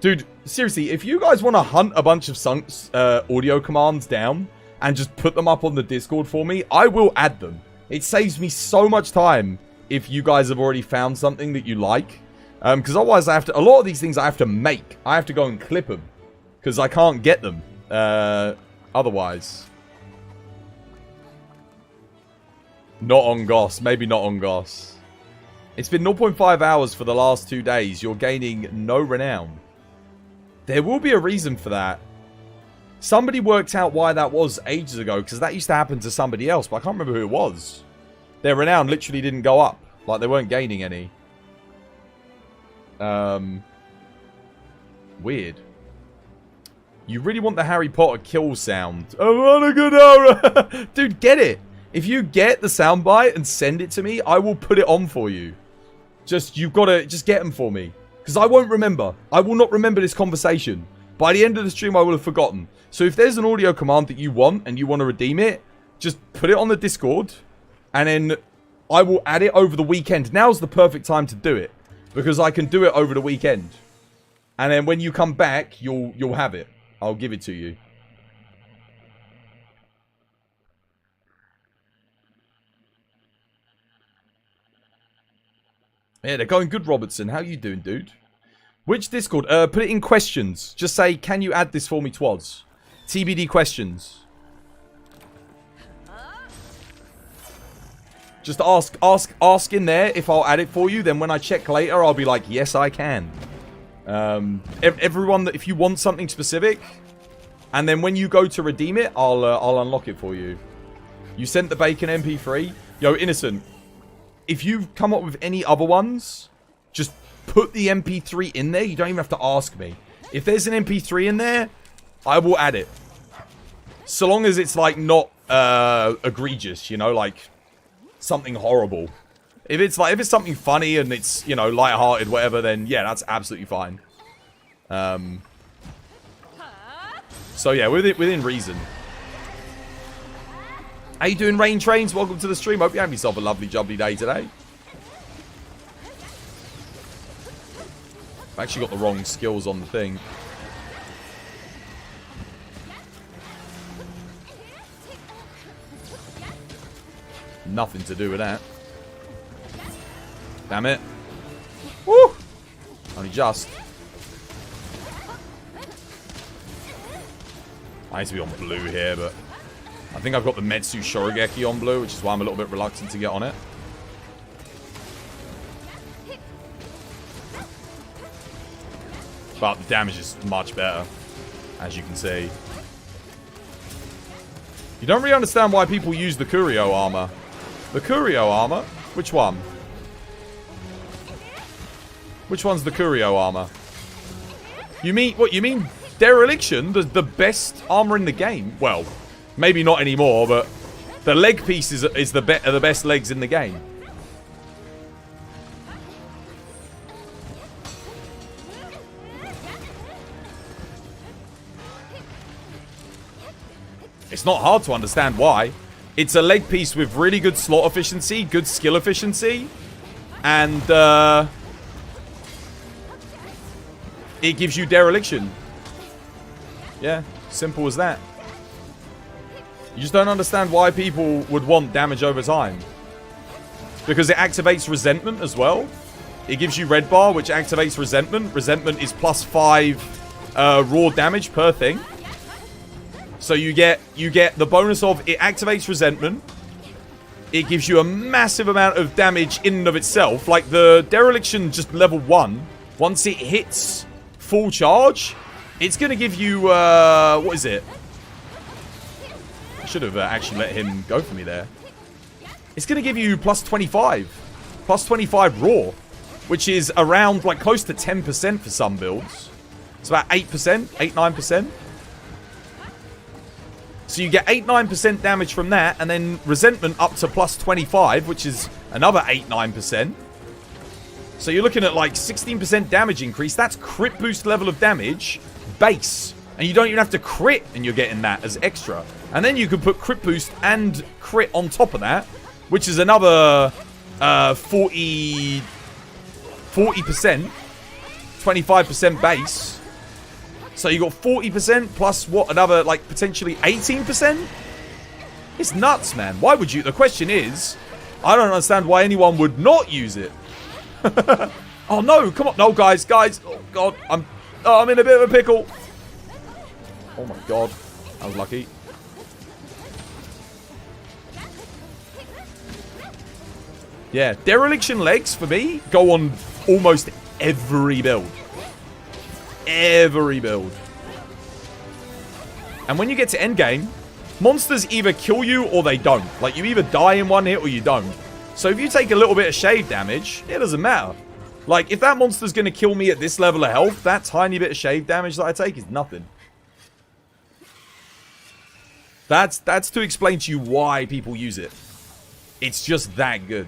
Dude, seriously, if you guys want to hunt a bunch of audio commands down and just put them up on the Discord for me, I will add them. It saves me so much time if you guys have already found something that you like. Because otherwise, I have to... A lot of these things I have to make. I have to go and clip them. Because I can't get them. Otherwise. Not on Goss. Maybe not on Goss. It's been 0.5 hours for the last 2 days. You're gaining no renown. There will be a reason for that. Somebody worked out why that was ages ago, because that used to happen to somebody else, but I can't remember who it was. Their renown literally didn't go up. Like, they weren't gaining any. Weird. You really want the Harry Potter kill sound. I want a good aura. Dude, get it. If you get the soundbite and send it to me, I will put it on for you. You've got to just get them for me. Because I won't remember. I will not remember this conversation. By the end of the stream, I will have forgotten. So if there's an audio command that you want and you want to redeem it, just put it on the Discord. And then I will add it over the weekend. Now's the perfect time to do it. Because I can do it over the weekend. And then when you come back, you'll have it. I'll give it to you. Yeah, they're going good, Robertson. How you doing, dude? Which Discord? Put it in questions. Just say, can you add this for me, Twads? TBD questions. Just ask in there if I'll add it for you. Then when I check later, I'll be like, yes, I can. Everyone, if you want something specific, and then when you go to redeem it, I'll unlock it for you. You sent the bacon MP3. Yo, Innocent. If you come up with any other ones, just put the MP3 in there. You don't even have to ask me. If there's an MP3 in there, I will add it. So long as it's like not egregious, you know, like something horrible. If it's something funny and it's, you know, lighthearted, whatever, then yeah, that's absolutely fine. So yeah, within reason. How you doing, Rain Trains? Welcome to the stream. Hope you have yourself a lovely, jubbly day today. I've actually got the wrong skills on the thing. Nothing to do with that. Damn it. Woo! Only just. I need to be on blue here, but I think I've got the Metsu Shorigeki on blue, which is why I'm a little bit reluctant to get on it. But the damage is much better, as you can see. You don't really understand why people use the Kurio armor. The Kurio armor? Which one? Which one's the Kurio armor? You mean, what, you mean Dereliction? The best armor in the game? Well, maybe not anymore, but the leg piece is the best legs in the game. It's not hard to understand why. It's a leg piece with really good slot efficiency, good skill efficiency, and it gives you Dereliction. Yeah, simple as that. You just don't understand why people would want damage over time. Because it activates Resentment as well. It gives you red bar, which activates Resentment. Resentment is +5 raw damage per thing. So you get the bonus of it activates Resentment. It gives you a massive amount of damage in and of itself. Like the Dereliction just level 1. Once it hits full charge, it's going to give you, what is it? I should have actually let him go for me there. It's going to give you +25. +25 raw. Which is around, like, close to 10% for some builds. It's about 8%, 8-9%. So you get 8-9% damage from that, and then Resentment up to +25, which is another 8-9%. So you're looking at like 16% damage increase. That's crit boost level of damage, base. And you don't even have to crit, and you're getting that as extra. And then you can put crit boost and crit on top of that, which is another 40%, 25% base. So you got 40% plus what, another like potentially 18%? It's nuts, man. Why would you? The question is, I don't understand why anyone would not use it. Oh no, come on. No, guys. Oh god, I'm in a bit of a pickle. Oh my god. I was lucky. Yeah, Dereliction legs, for me, go on almost every build. Every build. And when you get to endgame, monsters either kill you or they don't. Like, you either die in one hit or you don't. So if you take a little bit of shave damage, it doesn't matter. Like, if that monster's going to kill me at this level of health, that tiny bit of shave damage that I take is nothing. That's to explain to you why people use it. It's just that good.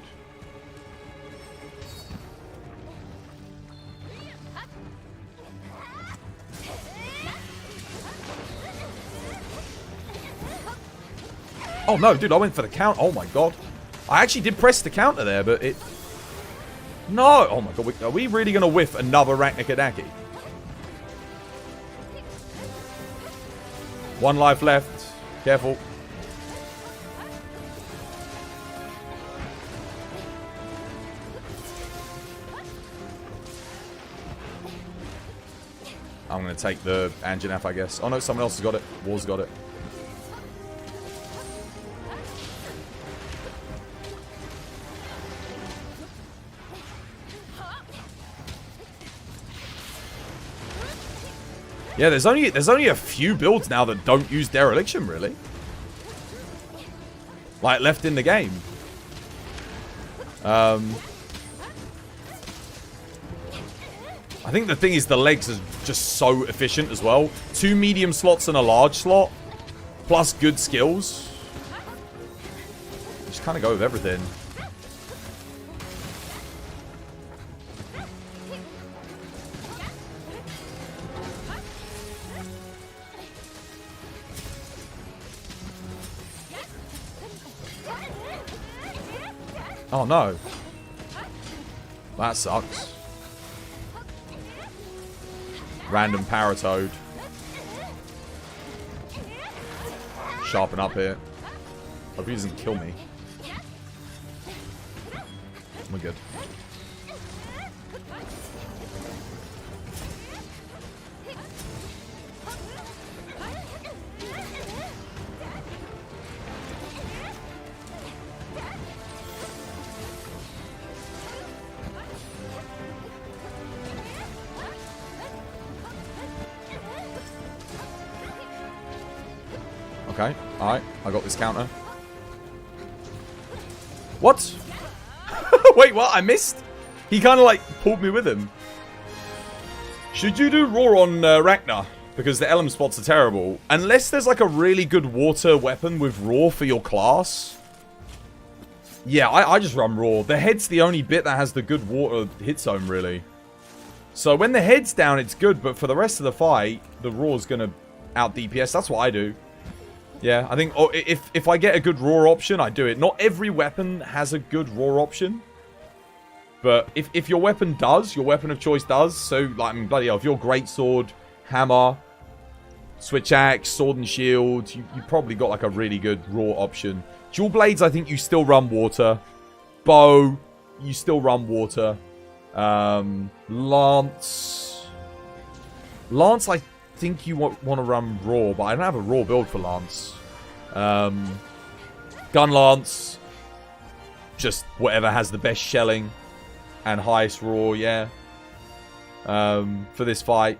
Oh no, dude, I went for the count. Oh my god. I actually did press the counter there, but it... No! Oh my god, are we really going to whiff another Raknikadaki? One life left. Careful. I'm going to take the Anjanath, I guess. Oh no, someone else has got it. War's got it. Yeah, there's only a few builds now that don't use Dereliction, really. Like, left in the game. I think the thing is the legs are just so efficient as well. 2 medium slots and a large slot. Plus good skills. Just kind of go with everything. Oh no. That sucks. Random Paratoad. Sharpen up here. Hope he doesn't kill me. We're good. Okay, alright. I got this counter. What? Wait, what? I missed? He kind of like pulled me with him. Should you do Roar on Ragnar? Because the LM spots are terrible. Unless there's like a really good water weapon with Roar for your class. Yeah, I just run Roar. The head's the only bit that has the good water hit zone, really. So when the head's down, it's good. But for the rest of the fight, the Roar's going to out DPS. That's what I do. Yeah, I think if I get a good Roar option, I do it. Not every weapon has a good Roar option. But if your weapon does, your weapon of choice does. So, like, I mean, bloody hell, if you're Greatsword, Hammer, Switch Axe, Sword and Shield, you probably got, like, a really good Roar option. Dual Blades, I think you still run water. Bow, you still run water. Lance, I think you want to run Raw, but I don't have a Raw build for Lance. Gun Lance, just whatever has the best shelling and highest Raw, yeah. For this fight.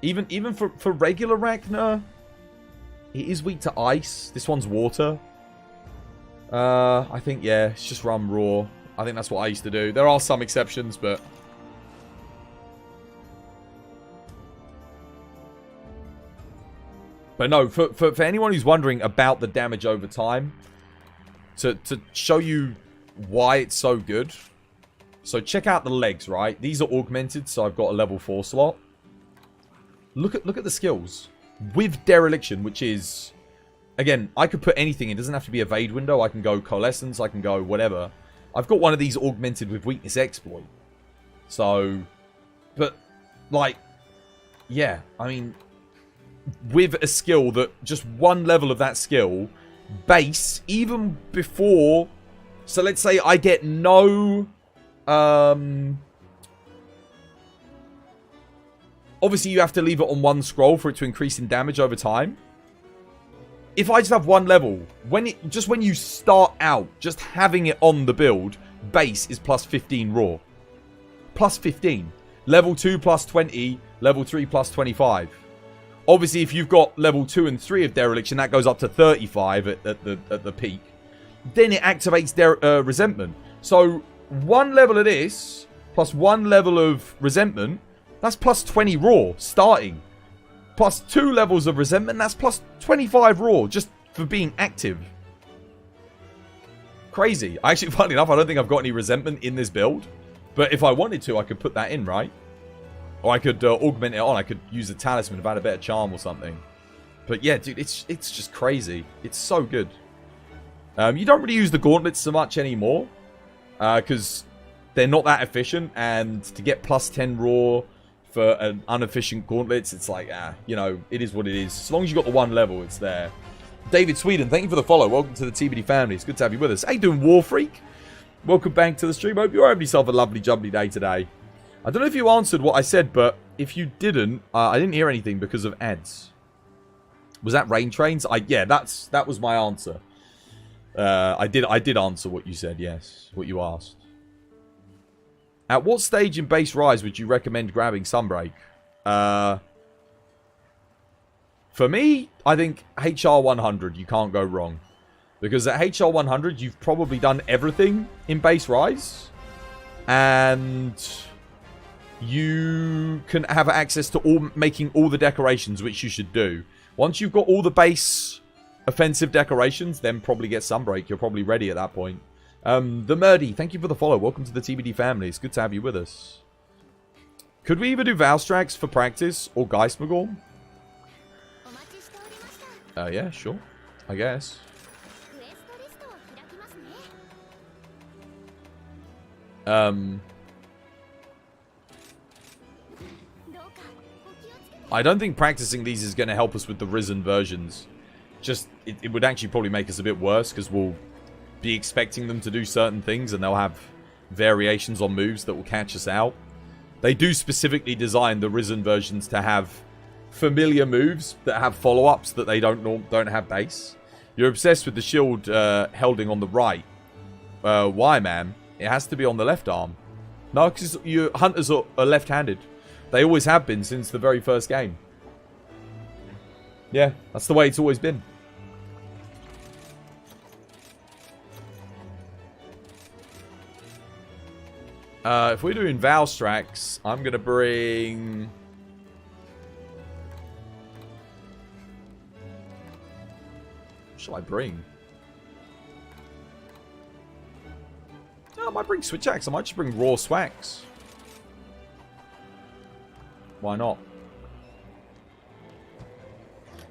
Even for regular Ragnar, it is weak to ice. This one's water. I think, yeah, it's just run Raw. I think that's what I used to do. There are some exceptions, but... But no, for anyone who's wondering about the damage over time, to show you why it's so good. So check out the legs, right? These are augmented, so I've got a level 4 slot. Look at the skills. With Dereliction, which is... Again, I could put anything. It doesn't have to be Evade Window. I can go Coalescence. I can go whatever. I've got one of these augmented with Weakness Exploit. So... But, like... Yeah, I mean... With a skill that... Just one level of that skill... Base, even before... So let's say I get no... Obviously, you have to leave it on one scroll for it to increase in damage over time. If I just have one level, when you start out, just having it on the build base is plus 15 raw. Plus 15. Level 2 plus 20. Level 3 plus 25. Obviously, if you've got level 2 and 3 of Dereliction, that goes up to 35 at the peak. Then it activates Resentment. So, 1 level of this, plus 1 level of Resentment, that's plus 20 raw, starting. Plus 2 levels of Resentment, that's plus 25 raw, just for being active. Crazy. Actually, funny enough, I don't think I've got any Resentment in this build. But if I wanted to, I could put that in, right? Or I could augment it on. I could use a talisman if I had a better charm or something. But yeah, dude, it's just crazy. It's so good. You don't really use the gauntlets so much anymore. Because they're not that efficient. And to get plus 10 raw for an inefficient gauntlets, it's like, you know, it is what it is. As long as you got the 1 level, it's there. David Sweden, thank you for the follow. Welcome to the TBD family. It's good to have you with us. How you doing, War Freak? Welcome back to the stream. Hope you're having yourself a lovely, jubbly day today. I don't know if you answered what I said, but if you didn't, I didn't hear anything because of ads. Was that rain trains? Yeah, that was my answer. I did answer what you said, yes. What you asked. At what stage in base rise would you recommend grabbing Sunbreak? For me, I think HR 100, you can't go wrong. Because at HR 100, you've probably done everything in base rise. And you can have access to making all the decorations, which you should do. Once you've got all the base offensive decorations, then probably get Sunbreak. You're probably ready at that point. The Murdy, thank you for the follow. Welcome to the TBD family. It's good to have you with us. Could we either do Valstrax for practice or Geistmagor? Yeah, sure. I guess. I don't think practicing these is going to help us with the Risen versions. Just, it would actually probably make us a bit worse, because we'll be expecting them to do certain things, and they'll have variations on moves that will catch us out. They do specifically design the Risen versions to have familiar moves that have follow-ups that they don't have base. You're obsessed with the shield holding on the right. Why, man? It has to be on the left arm. No, because your hunters are left-handed. They always have been since the very first game. Yeah, that's the way it's always been. If we're doing Valstrax, I'm going to bring... What shall I bring? Oh, I might bring Switch Axe. I might just bring Raw Swax. Why not?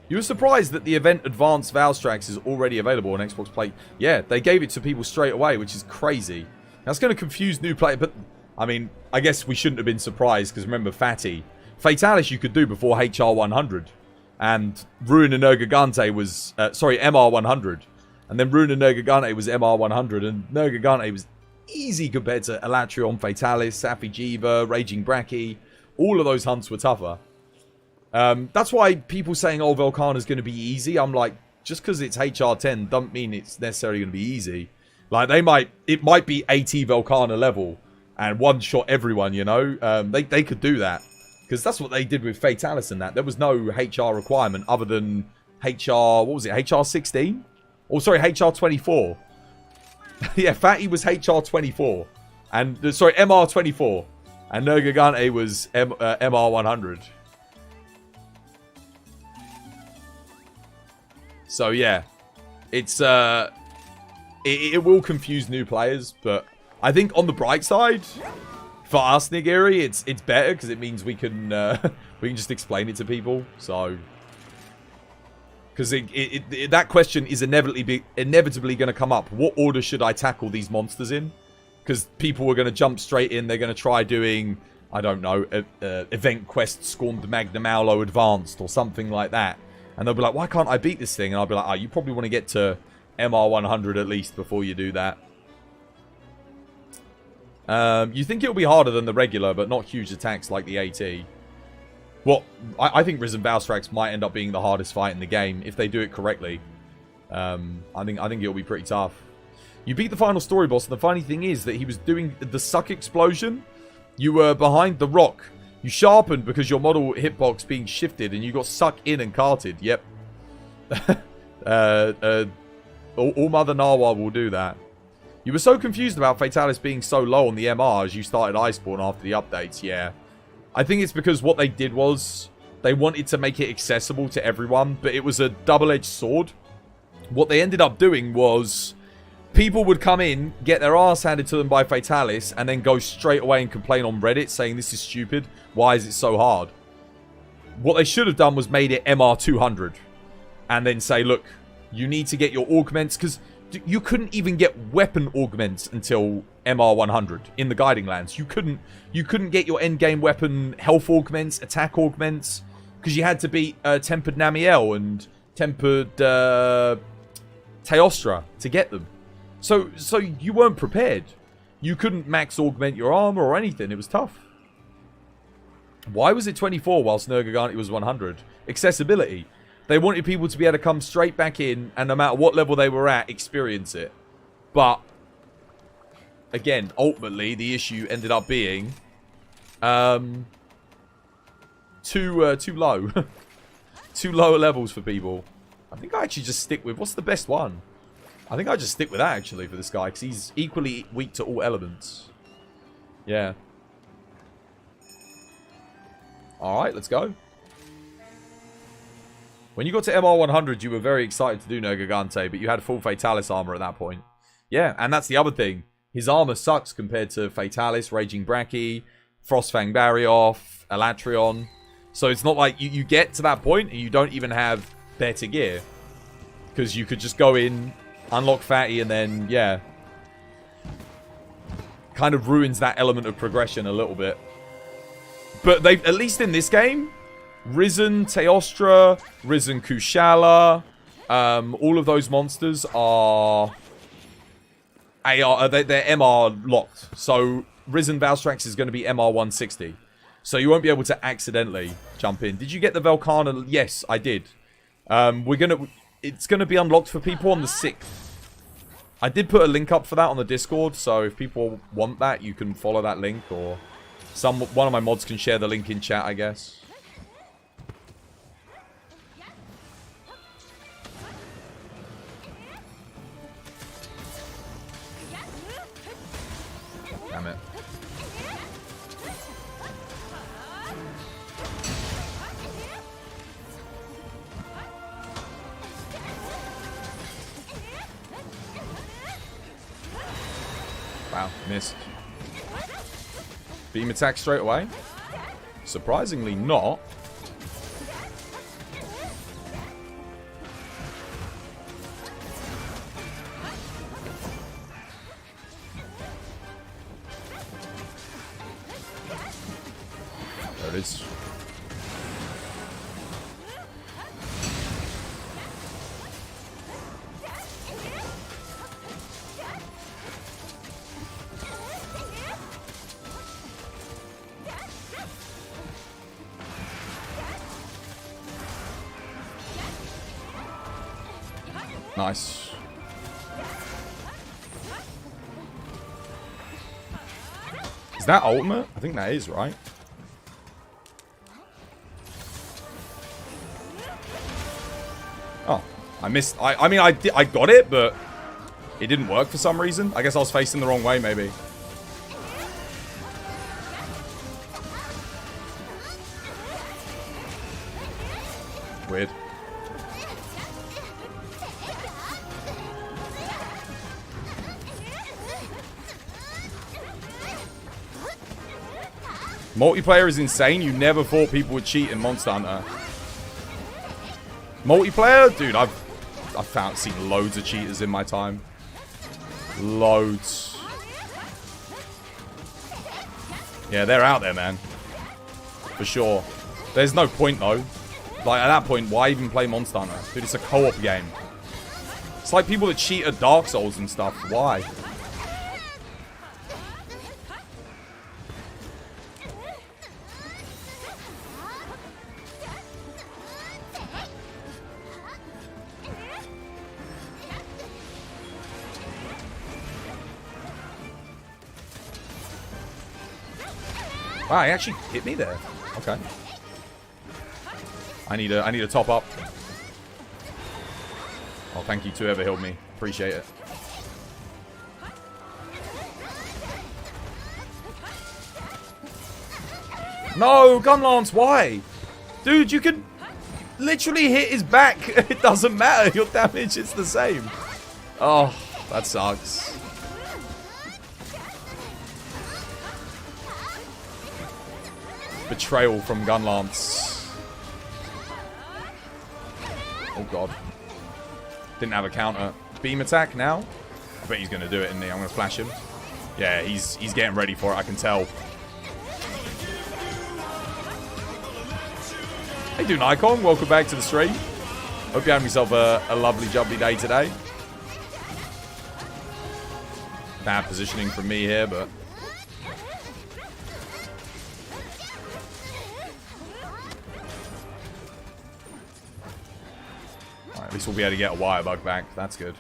You were surprised that the event Advanced Valstrax is already available on Xbox Play. Yeah, they gave it to people straight away, which is crazy. That's going to confuse new players, but, I mean, I guess we shouldn't have been surprised, because remember, Fatty. Fatalis you could do before HR 100. And Ruin and Nergigante was, MR 100. And then Ruin and Nergigante was MR 100, and Nergigante was easy compared to Elatrion, Fatalis, Safi Jiva, Raging Bracky. All of those hunts were tougher. That's why people saying, oh, Velkhana's going to be easy. I'm like, just because it's HR 10 doesn't mean it's necessarily going to be easy. Like, it might be AT Velkhana level and one-shot everyone, you know? They could do that. Because that's what they did with Fatalis and that. There was no HR requirement other than HR, what was it, HR 16? Or, sorry, HR 24. Yeah, Fatty was HR 24. And, sorry, MR 24. And Nergigante was MR 100. So, yeah. It's, it will confuse new players, but I think on the bright side, for us, Nigiri, it's better because it means we can just explain it to people. So, because that question is inevitably going to come up. What order should I tackle these monsters in? Because people are going to jump straight in. They're going to try doing, I don't know, Event Quest Scorned Magnum Aulo Advanced or something like that. And they'll be like, why can't I beat this thing? And I'll be like, oh, you probably want to get to MR 100 at least before you do that. You think it'll be harder than the regular, but not huge attacks like the AT. Well, I think Risen Valstrax might end up being the hardest fight in the game if they do it correctly. I think it'll be pretty tough. You beat the final story boss, and the funny thing is that he was doing the suck explosion. You were behind the rock. You sharpened because your model hitbox being shifted, and you got sucked in and carted. Yep. All Mother Narwhal will do that. You were so confused about Fatalis being so low on the MR as you started Iceborne after the updates. Yeah. I think it's because what they did was they wanted to make it accessible to everyone, but it was a double-edged sword. What they ended up doing was people would come in, get their ass handed to them by Fatalis, and then go straight away and complain on Reddit saying this is stupid. Why is it so hard? What they should have done was made it MR 200 and then say, look, you need to get your augments, because you couldn't even get weapon augments until MR 100 in the Guiding Lands. You couldn't get your endgame weapon health augments, attack augments, because you had to beat Tempered Namiel and Tempered Teostra to get them. So you weren't prepared. You couldn't max augment your armor or anything. It was tough. Why was it 24 whilst Nergigante was 100? Accessibility. They wanted people to be able to come straight back in and no matter what level they were at, experience it. But, again, ultimately, the issue ended up being too low. Too lower levels for people. I think I actually just stick with... What's the best one? I think I just stick with that, actually, for this guy. Because he's equally weak to all elements. Yeah. Alright, let's go. When you got to MR 100, you were very excited to do Nergigante, but you had full Fatalis armor at that point. Yeah, and that's the other thing. His armor sucks compared to Fatalis, Raging Brachy, Frostfang Barioth, Elatrion. So it's not like you get to that point and you don't even have better gear. Because you could just go in, unlock Fatty, and then, yeah. Kind of ruins that element of progression a little bit. But they've, at least in this game, Risen Teostra, Risen Kushala, all of those monsters are AR, they're MR locked. So Risen Valstrax is going to be MR 160. So you won't be able to accidentally jump in. Did you get the Velcana? Yes, I did. It's gonna be unlocked for people on the 6th. I did put a link up for that on the Discord, so if people want that, you can follow that link, or one of my mods can share the link in chat, I guess. Damn it. Wow, missed. Beam attack straight away? Surprisingly not. There it is. Nice. Is that ultimate? I think that is, right? Oh, I missed. I mean, I got it, but it didn't work for some reason. I guess I was facing the wrong way, maybe. Weird. Multiplayer is insane. You never thought people would cheat in Monster Hunter. Multiplayer? Dude, I've seen loads of cheaters in my time. Loads. Yeah, they're out there, man. For sure. There's no point, though. Like, at that point, why even play Monster Hunter? Dude, it's a co-op game. It's like people that cheat at Dark Souls and stuff. Why? Wow, he actually hit me there. Okay. I need a top up. Oh, thank you to whoever healed me. Appreciate it. No, Gun Lance, why? Dude, you can literally hit his back. It doesn't matter. Your damage is the same. Oh, that sucks. Betrayal from Gun Lance. Oh, God. Didn't have a counter. Beam attack now? I bet he's going to do it, isn't he? I'm going to flash him. Yeah, he's getting ready for it. I can tell. Hey, dude, Nikon. Welcome back to the stream. Hope you had yourself a lovely, jubbly day today. Bad positioning from me here, but... Alright, at least we'll be able to get a wire bug back. That's good.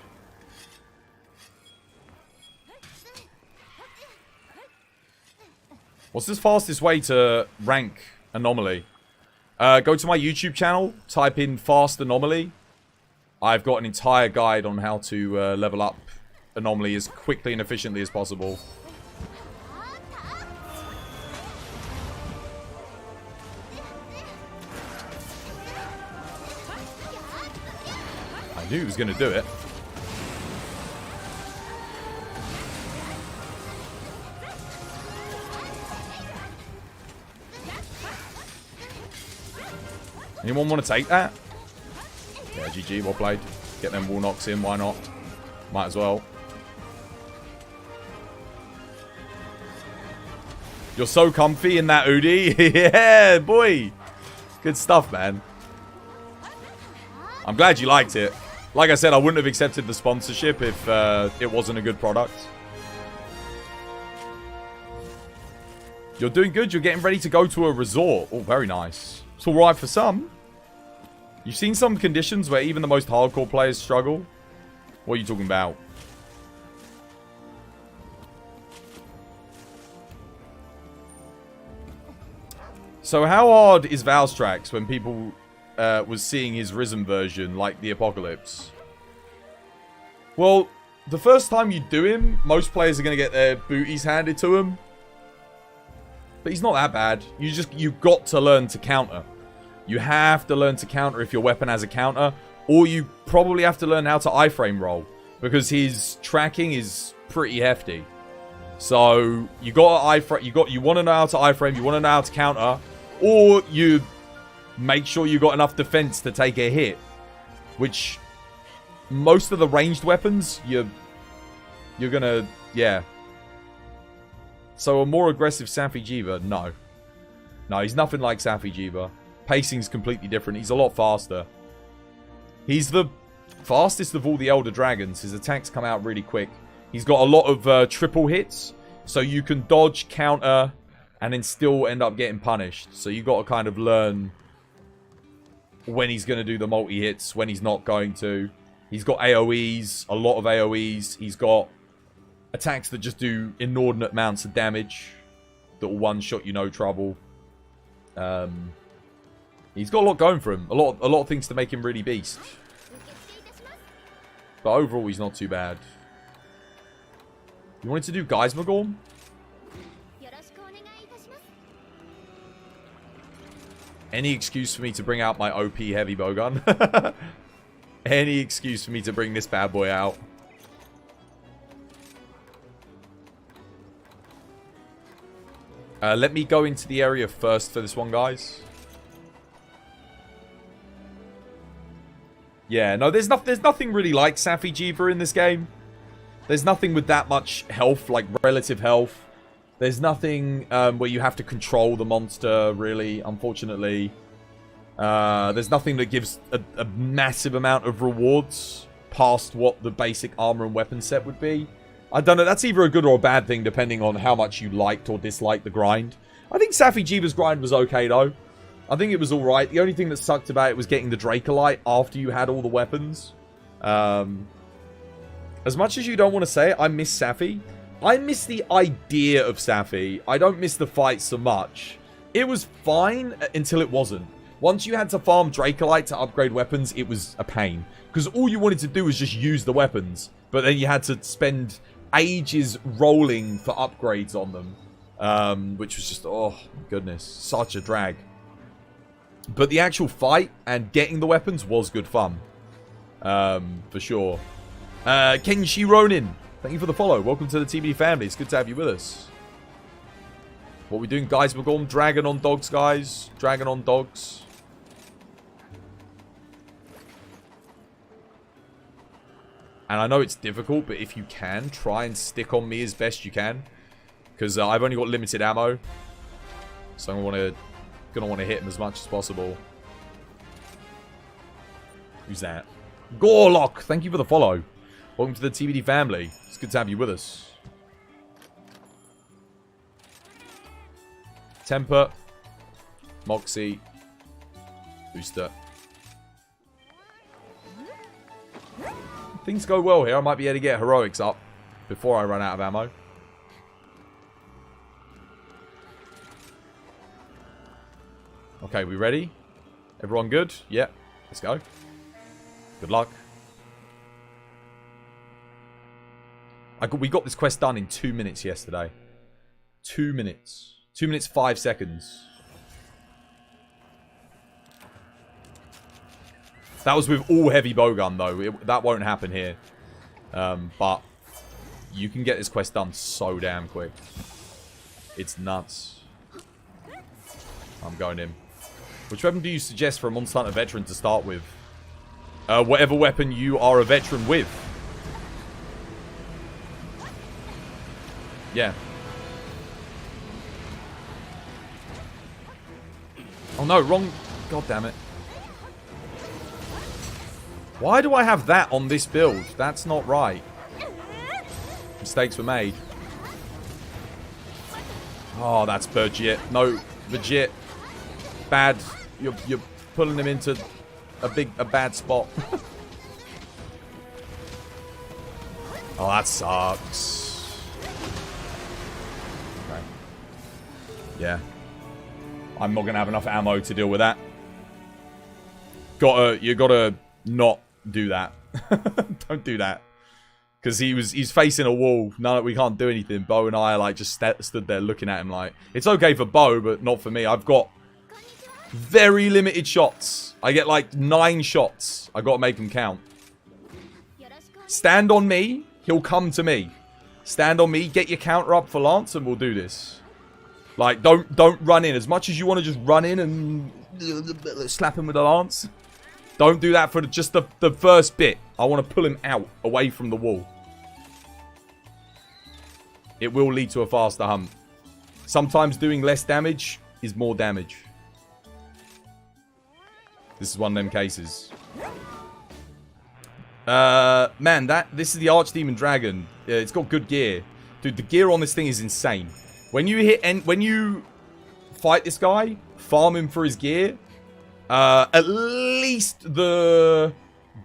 What's the fastest way to rank Anomaly? Go to my YouTube channel, type in Fast Anomaly. I've got an entire guide on how to level up Anomaly as quickly and efficiently as possible. I knew he was going to do it. Anyone want to take that? Yeah, GG, well played. Get them wall knocks in, why not? Might as well. You're so comfy in that Udi. Yeah, boy. Good stuff, man. I'm glad you liked it. Like I said, I wouldn't have accepted the sponsorship if it wasn't a good product. You're doing good. You're getting ready to go to a resort. Oh, very nice. It's alright for some. You've seen some conditions where even the most hardcore players struggle. What are you talking about? So how hard is Valstrax when people was seeing his Risen version, like the Apocalypse? Well, the first time you do him, most players are going to get their booties handed to them. But he's not that bad. You've got to learn to counter. You have to learn to counter if your weapon has a counter. Or you probably have to learn how to iframe roll. Because his tracking is pretty hefty. So you got to iframe. You want to know how to iframe. You want to know how to counter. Or you make sure you got enough defense to take a hit. Which most of the ranged weapons, you're gonna, yeah. So a more aggressive Safi Jiva, no. No, he's nothing like Safi Jiva. Pacing's completely different. He's a lot faster. He's the fastest of all the Elder Dragons. His attacks come out really quick. He's got a lot of triple hits. So you can dodge, counter, and then still end up getting punished. So you got to kind of learn when he's going to do the multi-hits, when he's not going to. He's got AoEs, a lot of AoEs. He's got attacks that just do inordinate amounts of damage. That will one-shot you no trouble. He's got a lot going for him. A lot of things to make him really beast. But overall, he's not too bad. You wanted to do Geismagorn? Any excuse for me to bring out my OP heavy bowgun? Any excuse for me to bring this bad boy out? Let me go into the area first for this one, guys. Yeah, no, there's nothing really like Safi Jiva in this game. There's nothing with that much health, like relative health. There's nothing where you have to control the monster, really, unfortunately. There's nothing that gives a massive amount of rewards past what the basic armor and weapon set would be. I don't know, that's either a good or a bad thing, depending on how much you liked or disliked the grind. I think Safi Jiva's grind was okay, though. I think it was alright. The only thing that sucked about it was getting the Dracolite after you had all the weapons. As much as you don't want to say it, I miss Safi. I miss the idea of Safi. I don't miss the fight so much. It was fine until it wasn't. Once you had to farm Dracolite to upgrade weapons, it was a pain. Because all you wanted to do was just use the weapons. But then you had to spend ages rolling for upgrades on them. Which was just, oh my goodness, such a drag. But the actual fight and getting the weapons was good fun. For sure. Kenshi Ronin, thank you for the follow. Welcome to the TBD family. It's good to have you with us. What are we doing, guys? We're going dragon on dogs, guys. Dragon on dogs. And I know it's difficult, but if you can, try and stick on me as best you can. Because I've only got limited ammo. So I'm gonna want to hit him as much as possible. Who's that? Gorlock! Thank you for the follow. Welcome to the TBD family. It's good to have you with us. Temper. Moxie. Booster. Things go well here. I might be able to get heroics up before I run out of ammo. Okay, we ready? Everyone good? Yeah. Let's go. Good luck. We got this quest done in 2 minutes yesterday. 2 minutes. 2 minutes, 5 seconds. That was with all heavy bowgun, though. That won't happen here. But you can get this quest done so damn quick. It's nuts. I'm going in. Which weapon do you suggest for a Monster Hunter veteran to start with? Whatever weapon you are a veteran with. Yeah. Oh no, wrong. God damn it. Why do I have that on this build? That's not right. Mistakes were made. Oh, that's legit. No, legit. Bad. You're pulling him into a bad spot. Oh, that sucks. Okay. Yeah. I'm not gonna have enough ammo to deal with that. You gotta not do that. Don't do that. Because he's facing a wall. No, we can't do anything. Bo and I like just stood there looking at him like, it's okay for Bo, but not for me. I've got very limited shots. I get like 9 shots. I gotta make them count. Stand on me, he'll come to me. Stand on me, get your counter up for Lance, and we'll do this. Like, don't run in. As much as you want to just run in and slap him with a lance, don't do that for just the first bit. I want to pull him out, away from the wall. It will lead to a faster hunt. Sometimes doing less damage is more damage. This is one of them cases. Man, this is the Archdemon Dragon. It's got good gear. Dude, the gear on this thing is insane. When you fight this guy, farm him for his gear, at least the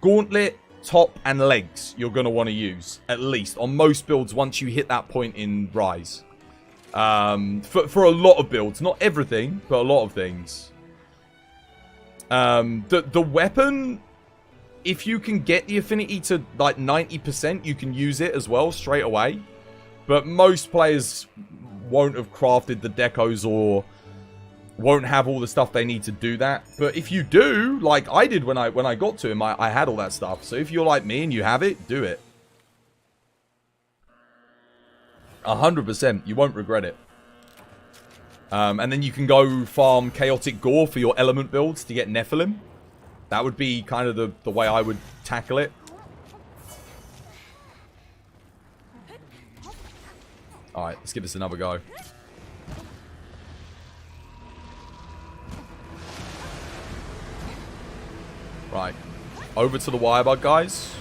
gauntlet, top, and legs you're going to want to use. At least. On most builds, once you hit that point in Rise. For a lot of builds. Not everything, but a lot of things. The weapon, if you can get the affinity to like 90%, you can use it as well straight away. But most players won't have crafted the decos or won't have all the stuff they need to do that. But if you do, like I did when I got to him, I had all that stuff. So if you're like me and you have it, do it. 100%. You won't regret it. And then you can go farm Chaotic Gore for your element builds to get Nephilim. That would be kind of the way I would tackle it. Alright, let's give this another go. Right. Over to the Wirebug, guys.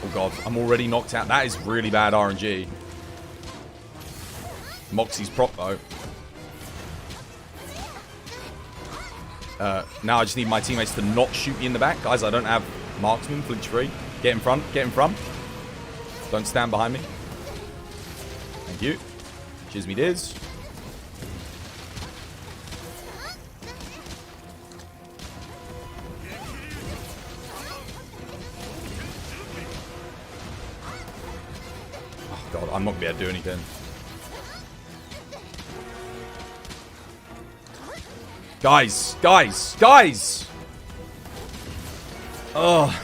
Oh god, I'm already knocked out. That is really bad RNG. Moxie's proc though. Now I just need my teammates to not shoot me in the back. Guys, I don't have marksman, flinch free. Get in front, get in front. Don't stand behind me. Thank you. Cheers me diz. Oh god, I'm not gonna be able to do anything. Guys, guys, guys! Oh.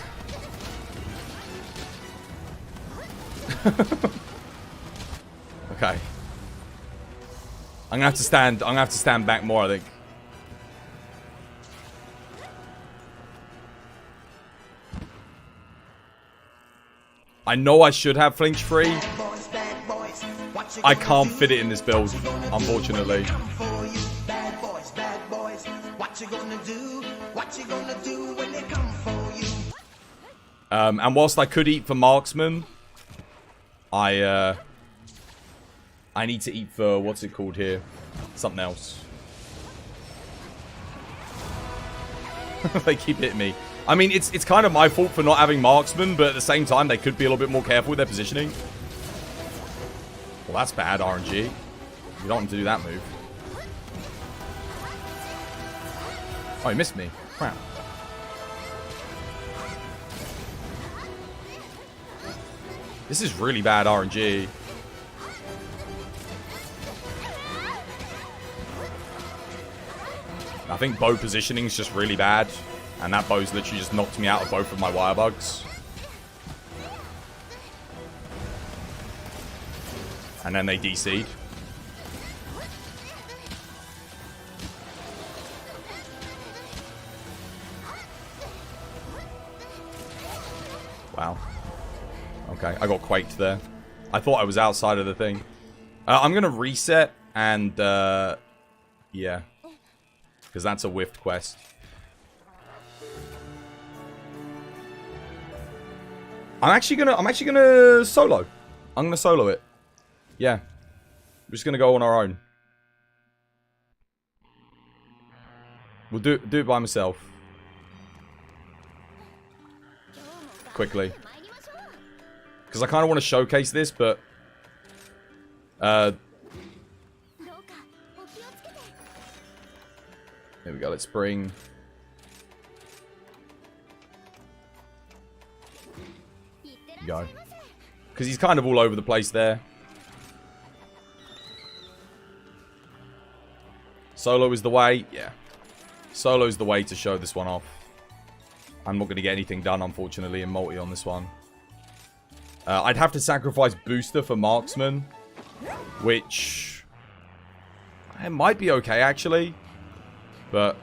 Okay. I'm gonna have to stand back more, I think. I know I should have flinch free. I can't fit it in this build, unfortunately. And whilst I could eat for marksman, I need to eat for, what's it called here? Something else. They keep hitting me. I mean, it's kind of my fault for not having marksman, but at the same time, they could be a little bit more careful with their positioning. Well, that's bad, RNG. You don't want to do that move. Oh, he missed me. Crap. This is really bad RNG. I think bow positioning is just really bad. And that bow's literally just knocked me out of both of my wire bugs. And then they DC'd. Wow. Okay, I got quaked there. I thought I was outside of the thing. I'm going to reset and, yeah. Because that's a whiffed quest. I'm actually gonna solo. I'm gonna solo it. Yeah. We're just gonna go on our own. We'll do it by myself. Quickly. Because I kind of want to showcase this, but... There we go, let's bring... Go. Because he's kind of all over the place there. Solo is the way. Yeah. Solo is the way to show this one off. I'm not going to get anything done, unfortunately, in multi on this one. I'd have to sacrifice booster for marksman. Which... It might be okay, actually. But...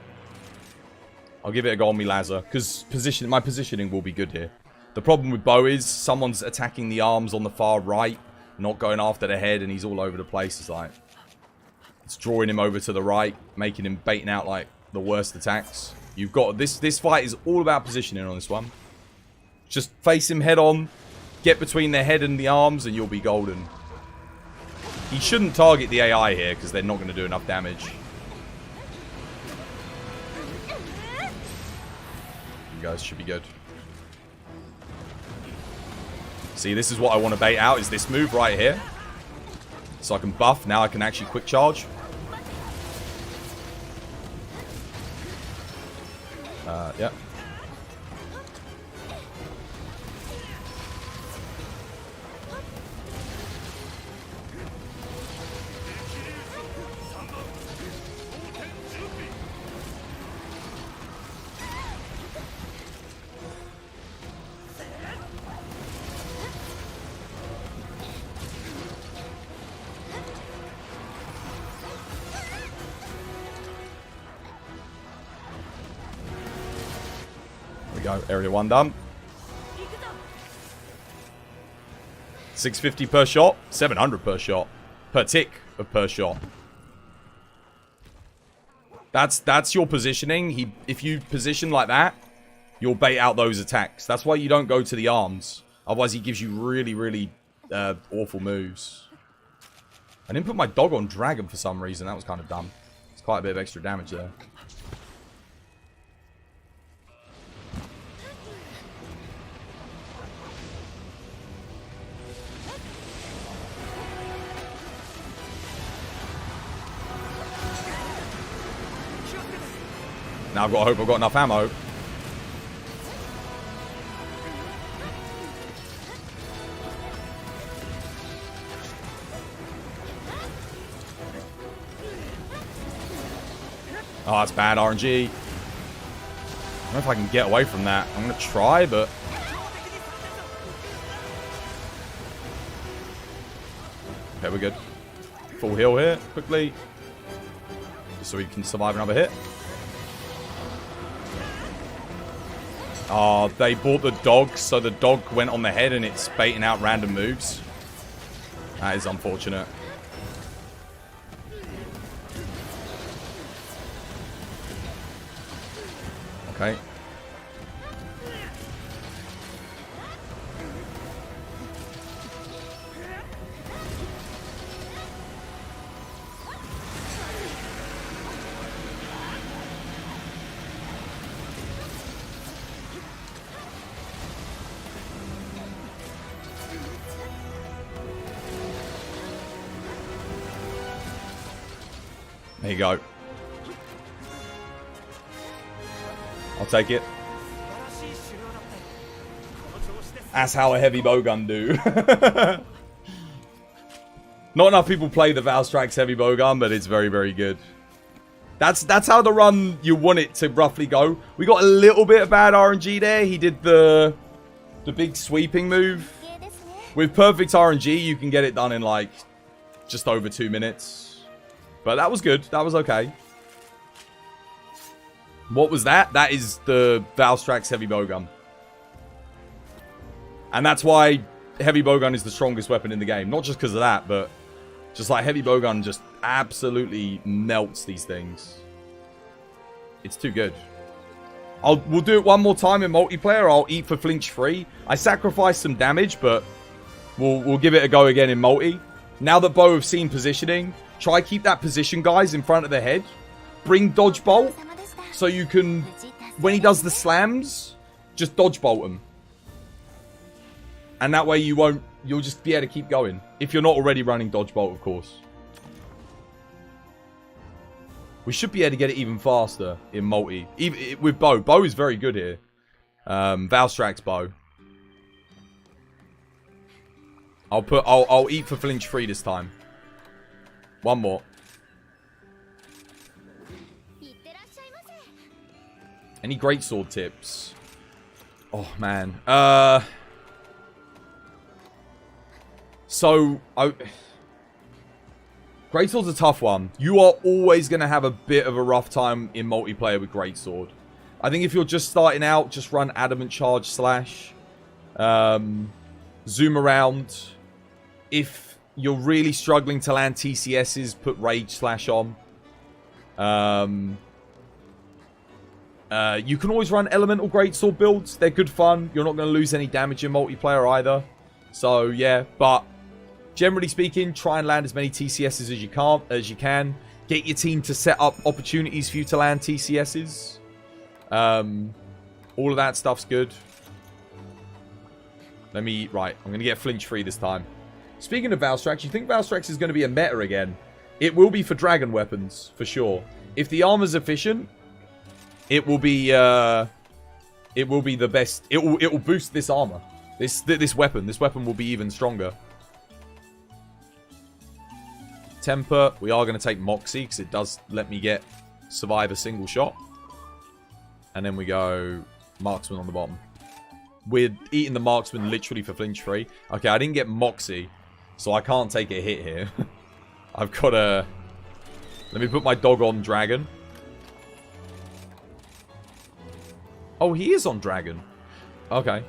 I'll give it a go on me Lazar. Because my positioning will be good here. The problem with bow is someone's attacking the arms on the far right, not going after the head, and he's all over the place. It's like, it's drawing him over to the right, making him baiting out like the worst attacks. You've got this fight is all about positioning on this one. Just face him head on, get between the head and the arms, and you'll be golden. He shouldn't target the AI here because they're not going to do enough damage. You guys should be good. See, this is what I want to bait out, is this move right here. So I can buff. Now I can actually quick charge. Yeah. Go, area 1 done. 650 per shot, 700 per shot. Per tick of per shot. That's your positioning. If you position like that, you'll bait out those attacks. That's why you don't go to the arms. Otherwise he gives you really, really awful moves. I didn't put my dog on dragon for some reason. That was kind of dumb. It's quite a bit of extra damage there. Now I've got to hope I've got enough ammo. Oh, that's bad RNG. I don't know if I can get away from that. I'm going to try, but... Okay, we're good. Full heal here, quickly. Just so we can survive another hit. Oh, they bought the dog, so the dog went on the head and it's baiting out random moves. That is unfortunate. Okay. There you go. I'll take it. That's how a heavy bowgun do. Not enough people play the Valstrax heavy bowgun, but it's very, very good. That's how the run you want it to roughly go. We got a little bit of bad RNG there. He did the big sweeping move. With perfect RNG, you can get it done in like just over 2 minutes. But that was good. That was okay. What was that? That is the Valstrax heavy bowgun. And that's why heavy bowgun is the strongest weapon in the game. Not just because of that, but just like heavy bowgun just absolutely melts these things. It's too good. We'll do it one more time in multiplayer. I'll eat for flinch free. I sacrificed some damage, but we'll give it a go again in multi. Now that Bo have seen positioning, try keep that position, guys, in front of the head. Bring dodge bolt, so you can, when he does the slams, just dodge bolt him. And that way you'll just be able to keep going. If you're not already running dodge bolt, of course. We should be able to get it even faster in multi. Even with Bo. Bo is very good here. Valstrax Bo. I'll eat for flinch free this time. One more. Any greatsword tips? Oh man. Greatsword's a tough one. You are always going to have a bit of a rough time in multiplayer with greatsword. I think if you're just starting out, just run adamant charge slash. Zoom around. If you're really struggling to land TCSs, put rage slash on. You can always run elemental greatsword builds. They're good fun. You're not going to lose any damage in multiplayer either. So yeah, but generally speaking, try and land as many TCSs as you can. Get your team to set up opportunities for you to land TCSs. All of that stuff's good. Right, I'm going to get flinch free this time. Speaking of Valstrax, you think Valstrax is going to be a meta again? It will be for dragon weapons, for sure. If the armor's efficient, it will be the best. It will boost this armor. This weapon. This weapon will be even stronger. Temper. We are going to take Moxie because it does let me survive a single shot. And then we go Marksman on the bottom. We're eating the Marksman literally for flinch free. Okay, I didn't get Moxie, so I can't take a hit here. I've got to... Let me put my dog on Dragon. Oh, he is on Dragon. Okay.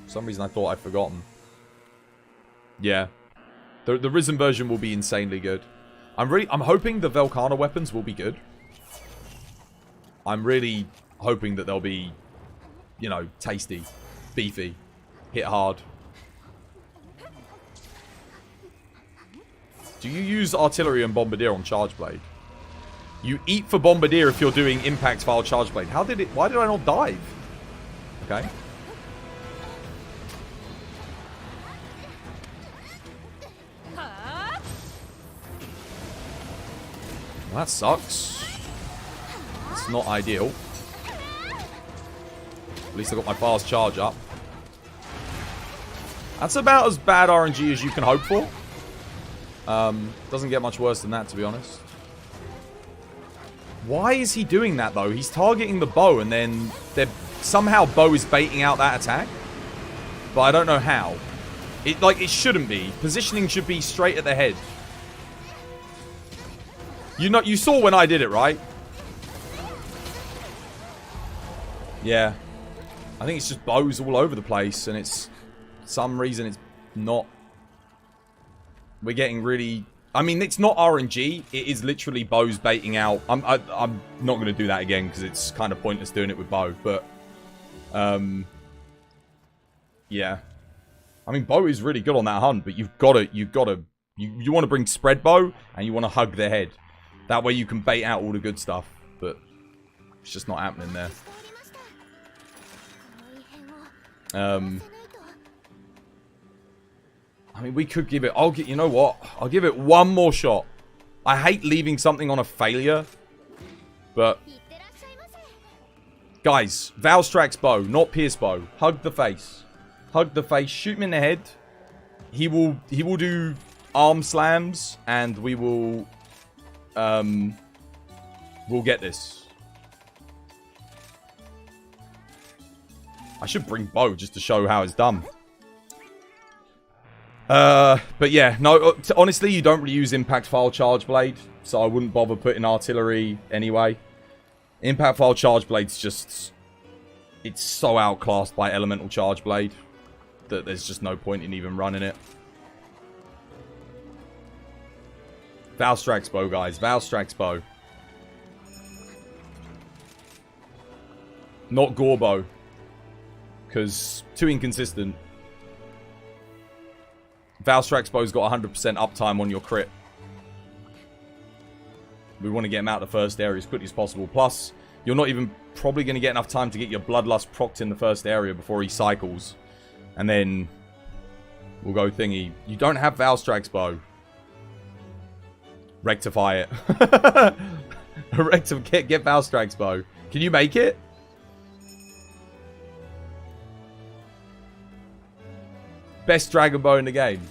For some reason I thought I'd forgotten. Yeah. The Risen version will be insanely good. I'm hoping the Velkhana weapons will be good. I'm really hoping that they'll be, you know, tasty, beefy, hit hard. Do you use artillery and bombardier on charge blade? You eat for bombardier if you're doing impact file charge blade. Why did I not dive? Okay. Well, that sucks. That's not ideal. At least I got my fast charge up. That's about as bad RNG as you can hope for. Doesn't get much worse than that, to be honest. Why is he doing that, though? He's targeting the bow, and then somehow bow is baiting out that attack. But I don't know how. It shouldn't be. Positioning should be straight at the head. You saw when I did it, right? Yeah. I think it's just bows all over the place, and it's... some reason it's not... We're getting really... I mean, it's not RNG. It is literally bows baiting out. I'm not going to do that again, because it's kind of pointless doing it with bow, but... yeah. I mean, bow is really good on that hunt, but you want to bring spread bow, and you want to hug their head. That way you can bait out all the good stuff, but it's just not happening there. I mean, we could give it... you know what? I'll give it one more shot. I hate leaving something on a failure, but... guys, Valstrax bow, not Pierce bow. Hug the face. Hug the face. Shoot him in the head. He will do arm slams, and we will... we'll get this. I should bring bow just to show how it's done. But yeah, no, honestly, you don't really use impact file charge blade, so I wouldn't bother putting artillery anyway. Impact file charge blade's just... it's so outclassed by elemental charge blade that there's just no point in even running it. Valstrax bow, guys. Valstrax bow. Not Gore bow. Because too inconsistent. Valstrax bow's got 100% uptime on your crit. We want to get him out of the first area as quickly as possible. Plus, you're not even probably going to get enough time to get your Bloodlust procced in the first area before he cycles. And then we'll go thingy. You don't have Valstrax bow. Rectify it. Get Valstrax bow. Can you make it? Best dragon bow in the game.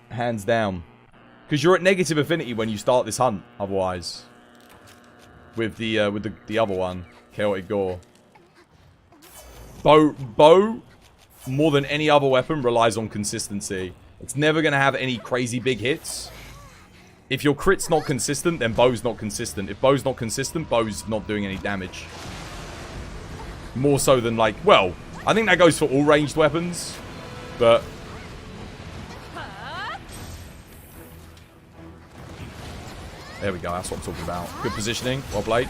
Hands down. Because you're at negative affinity when you start this hunt, otherwise. With the other one. Chaotic Gore. Bow, more than any other weapon, relies on consistency. It's never going to have any crazy big hits. If your crit's not consistent, then bow's not consistent. If bow's not consistent, bow's not doing any damage. More so than, like, well... I think that goes for all ranged weapons, but... there we go, that's what I'm talking about. Good positioning, well played.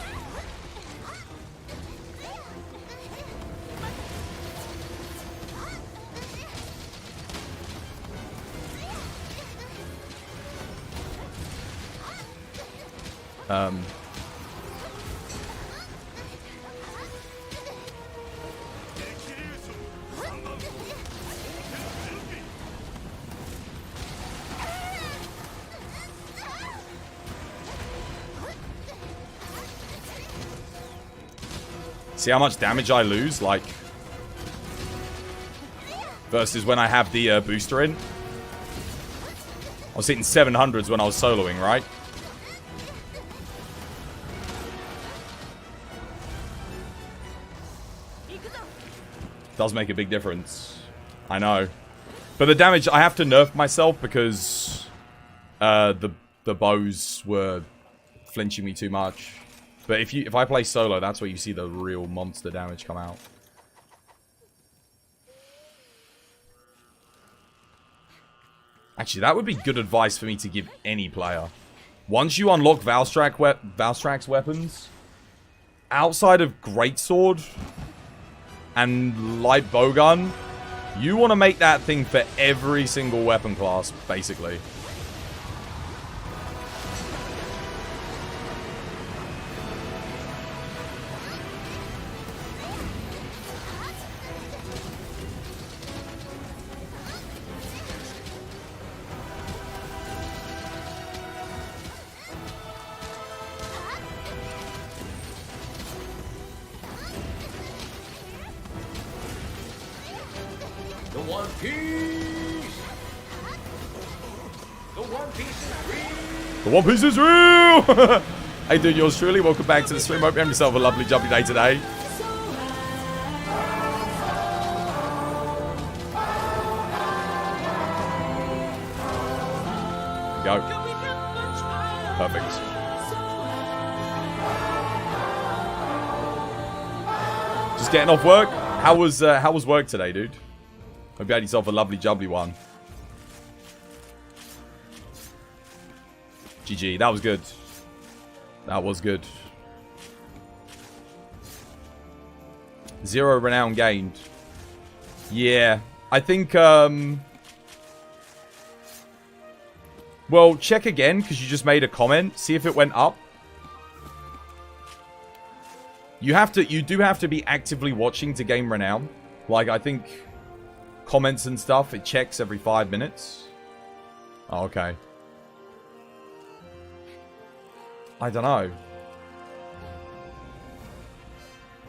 See how much damage I lose, like, versus when I have the booster in. I was hitting 700s when I was soloing, right? Does make a big difference. I know. But the damage, I have to nerf myself because the bows were flinching me too much. But if I play solo, that's where you see the real monster damage come out. Actually, that would be good advice for me to give any player. Once you unlock Valstrax weapons, outside of Greatsword and Light Bowgun, you want to make that thing for every single weapon class, basically. One Piece! The One Piece is real! The One Piece is real! Hey dude, yours truly. Welcome back to the stream. Hope you have yourself a lovely jumpy day today. Go. Perfect. Just getting off work. How was work today, dude? Hope you had yourself a lovely jubbly one. GG. That was good. That was good. 0 renown gained. Yeah. I think, well, check again, because you just made a comment. See if it went up. You do have to be actively watching to gain renown. Like, I think comments and stuff, it checks every 5 minutes. Oh, okay. I don't know.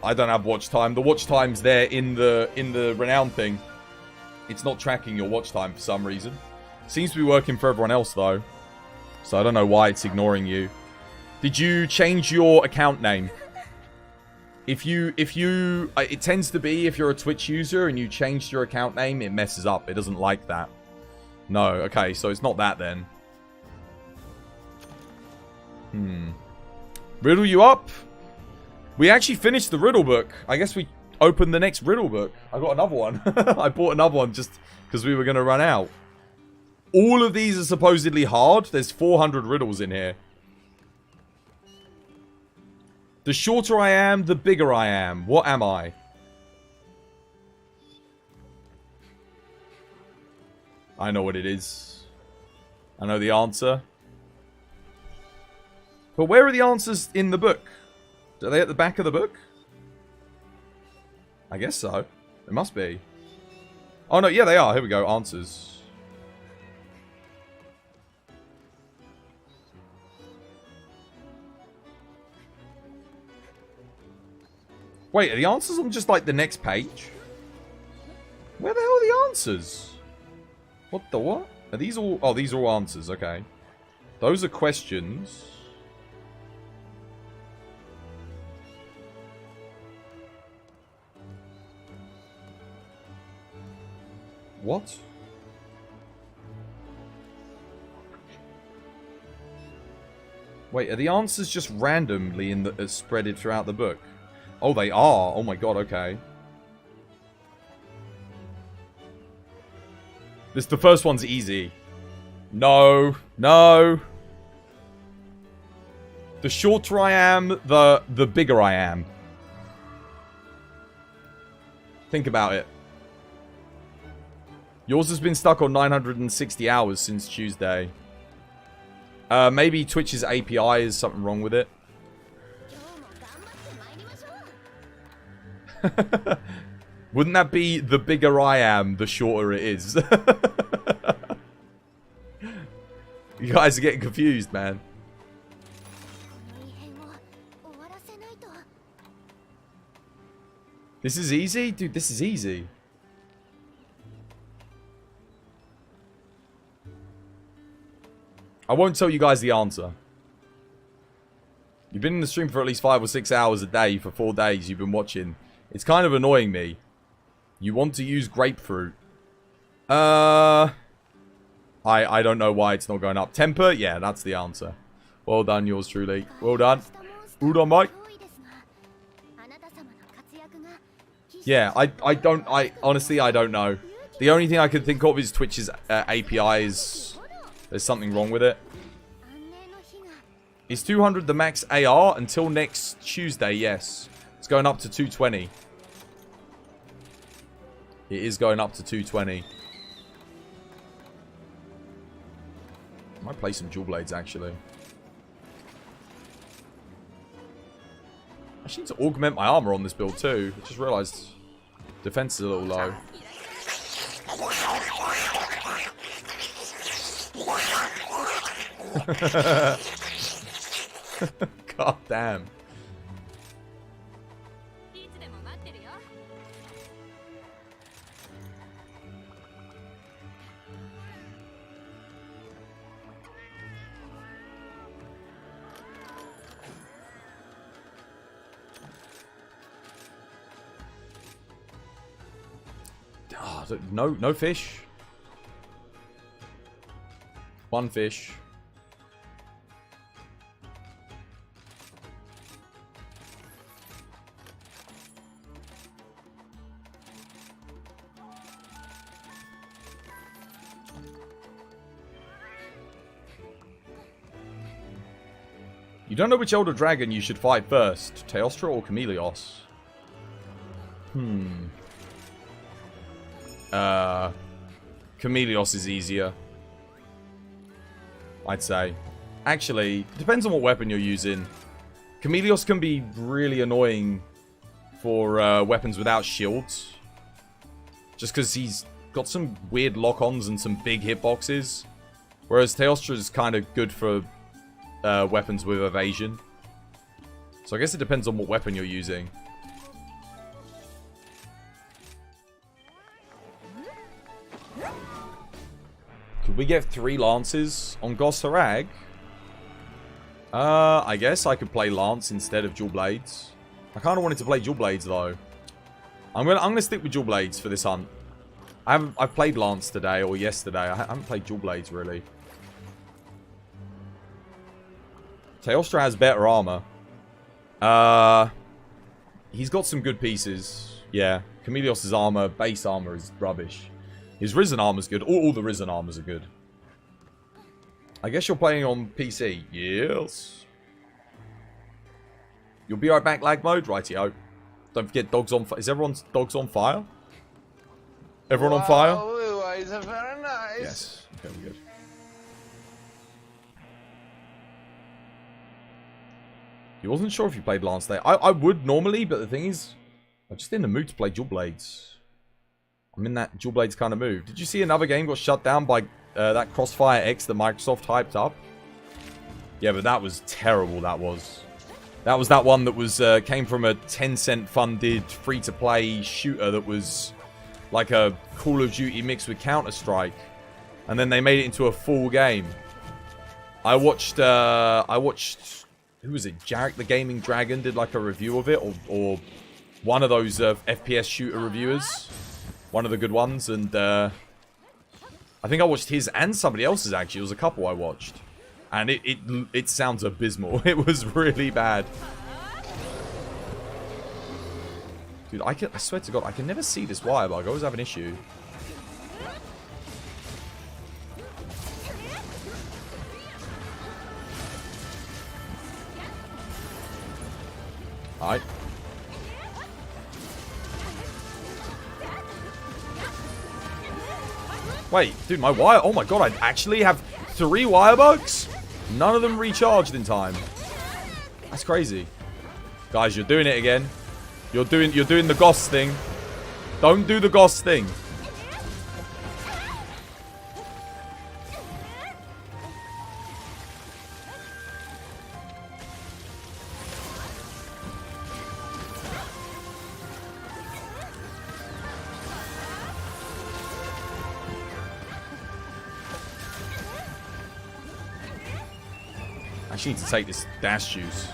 I don't have watch time. The watch time's there in the renown thing. It's not tracking your watch time for some reason. Seems to be working for everyone else though. So I don't know why it's ignoring you. Did you change your account name? If you it tends to be if you're a Twitch user and you changed your account name, it messes up. It doesn't like that. No, okay, so it's not that then. Riddle you up? We actually finished the riddle book. I guess we opened the next riddle book. I got another one. I bought another one just because we were going to run out. All of these are supposedly hard. There's 400 riddles in here. The shorter I am, the bigger I am. What am I? I know what it is. I know the answer. But where are the answers in the book? Are they at the back of the book? I guess so. It must be. Oh no, yeah they are. Here we go. Answers. Wait, are the answers on just like the next page? Where the hell are the answers? What the what? Are these all... Oh, these are all answers. Okay. Those are questions. What? Wait, are the answers just randomly in the spreaded throughout the book? Oh, they are. Oh my god, okay. The first one's easy. No. No. The shorter I am, the bigger I am. Think about it. Yours has been stuck on 960 hours since Tuesday. Maybe Twitch's API is something wrong with it. Wouldn't that be the bigger I am, the shorter it is? You guys are getting confused, man. This is easy? Dude, this is easy. I won't tell you guys the answer. You've been in the stream for at least 5 or 6 hours a day for 4 days. You've been watching. It's kind of annoying me. You want to use grapefruit. I don't know why it's not going up. Temper? Yeah, that's the answer. Well done, yours truly. Well done. Well done, mate. Yeah, honestly, I don't know. The only thing I can think of is Twitch's API is... There's something wrong with it. Is 200 the max AR until next Tuesday? Yes. It's going up to 220. It is going up to 220. I might play some dual blades, actually. I need to augment my armor on this build, too. I just realized defense is a little low. God damn. Oh, no fish. One fish. You don't know which Elder Dragon you should fight first, Teostra or Chameleos? Chameleos is easier, I'd say. Actually, depends on what weapon you're using. Chameleos can be really annoying for weapons without shields. Just because he's got some weird lock-ons and some big hitboxes. Whereas Teostra is kind of good for weapons with evasion. So I guess it depends on what weapon you're using. Could we get 3 lances on Gosarag? I guess I could play lance instead of dual blades. I kind of wanted to play dual blades though. I'm gonna stick with dual blades for this hunt. I've played lance today or yesterday. I haven't played dual blades really. Teostra has better armor. He's got some good pieces. Yeah, Chameleos' armor, base armor is rubbish. His Risen armor's good. All the Risen armors are good. I guess you're playing on PC. Yes. You'll be right back, lag mode? Rightio. Don't forget dogs on fire. Is everyone's dogs on fire? Everyone on fire? Otherwise, very nice. Yes. Okay, we're good. He wasn't sure if you played Lance there. I would normally, but the thing is, I'm just in the mood to play dual blades. I'm in that dual blades kind of mood. Did you see another game got shut down by that Crossfire X that Microsoft hyped up? Yeah, but that was terrible, that was. That was that one that was came from a Tencent funded free-to-play shooter that was like a Call of Duty mixed with Counter-Strike. And then they made it into a full game. I watched who was it? Jarek the Gaming Dragon did like a review of it, or one of those FPS shooter reviewers. One of the good ones, and I think I watched his and somebody else's actually. It was a couple I watched. And it sounds abysmal. It was really bad. Dude, I swear to God, I can never see this wire bug. I always have an issue. Alright. Wait, dude, my wire... Oh my God, I actually have 3 wire bugs? None of them recharged in time. That's crazy. Guys, you're doing it again. You're doing the Goss thing. Don't do the Goss thing. I actually need to take this dash juice.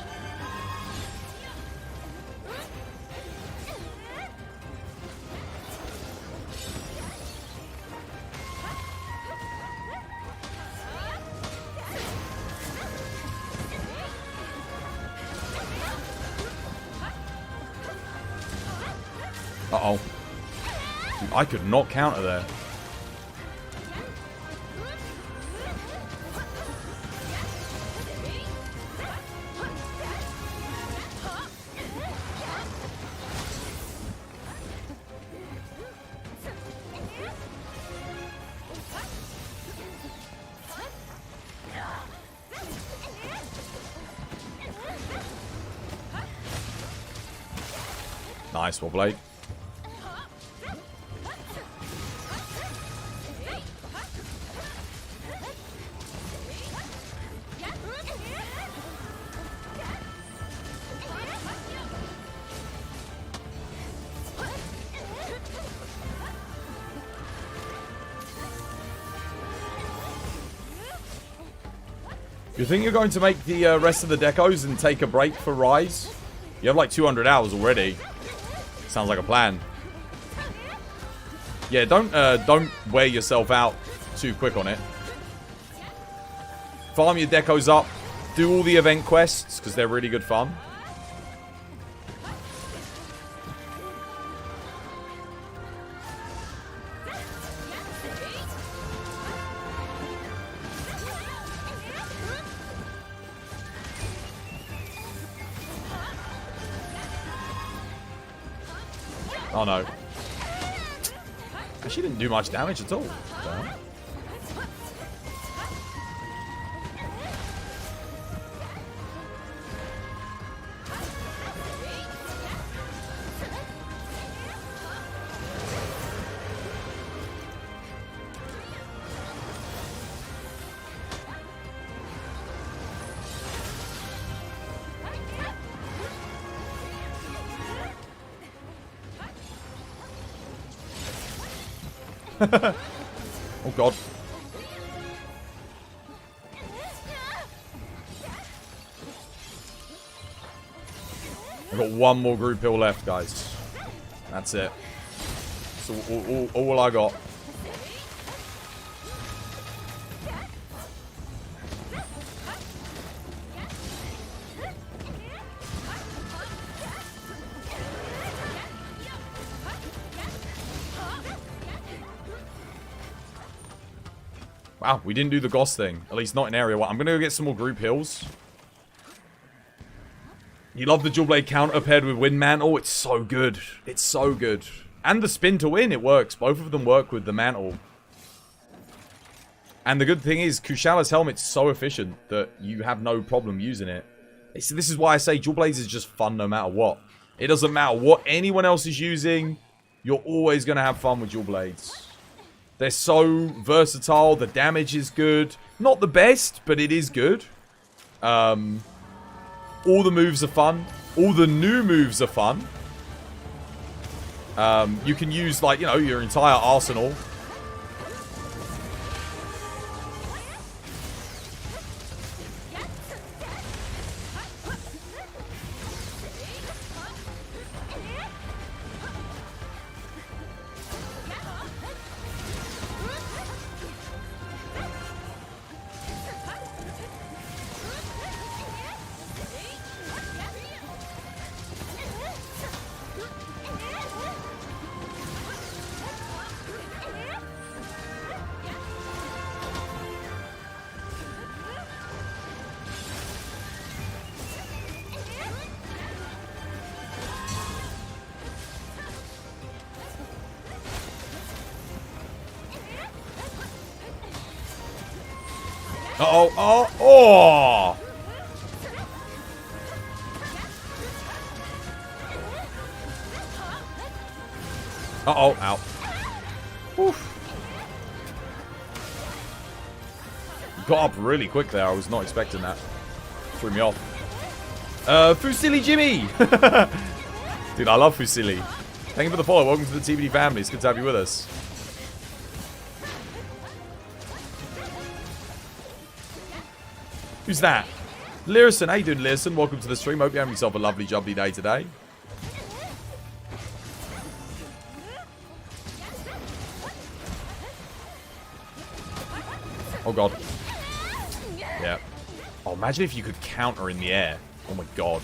Uh-oh. Dude, I could not counter there. Nice, Wobblade. You think you're going to make the rest of the decos and take a break for Rise? You have like 200 hours already. Sounds like a plan. Yeah, don't wear yourself out too quick on it. Farm your decos up. Do all the event quests, because they're really good fun. Oh no. She didn't do much damage at all. Oh god. I've got one more group hill left, guys. That's it. So all I got. Wow, we didn't do the Goss thing. At least not in area 1. I'm going to go get some more group hills. You love the dual blade counter paired with Wind Mantle. It's so good. It's so good. And the spin to win, it works. Both of them work with the Mantle. And the good thing is, Kushala's helmet's so efficient that you have no problem using it. This is why I say dual blades is just fun no matter what. It doesn't matter what anyone else is using. You're always going to have fun with dual blades. They're so versatile. The damage is good. Not the best, but it is good. All the moves are fun. All the new moves are fun. You can use, like, you know, your entire arsenal. Uh-oh. Oh. Oh. Uh-oh. Ow. Oof. Got up really quick there. I was not expecting that. Threw me off. Fusili Jimmy! Dude, I love Fusili. Thank you for the follow. Welcome to the TBD family. It's good to have you with us. Who's that? Lyrison. How you doing, Lyrison? Welcome to the stream. Hope you're having yourself a lovely, jubbly day today. Oh, God. Yeah. Oh, imagine if you could counter in the air. Oh, my God.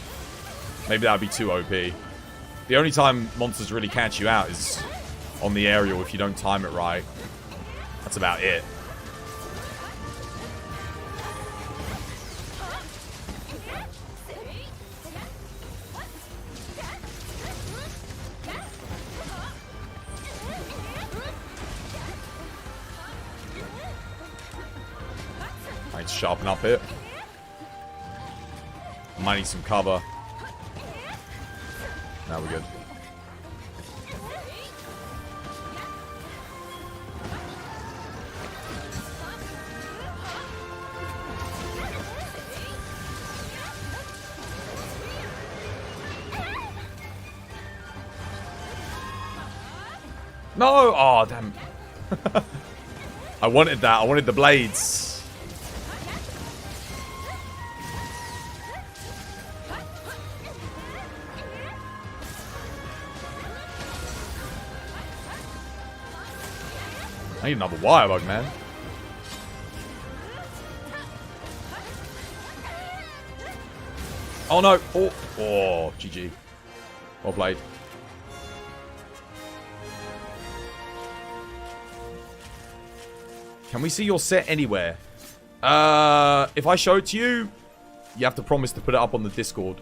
Maybe that would be too OP. The only time monsters really catch you out is on the aerial if you don't time it right. That's about it. Might sharpen up here. Might need some cover. Now we're good. No! Oh, damn. I wanted that. I wanted the blades. I need another wire bug, man. Oh no! Oh, GG. Well played. Can we see your set anywhere? If I show it to you, you have to promise to put it up on the Discord.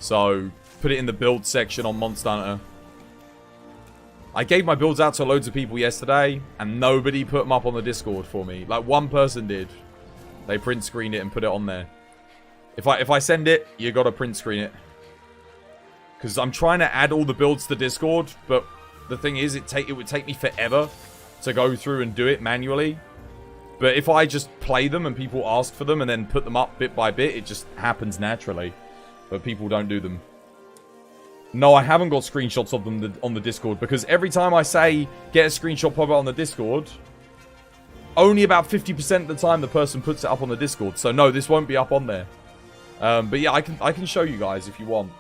So, put it in the build section on Monster Hunter. I gave my builds out to loads of people yesterday, and nobody put them up on the Discord for me. Like, one person did. They print screened it and put it on there. If I send it, you gotta print screen it. Because I'm trying to add all the builds to Discord, but the thing is, it would take me forever to go through and do it manually. But if I just play them and people ask for them and then put them up bit by bit, it just happens naturally. But people don't do them. No, I haven't got screenshots of them on the Discord, because every time I say get a screenshot pop out on the Discord, only about 50% of the time the person puts it up on the Discord. So no, this won't be up on there. But yeah, I can show you guys if you want.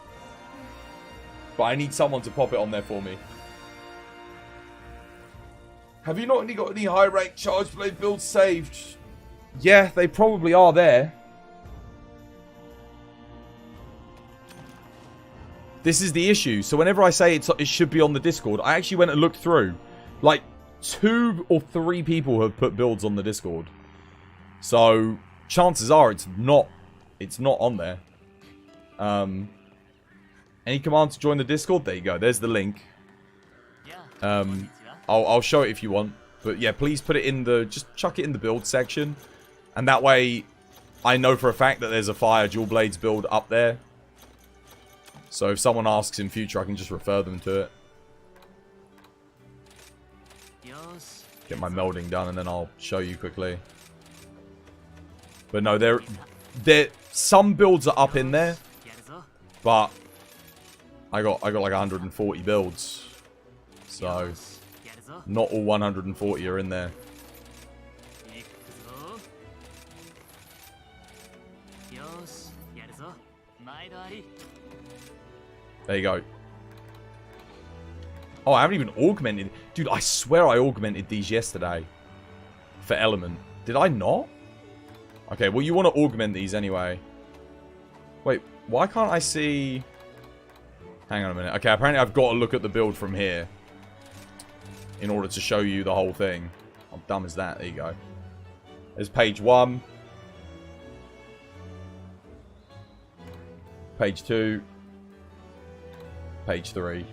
But I need someone to pop it on there for me. Have you not only got any high rank charge blade builds saved? Yeah, they probably are there. This is the issue. So whenever I say it should be on the Discord, I actually went and looked through. Like, 2 or 3 people have put builds on the Discord. So chances are it's not on there. Any command to join the Discord? There you go. There's the link. I'll show it if you want. But yeah, please put it in the... Just chuck it in the build section. And that way, I know for a fact that there's a fire dual blades build up there. So if someone asks in future, I can just refer them to it. Get my melding done and then I'll show you quickly. But no, some builds are up in there. But I got like 140 builds. So not all 140 are in there. There you go. Oh, I haven't even augmented. Dude, I swear I augmented these yesterday. For element. Did I not? Okay, well, you want to augment these anyway. Wait, why can't I see... Hang on a minute. Okay, apparently I've got to look at the build from here. In order to show you the whole thing. How dumb is that? There you go. There's page 1. Page 2. Page 3.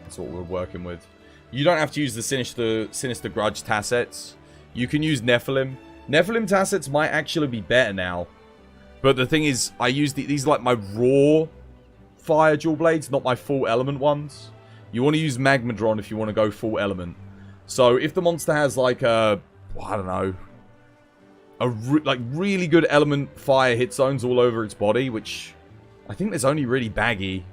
That's what we're working with. You don't have to use the Sinister Grudge Tassets. You can use Nephilim. Nephilim Tassets might actually be better now. But the thing is, I use these are like my raw fire dual blades, not my full element ones. You want to use Magmadron if you want to go full element. So if the monster has like a, I don't know, like really good element fire hit zones all over its body, which I think there's only really baggy.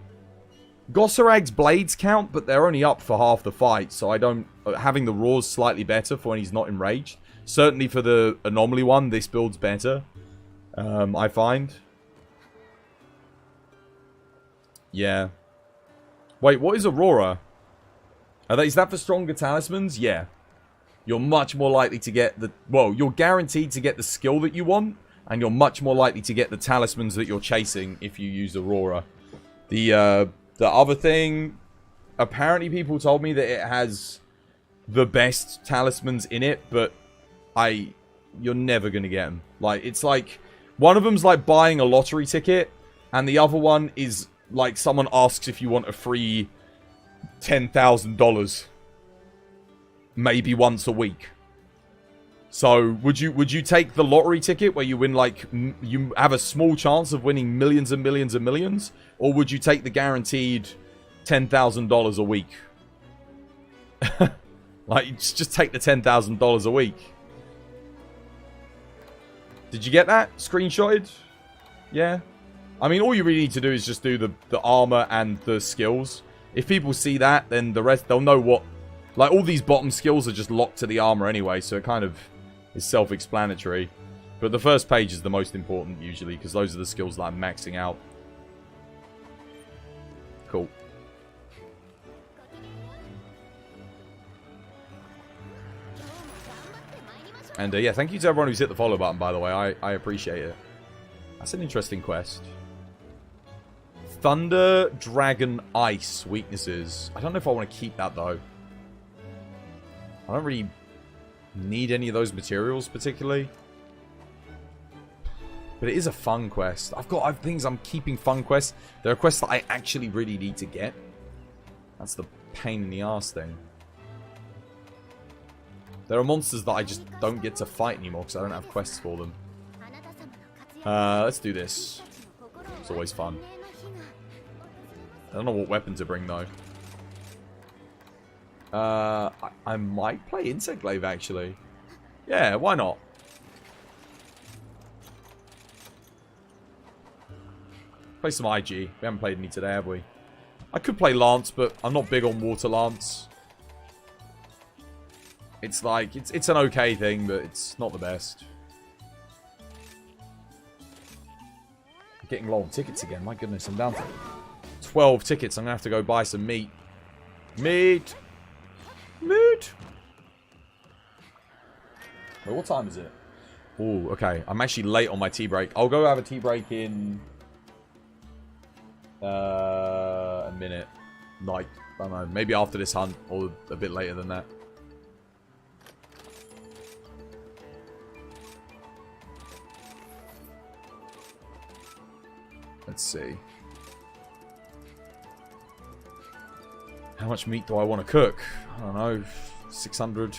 Gossarag's blades count, but they're only up for half the fight, so I don't... Having the Raw's slightly better for when he's not enraged. Certainly for the Anomaly one, this build's better. I find. Yeah. Wait, what is Aurora? Is that for stronger talismans? Yeah. You're much more likely to get the... Well, you're guaranteed to get the skill that you want, and you're much more likely to get the talismans that you're chasing if you use Aurora. The other thing, apparently people told me that it has the best talismans in it, but you're never going to get them. Like, it's like, one of them's like buying a lottery ticket, and the other one is like someone asks if you want a free $10,000 maybe once a week. So, would you take the lottery ticket where you win, like, you have a small chance of winning millions and millions and millions? Or would you take the guaranteed $10,000 a week? Like, just take the $10,000 a week. Did you get that? Screenshotted? Yeah? I mean, all you really need to do is just do the armor and the skills. If people see that, then the rest, they'll know what... Like, all these bottom skills are just locked to the armor anyway, so it kind of... is self-explanatory. But the first page is the most important, usually, because those are the skills that I'm maxing out. Cool. And yeah, thank you to everyone who's hit the follow button, by the way. I appreciate it. That's an interesting quest. Thunder, Dragon, Ice weaknesses. I don't know if I want to keep that, though. I don't really need any of those materials, particularly. But it is a fun quest. I've things I'm keeping fun quests. There are quests that I actually really need to get. That's the pain in the ass thing. There are monsters that I just don't get to fight anymore because I don't have quests for them. Let's do this. It's always fun. I don't know what weapon to bring, though. I might play Insect Glaive, actually. Yeah, why not? Play some IG. We haven't played any today, have we? I could play Lance, but I'm not big on Water Lance. It's like, it's an okay thing, but it's not the best. I'm getting low on tickets again. My goodness, I'm down to 12 tickets. I'm going to have to go buy some meat. Meat! Meat! Wait, what time is it? Oh, okay. I'm actually late on my tea break. I'll go have a tea break in... a minute. Like, I don't know. Maybe after this hunt, or a bit later than that. Let's see. How much meat do I want to cook? I don't know. 600.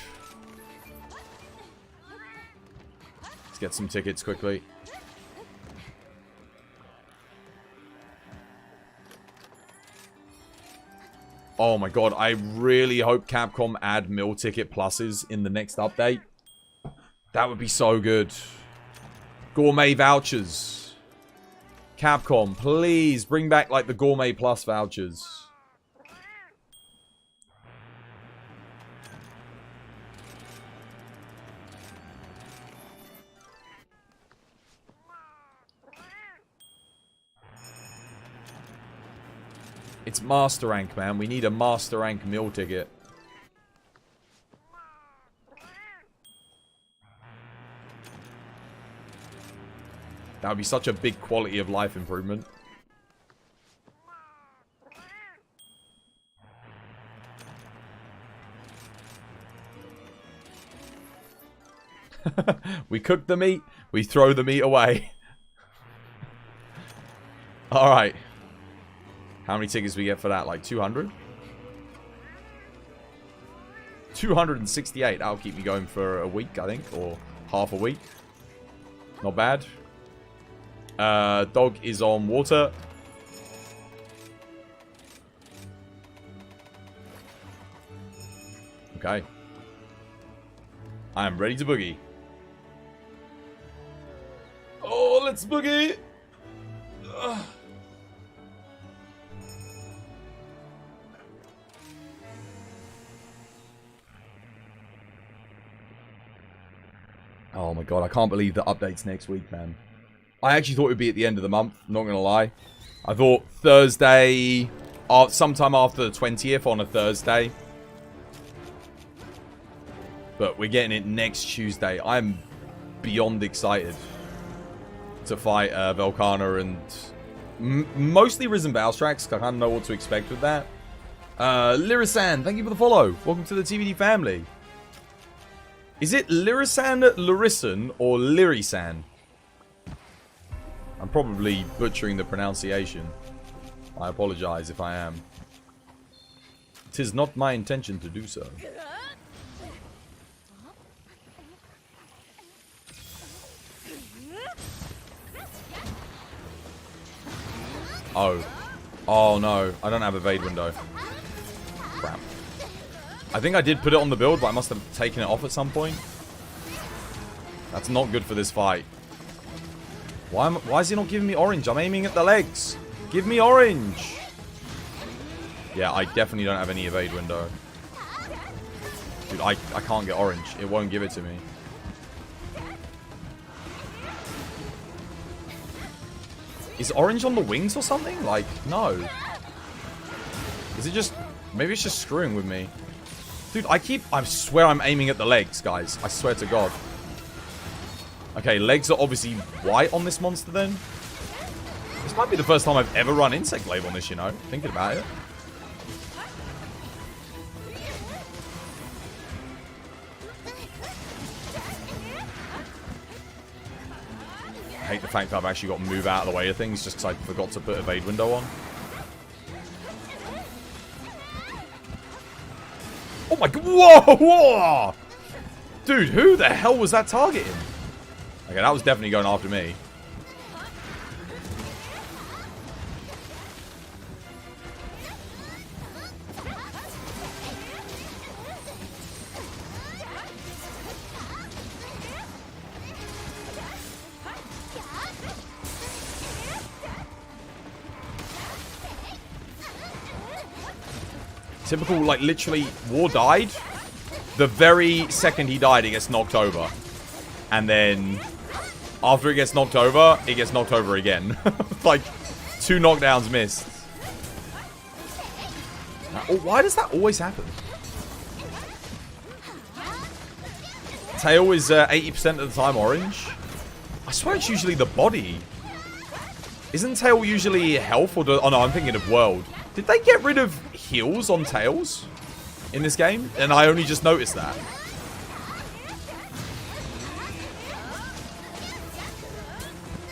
Let's get some tickets quickly. Oh my god, I really hope Capcom add meal ticket pluses in the next update. That would be so good. Gourmet vouchers. Capcom, please bring back like the Gourmet Plus vouchers. It's Master Rank, man. We need a Master Rank meal ticket. That would be such a big quality of life improvement. We cook the meat, we throw the meat away. Alright. How many tickets we get for that? Like 200? 268. That'll keep me going for a week, I think. Or half a week. Not bad. Dog is on water. Okay. I am ready to boogie. Oh, let's boogie! Ugh. Oh my god, I can't believe the update's next week, man. I actually thought it would be at the end of the month, not gonna lie. I thought Thursday, sometime after the 20th on a Thursday. But we're getting it next Tuesday. I'm beyond excited to fight Velkhana and mostly Risen Valstrax, because I kind of know what to expect with that. Lyrisan, thank you for the follow. Welcome to the TVD family. Is it Lyrisan, Lyrisan, or Lyrisan? I'm probably butchering the pronunciation. I apologize if I am. 'Tis not my intention to do so. Oh. Oh no, I don't have evade window. Crap. I think I did put it on the build, but I must have taken it off at some point. That's not good for this fight. Why is he not giving me orange? I'm aiming at the legs. Give me orange. Yeah, I definitely don't have any evade window. Dude, I can't get orange. It won't give it to me. Is orange on the wings or something? Like, no. Is it just... Maybe it's just screwing with me. Dude, I swear I'm aiming at the legs, guys. I swear to God. Okay, legs are obviously white on this monster then. This might be the first time I've ever run Insect Glaive on this, you know, thinking about it. I hate the fact that I've actually got to move out of the way of things just because I forgot to put evade window on. Oh my god, whoa, whoa! Dude, who the hell was that targeting? Okay, that was definitely going after me. Typical, like, literally, War died. The very second he died, he gets knocked over. And then, after it gets knocked over again. Like, 2 knockdowns missed. Oh, why does that always happen? Tail is 80% of the time orange. I swear it's usually the body. Isn't Tail usually health? Or oh no, I'm thinking of world. Did they get rid of heals on Tails in this game? And I only just noticed that.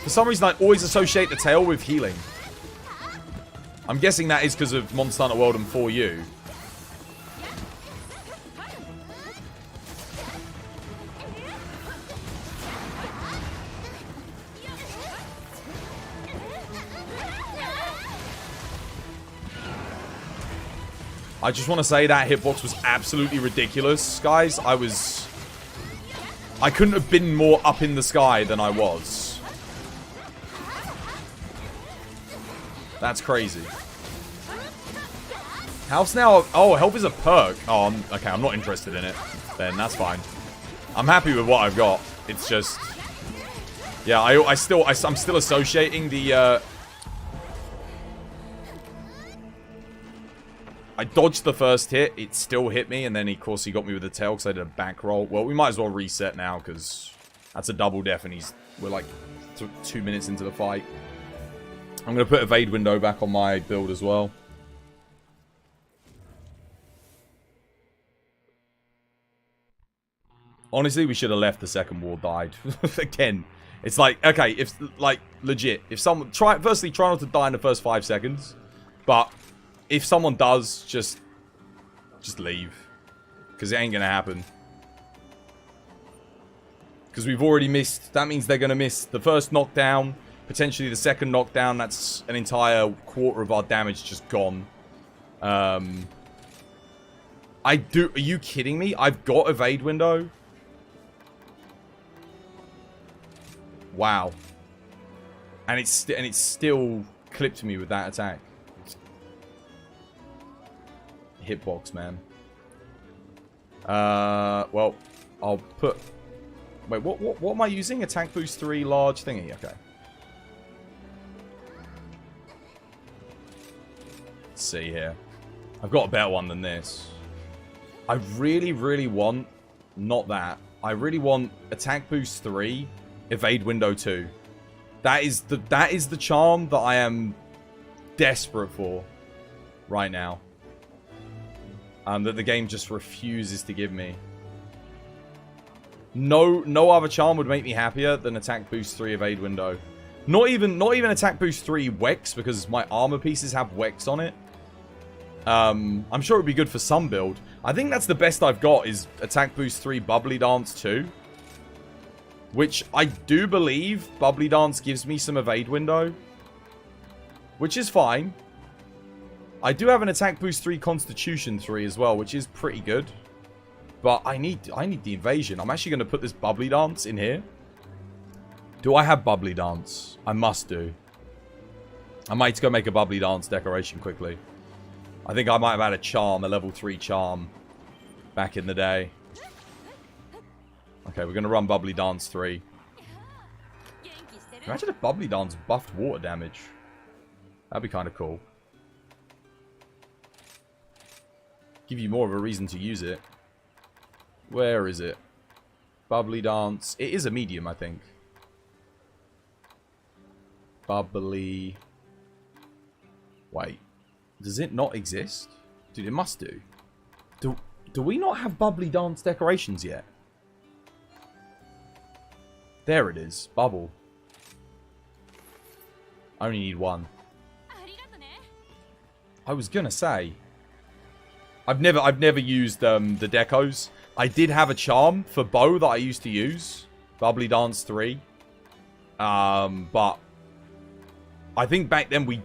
For some reason, I always associate the Tail with healing. I'm guessing that is because of Monster Hunter World and 4U. I just want to say that hitbox was absolutely ridiculous, guys. I couldn't have been more up in the sky than I was. That's crazy. Health now... Oh, health is a perk. Oh, okay, I'm not interested in it. Then that's fine. I'm happy with what I've got. It's just... Yeah, I'm still associating the... I dodged the first hit. It still hit me. And then, of course, he got me with the tail because I did a back roll. Well, we might as well reset now because that's a double death and we're like 2 minutes into the fight. I'm going to put evade window back on my build as well. Honestly, we should have left the second war died. Again, it's like, okay, if, like, legit. If someone... Firstly, try not to die in the first 5 seconds. But... if someone does, just leave. Because it ain't going to happen. Because we've already missed... That means they're going to miss the first knockdown. Potentially the second knockdown. That's an entire quarter of our damage just gone. Are you kidding me? I've got evade window. Wow. And it's still clipped me with that attack. Hitbox, man. Well, I'll put... Wait, what am I using? Attack boost 3 large thingy. Okay. Let's see here. I've got a better one than this. I really, really want... Not that. I really want attack boost 3, evade window 2. That is the charm that I am desperate for right now. That the game just refuses to give me. No other charm would make me happier than attack boost 3 evade window. Not even attack boost 3 Wex, because my armor pieces have Wex on it. I'm sure it would be good for some build. I think that's the best I've got is attack boost 3 Bubbly Dance 2. Which I do believe Bubbly Dance gives me some evade window. Which is fine. I do have an attack boost 3 Constitution 3 as well, which is pretty good. But I need the invasion. I'm actually going to put this Bubbly Dance in here. Do I have Bubbly Dance? I must do. I might go make a Bubbly Dance decoration quickly. I think I might have had a charm, a level 3 charm, back in the day. Okay, we're going to run Bubbly Dance 3. Imagine if Bubbly Dance buffed water damage. That'd be kind of cool. Give you more of a reason to use it. Where is it? Bubbly Dance. It is a medium, I think. Bubbly. Wait. Does it not exist? Dude, it must do. Do we not have bubbly dance decorations yet? There it is. Bubble. I only need one. I was gonna say. I've never used the decos. I did have a charm for bow that I used to use. Bubbly Dance 3. But I think back then we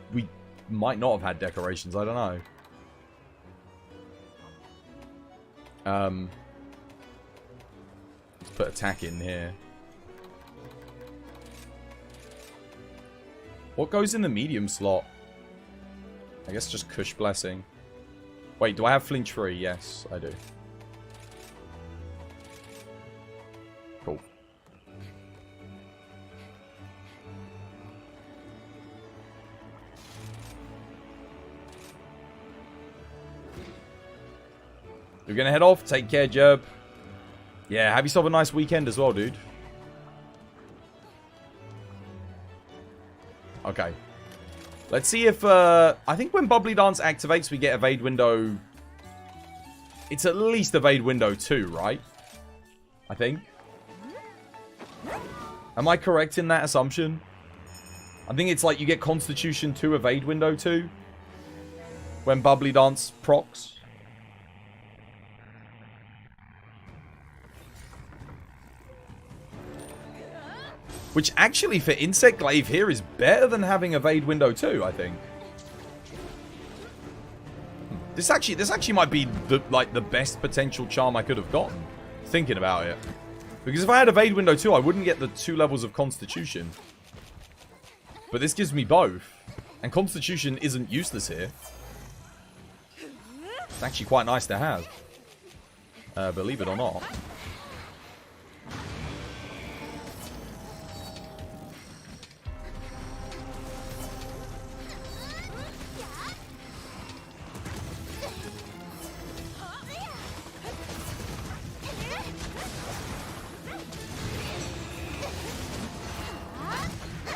might not have had decorations. I don't know. Let's put attack in here. What goes in the medium slot? I guess just Kush Blessing. Wait, do I have Flinch Free? Yes, I do. Cool. You're gonna head off? Take care, Jeb. Yeah, have yourself a nice weekend as well, dude. Okay. Let's see if, I think when Bubbly Dance activates, we get Evade Window. It's at least Evade Window 2, right? I think. Am I correct in that assumption? I think it's like you get Constitution 2, Evade Window 2. When Bubbly Dance procs. Which actually for Insect Glaive here is better than having Evade Window 2, I think. This actually might be the best potential charm I could have gotten. Thinking about it. Because if I had Evade Window 2, I wouldn't get the 2 levels of Constitution. But this gives me both. And Constitution isn't useless here. It's actually quite nice to have. Believe it or not.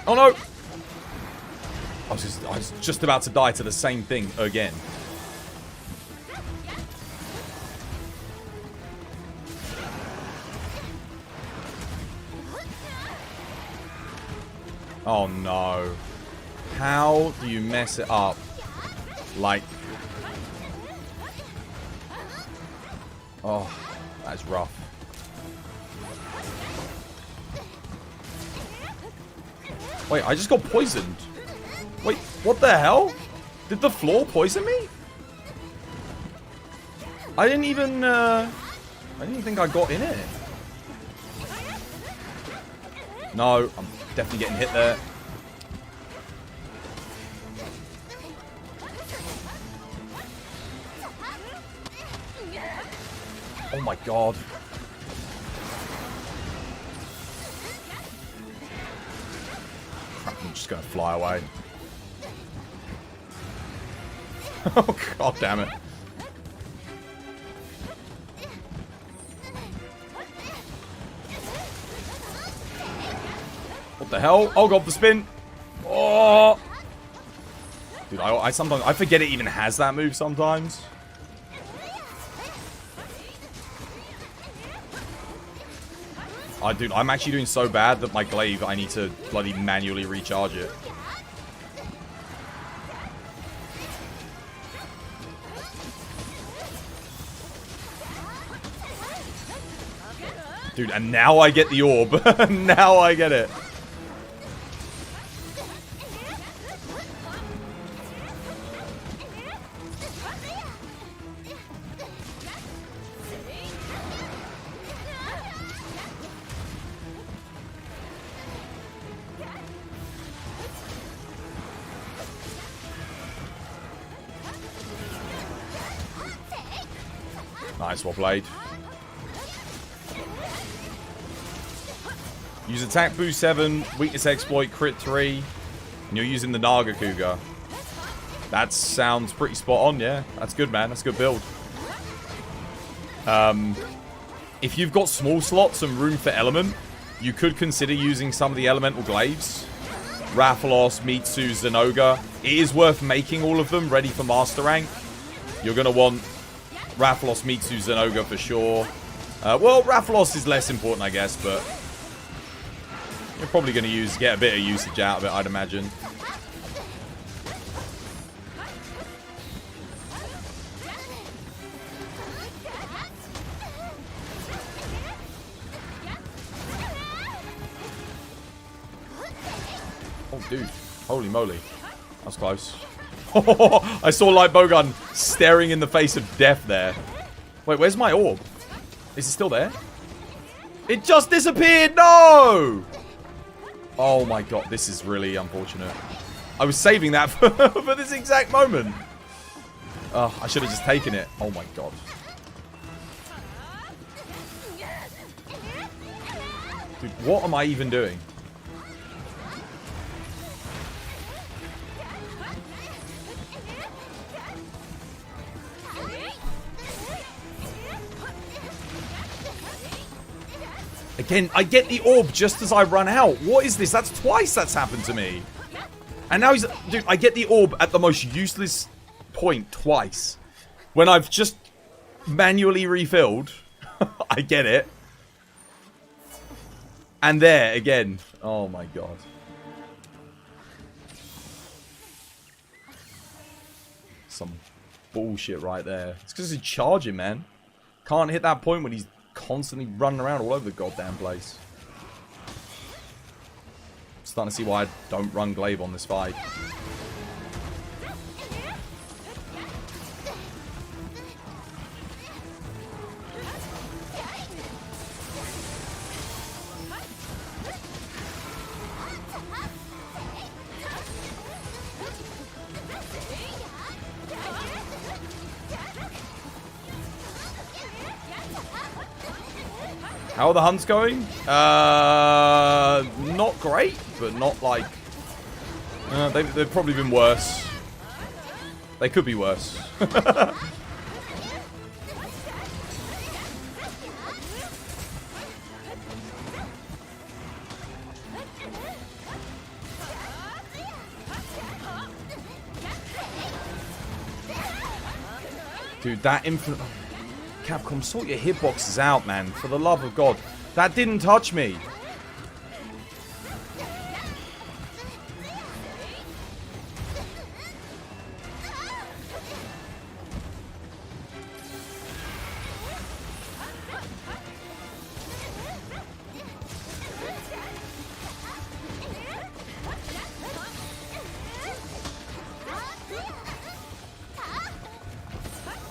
Oh no! I was just about to die to the same thing again. Oh no. How do you mess it up? Like... Oh, that's rough. Wait, I just got poisoned. Wait, what the hell? Did the floor poison me? I didn't even think I got in it. No, I'm definitely getting hit there. Oh my god. I'm just gonna fly away. Oh god damn it. What the hell? Oh god, the spin. Oh. Dude, I sometimes I forget it even has that move sometimes. Dude, I'm actually doing so bad that my glaive, I need to bloody manually recharge it. Dude, and now I get the orb. Now I get it. Nice, well played. Use attack boost 7, weakness exploit, crit 3, and you're using the Naga Cougar. That sounds pretty spot on, yeah. That's good, man. That's a good build. If you've got small slots and room for element, you could consider using some of the elemental glaives. Rathalos, Mitsu, Zenogre. It is worth making all of them ready for Master Rank. You're going to want Rathalos, Mitsu, Zenogre for sure. Well, Rathalos is less important, I guess, but you're probably going to get a bit of usage out of it, I'd imagine. Oh, dude. Holy moly. That was close. I saw Light Bowgun staring in the face of death there. Wait, where's my orb? Is it still there? It just disappeared! No! Oh my god, this is really unfortunate. I was saving that for this exact moment. Oh, I should have just taken it. Oh my god. Dude, what am I even doing? Again, I get the orb just as I run out. What is this? That's twice that's happened to me. And now he's... Dude, I get the orb at the most useless point twice. When I've just manually refilled. I get it. And there, again. Oh my god. Some bullshit right there. It's because he's charging, man. Can't hit that point when he's constantly running around all over the goddamn place. Starting to see why I don't run Glaive on this fight. How are the hunts going? Not great, but not like... they've probably been worse. They could be worse. Dude, that infinite... Capcom, sort your hitboxes out, man. For the love of God. That didn't touch me.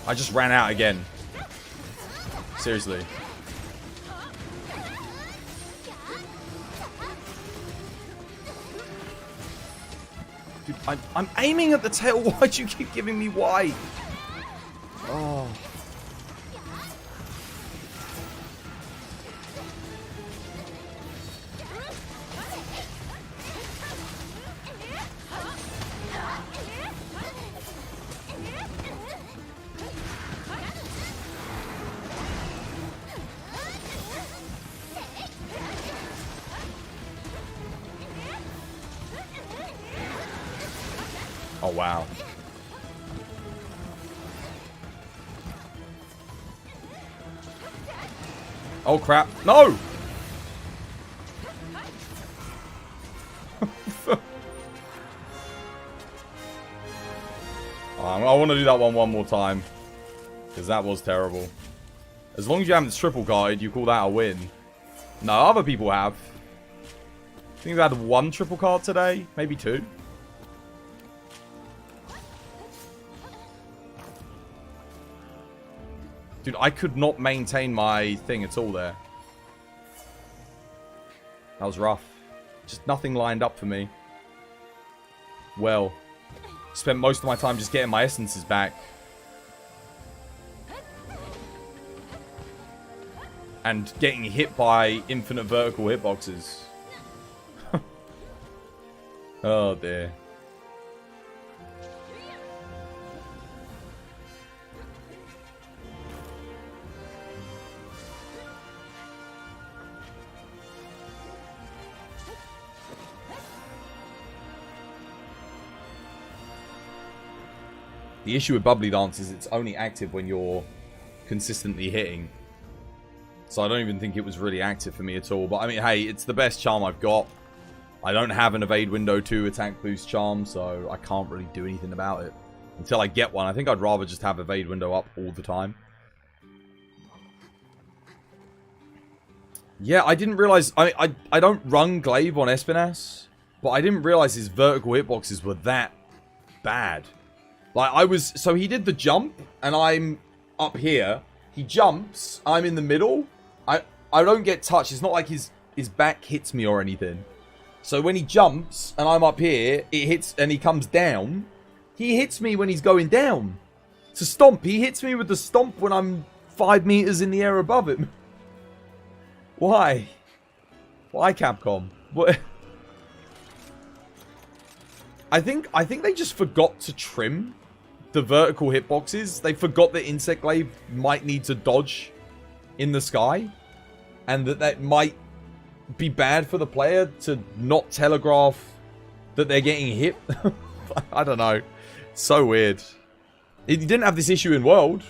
I just ran out again. Seriously. Dude, I'm aiming at the tail. Why'd you keep giving me white? Oh. Oh, wow. Oh, crap. No! I want to do that one more time. Because that was terrible. As long as you haven't triple carded, you call that a win. No, other people have. I think we've had one triple card today. Maybe two. Dude, I could not maintain my thing at all there. That was rough. Just nothing lined up for me. Well, spent most of my time just getting my essences back. And getting hit by infinite vertical hitboxes. Oh dear. The issue with Bubbly Dance is it's only active when you're consistently hitting. So I don't even think it was really active for me at all. But I mean, hey, it's the best charm I've got. I don't have an Evade Window 2 attack boost charm, so I can't really do anything about it. Until I get one. I think I'd rather just have Evade Window up all the time. Yeah, I didn't realize... I don't run Glaive on Espinas, but I didn't realize his vertical hitboxes were that bad. Like, I was... So he did the jump, and I'm up here. He jumps, I'm in the middle. I don't get touched. It's not like his back hits me or anything. So when he jumps, and I'm up here, it hits, and he comes down. He hits me when he's going down. It's a stomp. He hits me with the stomp when I'm 5 meters in the air above him. Why? Why, Capcom? What? I think they just forgot to trim the vertical hitboxes. They forgot that Insect Glaive might need to dodge in the sky. And that might be bad for the player to not telegraph that they're getting hit. I don't know. So weird. He didn't have this issue in World.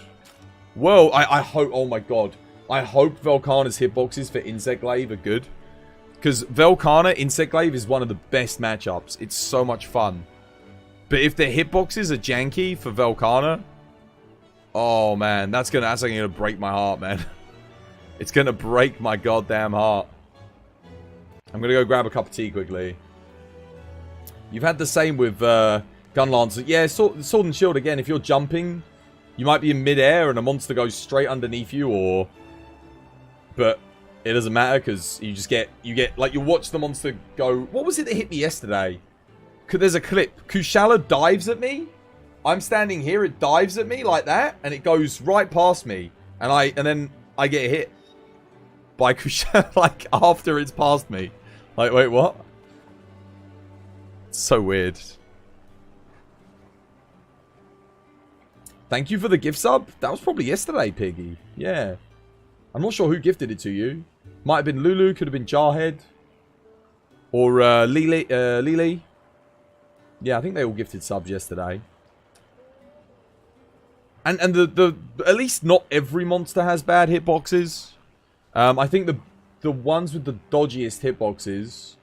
World, I hope... Oh my god. I hope Velkhana's hitboxes for Insect Glaive are good. Because Velkhana, Insect Glaive is one of the best matchups. It's so much fun. But if their hitboxes are janky for Velkhana... Oh man, that's gonna break my heart, man. It's gonna break my goddamn heart. I'm gonna go grab a cup of tea quickly. You've had the same with Gunlance. Yeah, Sword and Shield again. If you're jumping, you might be in mid-air and a monster goes straight underneath you, or... But it doesn't matter because you get like, you watch the monster go... What was it that hit me yesterday? There's a clip. Kushala dives at me. I'm standing here. It dives at me like that, and it goes right past me, and then I get hit by Kushala like after it's past me. Like, wait, what? It's so weird. Thank you for the gift sub. That was probably yesterday, Piggy. Yeah. I'm not sure who gifted it to you. Might have been Lulu. Could have been Jarhead. Or Lily. Yeah, I think they all gifted subs yesterday. And the at least not every monster has bad hitboxes. I think the ones with the dodgiest hitboxes...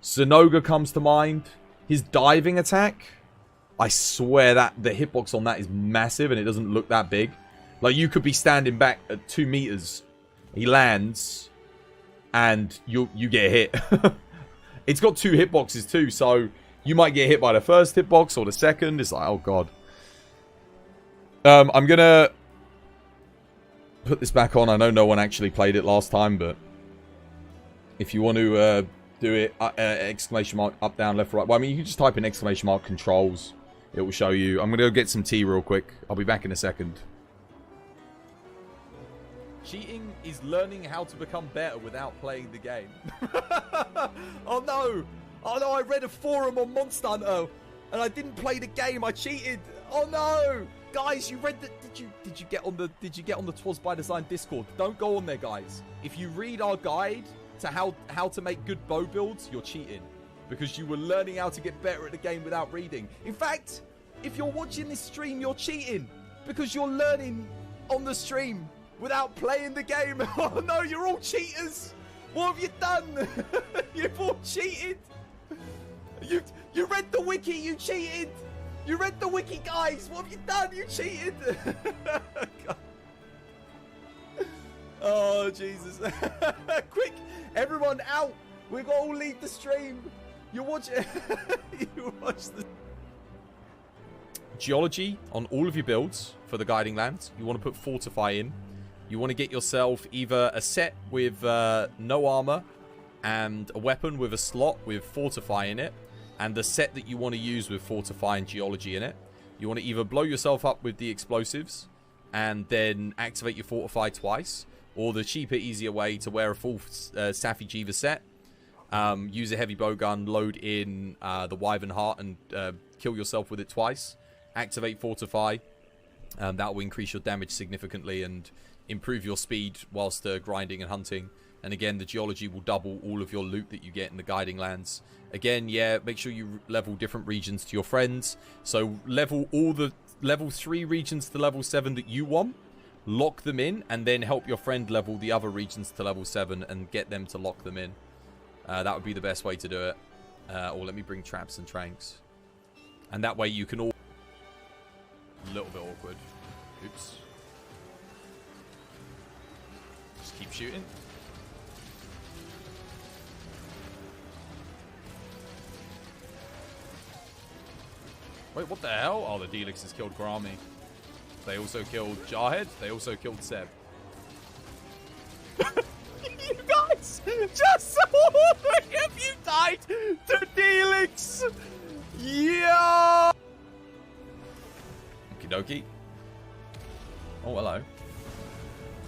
Sonoga comes to mind. His diving attack... I swear that the hitbox on that is massive and it doesn't look that big. Like, you could be standing back at 2 meters. He lands. And you get hit. It's got 2 hitboxes too, so... You might get hit by the first hitbox or the second. It's like, oh god. I'm gonna... put this back on. I know no one actually played it last time, but... If you want to do it, exclamation mark, up, down, left, right. Well, I mean, you can just type in exclamation mark controls. It will show you. I'm going to go get some tea real quick. I'll be back in a second. Cheating is learning how to become better without playing the game. Oh no! Oh no, I read a forum on Monster Hunter and I didn't play the game. I cheated. Oh no! Guys, you read the... Did you get on the Twas by Design Discord? Don't go on there, guys. If you read our guide to how to make good bow builds, you're cheating. Because you were learning how to get better at the game without reading. In fact, if you're watching this stream, you're cheating. Because you're learning on the stream without playing the game. Oh no, you're all cheaters. What have you done? You've all cheated. You read the wiki, you cheated. You read the wiki, guys. What have you done? You cheated. Oh, Jesus. Quick, everyone out. We've got to all leave the stream. You watch it. You watch the... Geology on all of your builds for the Guiding Lands. You want to put Fortify in. You want to get yourself either a set with no armor and a weapon with a slot with Fortify in it, and the set that you want to use with Fortify and Geology in it. You want to either blow yourself up with the explosives and then activate your Fortify twice, or the cheaper, easier way to wear a full Safi Jiva set. Use a heavy bowgun, load in the Wyvern Heart and kill yourself with it twice. Activate Fortify. That will increase your damage significantly and improve your speed whilst grinding and hunting. And again, the Geology will double all of your loot that you get in the Guiding Lands. Again, yeah, make sure you level different regions to your friends. So level all the level 3 regions to level 7 that you want, lock them in, and then help your friend level the other regions to level 7 and get them to lock them in. That would be the best way to do it. Or let me bring traps and tranks. And that way you can all... A little bit awkward. Oops. Just keep shooting. Wait, what the hell? Oh, the Delixes killed Grami. They also killed Jarhead. They also killed Seb. You guys just saw 3 of you died to Delix. Yeah. Okie dokie. Oh, hello.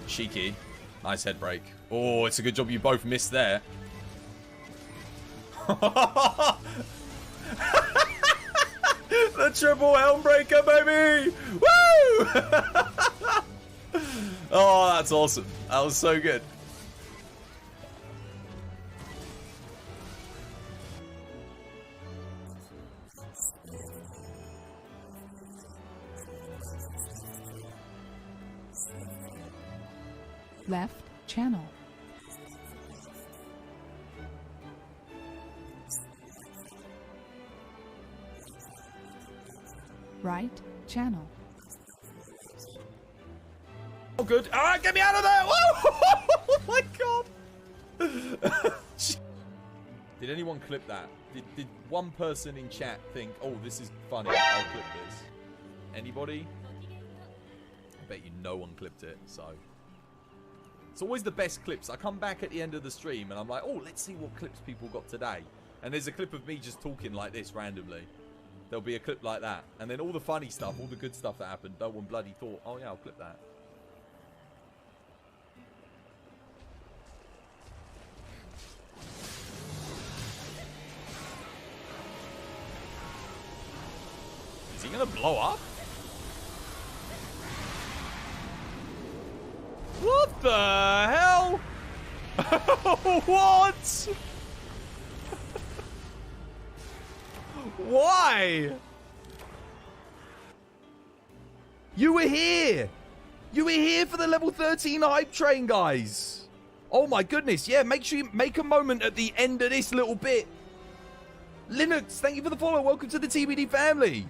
Cheeky. Nice head break. Oh, it's a good job you both missed there. The triple helm breaker, baby! Woo! Oh, that's awesome. That was so good. Left channel. Right channel. Oh, good. All right, get me out of there! Whoa! Oh my god! Did anyone clip that? Did one person in chat think, "Oh, this is funny. I'll clip this"? Anybody? I bet you no one clipped it. So it's always the best clips. I come back at the end of the stream and I'm like, "Oh, let's see what clips people got today." And there's a clip of me just talking like this randomly. There'll be a clip like that. And then all the funny stuff, all the good stuff that happened, no one bloody thought, oh yeah, I'll clip that. Is he gonna blow up? What the hell? What? Why? You were here! You were here for the level 13 hype train, guys! Oh my goodness, yeah, make sure you make a moment at the end of this little bit. Linux, thank you for the follow. Welcome to the TBD family.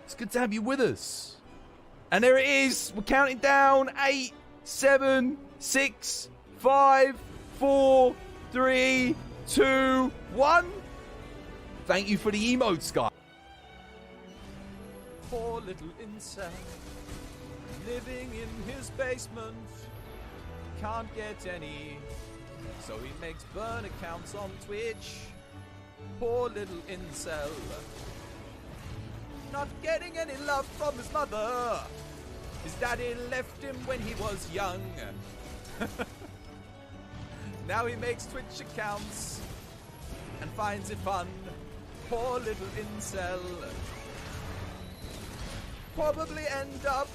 It's good to have you with us. And there it is. We're counting down. 8, 7, 6, 5, 4, 3, 2, 1. Thank you for the emotes, guys. Poor little incel, living in his basement, can't get any, so he makes burn accounts on Twitch. Poor little incel, not getting any love from his mother. His daddy left him when he was young. Now he makes Twitch accounts and finds it fun. Poor little incel. Probably end up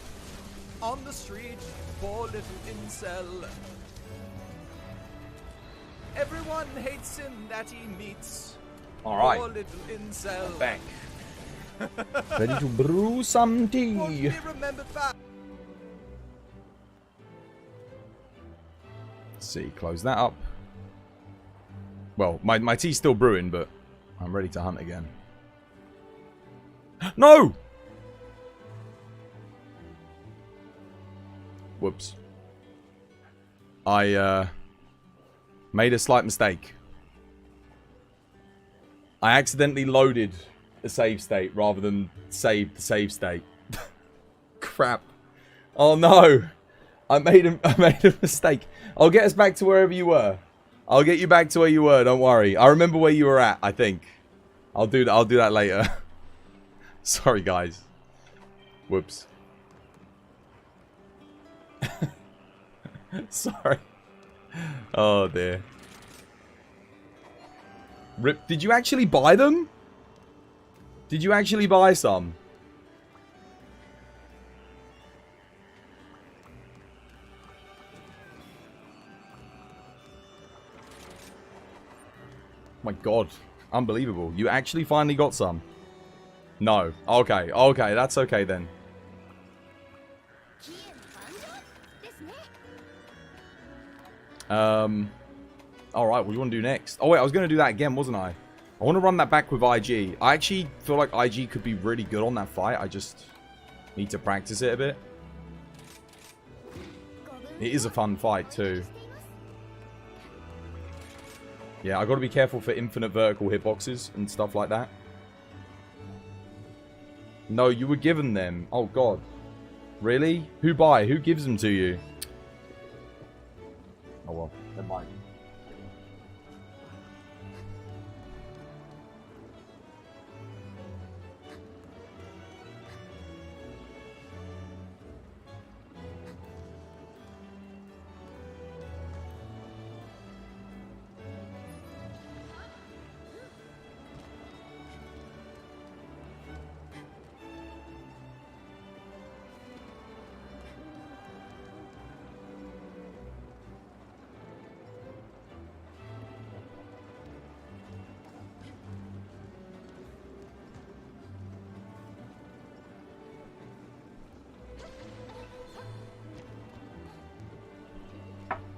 on the street. Poor little incel. Everyone hates him that he meets. Alright. Poor little incel. Back. Ready to brew some tea. Won't be remembered back. Let's see, close that up. Well, my tea's still brewing, but I'm ready to hunt again. No! Whoops. I made a slight mistake. I accidentally loaded the save state rather than saved the save state. Crap. Oh no. I made a mistake. I'll get us back to wherever you were. I'll get you back to where you were, don't worry. I remember where you were at, I think. I'll do that later. Sorry, guys. Whoops. Sorry. Oh, dear. Rip, did you actually buy them? Did you actually buy some? My god. Unbelievable. You actually finally got some? No. Okay. Okay, that's okay then. Alright, what do you want to do next? Oh, wait, I was going to do that again, wasn't I? I want to run that back with IG. I actually feel like IG could be really good on that fight. I just need to practice it a bit. It is a fun fight, too. Yeah, I got to be careful for infinite vertical hitboxes and stuff like that. No, you were given them. Oh, God. Really? Who by? Who gives them to you? Oh, well. Never mind.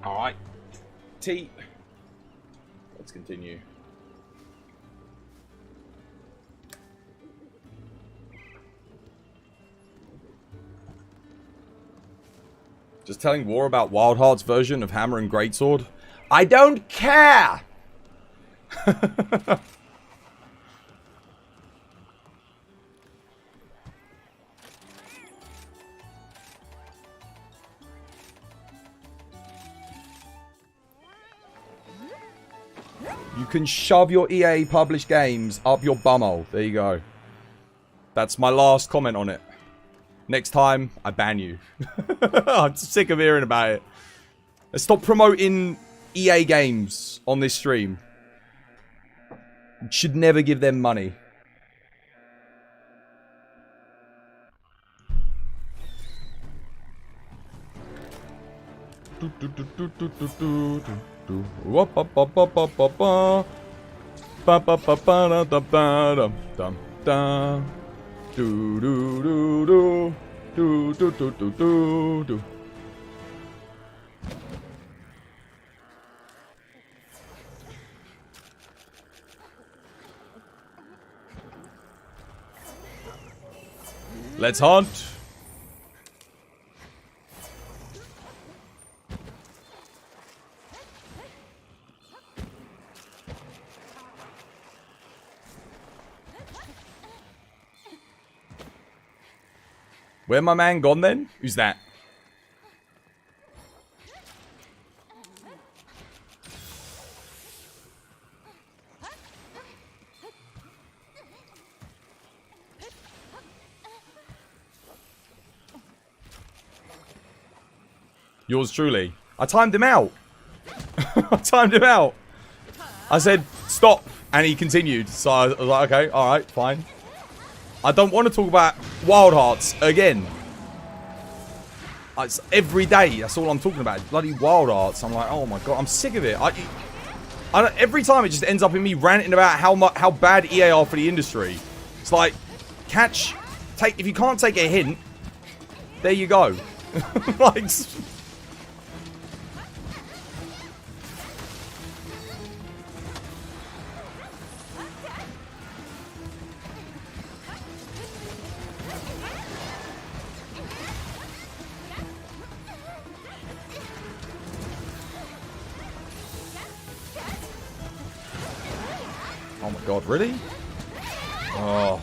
Alright. T. Let's continue. Just telling War about Wild Heart's version of Hammer and Greatsword. I don't care! You can shove your EA published games up your bumhole. There you go. That's my last comment on it. Next time, I ban you. I'm sick of hearing about it. Let's stop promoting EA games on this stream. You should never give them money. Let's hunt. Where my man gone then? Who's that? Yours truly. I timed him out. I timed him out. I said, stop. And he continued. So I was like, okay, alright, fine. I don't want to talk about Wild Hearts again. It's every day. That's all I'm talking about. Bloody Wild Hearts. I'm like, oh my god, I'm sick of it. Every time it just ends up in me ranting about how bad EA are for the industry. It's like, if you can't take a hint, there you go. Like, oh my god, really? Oh.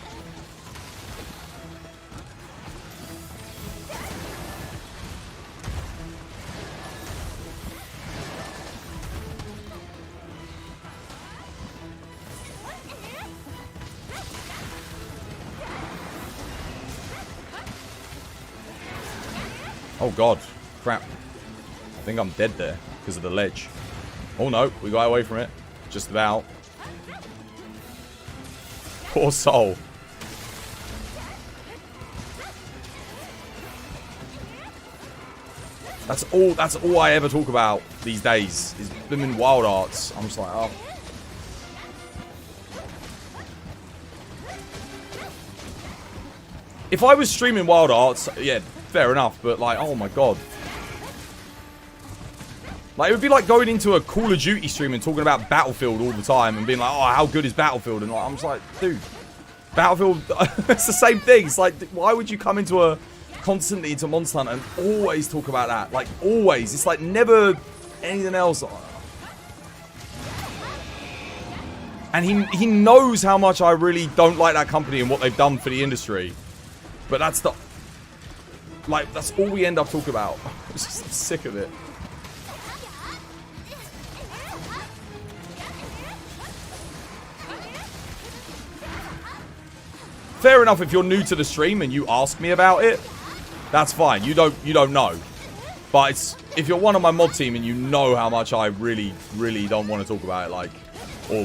Oh god. Crap. I think I'm dead there because of the ledge. Oh no, we got away from it. Just about. Poor soul. That's all I ever talk about these days is blooming Wild Hearts. I'm just like, oh. If I was streaming Wild Hearts, yeah, fair enough, but like, oh my god. Like, it would be like going into a Call of Duty stream and talking about Battlefield all the time and being like, oh, how good is Battlefield? And like, I'm just like, dude, Battlefield, it's the same thing. It's like, why would you come constantly into Monster Hunter and always talk about that? Like, always. It's like never anything else. And he knows how much I really don't like that company and what they've done for the industry. But that's that's all we end up talking about. I'm just sick of it. Fair enough if you're new to the stream and you ask me about it. That's fine. You don't know. But if you're one of my mod team and you know how much I really, really don't want to talk about it, like, or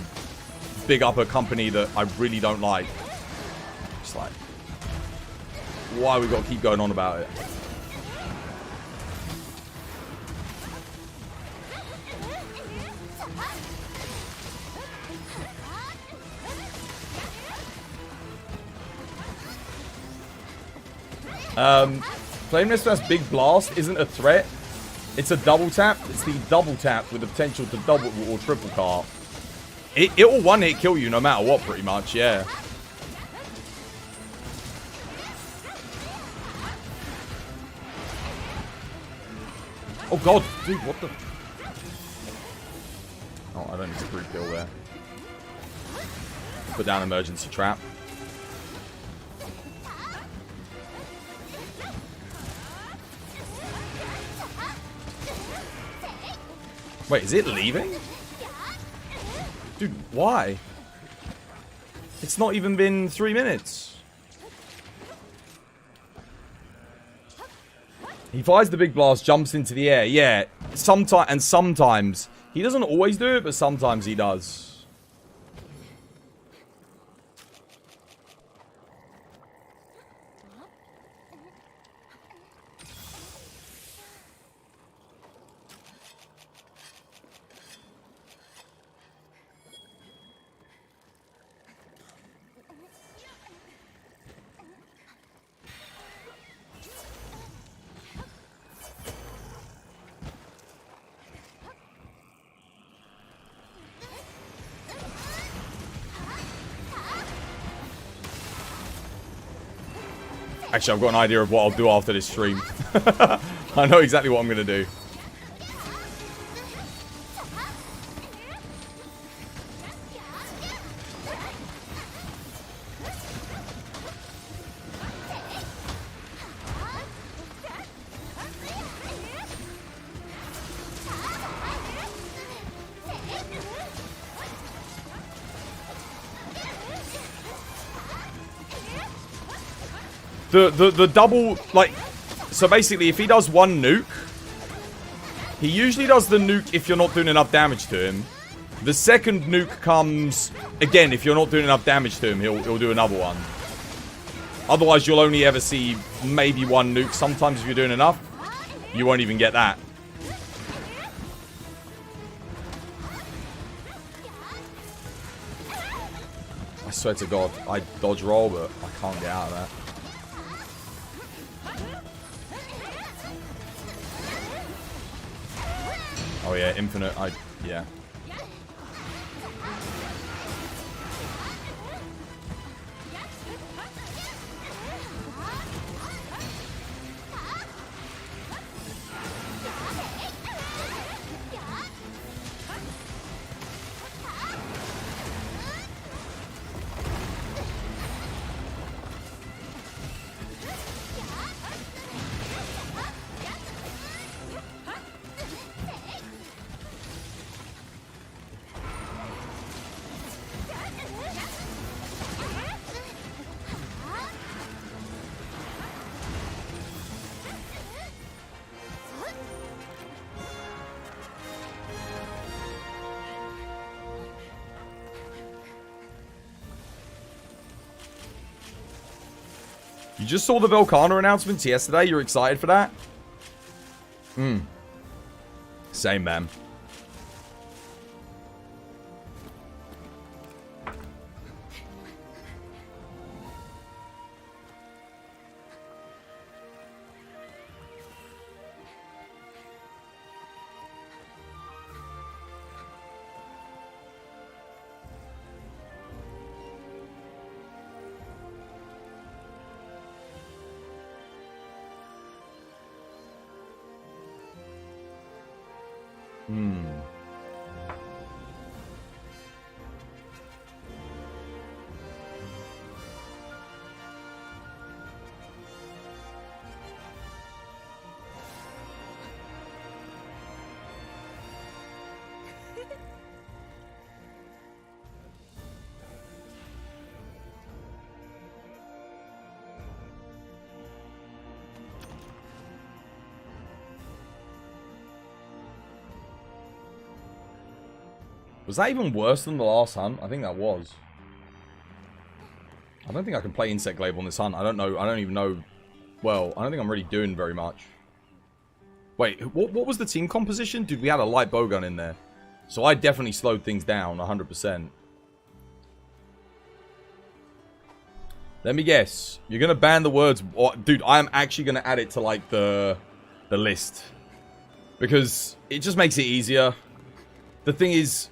big up a company that I really don't like. It's like, why we got to keep going on about it? Flameless vs Big Blast isn't a threat. It's a double tap. It's the double tap with the potential to double or triple cart. It will one hit kill you no matter what, pretty much, yeah. Oh god, dude, what the? Oh, I don't need to brute kill there. Put down emergency trap. Wait, is it leaving? Dude, why? It's not even been 3 minutes. He fires the big blast, jumps into the air. Yeah, sometimes. He doesn't always do it, but sometimes he does. Actually, I've got an idea of what I'll do after this stream. I know exactly what I'm going to do. The double, like, so basically if he does one nuke, he usually does the nuke if you're not doing enough damage to him. The second nuke comes, again, if you're not doing enough damage to him, he'll do another one. Otherwise, you'll only ever see maybe one nuke. Sometimes if you're doing enough, you won't even get that. I swear to God, I dodge roll, but I can't get out of that. Oh yeah, infinite, yeah. You just saw the Volcano announcements yesterday? You're excited for that? Same, man. Was that even worse than the last hunt? I think that was. I don't think I can play Insect Glaive on this hunt. I don't know. I don't even know. Well, I don't think I'm really doing very much. Wait, what was the team composition? Dude, we had a light bowgun in there. So I definitely slowed things down 100%. Let me guess. You're going to ban the words... Dude, I am actually going to add it to, like, the list. Because it just makes it easier. The thing is...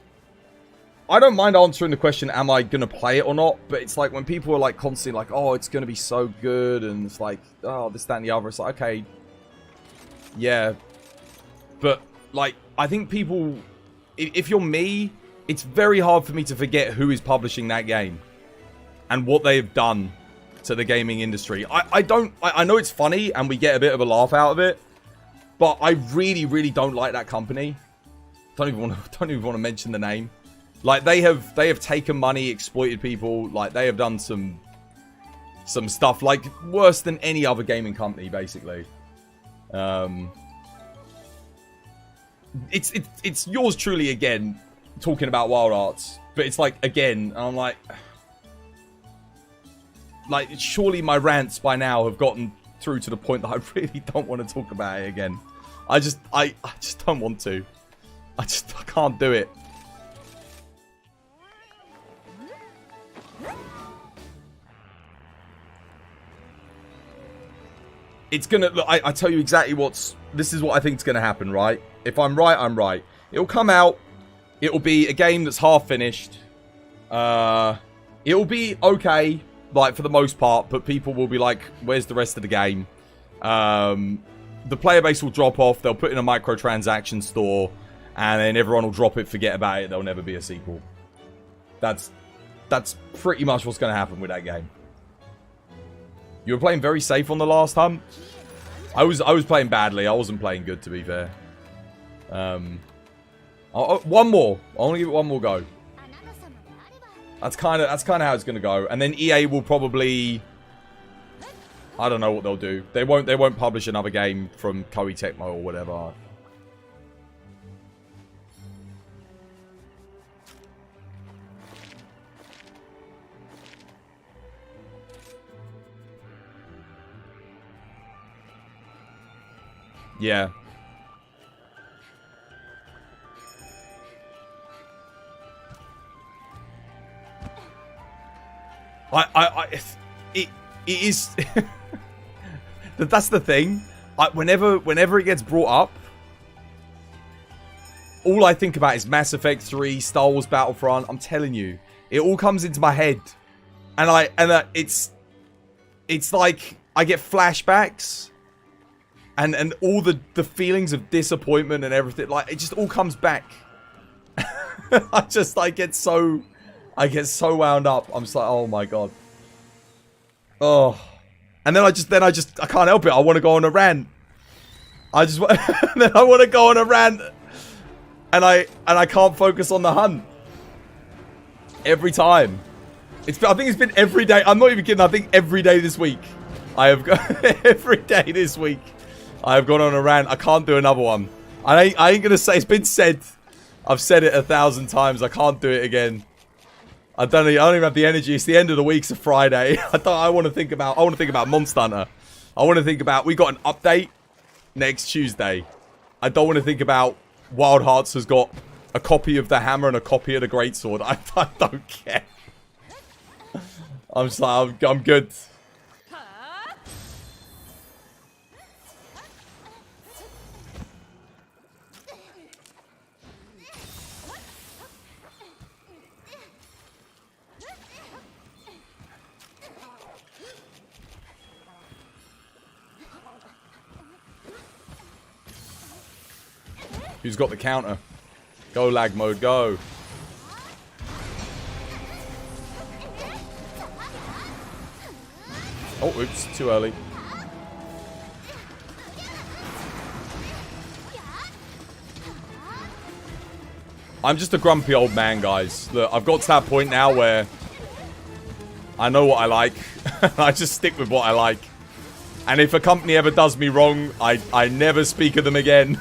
I don't mind answering the question, am I going to play it or not? But it's like when people are like constantly like, oh, it's going to be so good. And it's like, oh, this, that, and the other. It's like, okay. Yeah. But like, I think people, if you're me, it's very hard for me to forget who is publishing that game. And what they've done to the gaming industry. I know it's funny and we get a bit of a laugh out of it. But I really, really don't like that company. Don't even want to mention the name. Like, they have taken money, exploited people. Like, they have done some stuff, like, worse than any other gaming company, basically. It's yours truly, again, talking about Wild Arts. But it's like, again, I'm like... Like, surely my rants by now have gotten through to the point that I really don't want to talk about it again. I just don't want to. I can't do it. It's gonna... Look, I tell you exactly what's... This is what I think is gonna happen, right? If I'm right, I'm right. It'll come out. It'll be a game that's half finished. It'll be okay, like, for the most part. But people will be like, where's the rest of the game? The player base will drop off. They'll put in a microtransaction store. And then everyone will drop it, forget about it. There'll never be a sequel. That's pretty much what's gonna happen with that game. You were playing very safe on the last hunt. I was playing badly. I wasn't playing good, to be fair. One more. I want to give it one more go. That's kind of how it's gonna go. And then EA will probably... I don't know what they'll do. They won't publish another game from Koei Tecmo or whatever. Yeah. It is. That's the thing. Whenever it gets brought up, all I think about is Mass Effect 3, Star Wars Battlefront. I'm telling you, it all comes into my head, and it's like I get flashbacks. And all the feelings of disappointment and everything, like, it just all comes back. I get so wound up. I'm just like, oh my god. Oh. And then I can't help it. I want to go on a rant. Then I want to go on a rant. And I can't focus on the hunt. Every time. I think it's been every day. I'm not even kidding. I think every day this week. I have got every day this week. I've gone on a rant. I can't do another one. I ain't gonna say. It's been said. I've said it 1,000 times. I can't do it again. I don't even have the energy. It's the end of the week. It's a Friday. I want to think about Monster Hunter. I want to think about... We got an update next Tuesday. I don't want to think about Wild Hearts has got a copy of the hammer and a copy of the greatsword. I don't care. I'm just like, I'm good. Who's got the counter? Go, lag mode, go. Oh, oops, too early. I'm just a grumpy old man, guys. Look, I've got to that point now where I know what I like. I just stick with what I like. And if a company ever does me wrong, I never speak of them again.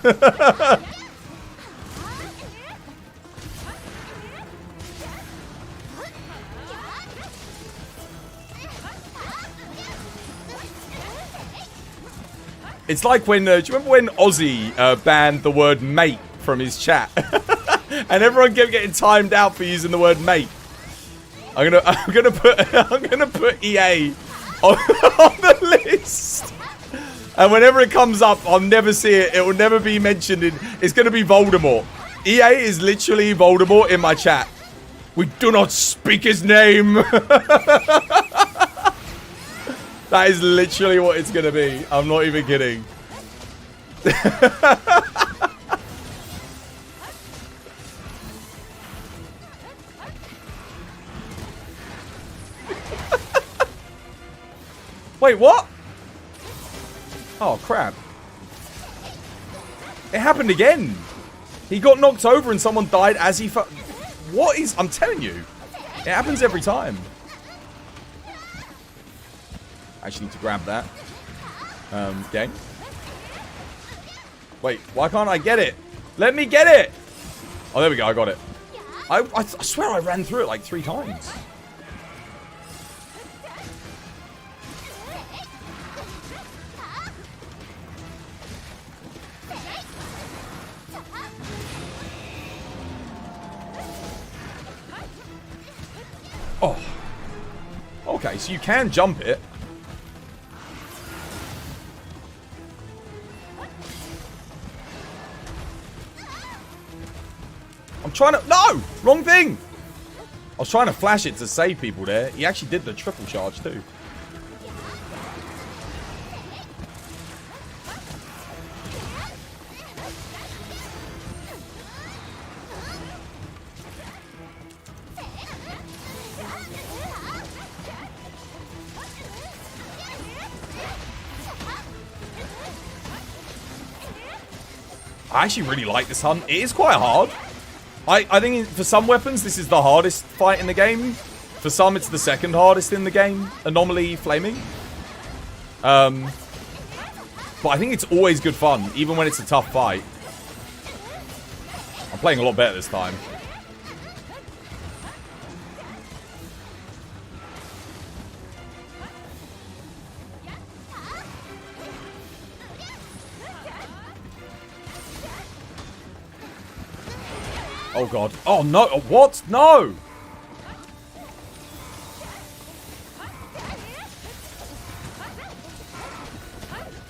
It's like when, do you remember when Ozzy banned the word mate from his chat? And everyone kept getting timed out for using the word mate. I'm gonna put EA on the list. And whenever it comes up, I'll never see it. It will never be mentioned in, it's gonna be Voldemort. EA is literally Voldemort in my chat. We do not speak his name. That is literally what it's gonna be. I'm not even kidding. Wait, what? Oh, crap. It happened again. He got knocked over and someone died as he What is... I'm telling you. It happens every time. I actually need to grab that. Gang. Wait, why can't I get it? Let me get it! Oh, there we go. I got it. I swear I ran through it like 3 times. Oh. Okay, so you can jump it. I'm trying to... No! Wrong thing! I was trying to flash it to save people there. He actually did the triple charge too. I actually really like this hunt. It is quite hard. I think for some weapons, this is the hardest fight in the game. For some, it's the second hardest in the game. Anomaly flaming. But I think it's always good fun, even when it's a tough fight. I'm playing a lot better this time. Oh god. Oh no. What? No!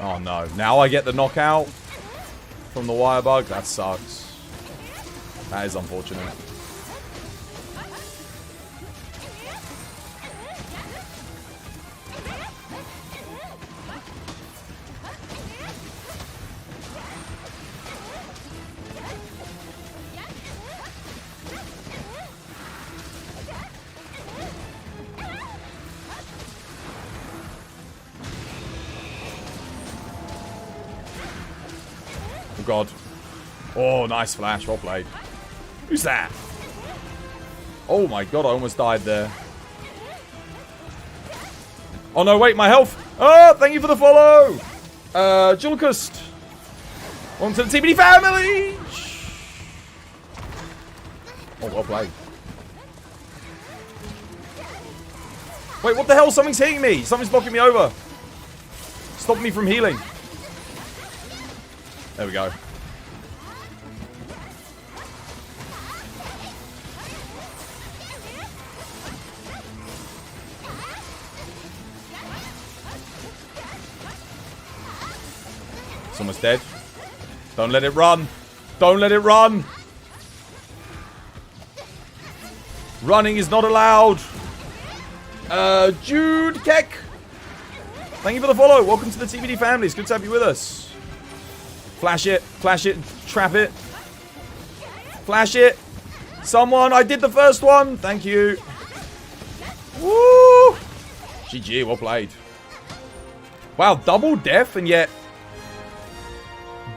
Oh no. Now I get the knockout from the wire bug. That sucks. That is unfortunate. Oh god. Oh, nice flash. Well played. Who's that? Oh my god, I almost died there. Oh no, wait, my health. Oh, thank you for the follow. Julcust. On to the TBD family. Oh, well played. Wait, what the hell? Something's hitting me. Something's blocking me over. Stop me from healing. There we go. It's almost dead. Don't let it run. Don't let it run. Running is not allowed. Jude Keck. Thank you for the follow. Welcome to the TBD family. It's good to have you with us. Flash it, trap it. Flash it. Someone, I did the first one. Thank you. Woo! GG, well played. Wow, double death and yet...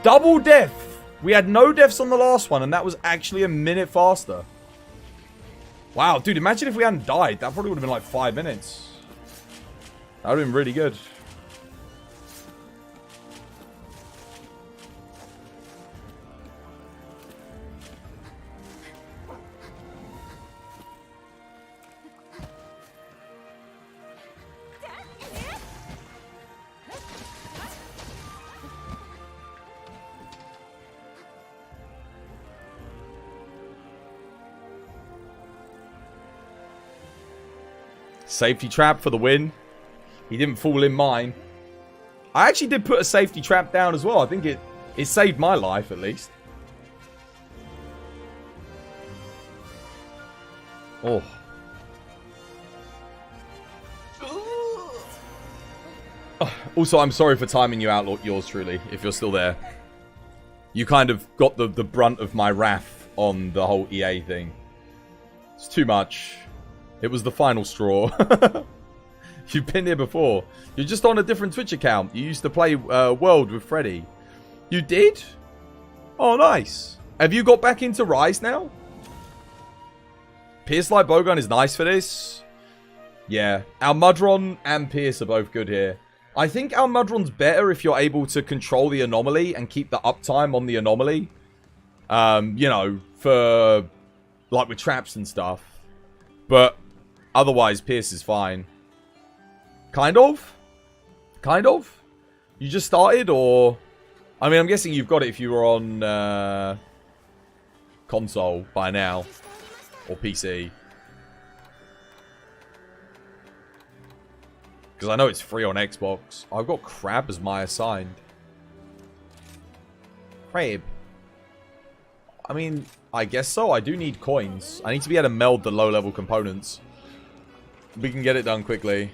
Double death. We had no deaths on the last one and that was actually a minute faster. Wow, dude, imagine if we hadn't died. That probably would have been like 5 minutes. That would have been really good. Safety trap for the win. He didn't fall in mine. I actually did put a safety trap down as well. I think it saved my life at least. Oh. Also, I'm sorry for timing you out, yours truly, if you're still there. You kind of got the brunt of my wrath on the whole EA thing. It's too much. It was the final straw. You've been here before. You're just on a different Twitch account. You used to play World with Freddy. You did? Oh, nice. Have you got back into Rise now? Pierce Light Bowgun is nice for this. Yeah. Almudron and Pierce are both good here. I think Almudron's better if you're able to control the anomaly and keep the uptime on the anomaly. You know, for... like with traps and stuff. But... otherwise, Pierce is fine. Kind of? Kind of? You just started, or... I mean, I'm guessing you've got it if you were on console by now. Or PC. Because I know it's free on Xbox. I've got Crab as my assigned. Crab. I mean, I guess so. I do need coins. I need to be able to meld the low-level components. We can get it done quickly.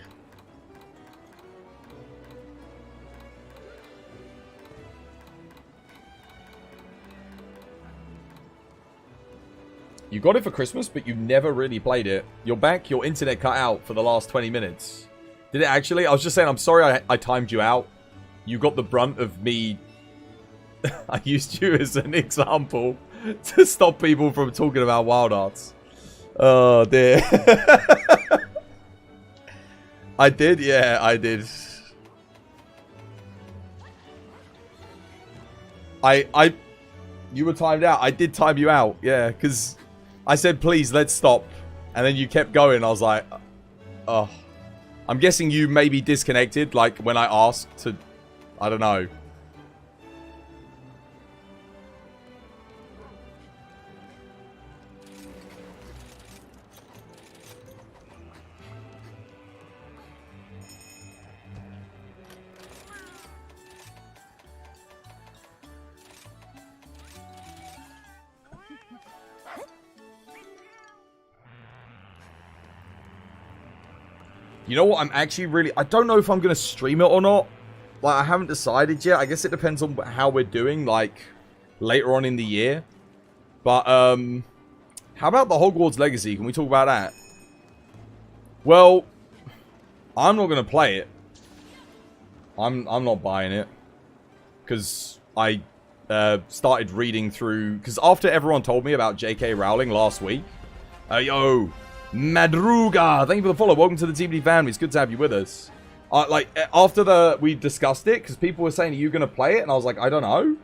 You got it for Christmas, but you never really played it. You're back, your internet cut out for the last 20 minutes. Did it actually? I was just saying, I'm sorry I timed you out. You got the brunt of me... I used you as an example to stop people from talking about Wild Arts. Oh, dear. I did? Yeah, I did. You were timed out. I did time you out. Yeah, because I said, please, let's stop. And then you kept going. I was like, oh. I'm guessing you maybe disconnected, like, when I asked to... I don't know. You know what? I'm actually really... I don't know if I'm going to stream it or not. Like, I haven't decided yet. I guess it depends on how we're doing, like, later on in the year. But, how about the Hogwarts Legacy? Can we talk about that? Well, I'm not going to play it. I'm not buying it. Because I started reading through... Because after everyone told me about J.K. Rowling last week... yo... Madruga, thank you for the follow. Welcome to the TBD family. It's good to have you with us. Like, after we discussed it, because people were saying, are you going to play it? And I was like, I don't know.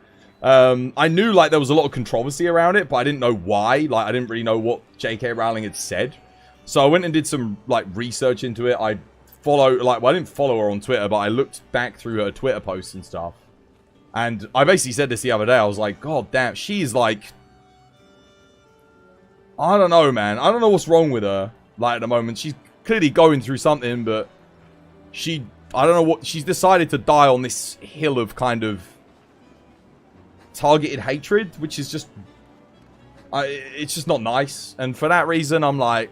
I knew, like, there was a lot of controversy around it, but I didn't know why. Like, I didn't really know what J.K. Rowling had said. So I went and did some, like, research into it. I didn't follow her on Twitter, but I looked back through her Twitter posts and stuff. And I basically said this the other day. I was like, God damn, she's, like... I don't know, man. I don't know what's wrong with her, like, at the moment. She's clearly going through something, but I don't know what... She's decided to die on this hill of kind of targeted hatred, which is just... it's just not nice. And for that reason, I'm like,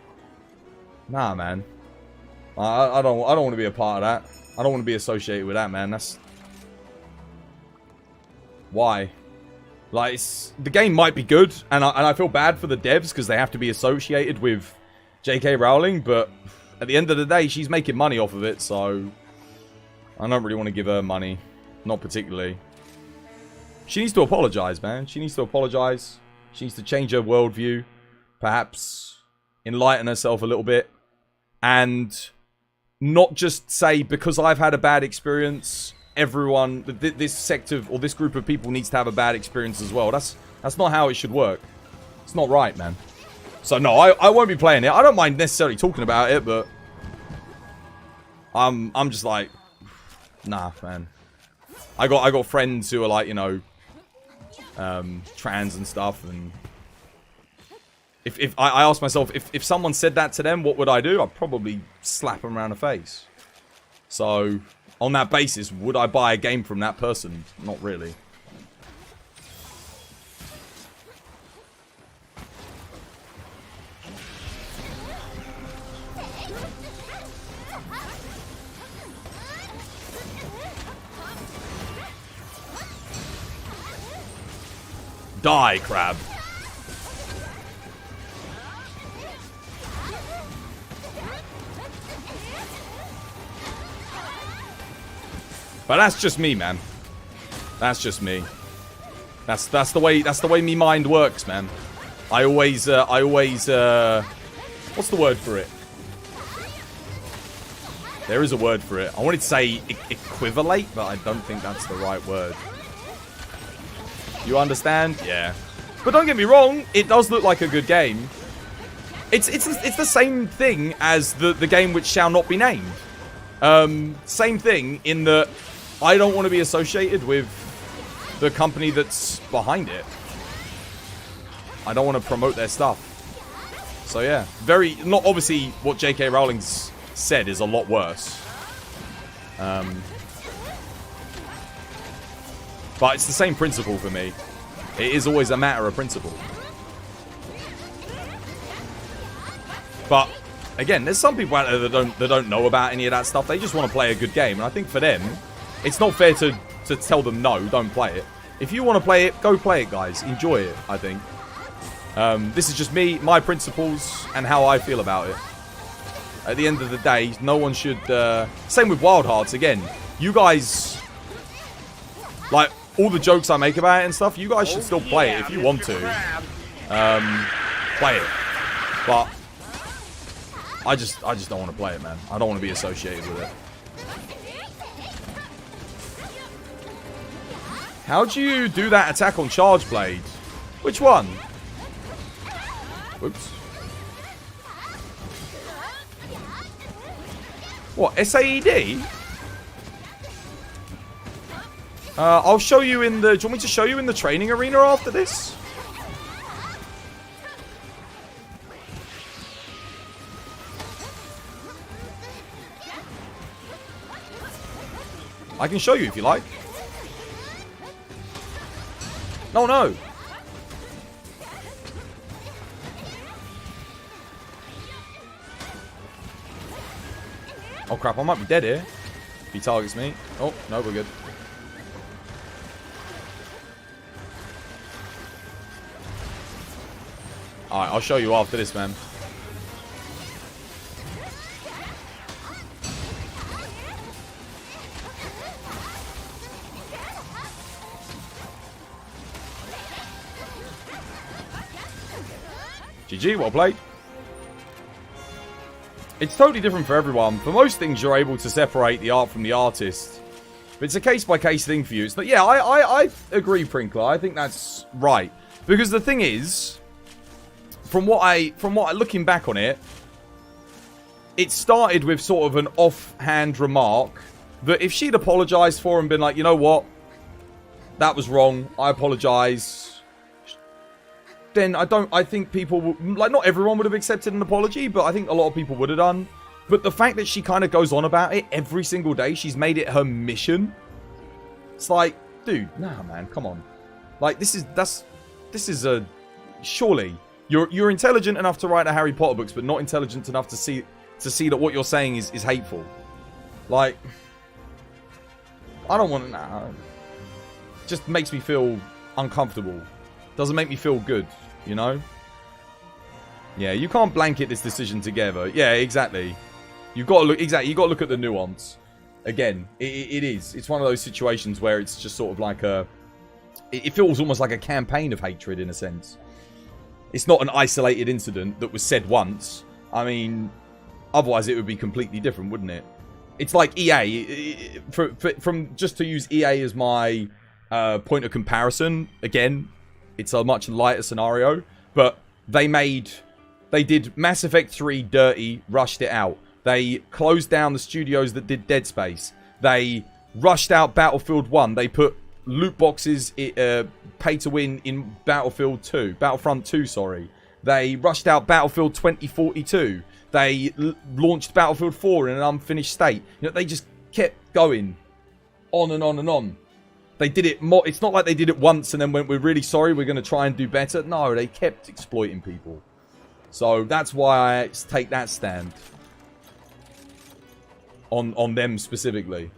nah, man. I don't want to be a part of that. I don't want to be associated with that, man. That's... Why? Like, the game might be good, and I feel bad for the devs because they have to be associated with J.K. Rowling, but at the end of the day, she's making money off of it, so I don't really want to give her money. Not particularly. She needs to apologize, man. She needs to apologize. She needs to change her worldview. Perhaps enlighten herself a little bit. And not just say, because I've had a bad experience, everyone, this sector or this group of people needs to have a bad experience as well. That's not how it should work. It's not right, man. So no, I won't be playing it. I don't mind necessarily talking about it, but I'm just like, nah, man. I got friends who are like, you know, trans and stuff, and if I ask myself, if someone said that to them, what would I do? I'd probably slap them around the face. So on that basis, would I buy a game from that person? Not really. Die, crab. But that's just me, man. That's just me. That's the way me mind works, man. I always what's the word for it? There is a word for it. I wanted to say equivalate, but I don't think that's the right word. You understand? Yeah. But don't get me wrong, it does look like a good game. It's the same thing as the game which shall not be named. Same thing in that I don't want to be associated with the company that's behind it. I don't want to promote their stuff. So yeah, not obviously what J.K. Rowling's said is a lot worse. But it's the same principle for me. It is always a matter of principle. But again, there's some people out there that don't know about any of that stuff. They just want to play a good game, and I think for them, it's not fair to tell them no, don't play it. If you want to play it, go play it, guys. Enjoy it, I think. This is just me, my principles, and how I feel about it. At the end of the day, no one should... same with Wild Hearts, again. You guys... Like, all the jokes I make about it and stuff, you guys should still play it if you want to. Play it. But... I just don't want to play it, man. I don't want to be associated with it. How'd you do that attack on Charge Blade? Which one? Whoops. What, SAED? I'll show you in the... Do you want me to show you in the training arena after this? I can show you if you like. No, no. Oh crap, I might be dead here. If he targets me. Oh, no, we're good. Alright, I'll show you after this, man. GG, well played. It's totally different for everyone. For most things, you're able to separate the art from the artist. But it's a case-by-case thing for you. It's not, yeah, I agree, Prinkler. I think that's right. Because the thing is, from what looking back on it, it started with sort of an offhand remark that if she'd apologized for and been like, you know what, that was wrong, I apologize, then I think people, like, not everyone would have accepted an apology, but I think a lot of people would have done. But the fact that she kind of goes on about it every single day, she's made it her mission. It's like, dude, nah, man, come on. Like, this is a, surely, you're intelligent enough to write a Harry Potter books, but not intelligent enough to see that what you're saying is hateful. Like, I don't want to, nah. Just makes me feel uncomfortable. Doesn't make me feel good, you know? Yeah, you can't blanket this decision together. Yeah, exactly. You've got to look, exactly, you've got to look at the nuance. Again, it is. It's one of those situations where it's just sort of like a... It feels almost like a campaign of hatred in a sense. It's not an isolated incident that was said once. I mean, otherwise it would be completely different, wouldn't it? It's like EA. From just to use EA as my point of comparison, again, it's a much lighter scenario. But they did Mass Effect 3 dirty, rushed it out. They closed down the studios that did Dead Space. They rushed out Battlefield 1. They put loot boxes, pay to win in Battlefront 2, sorry. They rushed out Battlefield 2042. They launched Battlefield 4 in an unfinished state. You know, they just kept going on and on and on. They did it more. It's not like they did it once and then went, we're really sorry, we're going to try and do better. No, they kept exploiting people. So that's why I take that stand on them specifically.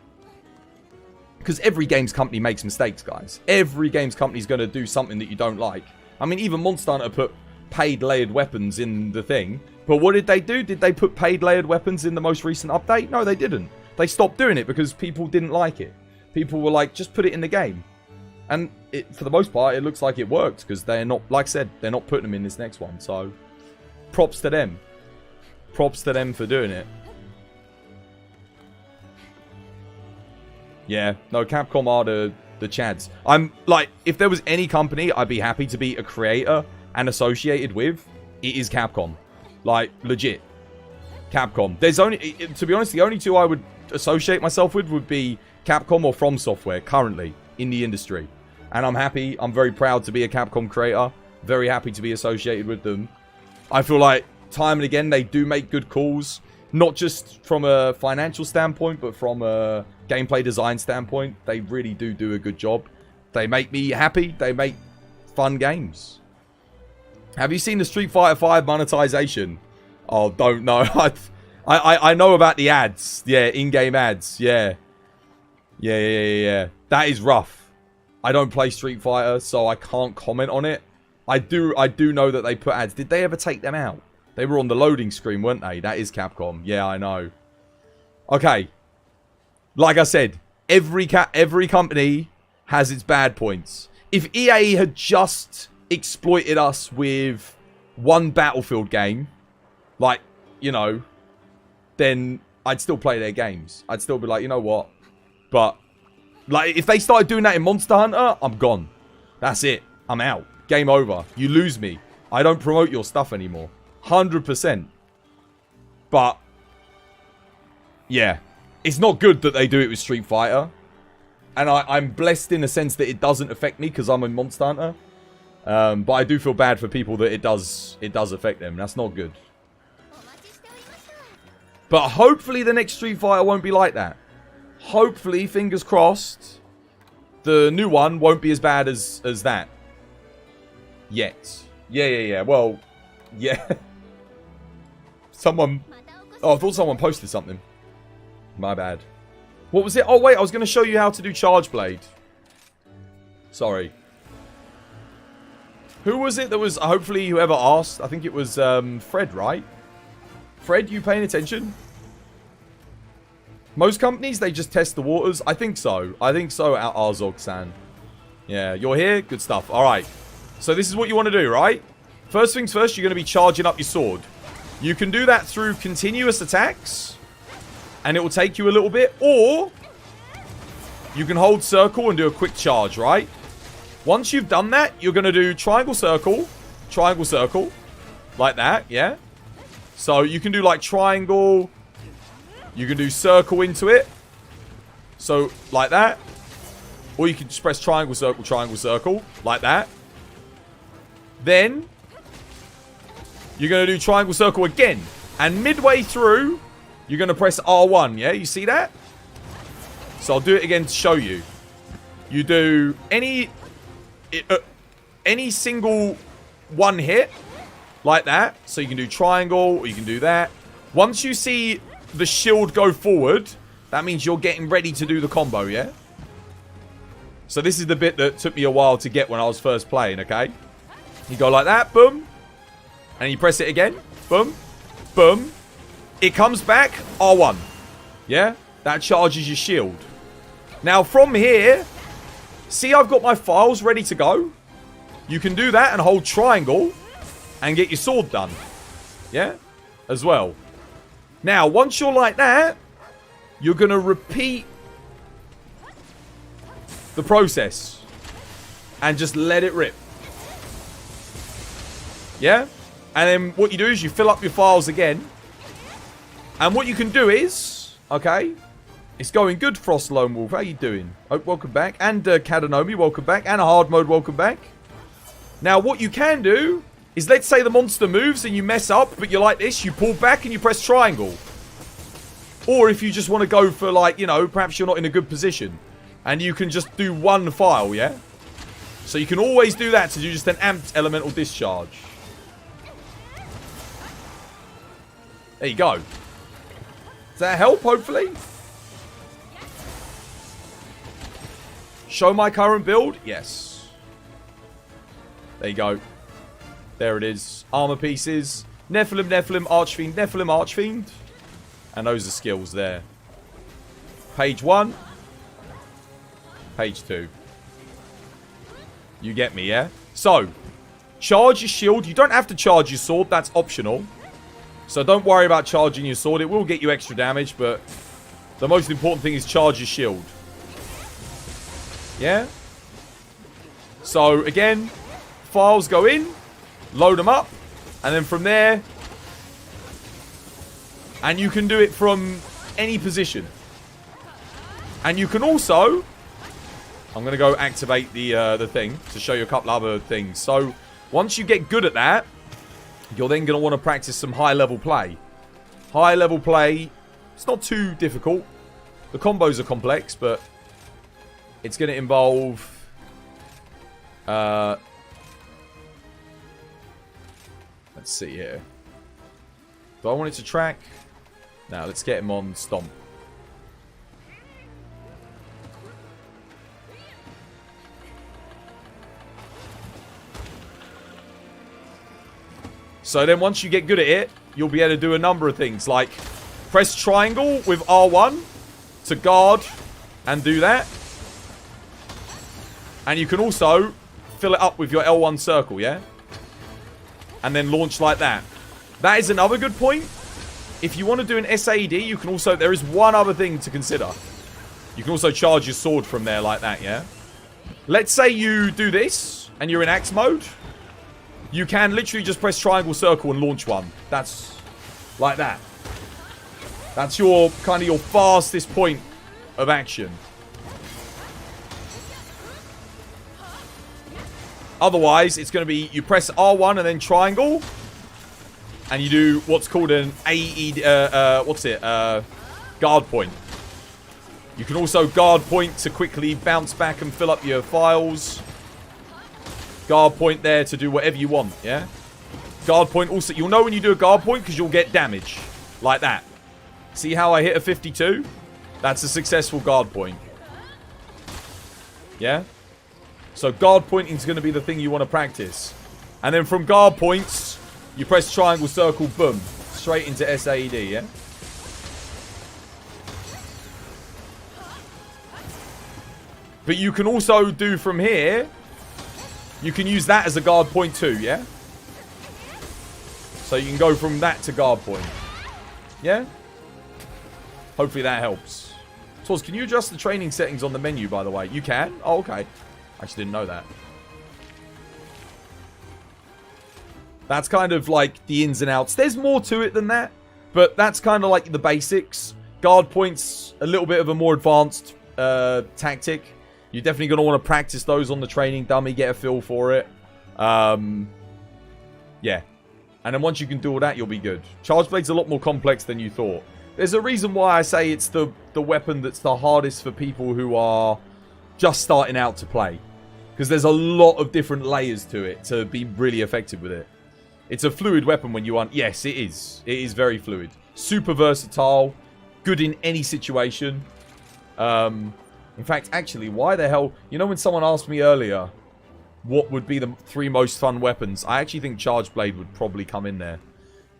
Because every games company makes mistakes, guys. Every games company is going to do something that you don't like. I mean, even Monster Hunter put paid layered weapons in the thing. But what did they do? Did they put paid layered weapons in the most recent update? No, they didn't. They stopped doing it because people didn't like it. People were like, just put it in the game. And for the most part, it looks like it worked. Because they're not, like I said, they're not putting them in this next one. So, props to them. Props to them for doing it. Yeah, no, Capcom are the chads. I'm, like, if there was any company I'd be happy to be a creator and associated with, it is Capcom. Like, legit. Capcom. There's only, to be honest, the only two I would associate myself with would be Capcom or From Software, currently, in the industry. And I'm happy, I'm very proud to be a Capcom creator. Very happy to be associated with them. I feel like, time and again, they do make good calls. Not just from a financial standpoint, but from a gameplay design standpoint. They really do a good job. They make me happy. They make fun games. Have you seen the Street Fighter 5 monetization? Oh, don't know. I know about the ads. Yeah, in-game ads. Yeah. Yeah. That is rough. I don't play Street Fighter, so I can't comment on it. I do know that they put ads. Did they ever take them out? They were on the loading screen, weren't they? That is Capcom. Yeah, I know. Okay. Like I said, every company has its bad points. If EA had just exploited us with one Battlefield game, like, you know, then I'd still play their games. I'd still be like, you know what? But, like, if they started doing that in Monster Hunter, I'm gone. That's it. I'm out. Game over. You lose me. I don't promote your stuff anymore. 100%. But, yeah. It's not good that they do it with Street Fighter. And I'm blessed in the sense that it doesn't affect me because I'm a Monster Hunter. But I do feel bad for people that it does affect them. That's not good. But hopefully the next Street Fighter won't be like that. Hopefully, fingers crossed, the new one won't be as bad as that. Yet. Yeah. Well, yeah. Someone... Oh, I thought someone posted something. My bad. What was it? Oh, wait. I was going to show you how to do Charge Blade. Sorry. Who was it that was... Hopefully, whoever asked. I think it was Fred, right? Fred, you paying attention? Most companies, they just test the waters. I think so. Arzog-san. Yeah, you're here? Good stuff. All right. So this is what you want to do, right? First things first, you're going to be charging up your sword. You can do that through continuous attacks. And it will take you a little bit. Or you can hold circle and do a quick charge, right? Once you've done that, you're going to do triangle, circle. Like that, yeah? So you can do like triangle. You can do circle into it. So, like that. Or you can just press triangle, circle. Like that. Then, you're going to do triangle, circle again. And midway through, you're going to press R1, yeah? You see that? So, I'll do it again to show you. You do any single one hit. Like that. So, you can do triangle, or you can do that. Once you see the shield go forward, that means you're getting ready to do the combo, yeah? So this is the bit that took me a while to get when I was first playing, okay? You go like that, boom. And you press it again, boom, boom. It comes back, R1. Yeah? That charges your shield. Now from here, see I've got my files ready to go? You can do that and hold triangle and get your sword done. Yeah? As well. Now, once you're like that, you're going to repeat the process and just let it rip. Yeah? And then what you do is you fill up your files again. And what you can do is, okay, it's going good, Frost Lone Wolf. How you doing? Oh, welcome back. And Kadanomi, welcome back. And a hard mode, welcome back. Now, what you can do is, let's say the monster moves and you mess up, but you're like this, you pull back and you press triangle. Or if you just want to go for, like, you know, perhaps you're not in a good position. And you can just do one file, yeah? So you can always do that to do just an amped elemental discharge. There you go. Does that help, hopefully? Show my current build? Yes. There you go. There it is. Armor pieces. Nephilim, Nephilim, Archfiend, Nephilim, Archfiend. And those are skills there. Page 1. Page 2. You get me, yeah? So, charge your shield. You don't have to charge your sword. That's optional. So don't worry about charging your sword. It will get you extra damage, but the most important thing is charge your shield. Yeah? So, again, files go in, load them up, and then from there, and you can do it from any position. And you can also, I'm going to go activate the thing to show you a couple other things. So, once you get good at that, you're then going to want to practice some high-level play. High-level play, it's not too difficult. The combos are complex, but it's going to involve... let's see here. Do I want it to track? Now, let's get him on Stomp. So then once you get good at it, you'll be able to do a number of things. Like, press triangle with R1 to guard and do that. And you can also fill it up with your L1 circle, yeah? And then launch like that. That is another good point. If you want to do an SAD, you can also... There is one other thing to consider. You can also charge your sword from there like that, yeah? Let's say you do this and you're in axe mode. You can literally just press triangle circle and launch one. That's like that. That's your kind of your fastest point of action. Otherwise, it's going to be you press R1 and then triangle. And you do what's called an AED, guard point. You can also guard point to quickly bounce back and fill up your files. Guard point there to do whatever you want, yeah? Guard point also, you'll know when you do a guard point because you'll get damage. Like that. See how I hit a 52? That's a successful guard point. Yeah? So guard pointing is going to be the thing you want to practice. And then from guard points, you press triangle, circle, boom. Straight into SAED, yeah? But you can also do from here... You can use that as a guard point too, yeah? So you can go from that to guard point. Yeah? Hopefully that helps. Tors, can you adjust the training settings on the menu, by the way? You can? Oh, okay. I actually didn't know that. That's kind of like the ins and outs. There's more to it than that. But that's kind of like the basics. Guard points, a little bit of a more advanced tactic. You're definitely going to want to practice those on the training dummy, get a feel for it. Yeah. And then once you can do all that, you'll be good. Charge Blade's a lot more complex than you thought. There's a reason why I say it's the weapon that's the hardest for people who are just starting out to play. Because there's a lot of different layers to it to be really effective with it. It's a fluid weapon when you Yes, it is. It is very fluid. Super versatile. Good in any situation. In fact, actually, why the hell... You know when someone asked me earlier what would be the 3 most fun weapons? I actually think Charge Blade would probably come in there.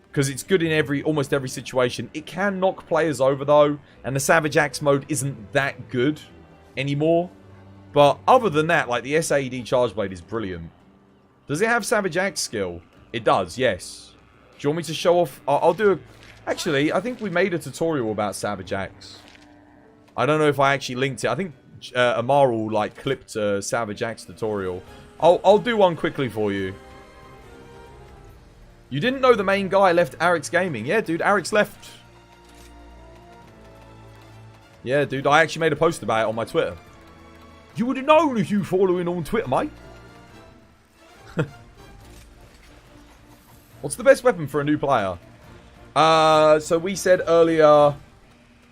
Because it's good in almost every situation. It can knock players over, though. And the Savage Axe mode isn't that good anymore. But other than that, like, the SAED Charge Blade is brilliant. Does it have Savage Axe skill? It does, yes. Do you want me to show off? I'll do a... Actually, I think we made a tutorial about Savage Axe. I don't know if I actually linked it. I think Amaral, like, clipped a Savage Axe tutorial. I'll do one quickly for you. You didn't know the main guy left Arix Gaming. Yeah, dude, Arix left. Yeah, dude, I actually made a post about it on my Twitter. You would have known if you following on Twitter, mate. What's the best weapon for a new player? So we said earlier,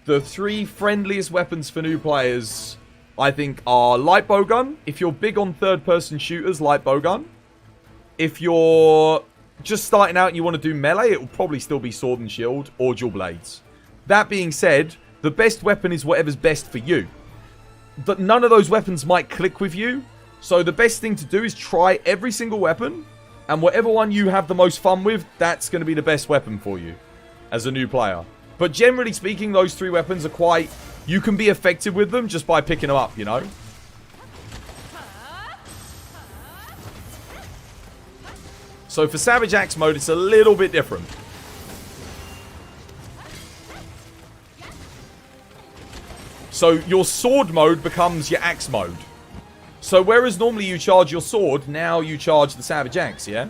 the 3 friendliest weapons for new players, I think, are light bowgun. If you're big on third-person shooters, light bowgun. If you're just starting out and you want to do melee, it will probably still be sword and shield or dual blades. That being said, the best weapon is whatever's best for you. But none of those weapons might click with you. So the best thing to do is try every single weapon. And whatever one you have the most fun with, that's going to be the best weapon for you as a new player. But generally speaking, those 3 weapons are quite... You can be effective with them just by picking them up, you know? So for Savage Axe mode, it's a little bit different. So your sword mode becomes your axe mode. So whereas normally you charge your sword, now you charge the Savage Axe, yeah?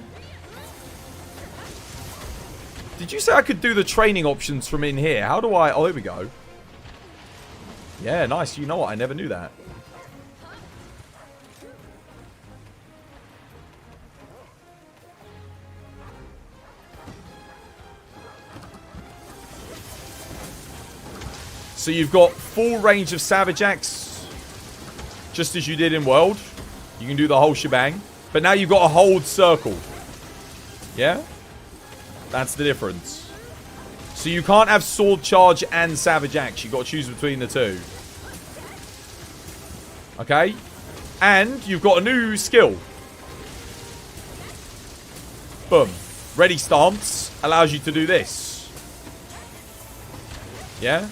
Did you say I could do the training options from in here? How do I... Oh, here we go. Yeah, nice. You know what? I never knew that. So you've got full range of Savage Axe, just as you did in World. You can do the whole shebang. But now you've got a hold circle. Yeah? That's the difference. So you can't have sword charge and Savage Axe. You've got to choose between the 2. Okay? And you've got a new skill. Boom. Ready stance allows you to do this. Yeah?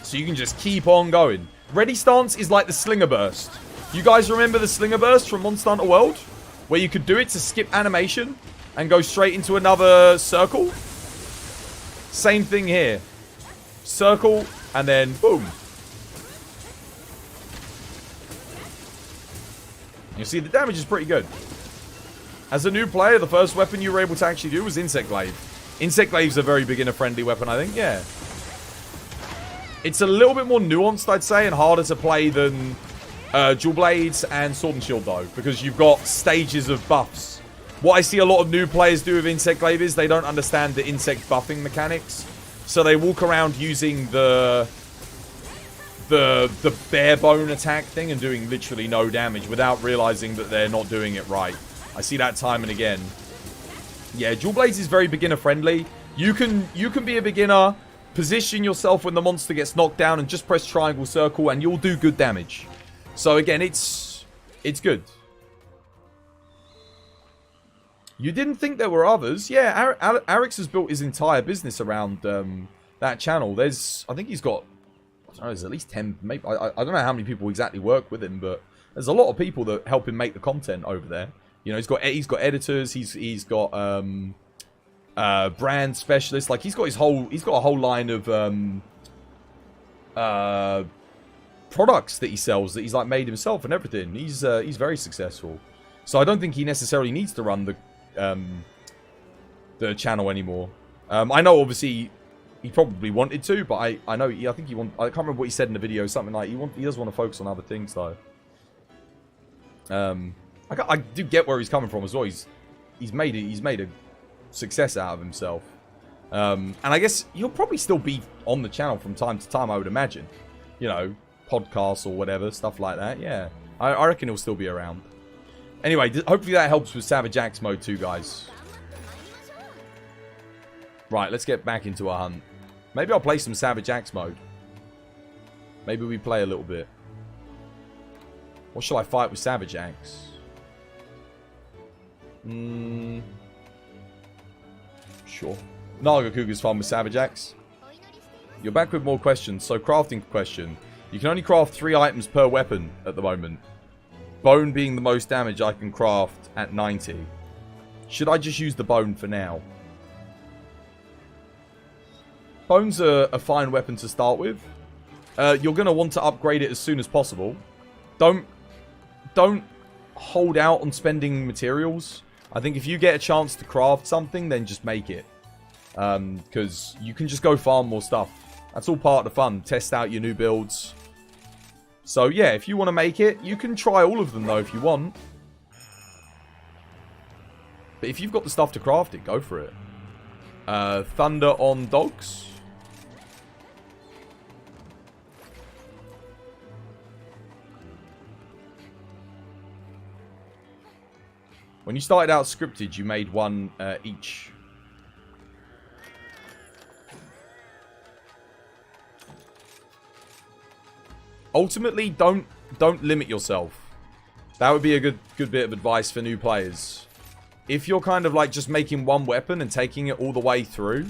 So you can just keep on going. Ready stance is like the Slinger Burst. You guys remember the Slinger Burst from Monster Hunter World? Where you could do it to skip animation and go straight into another circle? Same thing here. Circle and then boom. You see, the damage is pretty good. As a new player, the first weapon you were able to actually do was Insect Glaive. Insect Glaive's a very beginner-friendly weapon, I think. Yeah. It's a little bit more nuanced, I'd say, and harder to play than Dual Blades and Sword and Shield, though, because you've got stages of buffs. What I see a lot of new players do with Insect Glaive is they don't understand the insect buffing mechanics, so they walk around using the bare bone attack thing and doing literally no damage without realizing that they're not doing it right. I see that time and again. Yeah, Dual Blades is very beginner friendly. You can be a beginner, position yourself when the monster gets knocked down and just press triangle circle and you'll do good damage. So again, it's good. You didn't think there were others? Yeah, Arix has built his entire business around that channel. I think he's got, I don't know, there's at least 10, maybe, I don't know how many people exactly work with him, but there's a lot of people that help him make the content over there. You know, he's got editors, he's got brand specialists. Like he's got a whole line of products that he sells that he's like made himself and everything. He's very successful. So I don't think he necessarily needs to run the channel anymore. I know obviously he probably wanted to, but I think I can't remember what he said in the video. Something like he does want to focus on other things though. I do get where he's coming from as well. He's made a success out of himself. And I guess he'll probably still be on the channel from time to time, I would imagine. You know, podcasts or whatever, stuff like that. Yeah, I reckon he'll still be around. Anyway, hopefully that helps with Savage Axe mode too, guys. Right, let's get back into a hunt. Maybe I'll play some Savage Axe mode. Maybe we play a little bit. What shall I fight with Savage Axe? Sure. Nagakuga's fun with Savage Axe. You're back with more questions. So, crafting question. You can only craft 3 items per weapon at the moment. Bone being the most damage I can craft at 90. Should I just use the bone for now? Bone's a fine weapon to start with. You're going to want to upgrade it as soon as possible. Don't hold out on spending materials. I think if you get a chance to craft something, then just make it. Because you can just go farm more stuff. That's all part of the fun. Test out your new builds. So yeah, if you want to make it, you can try all of them though if you want. But if you've got the stuff to craft it, go for it. Thunder on dogs. When you started out scripted, you made one each. Ultimately, don't limit yourself. That would be a good bit of advice for new players. If you're kind of like just making one weapon and taking it all the way through,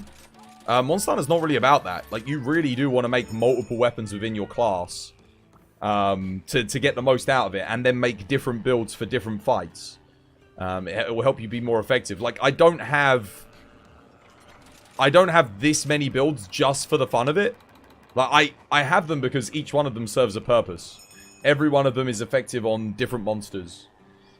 Monster Hunter's not really about that. Like, you really do want to make multiple weapons within your class to get the most out of it, and then make different builds for different fights. It will help you be more effective. Like, I don't have this many builds just for the fun of it. Like, I have them because each one of them serves a purpose. Every one of them is effective on different monsters.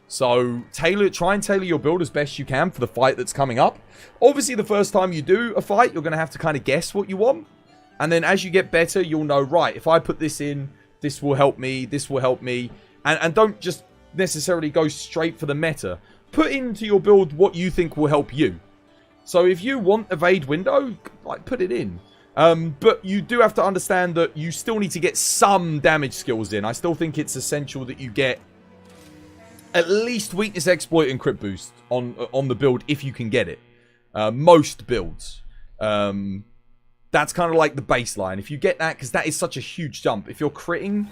So, try and tailor your build as best you can for the fight that's coming up. Obviously, the first time you do a fight, you're going to have to kind of guess what you want. And then as you get better, you'll know, right, if I put this in, this will help me, this will help me. And don't just necessarily go straight for the meta. Put into your build what you think will help you. So if you want evade window, like, put it in. But you do have to understand that you still need to get some damage skills in. I still think it's essential that you get at least weakness exploit and crit boost on the build if you can get it. Most builds. That's kind of like the baseline. If you get that, because that is such a huge jump. If you're critting,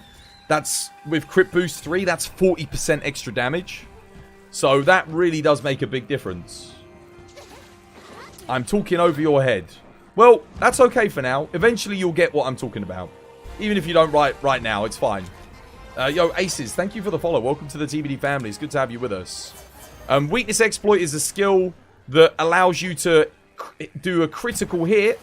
that's with crit boost 3, that's 40% extra damage. So that really does make a big difference. I'm talking over your head. Well, that's okay for now. Eventually you'll get what I'm talking about. Even if you don't right now, it's fine. Yo, Aces, thank you for the follow. Welcome to the TBD family. It's good to have you with us. Weakness exploit is a skill that allows you to do a critical hit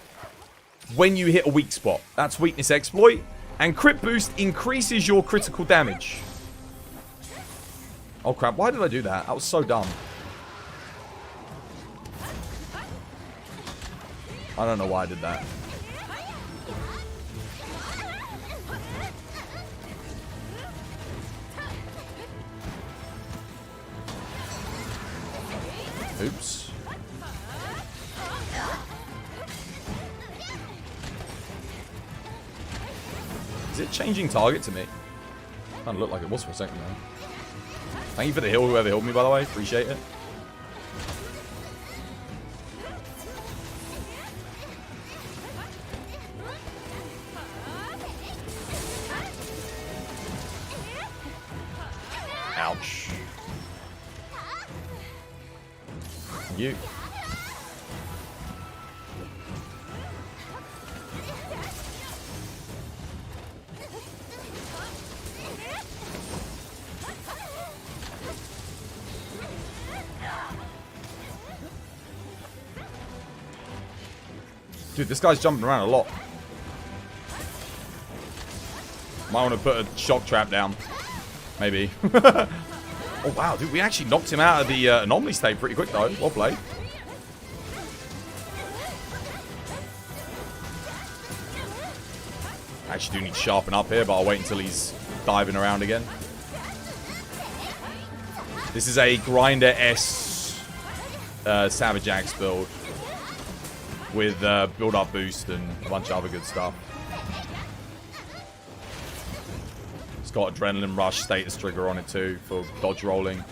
when you hit a weak spot. That's weakness exploit. And crit boost increases your critical damage. Oh crap, why did I do that? That was so dumb. I don't know why I did that. Oops. Is it changing target to me? Kind of looked like it was for a second though. Thank you for the heal, whoever healed me, by the way. Appreciate it. Ouch. You. Dude, this guy's jumping around a lot. Might want to put a shock trap down. Maybe. Oh, wow, dude, we actually knocked him out of the anomaly state pretty quick, though. Well played. Actually do need to sharpen up here, but I'll wait until he's diving around again. This is a Grinder-S Savage Axe build with build-up boost and a bunch of other good stuff. It's got Adrenaline Rush status trigger on it too for dodge rolling.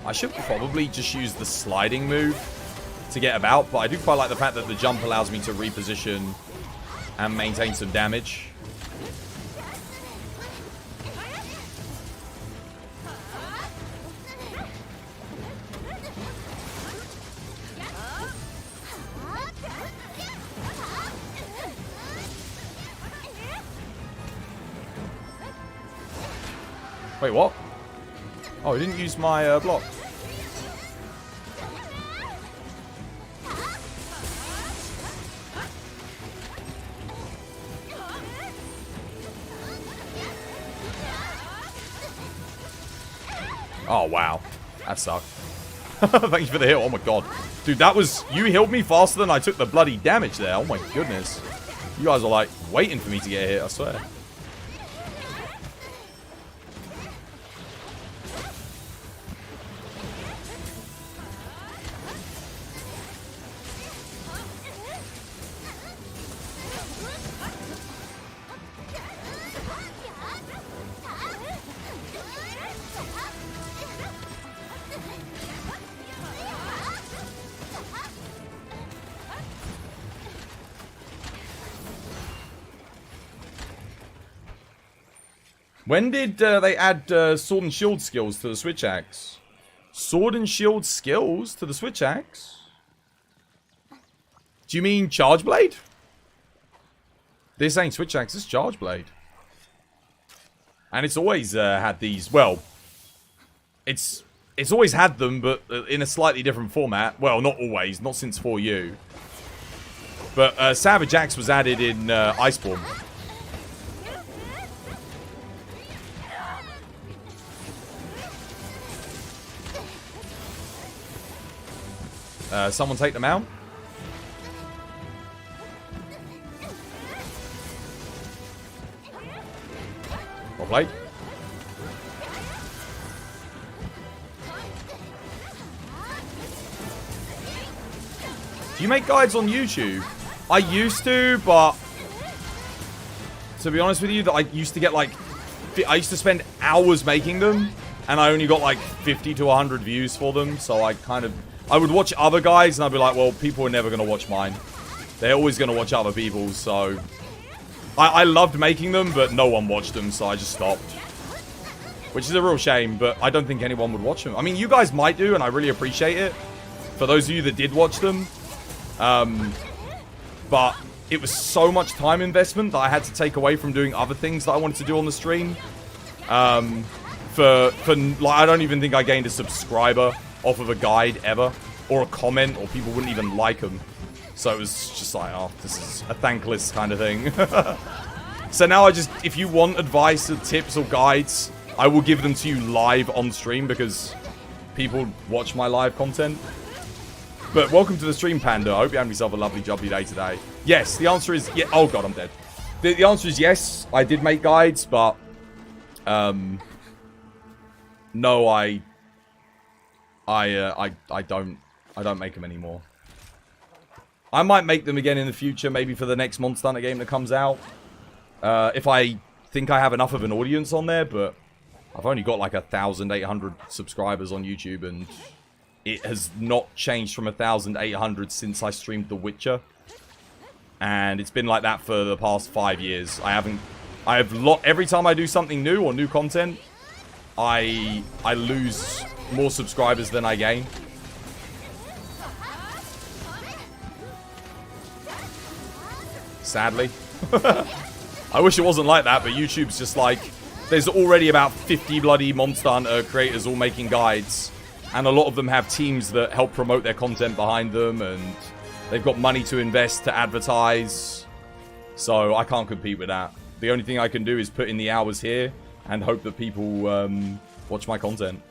I should probably just use the sliding move to get about, but I do quite like the fact that the jump allows me to reposition and maintain some damage. Wait, what? Oh, I didn't use my block. Oh, wow. That sucked. Thank you for the heal. Oh, my God. Dude, that was... You healed me faster than I took the bloody damage there. Oh, my goodness. You guys are, like, waiting for me to get hit, I swear. When did they add sword and shield skills to the switch axe? Sword and shield skills to the switch axe? Do you mean charge blade? This ain't switch axe, it's charge blade. And it's always had these, well, it's always had them, but in a slightly different format. Well, not always, not since 4U. But Savage Axe was added in Iceborne. Someone take them out. Well played. Do you make guides on YouTube? I used to, but to be honest with you, I used to get like... I used to spend hours making them, and I only got like 50 to 100 views for them, so I kind of... I would watch other guys, and I'd be like, well, people are never going to watch mine. They're always going to watch other people's, so... I loved making them, but no one watched them, so I just stopped. Which is a real shame, but I don't think anyone would watch them. I mean, you guys might do, and I really appreciate it. For those of you that did watch them. But it was so much time investment that I had to take away from doing other things that I wanted to do on the stream. Like, I don't even think I gained a subscriber off of a guide ever, or a comment, or people wouldn't even like them. So it was just like, oh, this is a thankless kind of thing. So now I just, if you want advice or tips or guides, I will give them to you live on stream because people watch my live content. But welcome to the stream, Panda. I hope you have yourself a lovely jubbly day today. Yes, the answer is, yeah. Oh god, I'm dead. The answer is yes, I did make guides, but no, I don't make them anymore. I might make them again in the future, maybe for the next Monster Hunter game that comes out. If I think I have enough of an audience on there, but I've only got like 1,800 subscribers on YouTube, and it has not changed from 1,800 since I streamed The Witcher. And it's been like that for the past 5 years. Every time I do something new or new content, I lose more subscribers than I gain. Sadly. I wish it wasn't like that, but YouTube's just like... There's already about 50 bloody Monster Hunter creators all making guides. And a lot of them have teams that help promote their content behind them. And they've got money to invest to advertise. So I can't compete with that. The only thing I can do is put in the hours here and hope that people watch my content.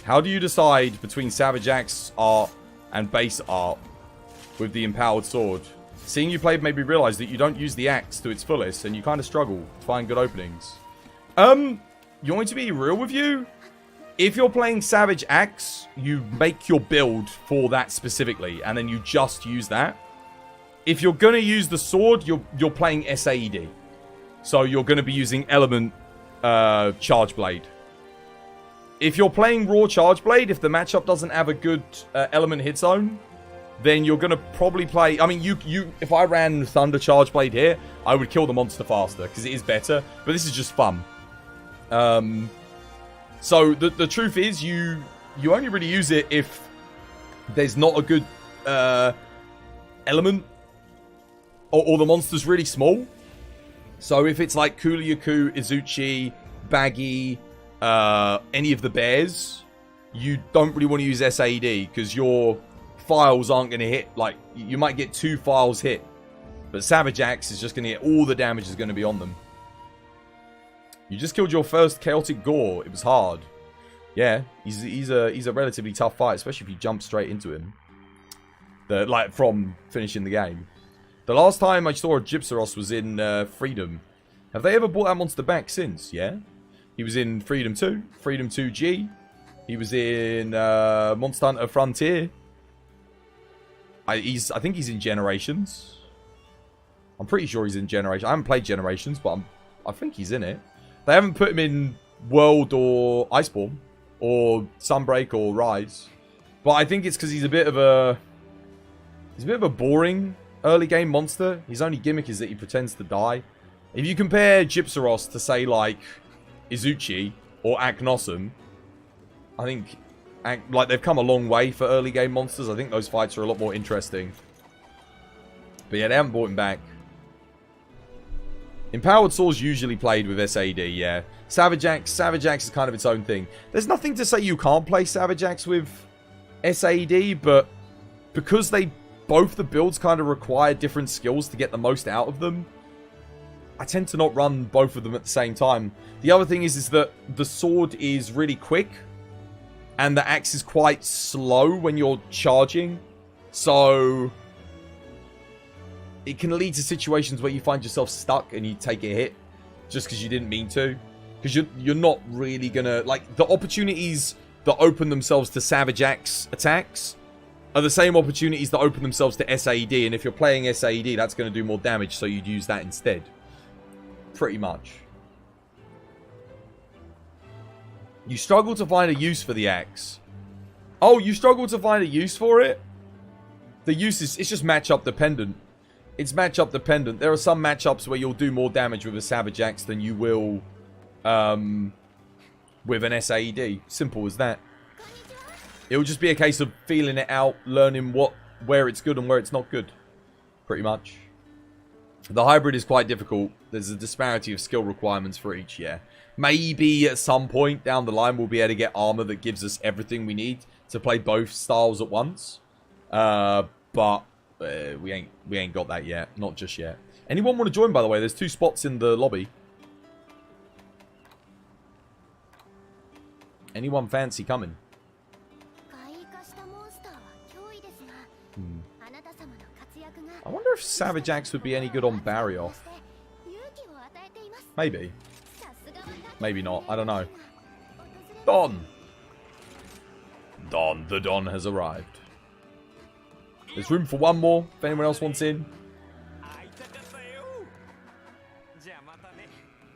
How do you decide between Savage Axe art and base art with the empowered sword? Seeing you played made me realize that you don't use the axe to its fullest, and you kind of struggle to find good openings. You want me to be real with you? If you're playing Savage Axe, you make your build for that specifically, and then you just use that. If you're going to use the sword, you're playing SAED. So you're going to be using Element Charge Blade. if you're playing Raw Charge Blade, if the matchup doesn't have a good element hit zone, then you're going to probably play... I mean, if I ran Thunder Charge Blade here, I would kill the monster faster, because it is better. But this is just fun. So, the truth is, you only really use it if there's not a good element, or the monster's really small. So, if it's like Kuliaku, Izuchi, Baggy, any of the bears, you don't really want to use SAD, because your files aren't going to hit. Like, you might get 2 files hit, but Savage Axe is just going to get all the damage is going to be on them. You just killed your first Chaotic Gore. It was hard. Yeah, he's a relatively tough fight, especially if you jump straight into him. From finishing the game. The last time I saw a Gypsaros was in Freedom. Have they ever brought that monster back since? Yeah. He was in Freedom 2, Freedom 2G. He was in Monster Hunter Frontier. I think he's in Generations. I'm pretty sure he's in Generations. I haven't played Generations, but I think he's in it. They haven't put him in World or Iceborne or Sunbreak or Rise, but I think it's because he's a bit of a boring early game monster. His only gimmick is that he pretends to die. If you compare Gypsaros to say like Izuchi or Aknosum, I think they've come a long way for early game monsters. I think those fights are a lot more interesting. But yeah, they haven't brought him back. Empowered Swords usually played with SAD, yeah. Savage Axe is kind of its own thing. There's nothing to say you can't play Savage Axe with SAD, but because both the builds kind of require different skills to get the most out of them, I tend to not run both of them at the same time. The other thing is that the sword is really quick, and the axe is quite slow when you're charging. So it can lead to situations where you find yourself stuck and you take a hit just because you didn't mean to. Because you're not really gonna... Like, the opportunities that open themselves to Savage Axe attacks are the same opportunities that open themselves to SAD. And if you're playing SAD, that's going to do more damage, so you'd use that instead. Pretty much. You struggle to find a use for the axe. Oh, you struggle to find a use for it? The use is... It's just matchup dependent. It's matchup dependent. There are some matchups where you'll do more damage with a Savage Axe than you will with an SAED. Simple as that. It'll just be a case of feeling it out, learning where it's good and where it's not good. Pretty much. The hybrid is quite difficult. There's a disparity of skill requirements for each, yeah. Maybe at some point down the line we'll be able to get armor that gives us everything we need to play both styles at once. But we ain't got that yet. Not just yet. Anyone want to join, by the way? There's 2 spots in the lobby. Anyone fancy coming? I wonder if Savage Axe would be any good on Barrioth. Maybe. Maybe not. I don't know. Don! The Don has arrived. There's room for one more, if anyone else wants in.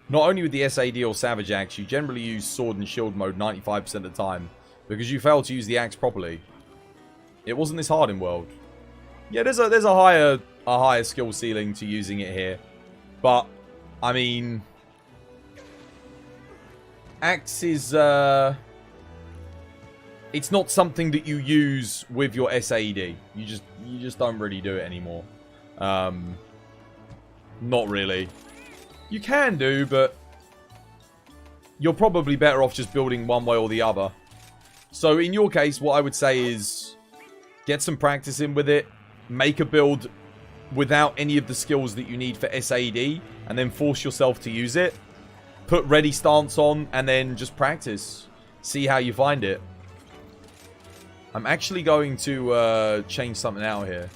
Not only with the SAD or Savage Axe, you generally use Sword and Shield mode 95% of the time, because you fail to use the axe properly. It wasn't this hard in World. Yeah, there's a higher skill ceiling to using it here. But, I mean... Axe is, it's not something that you use with your SAED. You just don't really do it anymore. Not really. You can do, but you're probably better off just building one way or the other. So in your case, what I would say is get some practice in with it. Make a build without any of the skills that you need for SAED, and then force yourself to use it. Put ready stance on, and then just practice. See how you find it. I'm actually going to change something out here.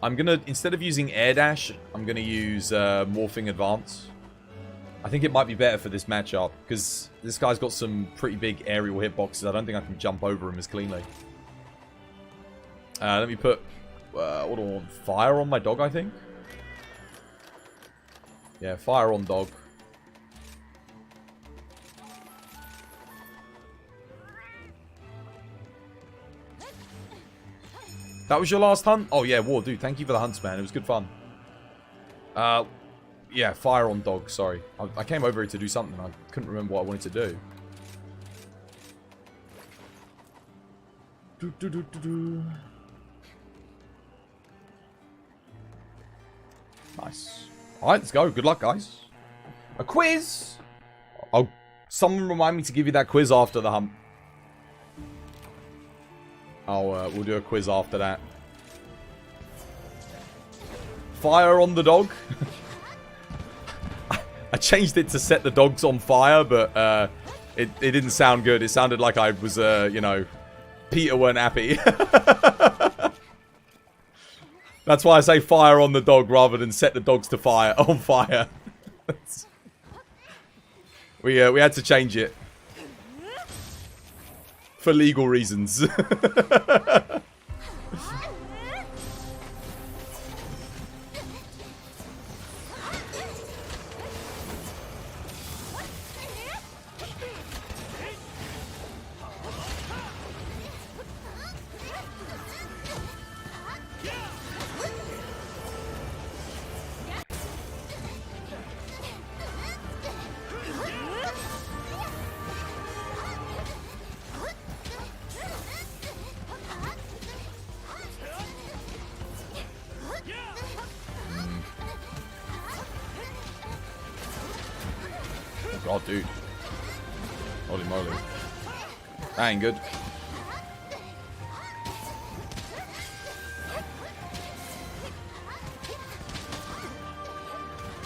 I'm going to, instead of using Air Dash, I'm going to use Morphing Advance. I think it might be better for this matchup, because this guy's got some pretty big aerial hitboxes. I don't think I can jump over him as cleanly. Let me put, what do I want? Fire on my dog, I think? Yeah, fire on dog. That was your last hunt? Oh, yeah, War, dude. Thank you for the hunts, man. It was good fun. Yeah, fire on dog. Sorry. I came over here to do something. I couldn't remember what I wanted to do. Nice. Alright, let's go. Good luck, guys. A quiz! Oh, someone remind me to give you that quiz after the hump. We'll do a quiz after that. Fire on the dog. I changed it to set the dogs on fire, but it didn't sound good. It sounded like I was, you know, Peter weren't happy. That's why I say fire on the dog rather than set the dogs to fire on fire. We had to change it for legal reasons. Oh, dude. Holy moly. That ain't good.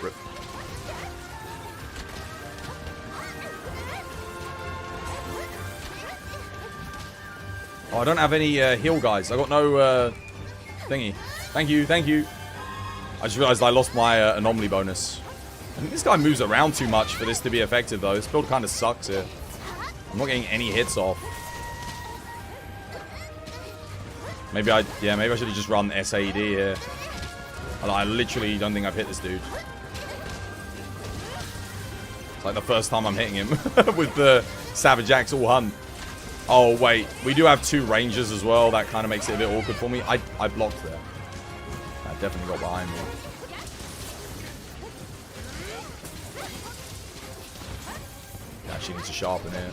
Rip. Oh, I don't have any heal guys. I got no thingy. Thank you, thank you. I just realized I lost my anomaly bonus. I think this guy moves around too much for this to be effective, though. This build kind of sucks here. I'm not getting any hits off. Maybe I should have just run SAED here. I literally don't think I've hit this dude. It's like the first time I'm hitting him with the Savage Axe all hunt. Oh, wait. We do have 2 rangers as well. That kind of makes it a bit awkward for me. I blocked there. I definitely got behind me. Actually need to sharpen it.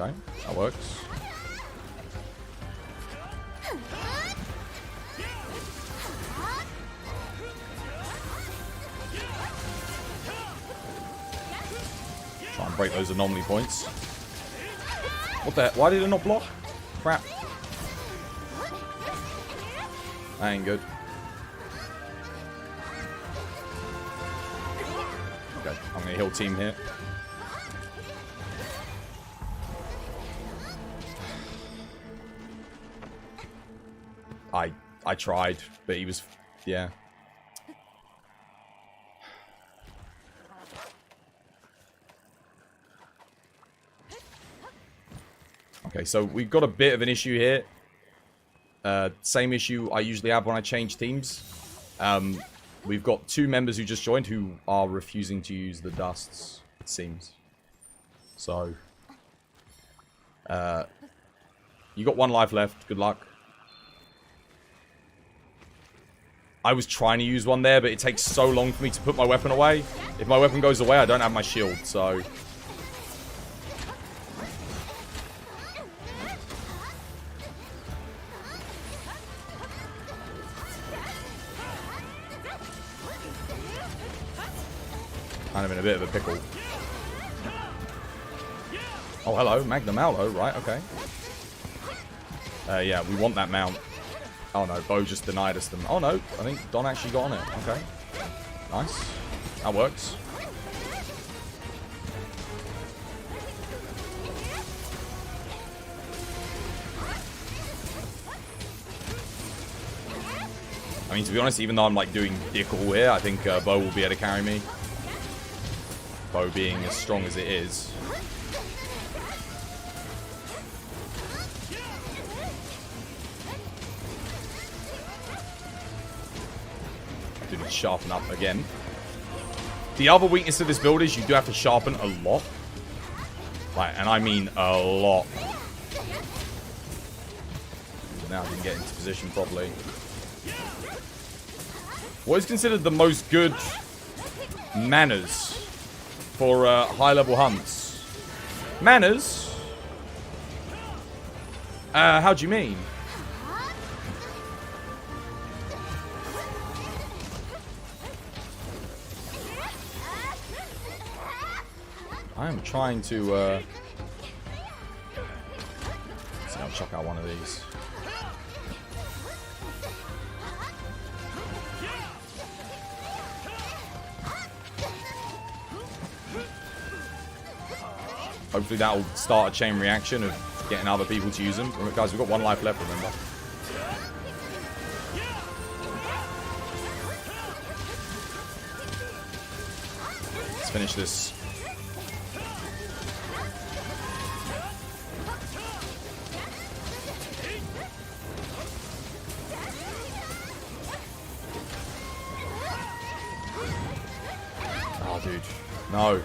Okay, that works. Try and break those anomaly points. What the heck? Why did it not block? Crap. That ain't good. Okay, I'm gonna heal team here. I tried, but he was, yeah. Okay, so we've got a bit of an issue here. Same issue I usually have when I change teams. We've got 2 members who just joined who are refusing to use the dusts, it seems. So, you got 1 life left. Good luck. I was trying to use one there, but it takes so long for me to put my weapon away. If my weapon goes away, I don't have my shield, so... kind of in a bit of a pickle. Oh, hello. Magnum Mallow. Right, okay. Yeah, we want that mount. Oh no, Bo just denied us them. Oh no, I think Don actually got on it. Okay. Nice. That works. I mean, to be honest, even though I'm like doing dick all here, I think Bo will be able to carry me. Bo being as strong as it is. I do need to sharpen up again. The other weakness of this build is you do have to sharpen a lot. Like, and I mean a lot. Now I can get into position properly. What is considered the most good manners for high-level hunts? Manners? How do you mean? I am trying to, see, I'll chuck out one of these. Hopefully that will start a chain reaction of getting other people to use them. Guys, we've got 1 life left, remember. Let's finish this. Oh, dude. No.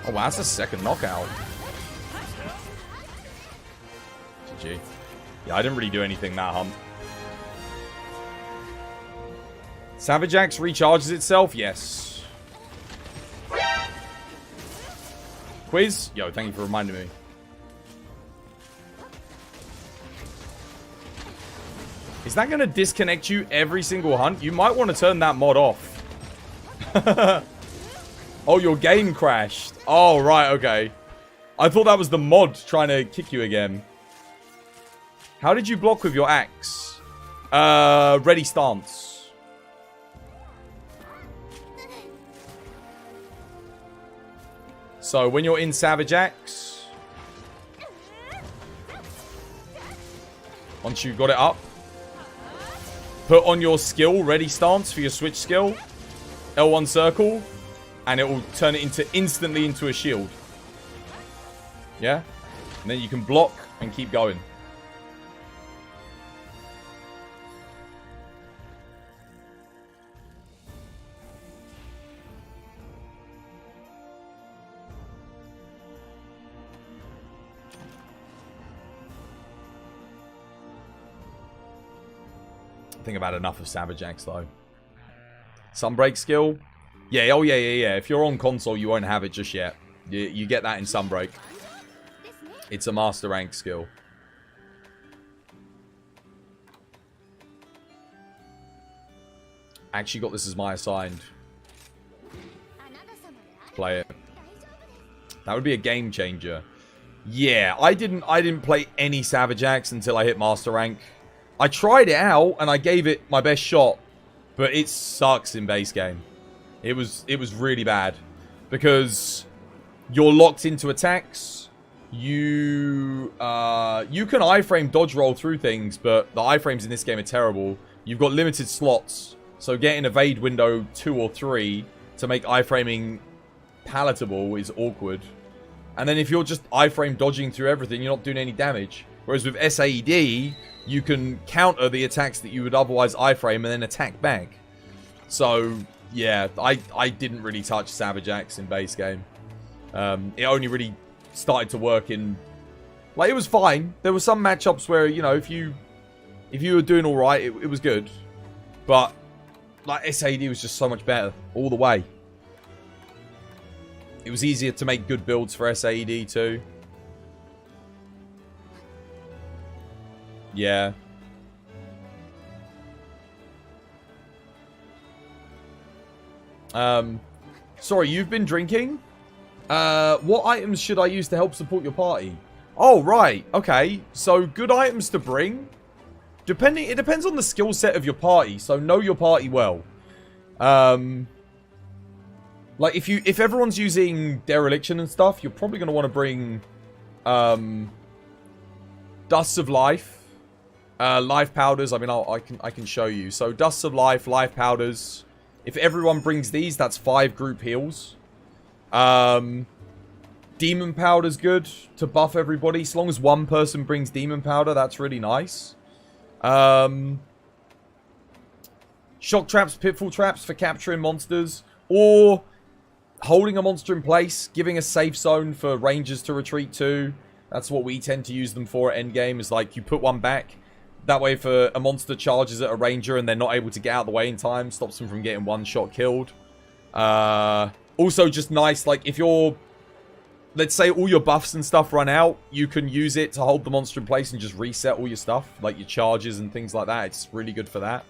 Oh, wow, that's a second knockout. GG. Yeah, I didn't really do anything that hump. Savage Axe recharges itself? Yes. Quiz? Yo, thank you for reminding me. Is that going to disconnect you every single hunt? You might want to turn that mod off. Oh, your game crashed. Oh, right, okay. I thought that was the mod trying to kick you again. How did you block with your axe? Ready stance. So, when you're in Savage Axe, once you've got it up, put on your skill, ready stance for your switch skill, L1 circle, and it will turn it instantly into a shield. Yeah? And then you can block and keep going. I think I've had enough of Savage Axe though. Sunbreak skill. Yeah, oh yeah. If you're on console, you won't have it just yet. You get that in Sunbreak. It's a master rank skill. I actually got this as my assigned. Play it. That would be a game changer. Yeah, I didn't play any Savage Axe until I hit master rank. I tried it out and I gave it my best shot, but it sucks in base game. It was really bad because you're locked into attacks. You can iframe dodge roll through things, but the iframes in this game are terrible. You've got limited slots, so getting evade window 2 or 3 to make iframing palatable is awkward. And then if you're just iframe dodging through everything, you're not doing any damage. Whereas with SAED, you can counter the attacks that you would otherwise iframe and then attack back. So yeah, I didn't really touch Savage Axe in base game. It only really started to work in... Like, it was fine. There were some matchups where, you know, if you were doing alright, it was good. But, like, SAD was just so much better all the way. It was easier to make good builds for SAD too. Yeah. Sorry, you've been drinking? What items should I use to help support your party? Oh, right. Okay. So, good items to bring. It depends on the skill set of your party. So, know your party well. Like, if everyone's using dereliction and stuff, you're probably going to want to bring, Dusts of Life. Life powders. I mean, I can show you. So, Dusts of Life, life powders. If everyone brings these, that's 5 group heals. Demon powder's good to buff everybody. As long as one person brings demon powder, that's really nice. Shock traps, pitfall traps for capturing monsters. Or holding a monster in place, giving a safe zone for rangers to retreat to. That's what we tend to use them for at endgame, is like you put one back. That way if a monster charges at a ranger and they're not able to get out of the way in time, stops them from getting one shot killed. Also just nice, like if you're, let's say all your buffs and stuff run out, you can use it to hold the monster in place and just reset all your stuff, like your charges and things like that. It's really good for that.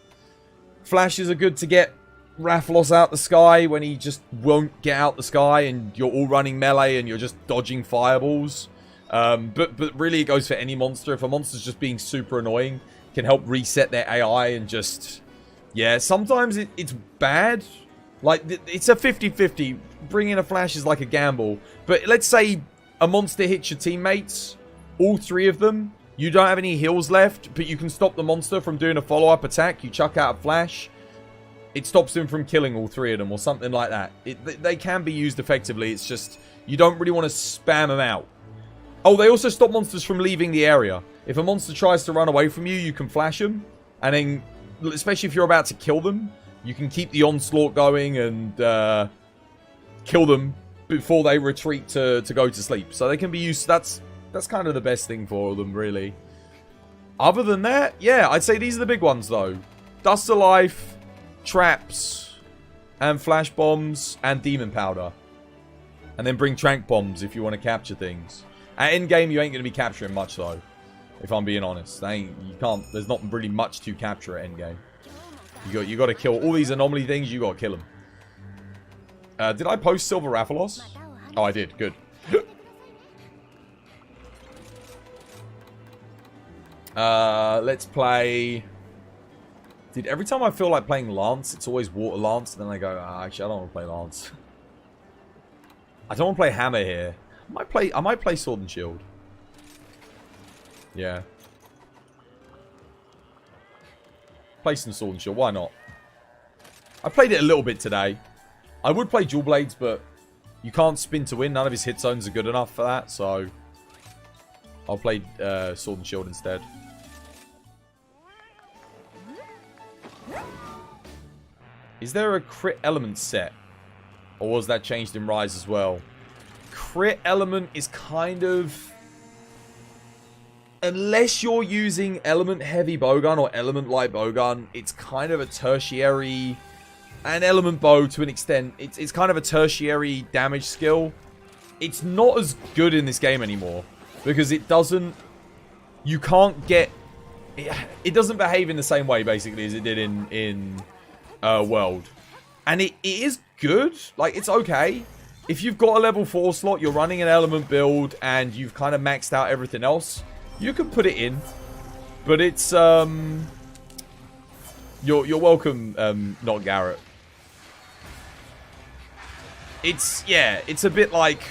Flashes are good to get Rathalos out the sky when he just won't get out the sky and you're all running melee and you're just dodging fireballs. But really it goes for any monster. If a monster's just being super annoying, it can help reset their AI and just... Yeah, sometimes it's bad. Like, it's a 50-50. Bringing a flash is like a gamble. But let's say a monster hits your teammates, all 3 of them. You don't have any heals left, but you can stop the monster from doing a follow-up attack. You chuck out a flash. It stops him from killing all 3 of them or something like that. They can be used effectively. It's just, you don't really want to spam them out. Oh, they also stop monsters from leaving the area. If a monster tries to run away from you, you can flash them. And then, especially if you're about to kill them, you can keep the onslaught going and kill them before they retreat to go to sleep. So they can be used. That's kind of the best thing for them, really. Other than that, yeah, I'd say these are the big ones, though. Dust of Life, traps, and flash bombs, and demon powder. And then bring trank bombs if you want to capture things. At endgame, you ain't going to be capturing much, though. If I'm being honest. There's not really much to capture at endgame. You got to kill all these anomaly things, you got to kill them. Did I post Silver Rathalos? Oh, I did. Good. Let's play... Dude, every time I feel like playing Lance, it's always Water Lance. And then I go, actually, I don't want to play Lance. I don't want to play Hammer here. I might play Sword and Shield. Yeah. Play some Sword and Shield. Why not? I played it a little bit today. I would play Dual Blades, but you can't spin to win. None of his hit zones are good enough for that, so I'll play Sword and Shield instead. Is there a crit element set? Or was that changed in Rise as well? Crit element is kind of... Unless you're using element heavy bowgun or element light bowgun, it's kind of a tertiary... And element bow to an extent. It's kind of a tertiary damage skill. It's not as good in this game anymore. Because it doesn't... You can't get... It doesn't behave in the same way, basically, as it did in World. And it is good. Like, it's okay. If you've got a level 4 slot, you're running an element build, and you've kind of maxed out everything else, you can put it in. But it's, You're welcome, not Garrett. It's, yeah, it's a bit like...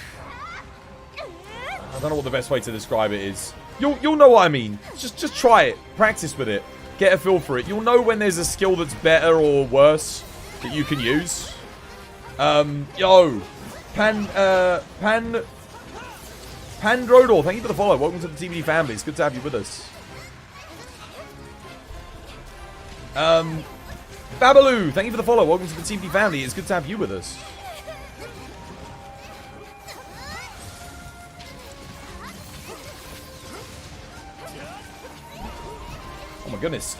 I don't know what the best way to describe it is. You'll know what I mean. Just try it. Practice with it. Get a feel for it. You'll know when there's a skill that's better or worse that you can use. Yo. Pandrodor, thank you for the follow. Welcome to the TBD family. It's good to have you with us. Babaloo, thank you for the follow. Welcome to the TBD family. It's good to have you with us. Oh my goodness.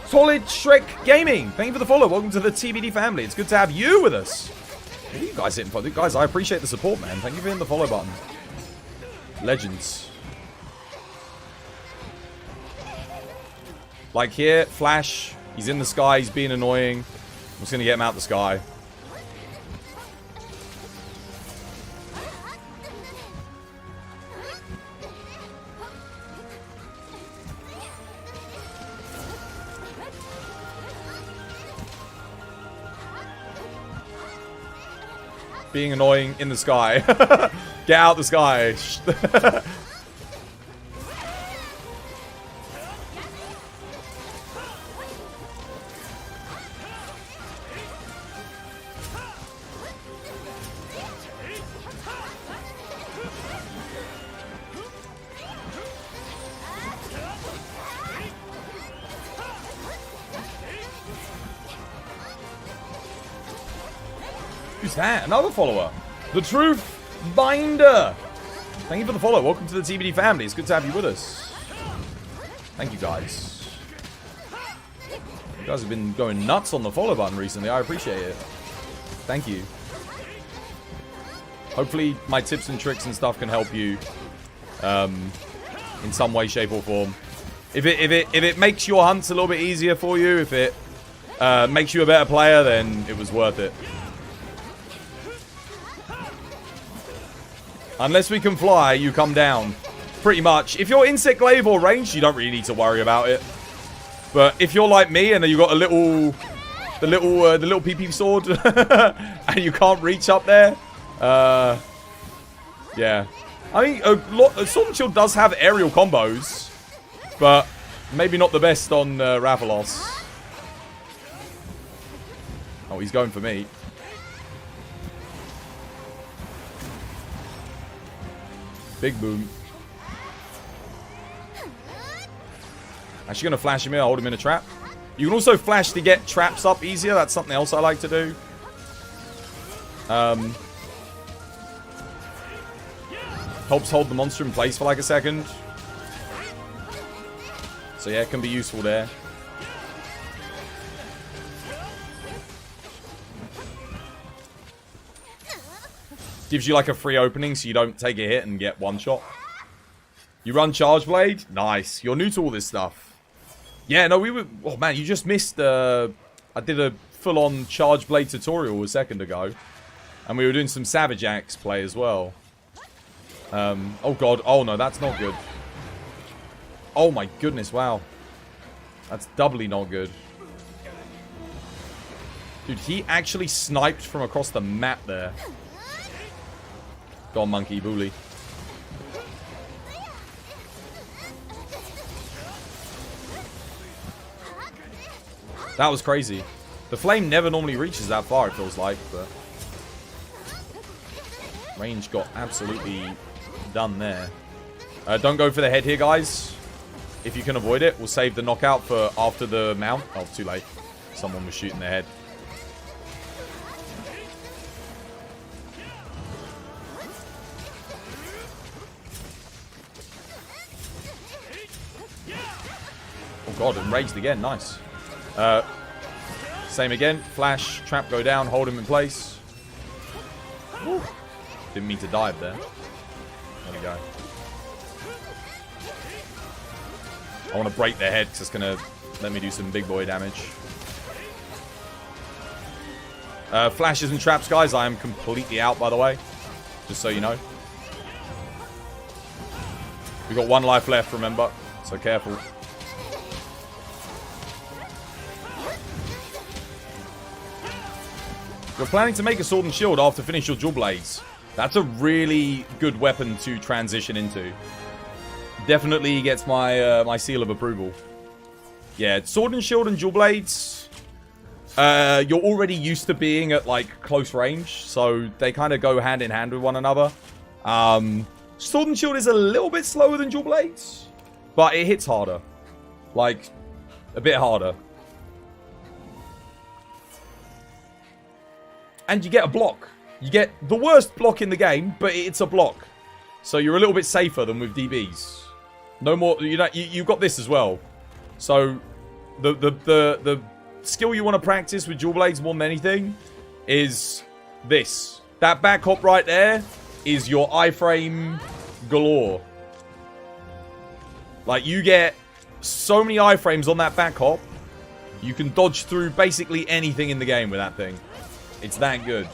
Solid Shrek Gaming, thank you for the follow. Welcome to the TBD family. It's good to have you with us. What are you guys hitting for? Guys, I appreciate the support, man. Thank you for hitting the follow button. Legends. Like here, Flash. He's in the sky. He's being annoying. I'm just going to get him out the sky. Being annoying in the sky. Get out the sky. Who's that? Another follower. The Truth Binder. Thank you for the follow. Welcome to the TBD family. It's good to have you with us. Thank you, guys. You guys have been going nuts on the follow button recently. I appreciate it. Thank you. Hopefully, my tips and tricks and stuff can help you in some way, shape, or form. If it makes your hunts a little bit easier for you, if it makes you a better player, then it was worth it. Unless we can fly, you come down. Pretty much. If you're insect glaive or ranged, you don't really need to worry about it. But if you're like me and you got the little PP sword and you can't reach up there, yeah. I mean, Sword and Shield does have aerial combos, but maybe not the best on Rathalos. Oh, he's going for me. Big boom. Actually going to flash him in. I'll hold him in a trap. You can also flash to get traps up easier. That's something else I like to do. Helps hold the monster in place for like a second. So yeah, it can be useful there. Gives you like a free opening so you don't take a hit and get one shot. You run Charge Blade? Nice. You're new to all this stuff. Yeah, no, we were... Oh, man, you just missed... I did a full-on Charge Blade tutorial a second ago. And we were doing some Savage Axe play as well. Oh, God. Oh, no, that's not good. Oh, my goodness. Wow. That's doubly not good. Dude, he actually sniped from across the map there. Go on, monkey, bully. That was crazy. The flame never normally reaches that far, it feels like, but... Range got absolutely done there. Don't go for the head here, guys. If you can avoid it, we'll save the knockout for after the mount. Oh, too late. Someone was shooting their head. Oh god, enraged again. Nice. Same again. Flash, trap go down, hold him in place. Woo. Didn't mean to dive there. There we go. I want to break their head because it's going to let me do some big boy damage. Flashes and traps, guys. I am completely out, by the way. Just so you know. We've got one life left, remember. So careful. You're planning to make a sword and shield after finish your dual blades. That's a really good weapon to transition into. Definitely gets my my seal of approval. Yeah, sword and shield and dual blades. You're already used to being at like close range, so they kind of go hand in hand with one another. Sword and shield is a little bit slower than dual blades, but it hits harder, like a bit harder. And you get a block. You get the worst block in the game, but it's a block. So you're a little bit safer than with DBs. No more, you know, you've got this as well. So the skill you want to practice with dual blades more than anything is this. That back hop right there is your iframe galore. Like, you get so many iframes on that back hop, you can dodge through basically anything in the game with that thing. It's that good.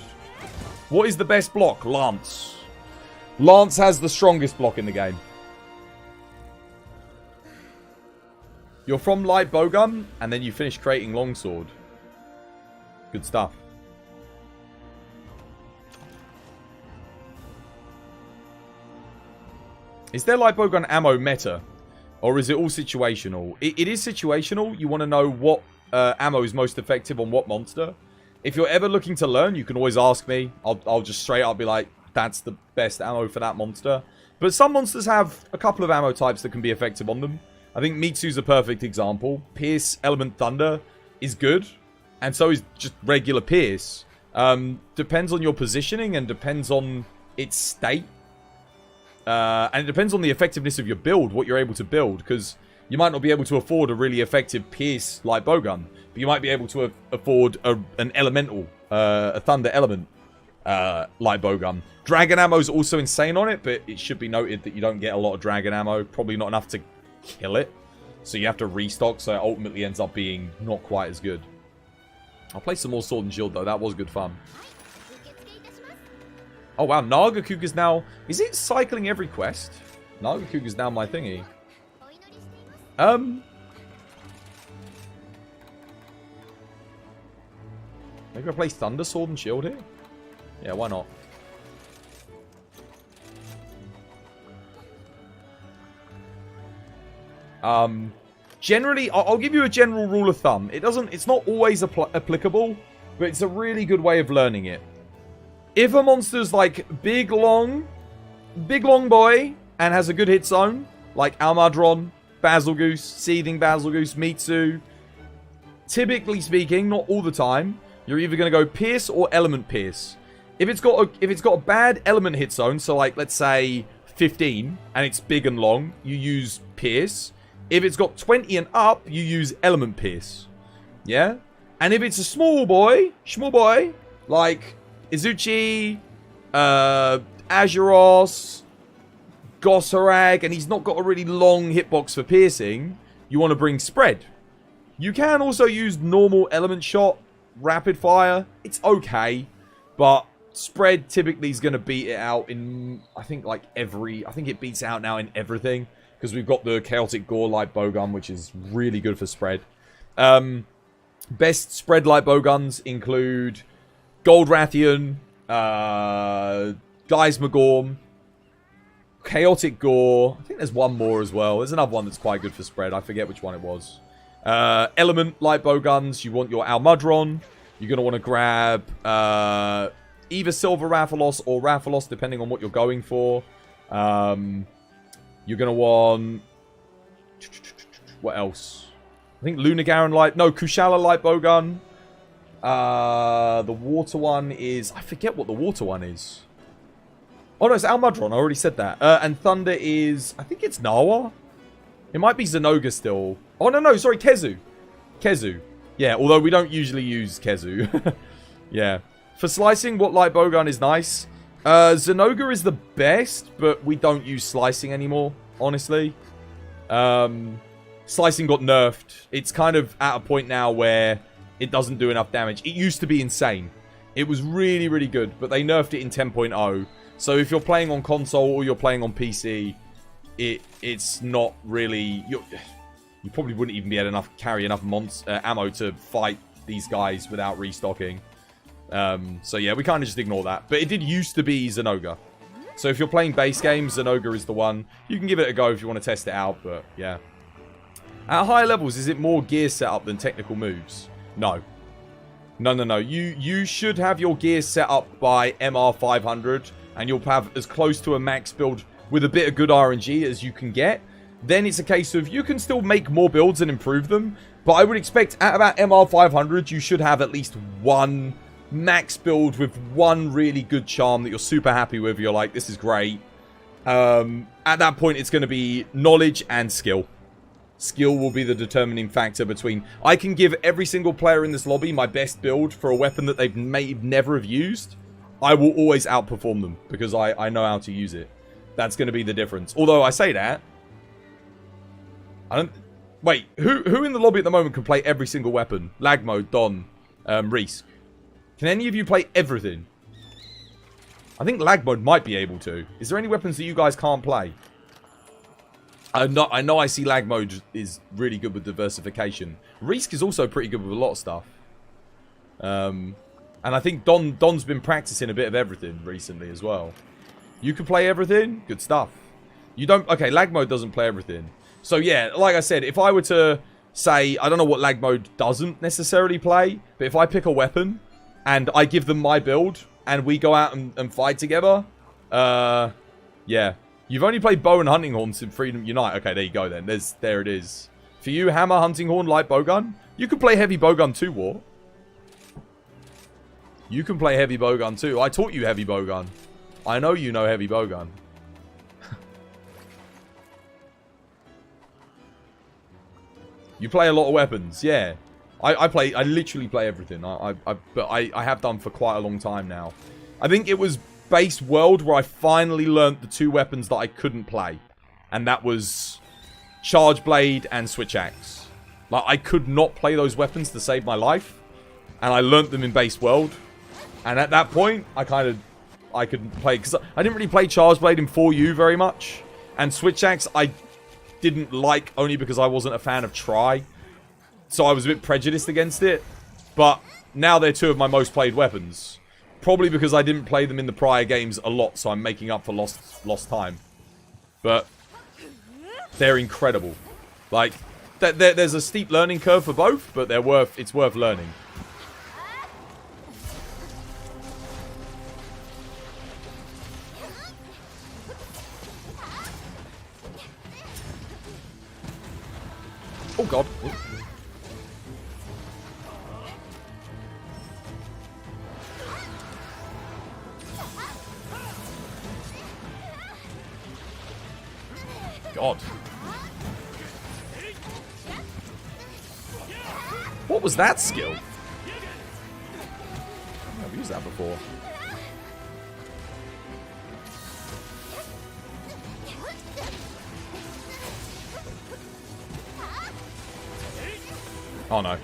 What is the best block? Lance. Lance has the strongest block in the game. You're from light bowgun, and then you finish creating longsword. Good stuff. Is there light bowgun ammo meta? Or is it all situational? It is situational. You want to know what ammo is most effective on what monster. If you're ever looking to learn, you can always ask me. I'll just straight up be like, that's the best ammo for that monster. But some monsters have a couple of ammo types that can be effective on them. I think Mitsu's a perfect example. Pierce Element Thunder is good. And so is just regular Pierce. Depends on your positioning and depends on its state. And it depends on the effectiveness of your build, what you're able to build, because you might not be able to afford a really effective Pierce light bowgun, but you might be able to afford an elemental, a thunder element light bowgun. Dragon ammo is also insane on it, but it should be noted that you don't get a lot of dragon ammo, probably not enough to kill it, so you have to restock, so it ultimately ends up being not quite as good. I'll play some more Sword and Shield though, that was good fun. Oh wow, Nagakuga's now... Is it cycling every quest? Nagakuga's now my thingy. Maybe I play Thunder Sword and Shield here? Yeah, why not? Generally, I'll give you a general rule of thumb. It's not always applicable, but it's a really good way of learning it. If a monster's like big long boy and has a good hit zone, like Almadron, Basilgoose, Seething Basilgoose, Mitsu, typically speaking, not all the time, you're either going to go Pierce or Element Pierce. If it's got a bad element hit zone, so like let's say 15 and it's big and long, you use Pierce. If it's got 20 and up, you use Element Pierce. Yeah? And if it's a small boy, like Izuchi, Azuros, Gosarag, and he's not got a really long hitbox for piercing, you want to bring Spread. You can also use normal element shot, rapid fire. It's okay, but Spread typically is going to beat it out in, I think it beats out now in everything, because we've got the Chaotic Gore light bowgun, which is really good for Spread. Best Spread light bowguns include Gold Rathian, Geismagorm, Chaotic Gore. I think there's one more as well. There's another one that's quite good for Spread. I forget which one it was. Element light bowguns. You want your Almudron. You're going to want to grab either Silver Rathalos or Rathalos, depending on what you're going for. You're going to want... What else? I think Lunagaron light... No, Kushala light bowgun. The water one is... I forget what the water one is. Oh, no, it's Almudron. I already said that. And Thunder is... I think it's Nawa. It might be Zenoga still. Oh, no, sorry. Kezu. Yeah, although we don't usually use Kezu. Yeah. For slicing, what light bowgun is nice? Zenoga is the best, but we don't use slicing anymore, honestly. Slicing got nerfed. It's kind of at a point now where it doesn't do enough damage. It used to be insane. It was really, really good, but they nerfed it in 10.0. So if you're playing on console or you're playing on PC, it's not really... You probably wouldn't even be able to carry enough ammo to fight these guys without restocking. So yeah, we kind of just ignore that. But it did used to be Zenoga. So if you're playing base games, Zenoga is the one. You can give it a go if you want to test it out, but yeah. At higher levels, is it more gear setup than technical moves? No. No. You should have your gear set up by MR500, and you'll have as close to a max build with a bit of good RNG as you can get. Then it's a case of you can still make more builds and improve them, but I would expect at about MR500, you should have at least one max build with one really good charm that you're super happy with. You're like, this is great. At that point, it's going to be knowledge and skill. Skill will be the determining factor between... I can give every single player in this lobby my best build for a weapon that they've never have used. I will always outperform them because I know how to use it. That's going to be the difference. Although I say that... I don't... Wait, who in the lobby at the moment can play every single weapon? Lag mode, Don, Reese. Can any of you play everything? I think lag mode might be able to. Is there any weapons that you guys can't play? I know I see lag mode is really good with diversification. Reese is also pretty good with a lot of stuff. And I think Don's been practicing a bit of everything recently as well. You can play everything? Good stuff. You don't... Okay, lag mode doesn't play everything. So yeah, like I said, if I were to say... I don't know what lag mode doesn't necessarily play, but if I pick a weapon and I give them my build and we go out and fight together, yeah. You've only played bow and hunting horn since Freedom Unite. Okay, there you go then. There it is. For you, hammer, hunting horn, light bowgun. You could play heavy bowgun too, War. You can play heavy bowgun too. I taught you heavy bowgun. I know you know heavy bowgun. You play a lot of weapons, yeah. I literally play everything. But I have done for quite a long time now. I think it was base world where I finally learnt the 2 weapons that I couldn't play. And that was Charge Blade and Switch Axe. Like, I could not play those weapons to save my life. And I learnt them in base world. And at that point, I couldn't play. Because I didn't really play Charge Blade in 4U very much. And Switch Axe, I didn't like only because I wasn't a fan of Try. So I was a bit prejudiced against it. But now they're 2 of my most played weapons. Probably because I didn't play them in the prior games a lot, so I'm making up for lost time. But they're incredible. Like, there's a steep learning curve for both, but it's worth learning. Oh god. God. What was that skill? I've used that before. Oh no.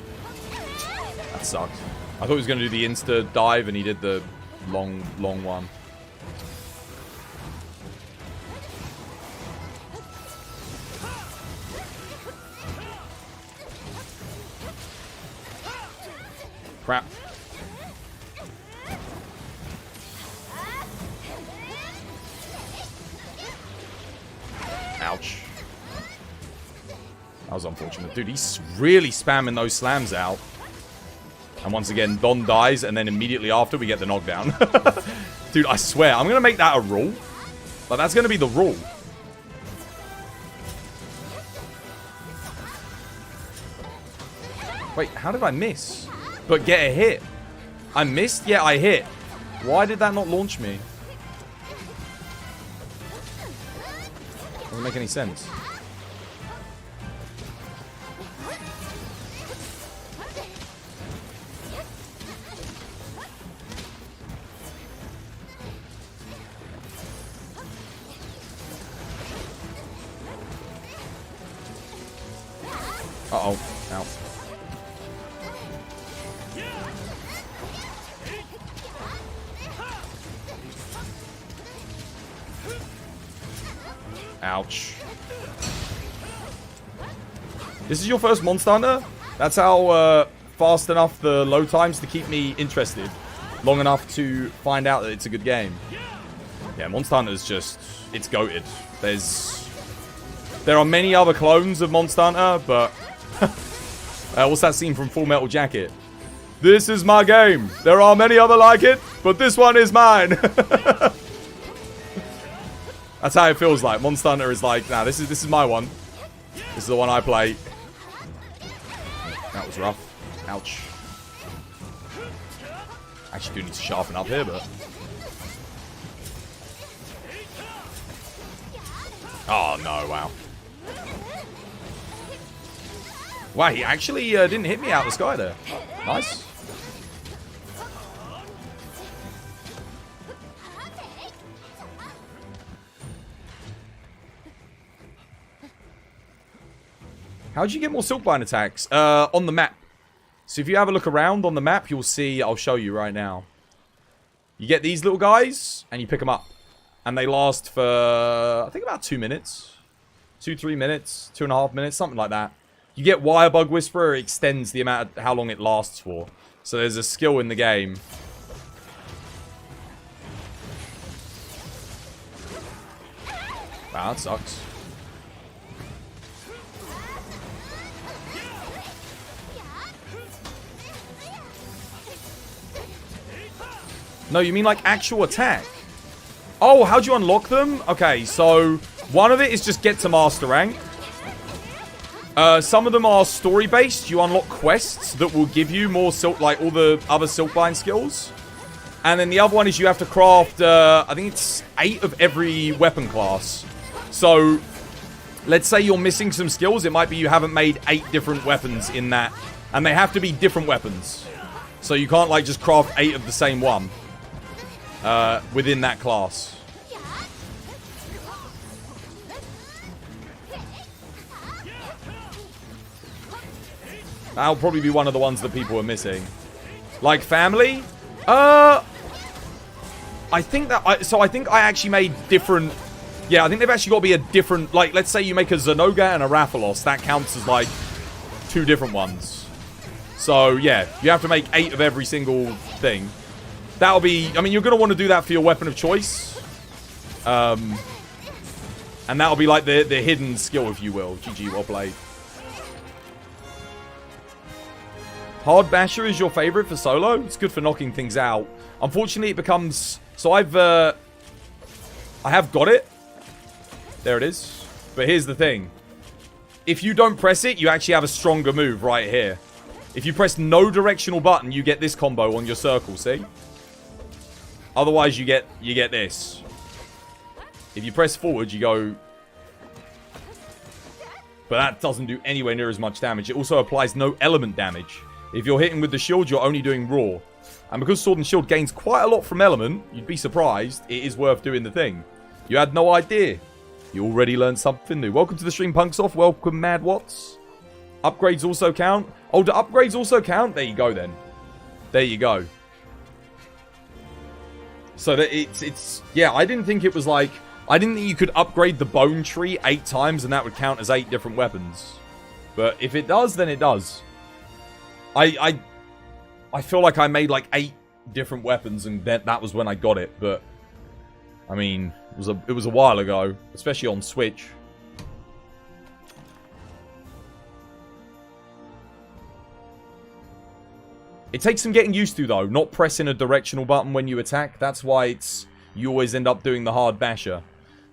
That sucked. I thought he was going to do the insta dive and he did the long one. Crap. Ouch. That was unfortunate. Dude, he's really spamming those slams out. And once again, Don dies, and then immediately after, we get the knockdown. Dude, I swear, I'm going to make that a rule. Like, that's going to be the rule. Wait, how did I miss? But get a hit. I missed? Yeah, I hit. Why did that not launch me? Doesn't make any sense. Uh-oh. Ow. Ouch. This is your first Monster Hunter? That's how fast enough the load times to keep me interested. Long enough to find out that it's a good game. Yeah, Monster Hunter is just... it's goated. There are many other clones of Monster Hunter, but... what's that scene from Full Metal Jacket? This is my game. There are many other like it, but this one is mine. That's how it feels like. Monster Hunter is like, nah, this is my one. This is the one I play. That was rough. Ouch. Actually do need to sharpen up here, but... oh, no, wow. Wow, he actually didn't hit me out of the sky there. Nice. How'd you get more Silkbind attacks? On the map. So if you have a look around on the map, you'll see... I'll show you right now. You get these little guys, and you pick them up. And they last for, I think, about 2 minutes. 2-3 minutes. 2.5 minutes, something like that. You get Wirebug Whisperer, it extends the amount of how long it lasts for. So there's a skill in the game. Wow, that sucks. No, you mean like actual attack? Oh, how'd you unlock them? Okay, so one of it is just get to master rank. Some of them are story-based. You unlock quests that will give you more silk, like all the other Silkbind skills. And then the other one is you have to craft, I think it's 8 of every weapon class. So, let's say you're missing some skills. It might be you haven't made 8 different weapons in that. And they have to be different weapons. So you can't, like, just craft 8 of the same one. Within that class. That'll probably be one of the ones that people are missing. Like family? I think that I think I actually made different. Yeah, I think they've actually got to be a different. Like, let's say you make a Zenoga and a Rathalos. That counts as like 2 different ones. So yeah, you have to make 8 of every single thing. That'll be. I mean, you're gonna want to do that for your weapon of choice. And that'll be like the hidden skill, if you will. GG, well played. Hard Basher is your favorite for solo? It's good for knocking things out. Unfortunately, it becomes... So I have got it. There it is. But here's the thing. If you don't press it, you actually have a stronger move right here. If you press no directional button, you get this combo on your circle, see? Otherwise, you get this. If you press forward, you go... But that doesn't do anywhere near as much damage. It also applies no element damage. If you're hitting with the shield, you're only doing raw. And because Sword and Shield gains quite a lot from element, you'd be surprised, it is worth doing the thing. You had no idea. You already learned something new. Welcome to the stream, Punksoft. Welcome, Mad Watts. Upgrades also count. Oh, do upgrades also count? There you go, then. There you go. So that it's... Yeah, I didn't think it was like... I didn't think you could upgrade the bone tree 8 times and that would count as 8 different weapons. But if it does, then it does. I feel like I made like 8 different weapons and that was when I got it, but I mean, it was a while ago, especially on Switch. It takes some getting used to though, not pressing a directional button when you attack. That's why you always end up doing the hard basher.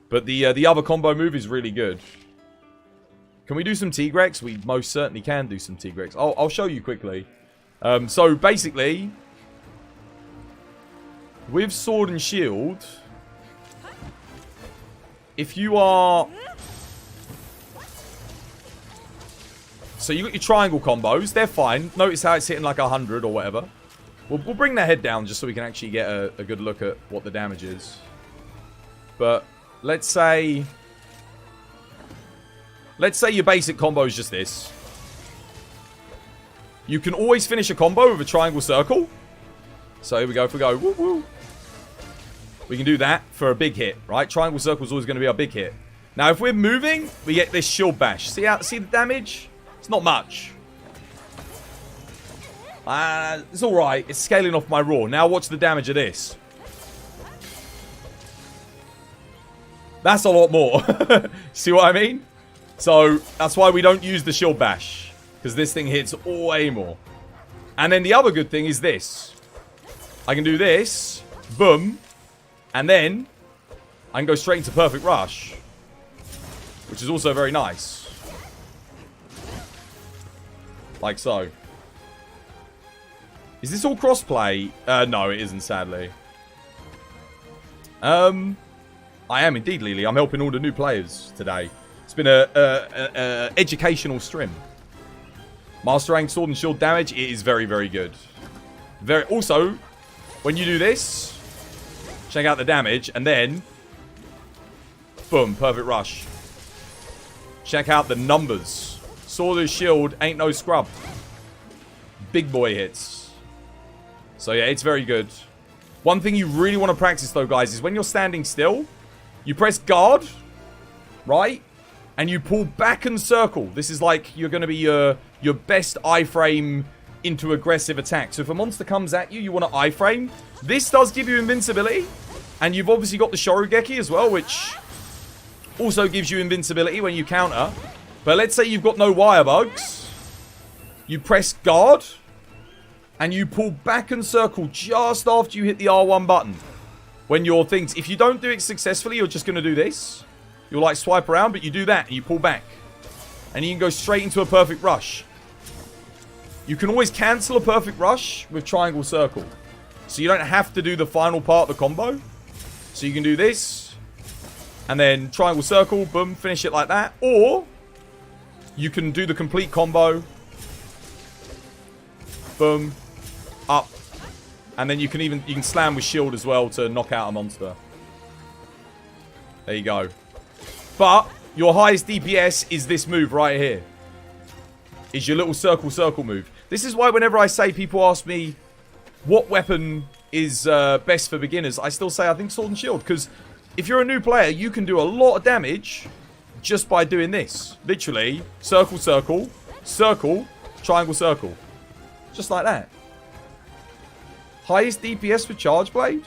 But the other combo move is really good. Can we do some Tigrex? We most certainly can do some Tigrex. I'll show you quickly. So basically, with Sword and Shield, if you are... So you got your triangle combos. They're fine. Notice how it's hitting like 100 or whatever. We'll bring that head down just so we can actually get a good look at what the damage is. But let's say your basic combo is just this. You can always finish a combo with a triangle circle. So here we go. If we go, woo woo, we can do that for a big hit, right? Triangle circle is always going to be our big hit. Now, if we're moving, we get this shield bash. See the damage? It's not much. It's all right. It's scaling off my raw. Now watch the damage of this. That's a lot more. See what I mean? So that's why we don't use the shield bash, because this thing hits way more. And then the other good thing is this. I can do this. Boom. And then I can go straight into Perfect Rush, which is also very nice. Like so. Is this all crossplay? No, it isn't, sadly. I am indeed, Lily. I'm helping all the new players today. It's been a educational stream. Master Rank Sword and Shield damage, it is very, very good. Also, when you do this, check out the damage, and then boom, Perfect Rush. Check out the numbers. Sword and Shield ain't no scrub. Big boy hits. So yeah, it's very good. One thing you really want to practice though, guys, is when you're standing still, you press guard, right? And you pull back and circle. This is like you're going to be your best iframe into aggressive attack. So if a monster comes at you, you want to iframe. This does give you invincibility. And you've obviously got the Shorugeki as well, which also gives you invincibility when you counter. But let's say you've got no wire bugs. You press guard. And you pull back and circle just after you hit the R1 button. When your things... If you don't do it successfully, you're just going to do this. You'll like swipe around, but you do that and you pull back. And you can go straight into a Perfect Rush. You can always cancel a Perfect Rush with triangle circle. So you don't have to do the final part of the combo. So you can do this. And then triangle, circle, boom, finish it like that. Or you can do the complete combo. Boom. Up. And then you can slam with shield as well to knock out a monster. There you go. But your highest DPS is this move right here. Is your little circle, circle move. This is why whenever I say, people ask me what weapon is best for beginners, I still say I think sword and shield. Because if you're a new player, you can do a lot of damage just by doing this. Literally, circle, circle, circle, triangle, circle. Just like that. Highest DPS for Charge Blade?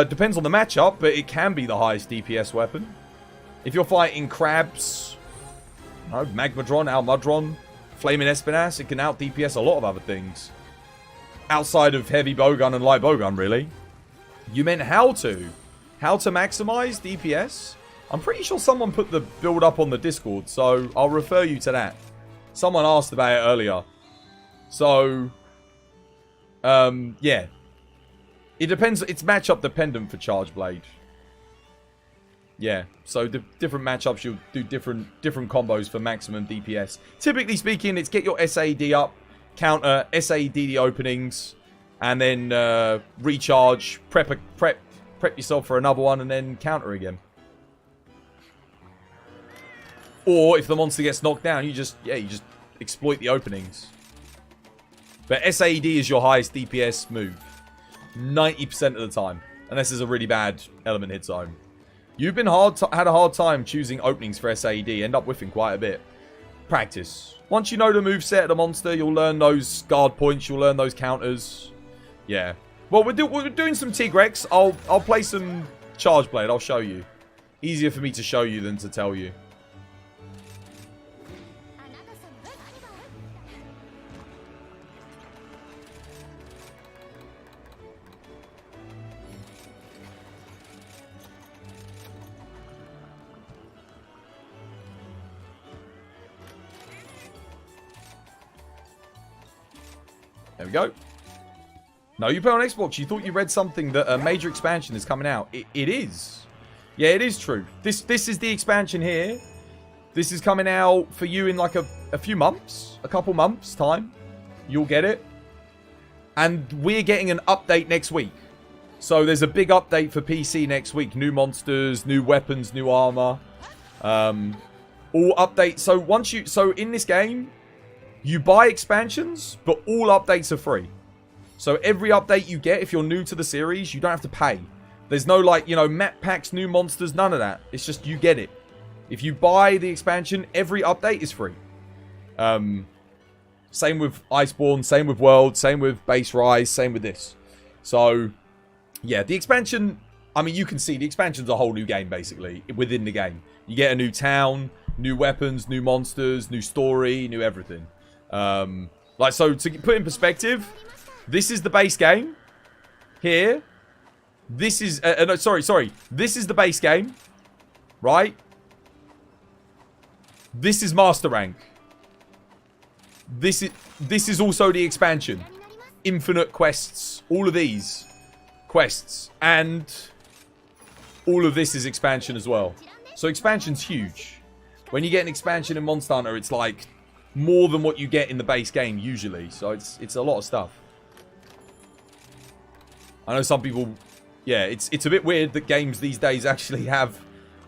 Depends on the matchup, but it can be the highest DPS weapon. If you're fighting crabs, Magmadron, Almudron, Flaming Espinas, it can out DPS a lot of other things. Outside of heavy bowgun and light bowgun, really. You meant how to? How to maximize DPS? I'm pretty sure someone put the build up on the Discord, so I'll refer you to that. Someone asked about it earlier. So, yeah. It depends. It's matchup dependent for Charge Blade. Yeah. So the different matchups, you'll do different combos for maximum DPS. Typically speaking, it's get your SAD up, counter, SAD the openings, and then recharge, prep yourself for another one, and then counter again. Or if the monster gets knocked down, you just exploit the openings. But SAD is your highest DPS move. 90% of the time. Unless there's a really bad element hit zone. You've been had a hard time choosing openings for SAD. End up whiffing quite a bit. Practice. Once you know the moveset of the monster, you'll learn those guard points. You'll learn those counters. Yeah. Well, we're doing some Tigrex. I'll play some Charge Blade. I'll show you. Easier for me to show you than to tell you. There we go. No, you play on Xbox. You thought you read something that a major expansion is coming out. It is. Yeah, it is true. This is the expansion here. This is coming out for you in like a few months. A couple months time. You'll get it. And we're getting an update next week. So there's a big update for PC next week. New monsters, new weapons, new armor. All updates. So in this game, you buy expansions, but all updates are free. So every update you get, if you're new to the series, you don't have to pay. There's no like, map packs, new monsters, none of that. It's just you get it. If you buy the expansion, every update is free. Same with Iceborne, same with World, same with Base Rise, same with this. So, yeah, the expansion, I mean, you can see the expansion's a whole new game, basically, within the game. You get a new town, new weapons, new monsters, new story, new everything. So to put in perspective, this is the base game. Here. This is, no, sorry. This is the base game. Right? This is Master Rank. This is also the expansion. Infinite quests. All of these quests. And all of this is expansion as well. So expansion's huge. When you get an expansion in Monster Hunter, it's like more than what you get in the base game usually. So it's a lot of stuff. I know some people, yeah, it's a bit weird that games these days actually have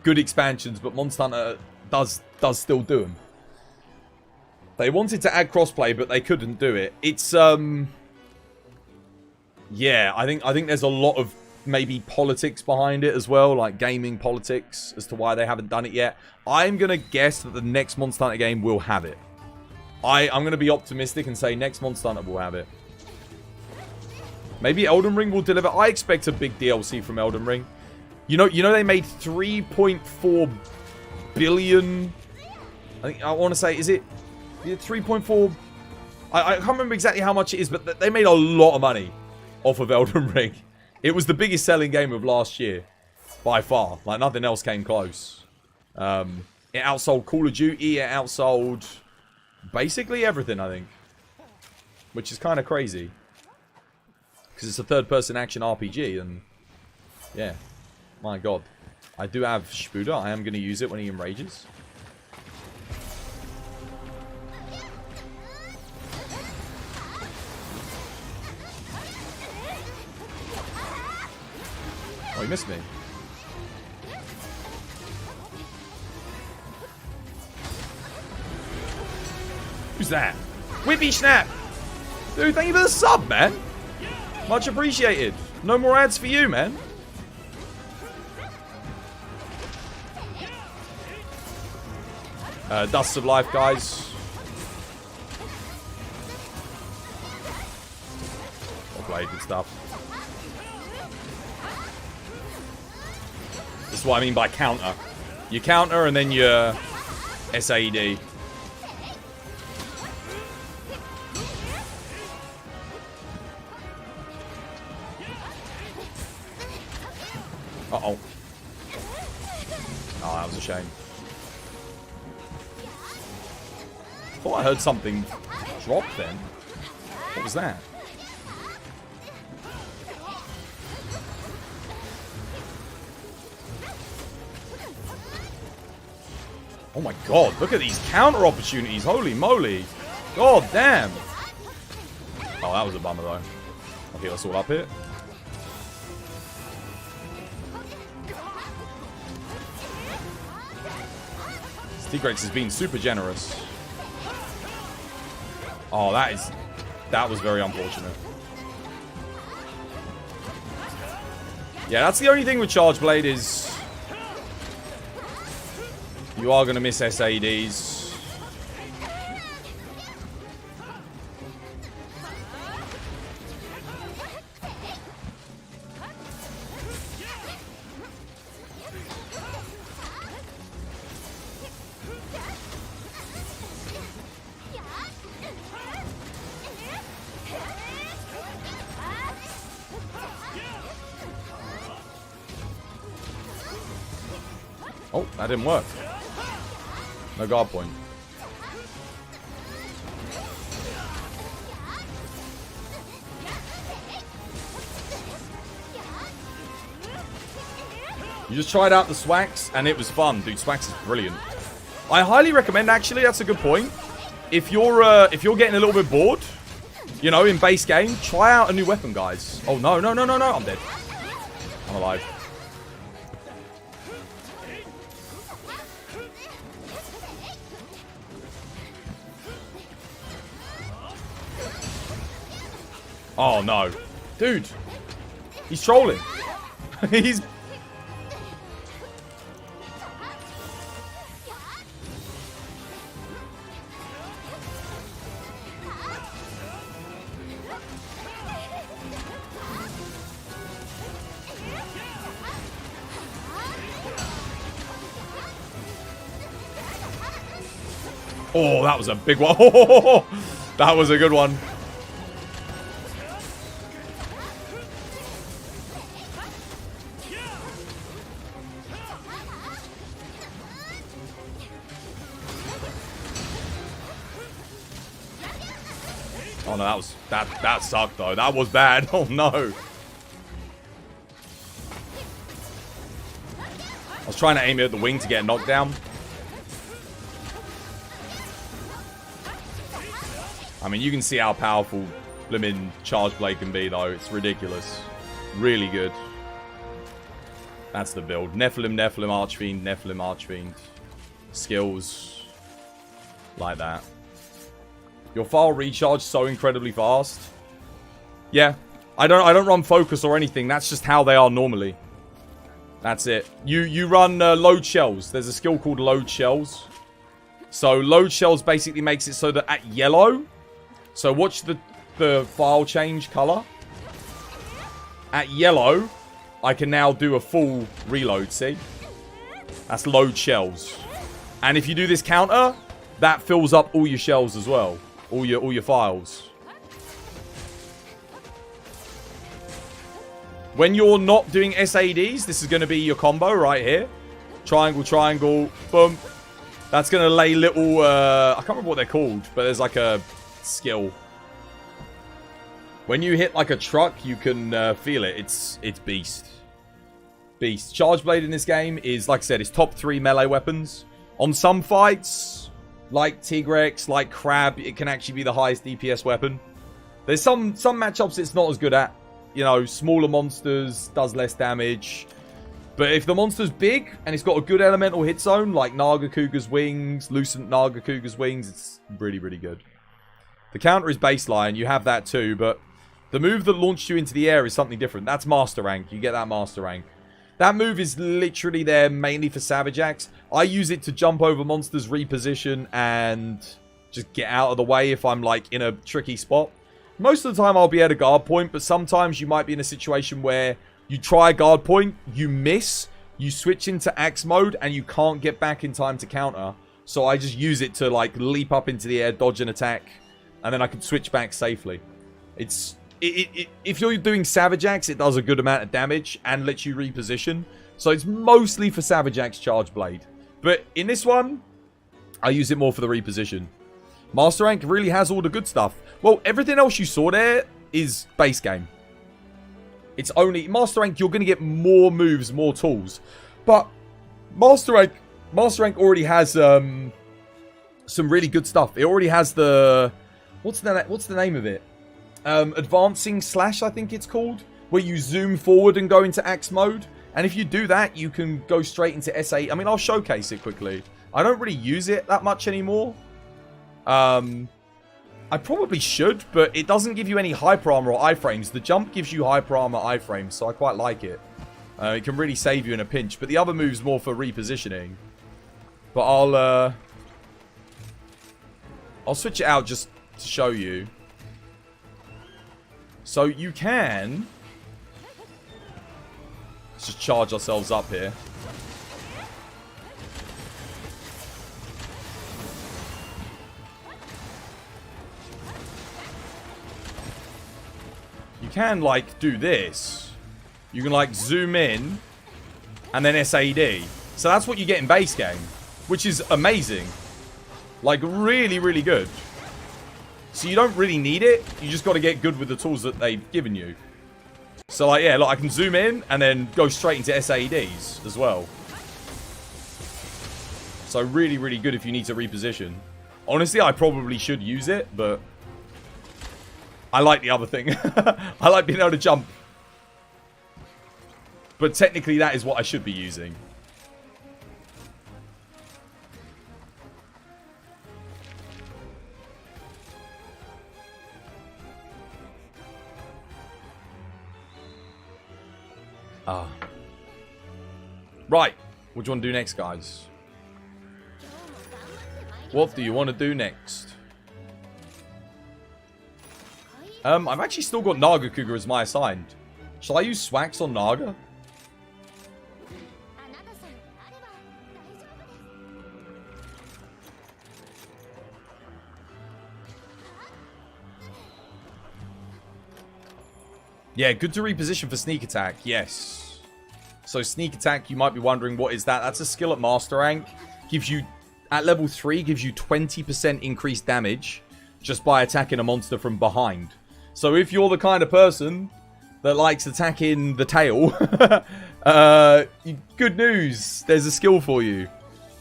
good expansions, but Monster Hunter does still do them. They wanted to add crossplay, but they couldn't do it. It's yeah, I think there's a lot of maybe politics behind it as well, like gaming politics as to why they haven't done it yet. I'm gonna guess that the next Monster Hunter game will have it. I'm gonna be optimistic and say next Monster Hunter will have it. Maybe Elden Ring will deliver. I expect a big DLC from Elden Ring. You know they made 3.4 billion. I want to say, is it 3.4? I can't remember exactly how much it is, but they made a lot of money off of Elden Ring. It was the biggest selling game of last year by far. Like nothing else came close. It outsold Call of Duty. It outsold basically everything, I think, which is kind of crazy. Because it's a third-person action RPG, and yeah, my god. I do have Spuda. I am going to use it when he enrages. Oh, he missed me. Who's that? Whippy Snap! Dude, thank you for the sub, man. Much appreciated. No more ads for you, man. Dust of Life, guys. Well played, good stuff. This is what I mean by counter. You counter and then you SAED. Uh-oh. Oh, that was a shame. Thought I heard something drop then. What was that? Oh my god, look at these counter opportunities. Holy moly. God damn. Oh, that was a bummer though. Okay, let's all up here. T-Grex has been super generous. Oh, that was very unfortunate. Yeah, that's the only thing with Charge Blade is you are going to miss SADs. Oh, that didn't work. No guard point. You just tried out the Swax and it was fun. Dude, Swax is brilliant. I highly recommend, actually, that's a good point. If you're getting a little bit bored, you know, in base game, try out a new weapon, guys. Oh, no, no, no, no, no. I'm dead. I'm alive. Oh, no. Dude. He's trolling. He's... Oh, that was a big one. That was a good one. Oh no, that sucked though. That was bad. Oh no. I was trying to aim it at the wing to get a knockdown. I mean, you can see how powerful blimmin' Charge Blade can be, though. It's ridiculous. Really good. That's the build. Nephilim, Nephilim, Archfiend, Nephilim, Archfiend. Skills. Like that. Your file recharge so incredibly fast. Yeah. I don't run focus or anything. That's just how they are normally. That's it. You run load shells. There's a skill called load shells. So load shells basically makes it so that at yellow... So watch the file change color. At yellow, I can now do a full reload, see? That's load shells. And if you do this counter, that fills up all your shells as well. All your files. When you're not doing SADs, this is going to be your combo right here. Triangle, triangle, boom. That's going to lay little... I can't remember what they're called, but there's like a skill. When you hit like a truck, you can feel it. It's beast. Beast. Charge Blade in this game is, like I said, it's top 3 melee weapons. On some fights, like Tigrex, like Crab, it can actually be the highest DPS weapon. There's some matchups it's not as good at. You know, smaller monsters does less damage. But if the monster's big and it's got a good elemental hit zone, like Nagakuga's Wings, Lucent Nagakuga's Wings, it's really, really good. The counter is baseline. You have that too, but the move that launched you into the air is something different. That's Master Rank. You get that Master Rank. That move is literally there mainly for Savage Axe. I use it to jump over monsters, reposition, and just get out of the way if I'm, like, in a tricky spot. Most of the time, I'll be at a guard point, but sometimes you might be in a situation where you try a guard point, you miss, you switch into axe mode, and you can't get back in time to counter. So I just use it to, like, leap up into the air, dodge an attack, and then I can switch back safely. If you're doing Savage Axe, it does a good amount of damage and lets you reposition. So it's mostly for Savage Axe Charge Blade. But in this one, I use it more for the reposition. Master Rank really has all the good stuff. Well, everything else you saw there is base game. It's only... Master Rank, you're going to get more moves, more tools. But Master Rank already has some really good stuff. It already has the... What's the name of it? Advancing Slash, I think it's called, where you zoom forward and go into axe mode. And if you do that, you can go straight into SA. I mean, I'll showcase it quickly. I don't really use it that much anymore. I probably should, but it doesn't give you any hyper armor or iframes. The jump gives you hyper armor iframes, so I quite like it. It can really save you in a pinch, but the other move's more for repositioning. But I'll switch it out just to show you. So you can... Let's just charge ourselves up here. You can, like, do this. You can, like, zoom in and then SAD. So that's what you get in base game, which is amazing. Like, really, really good. So you don't really need it. You just got to get good with the tools that they've given you. So, like, yeah, look, I can zoom in and then go straight into SADs as well. So really, really good if you need to reposition. Honestly, I probably should use it, but I like the other thing. I like being able to jump. But technically, that is what I should be using. Right. What do you want to do next, guys? What do you want to do next? I've actually still got Nagakuga as my assigned. Shall I use Swax on Naga? Yeah, good to reposition for sneak attack. Yes. So sneak attack, you might be wondering, what is that? That's a skill at master rank. Gives you, at level 3, gives you 20% increased damage just by attacking a monster from behind. So if you're the kind of person that likes attacking the tail, good news. There's a skill for you.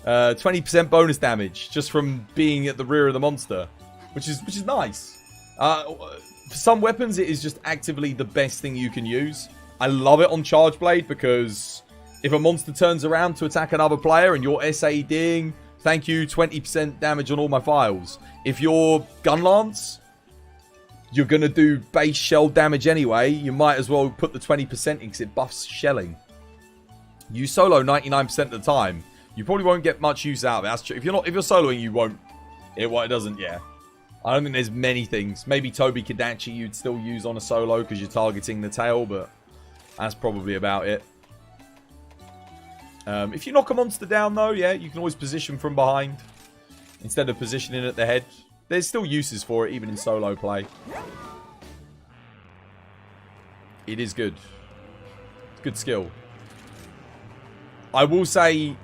20% bonus damage just from being at the rear of the monster, which is nice. For some weapons, it is just actively the best thing you can use. I love it on Charge Blade because if a monster turns around to attack another player and you're SADing, thank you, 20% damage on all my files. If you're Gun Lance, you're going to do base shell damage anyway. You might as well put the 20% in because it buffs shelling. You solo 99% of the time. You probably won't get much use out of it. That's true. If you're soloing, you won't. It doesn't, yeah. I don't think there's many things. Maybe Toby Kadachi you'd still use on a solo because you're targeting the tail, but that's probably about it. If you knock a monster down, though, yeah, you can always position from behind instead of positioning at the head. There's still uses for it, even in solo play. It is good. It's good skill. I will say,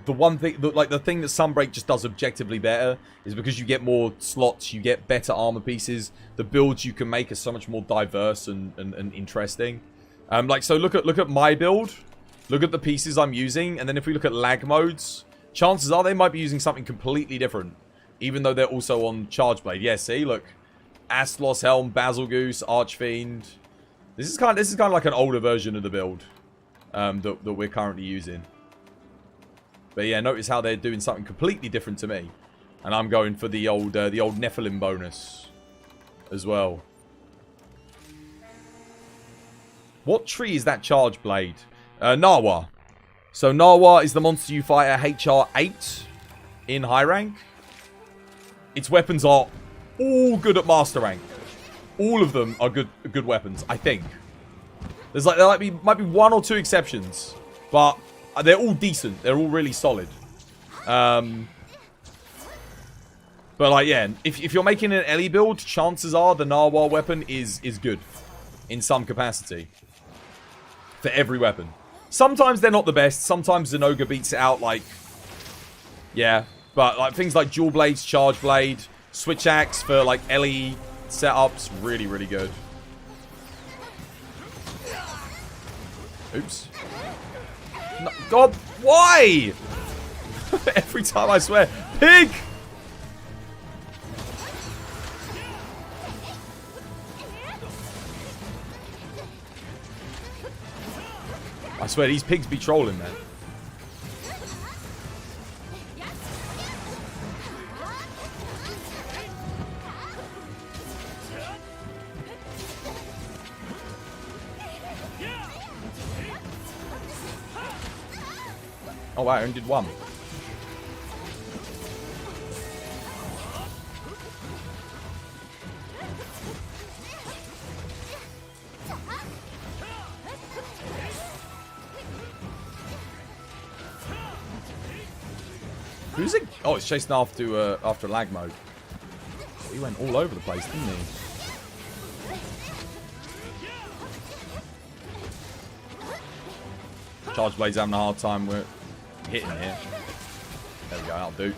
the one thing, like the thing that Sunbreak just does objectively better is because you get more slots, you get better armor pieces. The builds you can make are so much more diverse and interesting. Like, so look at my build. Look at the pieces I'm using. And then if we look at lag modes, chances are they might be using something completely different. Even though they're also on Charge Blade. Yeah, see, look. Astlos Helm, Basil Goose, Archfiend. This is kind of like an older version of the build that we're currently using. But yeah, notice how they're doing something completely different to me. And I'm going for the old Nephilim bonus as well. What tree is that Charge Blade? Narwa. So Narwa is the monster you fight at HR 8 in high rank. Its weapons are all good at master rank. All of them are good weapons, I think. There might be one or two exceptions, but they're all decent. They're all really solid. But like, yeah, if you're making an Ellie build, chances are the Narwhal weapon is good in some capacity for every weapon. Sometimes they're not the best. Sometimes Zenoga beats it out. Like, yeah, but like things like Dual Blades, Charge Blade, Switch Axe for like Ellie setups, really, really good. Oops. No, God, why? Every time, I swear. Pig! I swear, these pigs be trolling, man. Oh wow, I only did one. Who's it? Oh, it's chasing after lag mode. He went all over the place, didn't he? Charge Blade's having a hard time with hitting here. There we go, that'll do.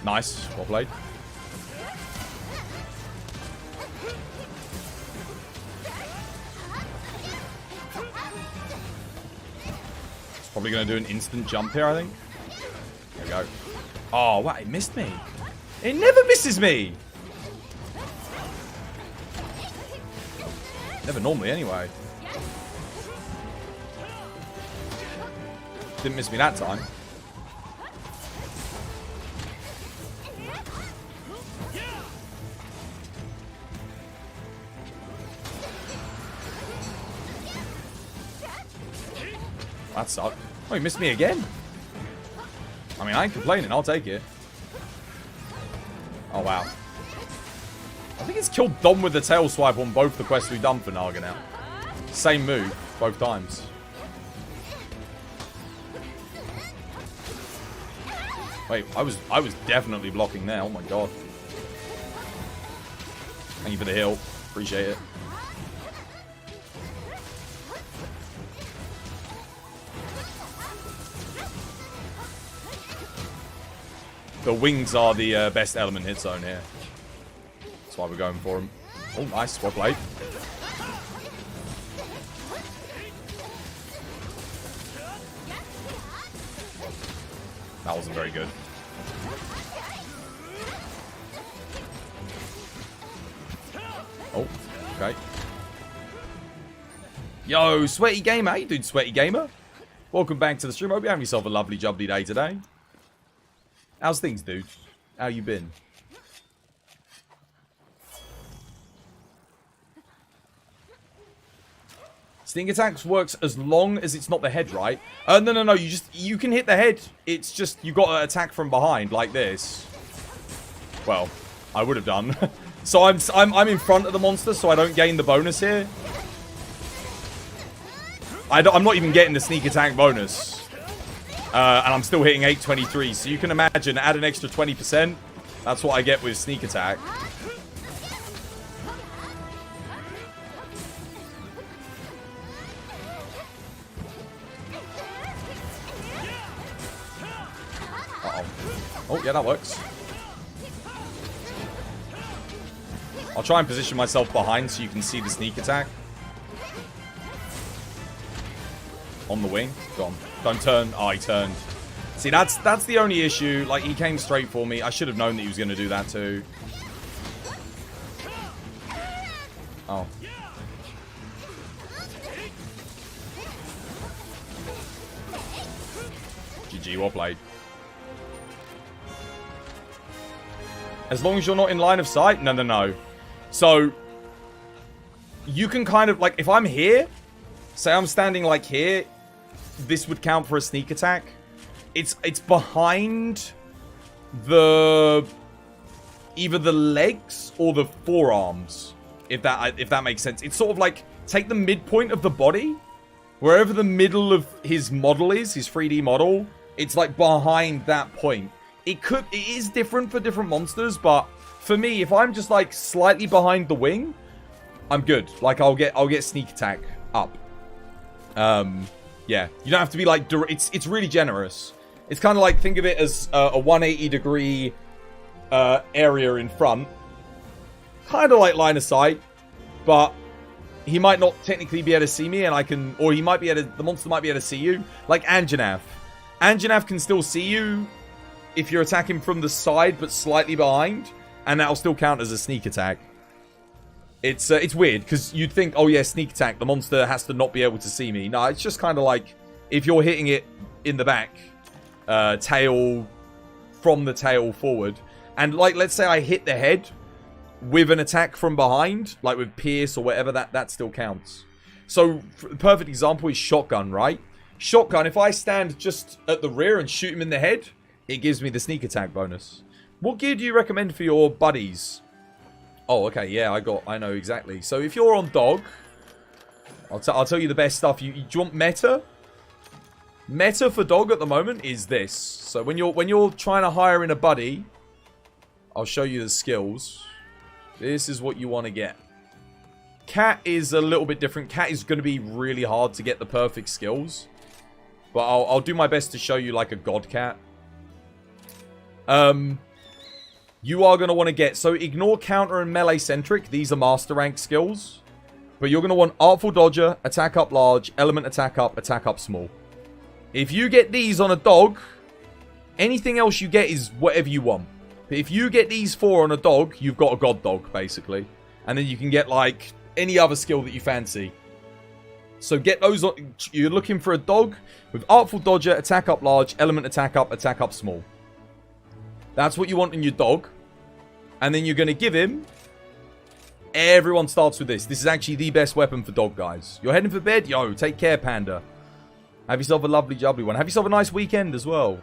Nice, well played. Probably going to do an instant jump here, I think. There we go. Oh, wow, it missed me. It never misses me. Never normally, anyway. Didn't miss me that time. That sucked. Oh, he missed me again. I mean, I ain't complaining. I'll take it. Oh, wow. I think it's killed Dom with the tail swipe on both the quests we've done for Naga now. Same move, both times. Wait, I was definitely blocking there. Oh, my God. Thank you for the heal. Appreciate it. The wings are the best element hit zone here. That's why we're going for them. Oh, nice. Spot plate. That wasn't very good. Oh, okay. Yo, Sweaty Gamer. How you doing, Sweaty Gamer? Welcome back to the stream. Hope you're having yourself a lovely, jubbly day today. How's things, dude? How you been? Sting attacks works as long as it's not the head, right? No. You can hit the head. It's just you got to attack from behind like this. Well, I would have done. So I'm in front of the monster, so I don't gain the bonus here. I'm not even getting the sneak attack bonus. And I'm still hitting 823. So you can imagine, add an extra 20%. That's what I get with sneak attack. Uh-oh. Oh, yeah, that works. I'll try and position myself behind so you can see the sneak attack. On the wing. Go on. Don't turn. Oh, he turned. See, that's the only issue. Like, he came straight for me. I should have known that he was going to do that too. Oh. GG, well played. As long as you're not in line of sight? No, no, no. So, you can kind of, like, if I'm here, say I'm standing, like, here, this would count for a sneak attack. It's behind the either the legs or the forearms, if that makes sense. It's sort of like take the midpoint of the body, wherever the middle of his model is, his 3D model. It's like behind that point. It is different for different monsters, but for me, if I'm just like slightly behind the wing, I'm good. Like I'll get sneak attack up. Yeah, you don't have to be like it's really generous. It's kind of like, think of it as a 180 degree area in front. Kind of like line of sight, but he might not technically be able to see me, and I can, or he might be able to, the monster might be able to see you. Like Anjanath. Anjanath can still see you if you're attacking from the side, but slightly behind, and that'll still count as a sneak attack. It's weird, because you'd think, oh yeah, sneak attack, the monster has to not be able to see me. No, it's just kind of like, if you're hitting it in the back, tail, from the tail forward, and like, let's say I hit the head with an attack from behind, like with Pierce or whatever, that still counts. So, perfect example is shotgun, right? Shotgun, if I stand just at the rear and shoot him in the head, it gives me the sneak attack bonus. What gear do you recommend for your buddies? Oh, okay, yeah, I know exactly. So if you're on dog, I'll tell you the best stuff. Do you want meta? Meta for dog at the moment is this. So when you're trying to hire in a buddy, I'll show you the skills. This is what you want to get. Cat is a little bit different. Cat is going to be really hard to get the perfect skills, but I'll do my best to show you like a god cat. You are going to want to get... So, ignore counter and melee centric. These are master rank skills. But you're going to want Artful Dodger, Attack Up Large, Element Attack Up Small. If you get these on a dog, anything else you get is whatever you want. But if you get these 4 on a dog, you've got a god dog, basically. And then you can get, like, any other skill that you fancy. So, get those... You're looking for a dog with Artful Dodger, Attack Up Large, Element Attack Up Small. That's what you want in your dog. And then you're going to give him... Everyone starts with this. This is actually the best weapon for dog, guys. You're heading for bed? Yo, take care, Panda. Have yourself a lovely, jubbly one. Have yourself a nice weekend as well.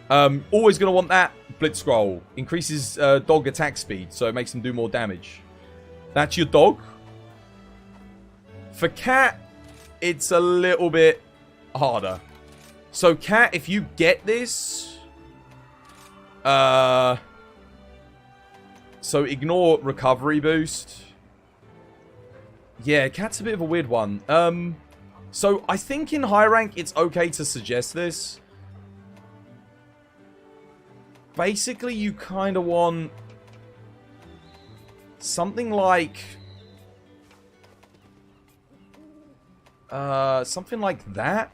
Always going to want that. Blitz Scroll. Increases dog attack speed, so it makes them do more damage. That's your dog. For cat, it's a little bit harder. So cat, if you get this... So ignore recovery boost. Yeah, cat's a bit of a weird one. So I think in high rank it's okay to suggest this. Basically, you kind of want something like something like that.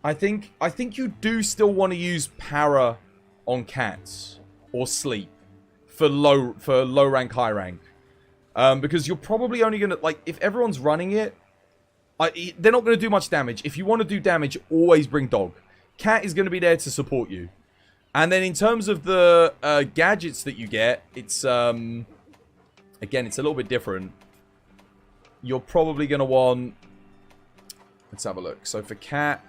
I think you do still want to use para on cats or sleep for low rank, high rank, because you're probably only gonna, like, if everyone's running it, they're not gonna do much damage. If you want to do damage, always bring dog. Cat is gonna be there to support you. And then in terms of the gadgets that you get, it's again, it's a little bit different. You're probably gonna want, let's have a look. So for cat,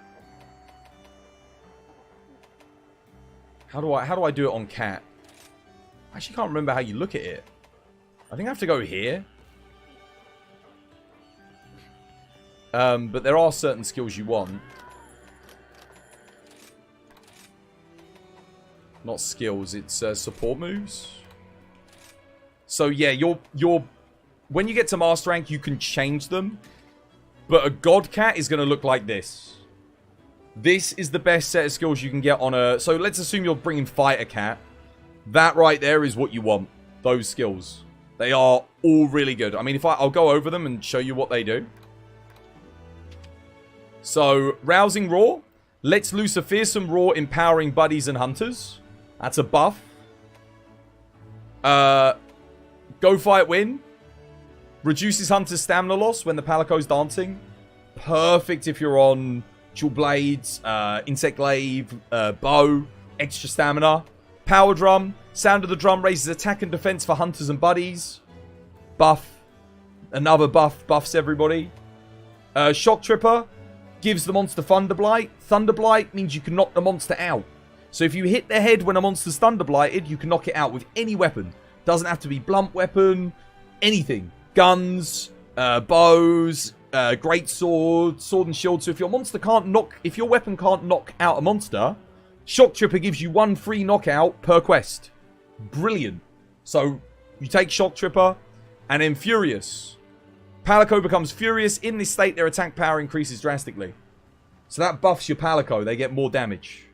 how do I do it on cat? I actually can't remember how you look at it. I think I have to go here. But there are certain skills you want. Not skills, it's support moves. So yeah, when you get to master rank, you can change them. But a god cat is going to look like this. This is the best set of skills you can get on a... So let's assume you're bringing fighter cat. That right there is what you want. Those skills. They are all really good. I mean, I'll go over them and show you what they do. So, rousing roar. Lets loose a fearsome roar, empowering buddies and hunters. That's a buff. Go fight win. Reduces hunter's stamina loss when the palico's dancing. Perfect if you're on dual blades, insect glaive, bow, extra stamina. Power drum. Sound of the drum raises attack and defense for hunters and buddies. Buff. Another buff. Buffs everybody. Shock tripper. Gives the monster Thunder Blight. Thunder Blight means you can knock the monster out. So if you hit the head when a monster's Thunder Blighted, you can knock it out with any weapon. Doesn't have to be blunt weapon. Anything. Guns. Bows. Great sword. Sword and shield. So if your weapon can't knock out a monster, Shock Tripper gives you 1 free knockout per quest. Brilliant. So you take Shock Tripper and then Furious. Palico becomes furious. In this state, their attack power increases drastically. So that buffs your Palico. They get more damage.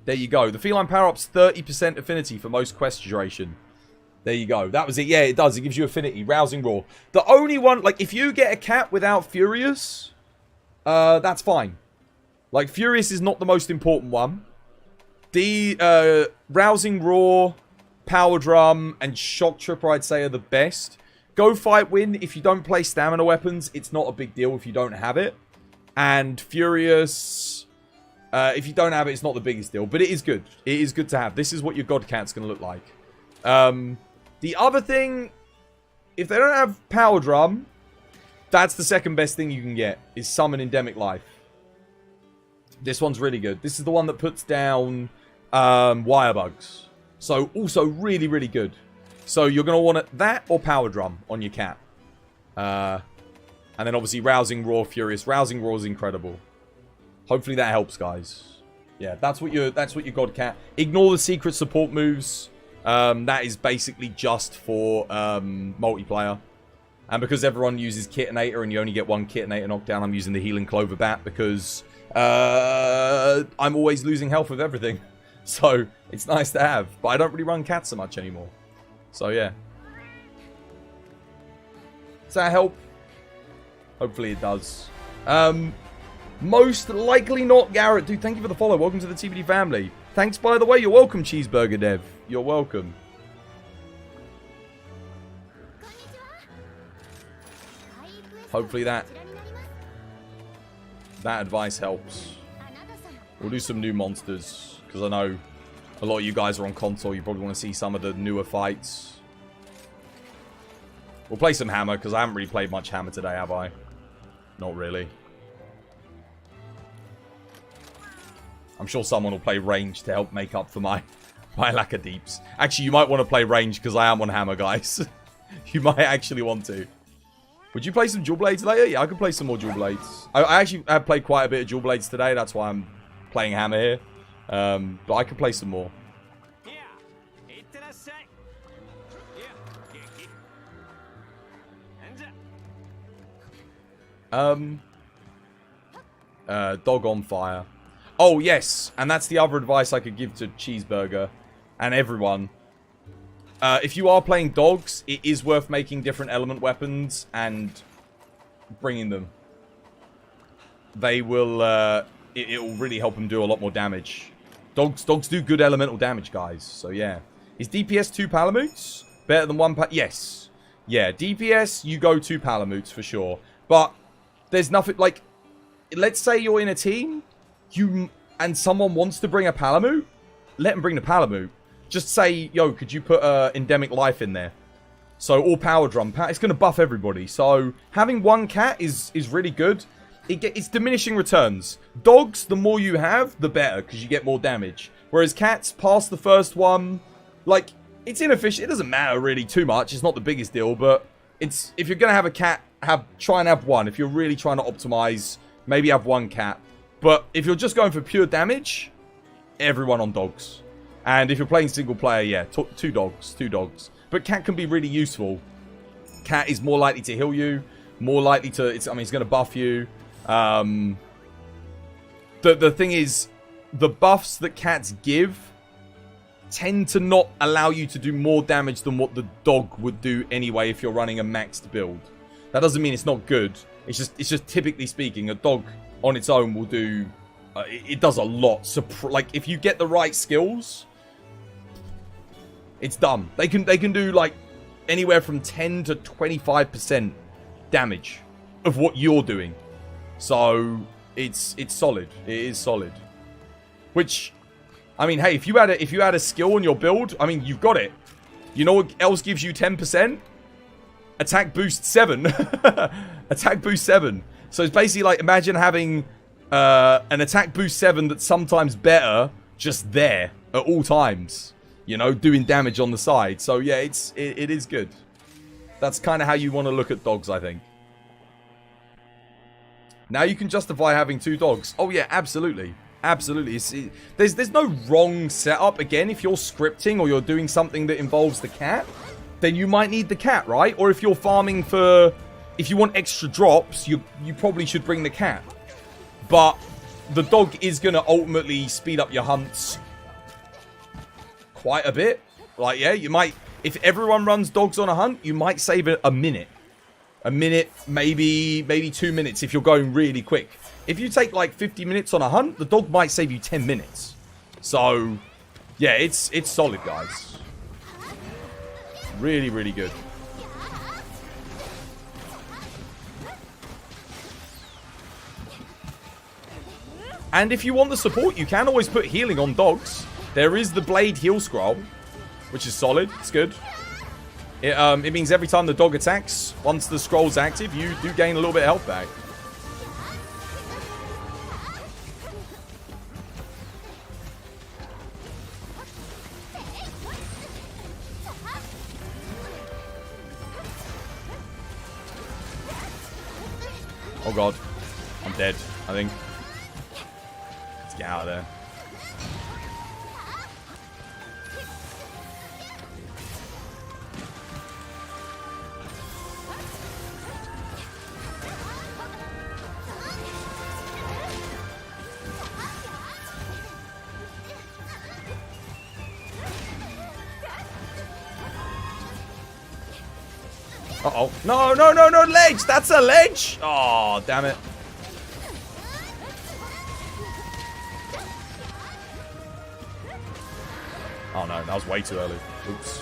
There you go. The feline power-up's 30% affinity for most quest duration. There you go. That was it. Yeah, it does. It gives you affinity. Rousing roar. The only one... Like, if you get a cat without Furious, that's fine. Like, Furious is not the most important one. The Rousing Roar, Power Drum, and Shock Tripper, I'd say, are the best. Go Fight Win. If you don't play stamina weapons, it's not a big deal if you don't have it. And Furious, if you don't have it, it's not the biggest deal. But it is good. It is good to have. This is what your God Cat's going to look like. The other thing, if they don't have Power Drum, that's the second best thing you can get, is Summon Endemic Life. This one's really good. This is the one that puts down wire bugs. So, also really, really good. So, you're going to want that or Power Drum on your cat. And then, obviously, Rousing Roar, Furious. Rousing Roar is incredible. Hopefully that helps, guys. Yeah, that's what your God Cat. Ignore the secret support moves. That is basically just for multiplayer. And because everyone uses Kitinator and you only get one Kitinator knockdown, I'm using the Healing Clover Bat because I'm always losing health with everything. So, it's nice to have. But I don't really run cats so much anymore. So, yeah. Does that help? Hopefully it does. Most likely not, Garrett. Dude, thank you for the follow. Welcome to the TBD family. Thanks, by the way. You're welcome, Cheeseburger Dev. You're welcome. Hopefully that advice helps. We'll do some new monsters, because I know a lot of you guys are on console. You probably want to see some of the newer fights. We'll play some Hammer, because I haven't really played much Hammer today, have I? Not really. I'm sure someone will play range to help make up for my lack of deeps. Actually, you might want to play range, because I am on Hammer, guys. You might actually want to. Would you play some Dual Blades later? Yeah, I could play some more Dual Blades. I actually have played quite a bit of Dual Blades today. That's why I'm playing Hammer here. But I could play some more. Dog on fire. Oh, yes. And that's the other advice I could give to Cheeseburger and everyone. If you are playing dogs, it is worth making different element weapons and bringing them. They will, it will really help them do a lot more damage. Dogs do good elemental damage, guys. So, yeah. Is DPS 2 Palamutes better than 1 Yes. Yeah, DPS, you go 2 Palamutes for sure. But there's nothing, like, let's say you're in a team, and someone wants to bring a Palamute, let them bring the Palamute. Just say, yo, could you put Endemic Life in there? So, or Power Drum. It's going to buff everybody. So, having one cat is really good. It's diminishing returns. Dogs, the more you have, the better, because you get more damage. Whereas cats, past the first one, like, it's inefficient. It doesn't matter really too much. It's not the biggest deal, but if you're going to have a cat try and have one. If you're really trying to optimize, maybe have one cat. But if you're just going for pure damage, everyone on dogs. And if you're playing single player, yeah, two dogs. But cat can be really useful. Cat is more likely to heal you, more likely to, it's going to buff you. The thing is, the buffs that cats give tend to not allow you to do more damage than what the dog would do anyway if you're running a maxed build. That doesn't mean it's not good. It's just typically speaking, a dog on its own will do, it does a lot. Like, if you get the right skills, it's dumb. They can do like anywhere from 10 to 25% damage of what you're doing. So it's solid. It is solid. Which, I mean, hey, if you had a skill in your build, I mean, you've got it. You know what else gives you 10%? Attack boost 7. Attack boost 7. So it's basically like, imagine having an attack boost 7 that's sometimes better just there at all times. You know, doing damage on the side. So yeah, it is good. That's kind of how you want to look at dogs, I think. Now you can justify having 2 dogs. Oh yeah, absolutely. Absolutely. There's no wrong setup. Again, if you're scripting or you're doing something that involves the cat, then you might need the cat, right? Or if you're farming for... If you want extra drops, you probably should bring the cat. But the dog is going to ultimately speed up your hunts quite a bit. Like, yeah, you might... If everyone runs dogs on a hunt, you might save a minute. A minute, maybe 2 minutes if you're going really quick. If you take like 50 minutes on a hunt, the dog might save you 10 minutes. So, yeah, it's solid, guys. Really, really good. And if you want the support, you can always put healing on dogs. There is the Blade heal scroll, which is solid. It's good. It means every time the dog attacks, once the scroll's active, you do gain a little bit of health back. Oh god. I'm dead, I think. Let's get out of there. Uh-oh. No, no, no, no, ledge! That's a ledge! Oh, damn it. Oh, no. That was way too early. Oops.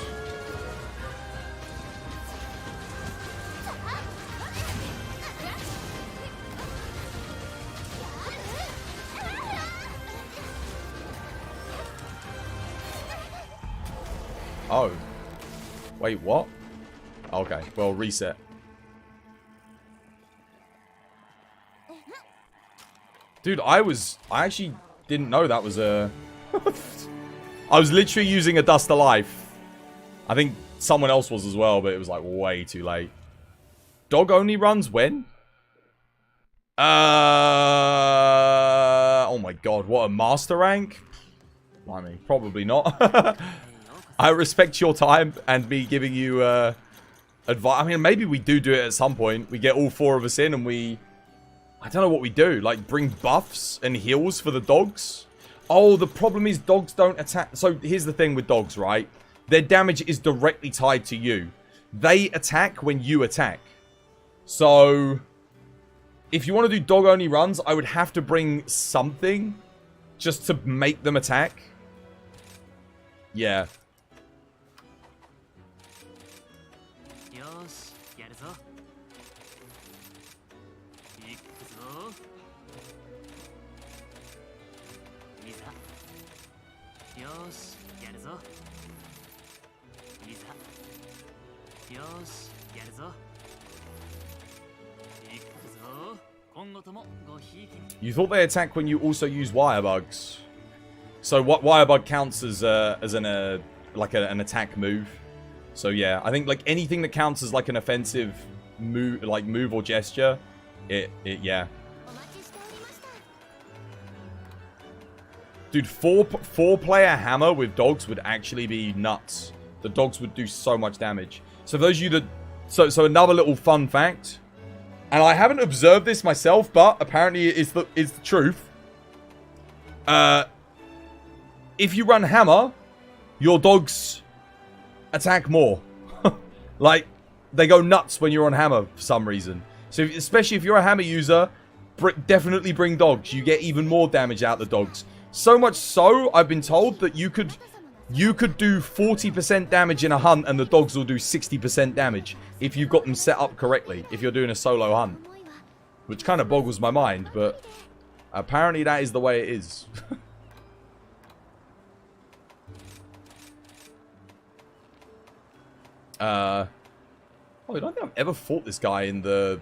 Oh. Wait, what? Okay, well, reset. Dude, I actually didn't know that was a... I was literally using a Dust of Life. I think someone else was as well, but it was like way too late. Dog only runs when? Oh my god, what a master rank? I mean, probably not. I respect your time and me giving you advice. I mean, maybe we do it at some point. We get all 4 of us in and we... I don't know what we do. Like, bring buffs and heals for the dogs? Oh, the problem is dogs don't attack. So, here's the thing with dogs, right? Their damage is directly tied to you. They attack when you attack. So, if you want to do dog-only runs, I would have to bring something just to make them attack. Yeah. You thought they attack when you also use wire bugs. So what wire bug counts as an attack move. So yeah, I think like anything that counts as like an offensive move or gesture, yeah. Dude, four-player hammer with dogs would actually be nuts. The dogs would do so much damage. So for those of you that... So another little fun fact. And I haven't observed this myself, but apparently it's the truth. If you run hammer, your dogs attack more. Like, they go nuts when you're on hammer for some reason. So especially if you're a hammer user, definitely bring dogs. You get even more damage out the dogs. So much so, I've been told that you could do 40% damage in a hunt and the dogs will do 60% damage if you've got them set up correctly, if you're doing a solo hunt. Which kind of boggles my mind, but apparently that is the way it is. Oh, I don't think I've ever fought this guy in the...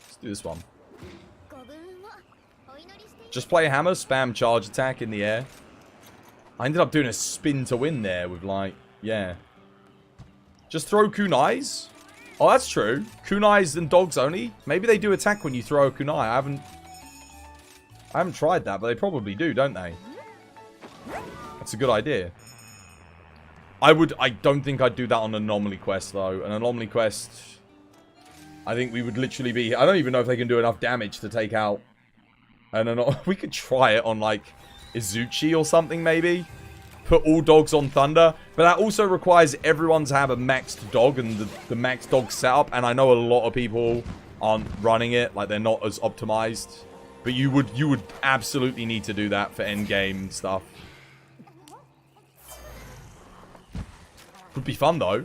Let's do this one. Just play hammer, spam charge attack in the air. I ended up doing a spin to win there with like, yeah. Just throw kunais. Oh, that's true. Kunais and dogs only. Maybe they do attack when you throw a kunai. I haven't tried that, but they probably do, don't they? That's a good idea. I don't think I'd do that on an anomaly quest though. An anomaly quest, I think we would literally be... I don't even know if they can do enough damage to take out... we could try it on like Izuchi or something maybe. Put all dogs on Thunder. But that also requires everyone to have a maxed dog and the maxed dog setup. And I know a lot of people aren't running it. Like they're not as optimized. But you would absolutely need to do that for endgame stuff. Would be fun though.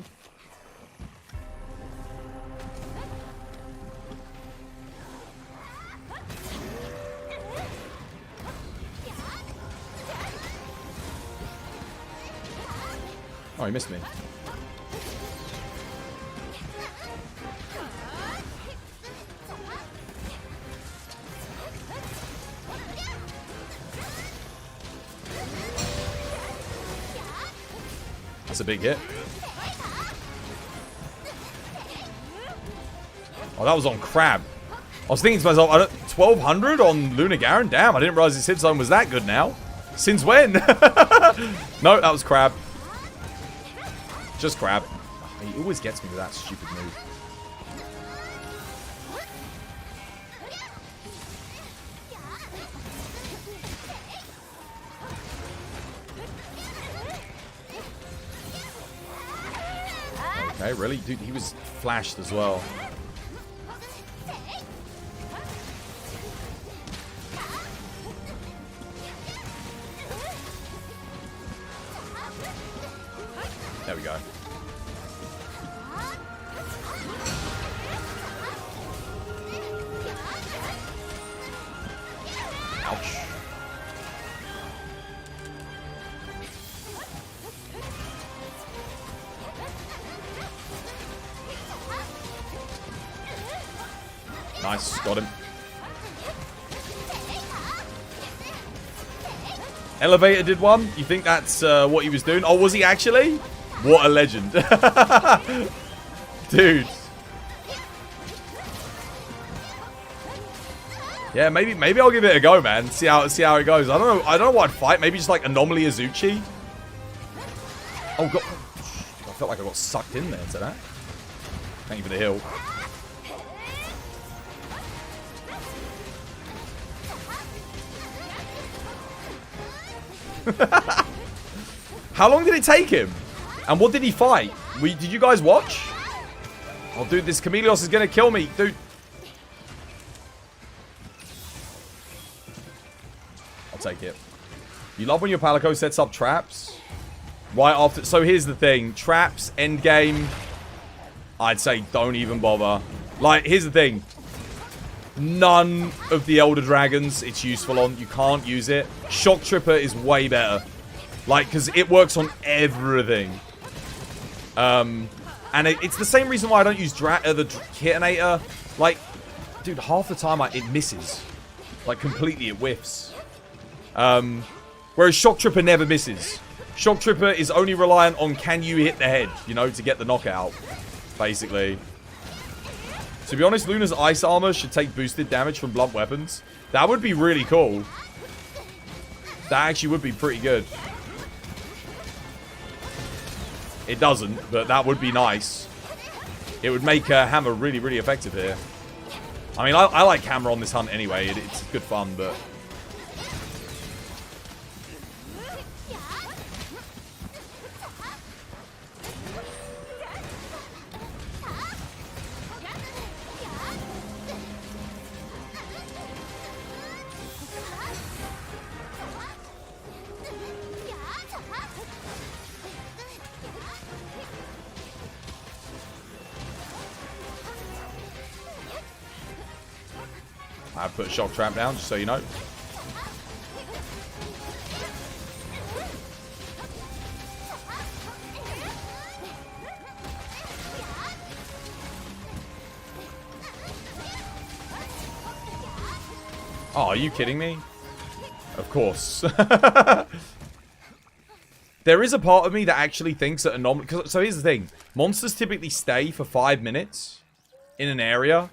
Oh, he missed me. That's a big hit. Oh, that was on Crab. I was thinking to myself, 1200 on Lunar Garen? Damn, I didn't realize his hit zone was that good now. Since when? No, that was Crab. Just Crab. Oh, he always gets me with that stupid move. Okay, really? Dude, he was flashed as well. There we go. Ouch. Nice, got him. Elevator did one? You think that's what he was doing? Oh, was he actually? What a legend. Dude. Yeah, maybe I'll give it a go, man. See how it goes. I don't know what I'd fight. Maybe just like Anomaly Izuchi. Oh god. I felt like I got sucked in there to that. Thank you for the heal. How long did it take him? And what did he fight? Did you guys watch? Oh, dude, this Chameleos is gonna kill me, dude. I'll take it. You love when your Palico sets up traps? Right after... So here's the thing. Traps, endgame. I'd say don't even bother. Like, here's the thing. None of the Elder Dragons it's useful on. You can't use it. Shock Tripper is way better. Like, because it works on everything. And it's the same reason why I don't use the Kitinator. Like, dude, half the time it misses. Like, completely it whiffs. Whereas Shock Tripper never misses. Shock Tripper is only reliant on can you hit the head, you know, to get the knockout. Basically. To be honest, Luna's ice armor should take boosted damage from blunt weapons. That would be really cool. That actually would be pretty good. It doesn't, but that would be nice. It would make Hammer really, really effective here. I mean, I like Hammer on this hunt anyway. It's good fun, but... I've put a shock trap down, just so you know. Oh, are you kidding me? Of course. There is a part of me that actually thinks that so here's the thing. Monsters typically stay for 5 minutes in an area.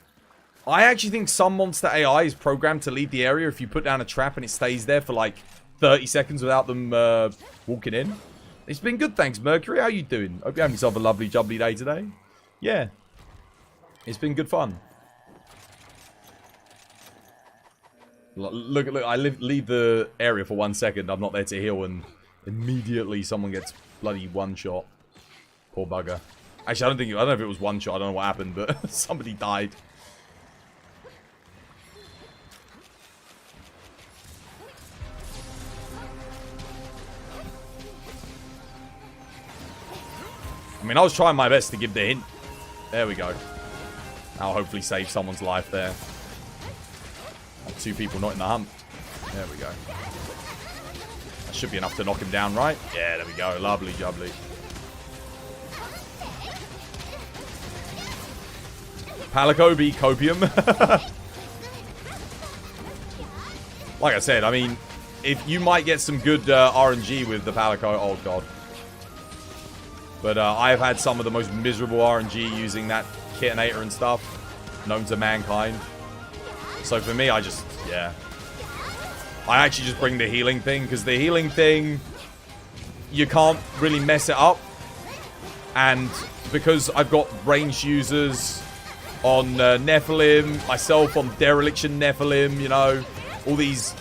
I actually think some monster AI is programmed to leave the area if you put down a trap and it stays there for like 30 seconds without them walking in. It's been good, thanks, Mercury. How you doing? Hope you're having yourself a lovely, jubbly day today. Yeah. It's been good fun. Look, I leave the area for 1 second. I'm not there to heal and immediately someone gets bloody one shot. Poor bugger. Actually, I don't know if it was one shot. I don't know what happened, but somebody died. I mean, I was trying my best to give the hint. There we go. I'll hopefully save someone's life there. 2 people not in the hunt. There we go. That should be enough to knock him down, right? Yeah, there we go. Lovely jubbly. Palico beat Copium. Like I said, I mean, if you might get some good RNG with the Palico. Oh, God. But I've had some of the most miserable RNG using that Kitinator and stuff known to mankind. So for me, yeah. I actually just bring the healing thing, because the healing thing, you can't really mess it up. And because I've got ranged users on Nephilim, myself on Dereliction Nephilim, you know, all these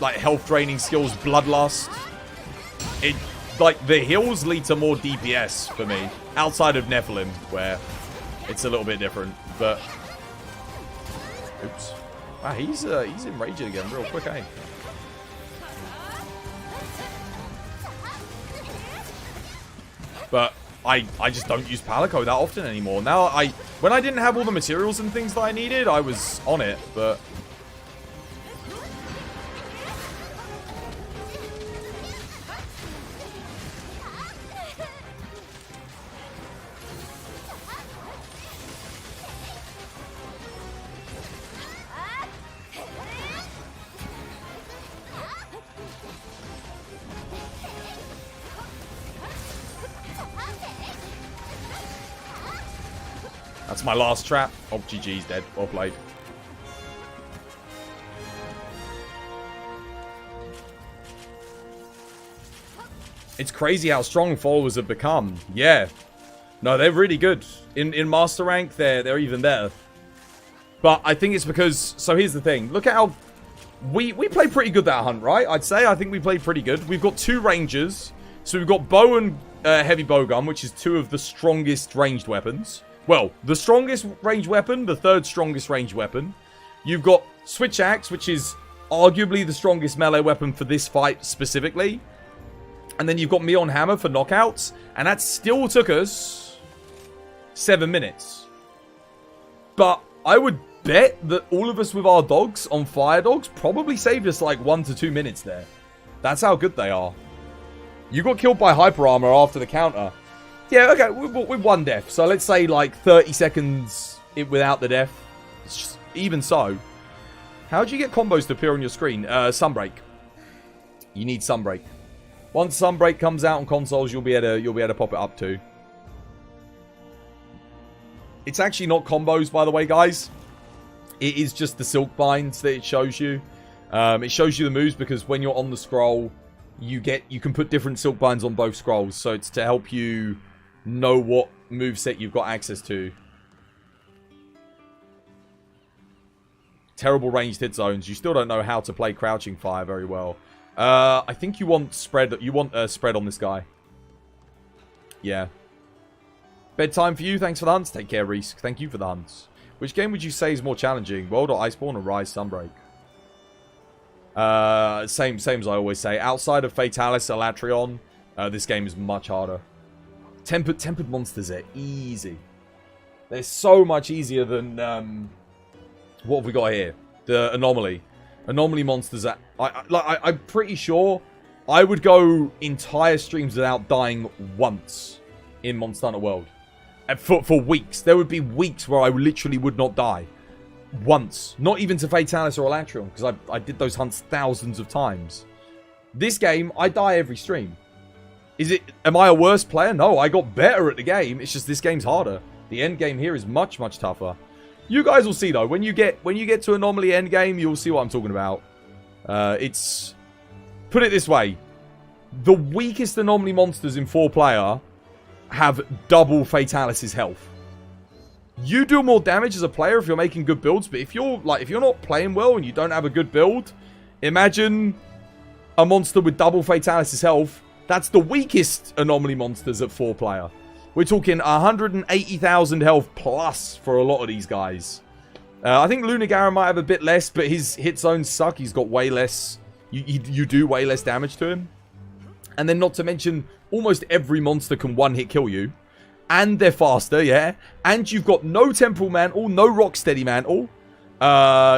like health draining skills, Bloodlust, like, the heals lead to more DPS for me. Outside of Nephilim, where it's a little bit different. But... Oops. Wow, he's enraging again real quick, eh? But I just don't use Palico that often anymore. Now, when I didn't have all the materials and things that I needed, I was on it, but... That's my last trap. Oh, GG's dead. Well played. It's crazy how strong followers have become. Yeah. No, they're really good. In Master Rank, they're even better. But I think it's because... So here's the thing. Look at how... We played pretty good that hunt, right? I'd say. I think we played pretty good. We've got 2 rangers. So we've got bow and heavy bowgun, which is 2 of the strongest ranged weapons. Well, the strongest ranged weapon, the 3rd strongest ranged weapon. You've got Switch Axe, which is arguably the strongest melee weapon for this fight specifically. And then you've got Mion Hammer for knockouts. And that still took us 7 minutes. But I would bet that all of us with our dogs on Fire Dogs probably saved us like 1 to 2 minutes there. That's how good they are. You got killed by Hyper Armor after the counter. Yeah, okay, with 1 death. So let's say like 30 seconds without the death. It's just, even so. How do you get combos to appear on your screen? Sunbreak. You need Sunbreak. Once Sunbreak comes out on consoles, you'll be able to pop it up too. It's actually not combos, by the way, guys. It is just the silk binds that it shows you. It shows you the moves because when you're on the scroll, you can put different silk binds on both scrolls. So it's to help you know what moveset you've got access to. Terrible ranged hit zones. You still don't know how to play crouching fire very well. I think you want spread. You want a spread on this guy. Yeah. Bedtime for you. Thanks for the hunts. Take care, Reese. Thank you for the hunts. Which game would you say is more challenging? World or Iceborne or Rise Sunbreak? Same as I always say. Outside of Fatalis, Elatrion, this game is much harder. Tempered monsters are easy. They're so much easier than what have we got here? The anomaly. Anomaly monsters are... I'm pretty sure I would go entire streams without dying once in Monster Hunter World. For weeks. There would be weeks where I literally would not die. Once. Not even to Fatalis or Elatrion, because I did those hunts thousands of times. This game, I die every stream. Am I a worse player? No, I got better at the game. It's just this game's harder. The end game here is much, much tougher. You guys will see though. When you get to Anomaly end game, you'll see what I'm talking about. It's... Put it this way. The weakest Anomaly monsters in 4-player have double Fatalis' health. You do more damage as a player if you're making good builds, but if you're not playing well and you don't have a good build, imagine a monster with double Fatalis' health. That's the weakest Anomaly monsters at 4-player. We're talking 180,000 health plus for a lot of these guys. I think Lunagaron might have a bit less, but his hit zones suck. He's got way less... You do way less damage to him. And then not to mention, almost every monster can one-hit kill you. And they're faster, yeah. And you've got no Temporal Mantle, no Rocksteady Mantle.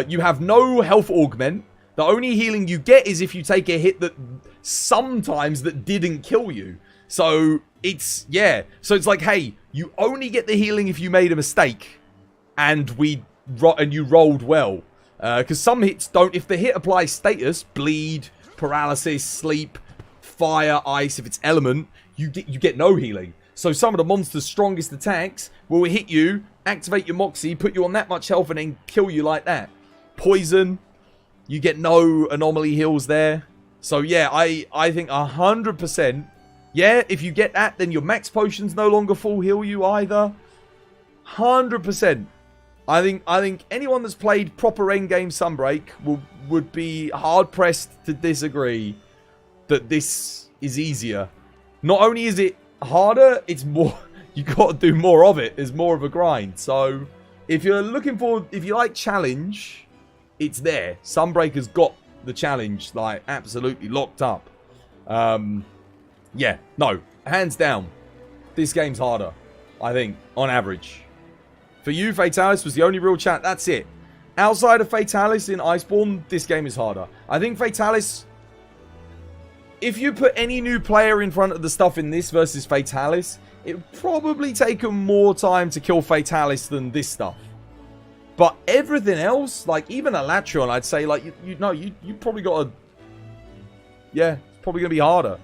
You have no health augment. The only healing you get is if you take a hit that sometimes that didn't kill you. So it's, yeah. So it's like, hey, you only get the healing if you made a mistake. And you rolled well. Because some hits don't, if the hit applies status, bleed, paralysis, sleep, fire, ice, if it's element, you get no healing. So some of the monster's strongest attacks will hit you, activate your Moxie, put you on that much health, and then kill you like that. Poison, you get no anomaly heals there. So yeah, I think 100%. Yeah, if you get that, then your max potions no longer full heal you either. 100%. I think anyone that's played proper endgame Sunbreak would be hard pressed to disagree that this is easier. Not only is it harder, it's more, you got to do more of it. There's more of a grind. So if you're looking for, if you like challenge, it's there. Sunbreak has got the challenge like absolutely locked up. Yeah, no, hands down, this game's harder, I think, on average. For you, Fatalis was the only real challenge. That's it. Outside of Fatalis in Iceborne, this game is harder. I think Fatalis, if you put any new player in front of the stuff in this versus Fatalis, it would probably take them more time to kill Fatalis than this stuff. But everything else, like even Elatrion, I'd say, like, you probably got to... Yeah, it's probably going to be harder.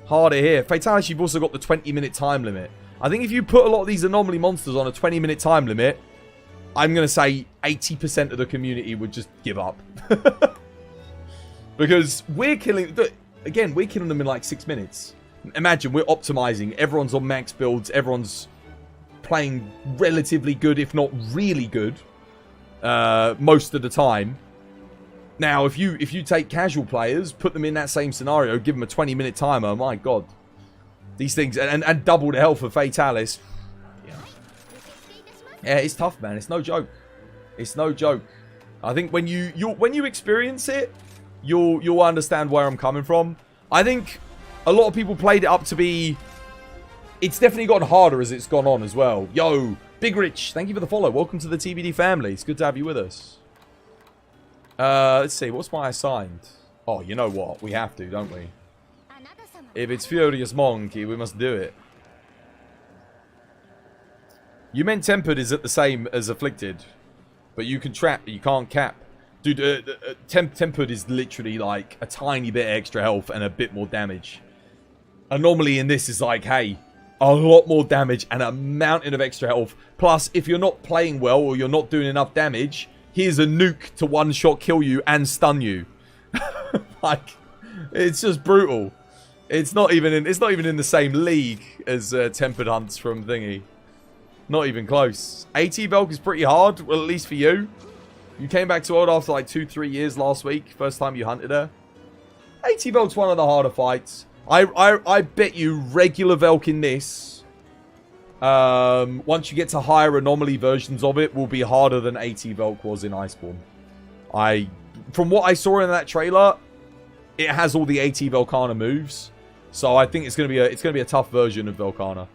Harder here. Fatalis, you've also got the 20-minute time limit. I think if you put a lot of these anomaly monsters on a 20-minute time limit, I'm going to say 80% of the community would just give up. Because we're killing... Again, we're killing them in like 6 minutes. Imagine, we're optimizing. Everyone's on max builds. Everyone's playing relatively good, if not really good, most of the time. Now, if you take casual players, put them in that same scenario, give them a 20-minute timer, my god. These things, and double the health of Fatalis. Yeah, it's tough, man. It's no joke. It's no joke. I think when you experience it, you'll understand where I'm coming from. I think a lot of people played it up to be... It's definitely gotten harder as it's gone on as well. Yo, Big Rich, thank you for the follow. Welcome to the TBD family. It's good to have you with us. Let's see. What's my assigned? Oh, you know what? We have to, don't we? If it's Furious Monkey, we must do it. You meant Tempered is at the same as Afflicted. But you can trap, but you can't cap. Dude, Tempered is literally like a tiny bit extra health and a bit more damage. Anomaly in this is like, hey, a lot more damage and a mountain of extra health. Plus, if you're not playing well or you're not doing enough damage, here's a nuke to one-shot kill you and stun you. Like, it's just brutal. It's not even in the same league as Tempered Hunts from Thingy. Not even close. AT Belk is pretty hard, well, at least for you. You came back to World after like 2-3 years last week. First time you hunted her. AT Velk's one of the harder fights. I bet you regular Velk in this, once you get to higher anomaly versions of it, will be harder than AT Velk was in Iceborne. From what I saw in that trailer, it has all the AT Velkana moves. So I think it's gonna be a tough version of Velkana.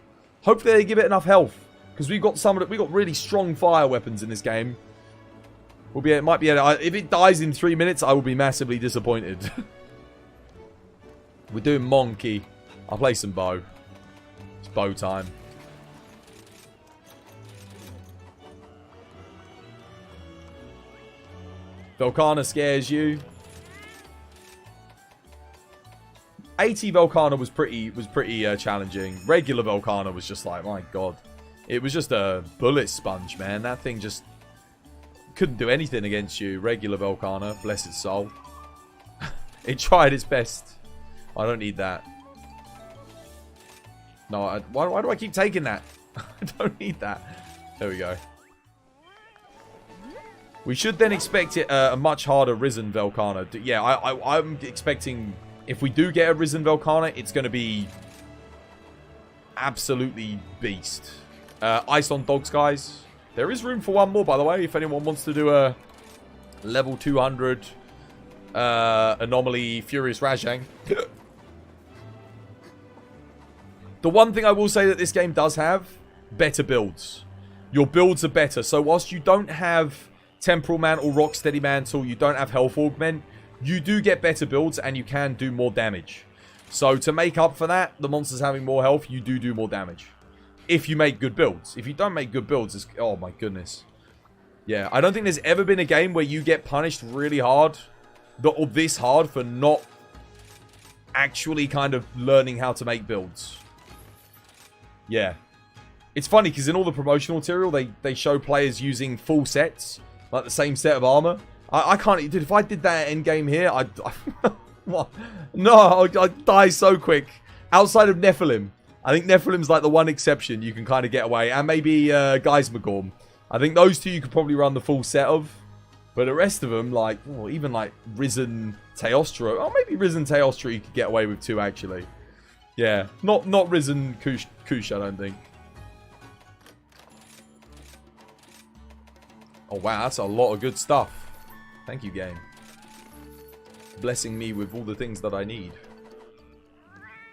Hopefully they give it enough health, because we got really strong fire weapons in this game. If it dies in 3 minutes, I will be massively disappointed. We're doing Monkey. I'll play some bow. It's bow time. Velkana scares you. AT Velkana was pretty challenging. Regular Velkana was just like, my god. It was just a bullet sponge, man. That thing just couldn't do anything against you. Regular Velkana, bless its soul. It tried its best. I don't need that. No, why do I keep taking that? I don't need that. There we go. We should then expect it a much harder Risen Velkana. Yeah, I'm expecting, if we do get a Risen Velkana, it's going to be absolutely beast. Ice on Dogs, guys. There is room for one more, by the way, if anyone wants to do a level 200 Anomaly Furious Rajang. The one thing I will say that this game does have, better builds. Your builds are better. So whilst you don't have Temporal Mantle, Rocksteady Mantle, you don't have Health Augment, you do get better builds and you can do more damage. So to make up for that, the monsters having more health, you do more damage. If you make good builds. If you don't make good builds, it's, oh my goodness. Yeah, I don't think there's ever been a game where you get punished really hard, or this hard, for not actually kind of learning how to make builds. Yeah. It's funny, because in all the promotional material, they show players using full sets, like the same set of armor. I can't... Dude, if I did that at endgame here, I'd... No, I'd die so quick. Outside of Nephilim. I think Nephilim's like the one exception you can kind of get away. And maybe Geismagorm. I think those two you could probably run the full set of. But the rest of them, like... Oh, even like Risen Teostra. Oh, maybe Risen Teostra you could get away with too, actually. Yeah. Not Risen Kush, I don't think. Oh, wow. That's a lot of good stuff. Thank you, game. Blessing me with all the things that I need.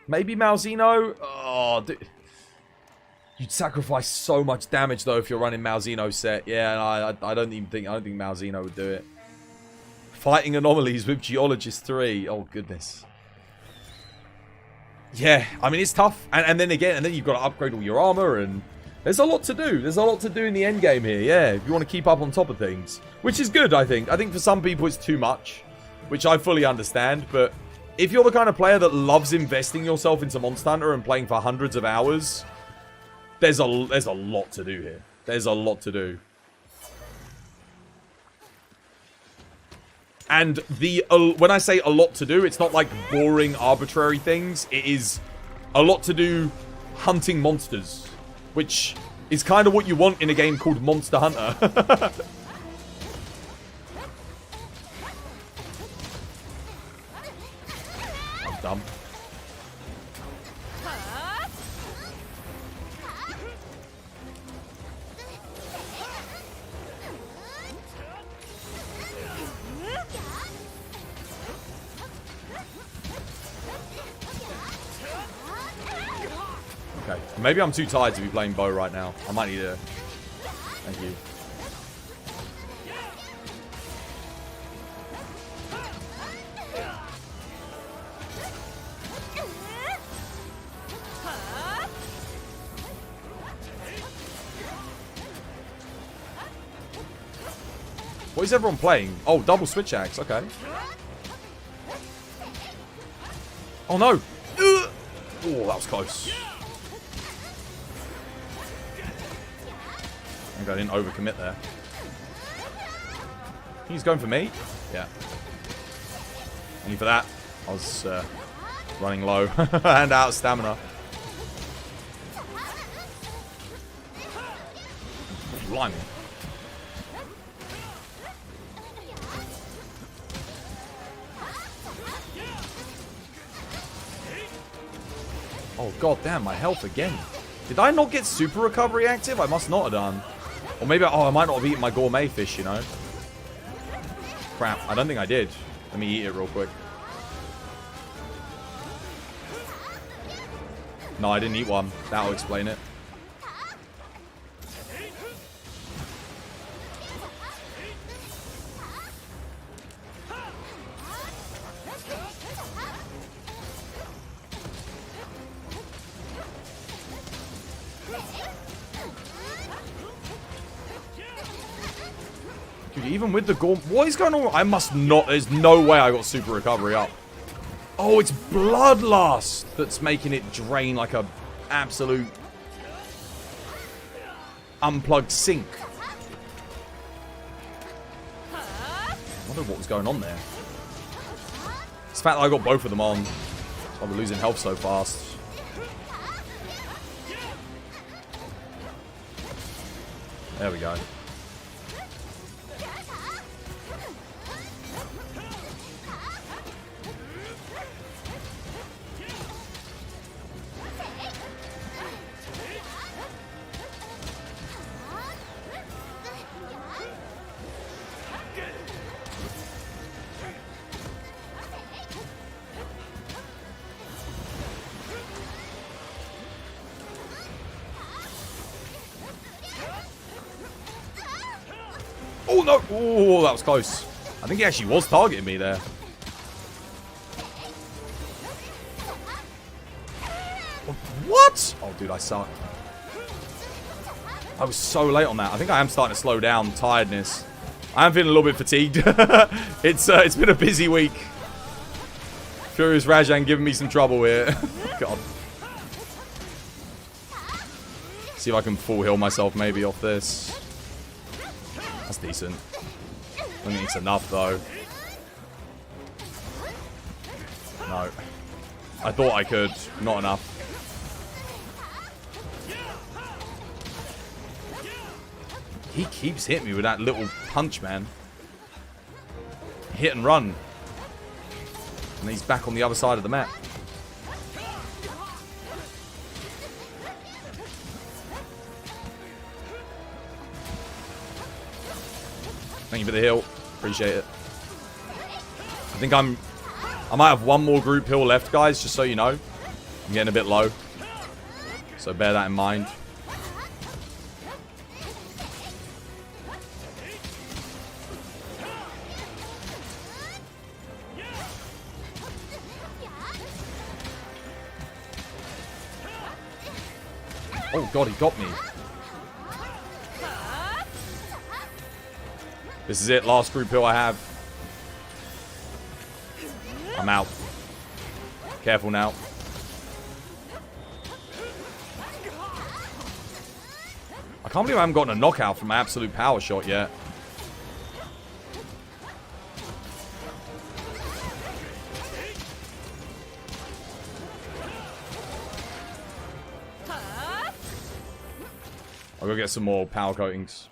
Maybe Malzeno? Oh, dude. You'd sacrifice so much damage, though, if you're running Malzeno set. Yeah, I don't think Malzeno would do it. Fighting anomalies with Geologist 3. Oh, goodness. Yeah, I mean, it's tough. And then you've got to upgrade all your armor, and there's a lot to do. There's a lot to do in the end game here, yeah, if you want to keep up on top of things. Which is good, I think. I think for some people it's too much, which I fully understand, but if you're the kind of player that loves investing yourself into Monster Hunter and playing for hundreds of hours, there's a lot to do here. There's a lot to do. And when I say a lot to do, it's not like boring, arbitrary things. It is a lot to do hunting monsters, which is kind of what you want in a game called Monster Hunter. I'm dumb. Okay, maybe I'm too tired to be playing bow right now. I might need a... Thank you. What is everyone playing? Oh, double switch axe. Okay. Oh, no. Oh, that was close. think I didn't overcommit there. He's going for me? Yeah. Only for that, I was running low and out of stamina. Blimey. Oh god damn, my health again. Did I not get super recovery active? I must not have done. Or maybe, I might not have eaten my gourmet fish, you know. Crap, I don't think I did. Let me eat it real quick. No, I didn't eat one. That'll explain it. Dude, even with the gore... What is going on? I must not... There's no way I got super recovery up. Oh, it's Bloodlust that's making it drain like a absolute unplugged sink. I wonder what was going on there. It's the fact that I got both of them on. I'm losing health so fast. There we go. Oh no! Oh, that was close. I think he actually was targeting me there. What? Oh, dude, I suck. I was so late on that. I think I am starting to slow down. Tiredness. I am feeling a little bit fatigued. It's been a busy week. Furious Rajan giving me some trouble here. God. See if I can full heal myself maybe off this. That's decent. I don't think it's enough though. No. I thought I could. Not enough. He keeps hitting me with that little punch, man. Hit and run. And he's back on the other side of the map. Thank you for the heal. Appreciate it. I think I might have one more group heal left, guys, just so you know. I'm getting a bit low. So bear that in mind. Oh god, he got me. This is it, last group heal I have. I'm out. Careful now. I can't believe I haven't gotten a knockout from my absolute power shot yet. I'll go get some more power coatings.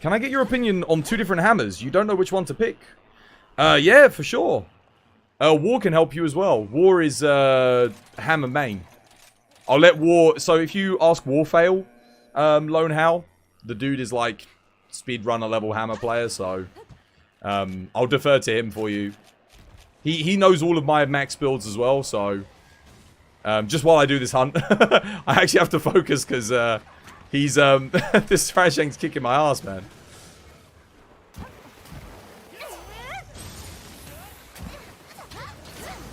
Can I get your opinion on two different hammers? You don't know which one to pick. Yeah, for sure. War can help you as well. War is hammer main. I'll let War... So if you ask Warfail, Lone Howl, the dude is like speedrunner level hammer player, so I'll defer to him for you. He knows all of my max builds as well, so just while I do this hunt, I actually have to focus because he's this Thrashang's kicking my ass, man.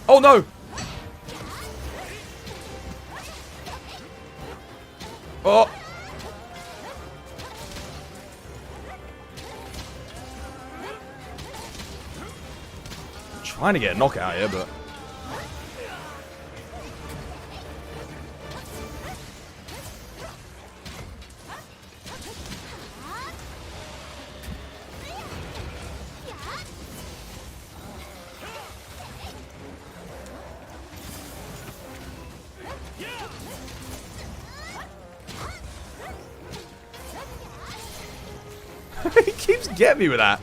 Oh no! Oh! I'm trying to get a knockout here, but He keeps getting me with that.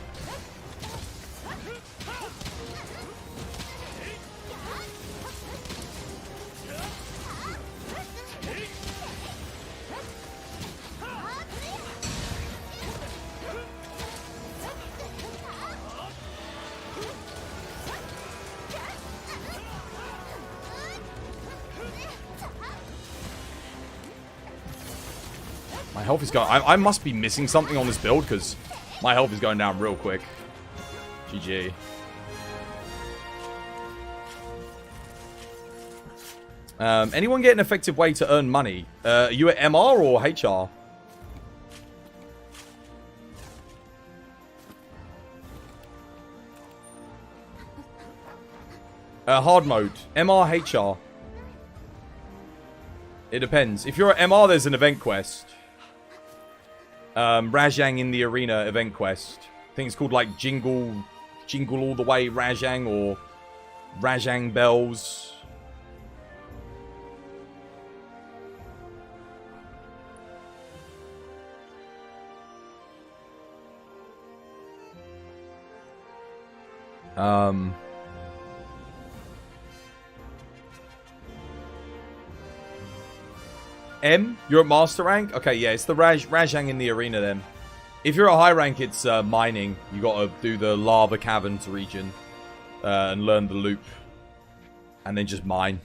My health is going... I must be missing something on this build, because my health is going down real quick. GG. Anyone get an effective way to earn money? Are you at MR or HR? Hard mode. MR, HR. It depends. If you're at MR, there's an event quest. Rajang in the arena event quest. I think it's called like Jingle All the Way Rajang or Rajang Bells. M, you're at master rank? Okay, yeah, it's the Rajang in the arena then. If you're at high rank, it's mining. You gotta do the lava caverns region and learn the loop. And then just mine.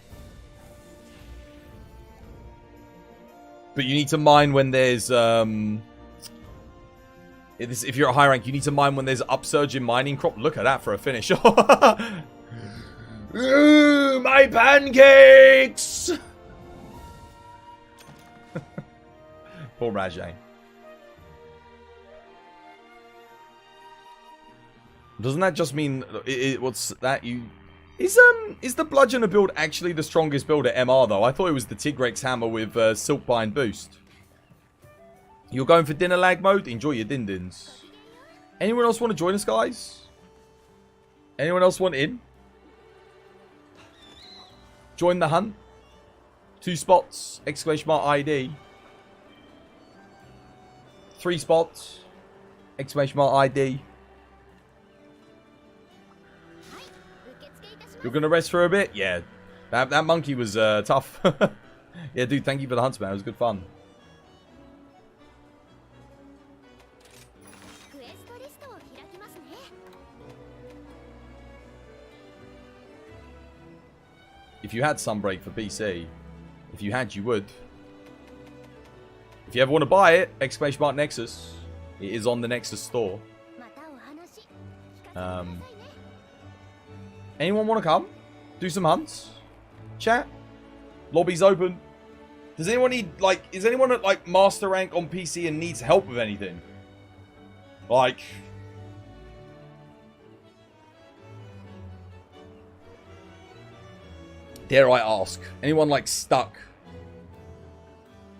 But you need to mine when there's... if you're at high rank, you need to mine when there's upsurge in mining crop. Look at that for a finish. Ooh, my pancakes! Poor Rajang. Doesn't that just mean... what's that? Is the Bludgeoner build actually the strongest build at MR, though? I thought it was the Tigrex hammer with Silkbind boost. You're going for dinner lag mode? Enjoy your din-dins. Anyone else want to join us, guys? Anyone else want in? Join the hunt? 2 spots, exclamation mark ID. 3 spots, exclamation mark ID. You're gonna rest for a bit? Yeah. That monkey was tough. Yeah, dude, thank you for the hunts, man. It was good fun. If you had Sunbreak for PC, if you had, you would. If you ever want to buy it, exclamation mark Nexus. It is on the Nexus store. Anyone want to come? Do some hunts? Chat? Lobby's open. Does anyone need, like, is anyone at, like, master rank on PC and needs help with anything? Like... Dare I ask? Anyone, like, stuck?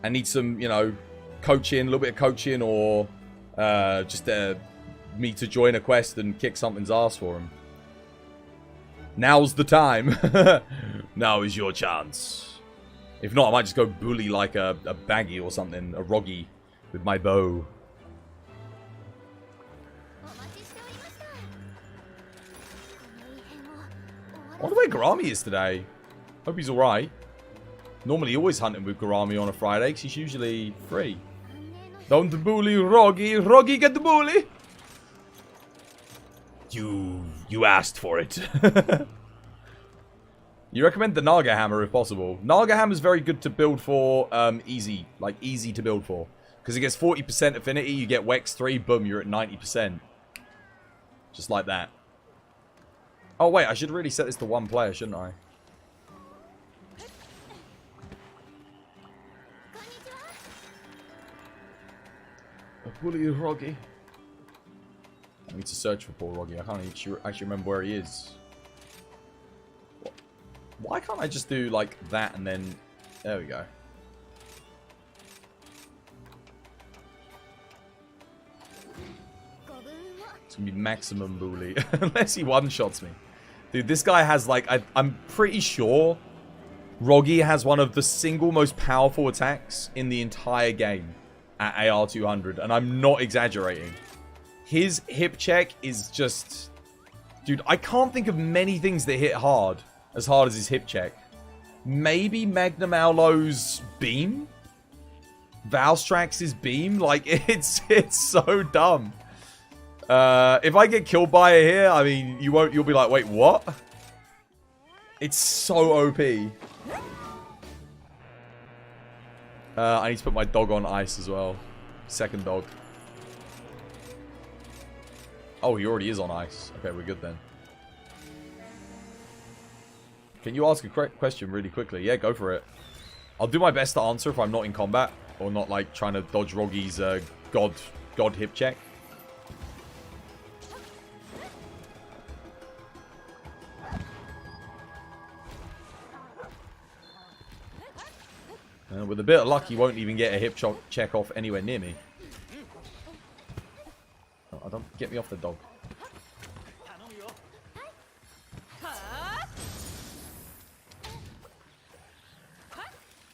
And needs some, you know, coaching, a little bit of coaching, or just me to join a quest and kick something's ass for him? Now's the time. Now is your chance. If not, I might just go bully like a baggy or something, a roggy, with my bow. I wonder where Garami is today. Hope he's alright. Normally always hunting with Garami on a Friday, because he's usually free. Don't bully Roggy. Roggy, get the bully. You asked for it. You recommend the Naga Hammer if possible. Naga Hammer is very good to build for easy. Like, easy to build for. Because it gets 40% affinity, you get Wex 3, boom, you're at 90%. Just like that. Oh, wait, I should really set this to 1 player, shouldn't I? Bully Roggy. I need to search for poor Roggy. I can't actually remember where he is. Why can't I just do like that and then... There we go. It's gonna be maximum bully. Unless he one-shots me. Dude, this guy has like... I'm pretty sure Roggy has one of the single most powerful attacks in the entire game at AR 200, and I'm not exaggerating. His hip check is just... Dude, I can't think of many things that hit hard as his hip check. Maybe Magnum Aulo's beam? Valstrax's beam? Like, it's so dumb. If I get killed by it here, I mean, you'll be like, wait, what? It's so OP. I need to put my dog on ice as well. Second dog. Oh, he already is on ice. Okay, we're good then. Can you ask a question really quickly? Yeah, go for it. I'll do my best to answer if I'm not in combat. Or not, like, trying to dodge Roggy's God hip check. With a bit of luck, he won't even get a hip check off anywhere near me. Oh, don't get me off the dog.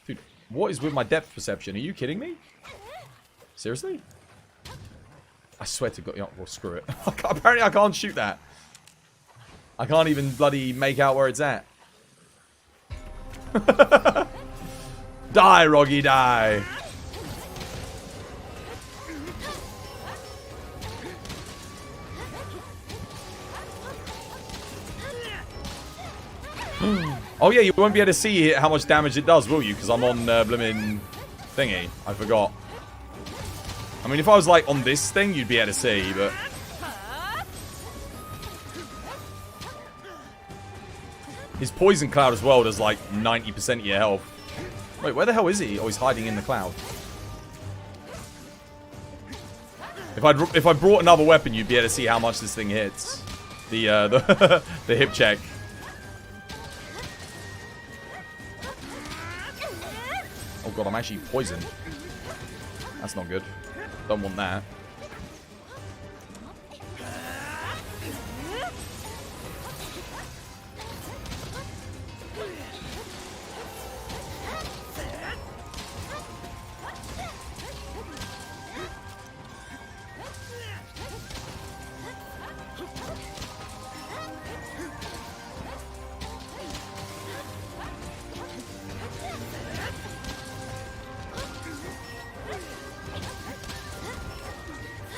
Dude, what is with my depth perception? Are you kidding me? Seriously? I swear to God. Oh, well, screw it. Apparently, I can't shoot that. I can't even bloody make out where it's at. Die, Roggy, die. Oh yeah, you won't be able to see how much damage it does, will you? Because I'm on blimmin' thingy. I forgot. I mean, if I was like on this thing, you'd be able to see, but... His poison cloud as well does like 90% of your health. Wait, where the hell is he? Oh, he's hiding in the cloud. If I brought another weapon, you'd be able to see how much this thing hits. The hip check. Oh god, I'm actually poisoned. That's not good. Don't want that.